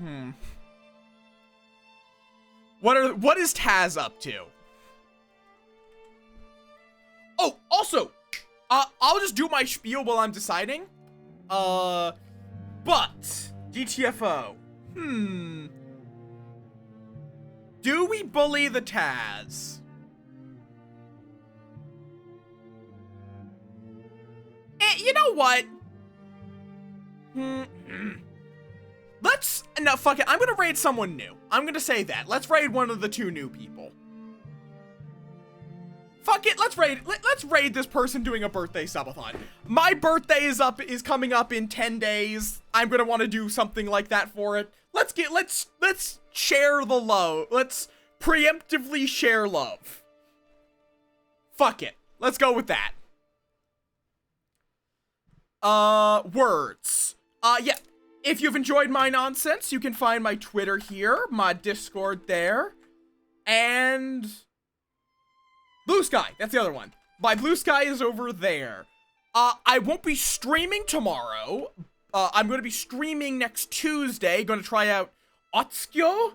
What is Taz up to? Oh, also, I'll just do my spiel while I'm deciding. But GTFO. Do we bully the Taz? You know what? No, fuck it. I'm gonna raid someone new. I'm gonna say that. Let's raid one of the 2 new people. Fuck it, let's raid this person doing a birthday subathon. My birthday is coming up in 10 days. I'm gonna want to do something like that for it. Let's share the love. Let's preemptively share love. Fuck it. Let's go with that. Words. Yeah. If you've enjoyed my nonsense, you can find my Twitter here, my Discord there, and Blue Sky. That's the other one. My Blue Sky is over there. I won't be streaming tomorrow. I'm going to be streaming next Tuesday. Going to try out Otskyo?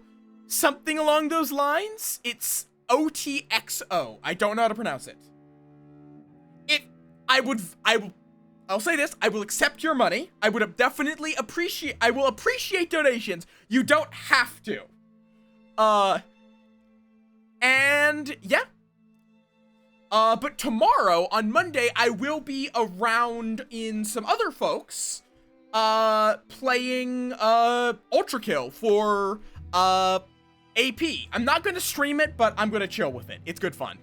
Something along those lines. It's OTXO. I don't know how to pronounce it. I'll say this, I will accept your money. I will appreciate donations. You don't have to. And yeah. But tomorrow, on Monday, I will be around in some other folks, playing, Ultra Kill for, AP. I'm not gonna stream it, but I'm gonna chill with it. It's good fun.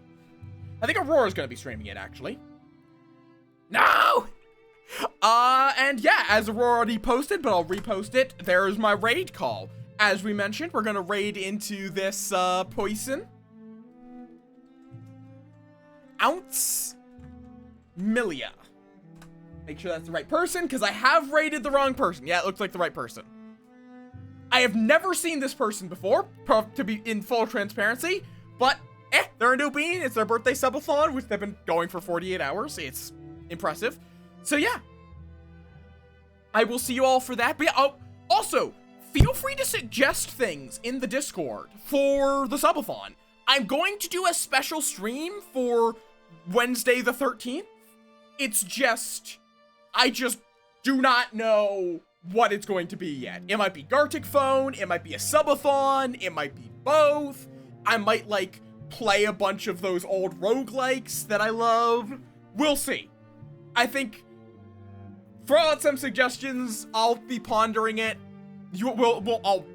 I think Aurora's gonna be streaming it, actually. No! And yeah, as Aurora already posted, but I'll repost it, there's my raid call. As we mentioned, we're gonna raid into this, poison. Ounce Milia. Make sure that's the right person, because I have raided the wrong person. Yeah, it looks like the right person. I have never seen this person before, to be in full transparency, but, they're a new bean. It's their birthday subathon, which they've been going for 48 hours. It's impressive. So yeah, I will see you all for that. But yeah, also, feel free to suggest things in the Discord for the subathon. I'm going to do a special stream for Wednesday the 13th. It's just, I just do not know what it's going to be yet. It might be Gartic Phone, it might be a subathon, it might be both. I might, like, play a bunch of those old roguelikes that I love. We'll see. I think, throw out some suggestions. I'll be pondering it. I'll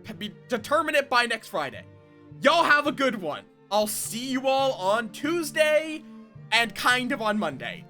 determine it by next Friday. Y'all have a good one. I'll see you all on Tuesday and kind of on Monday.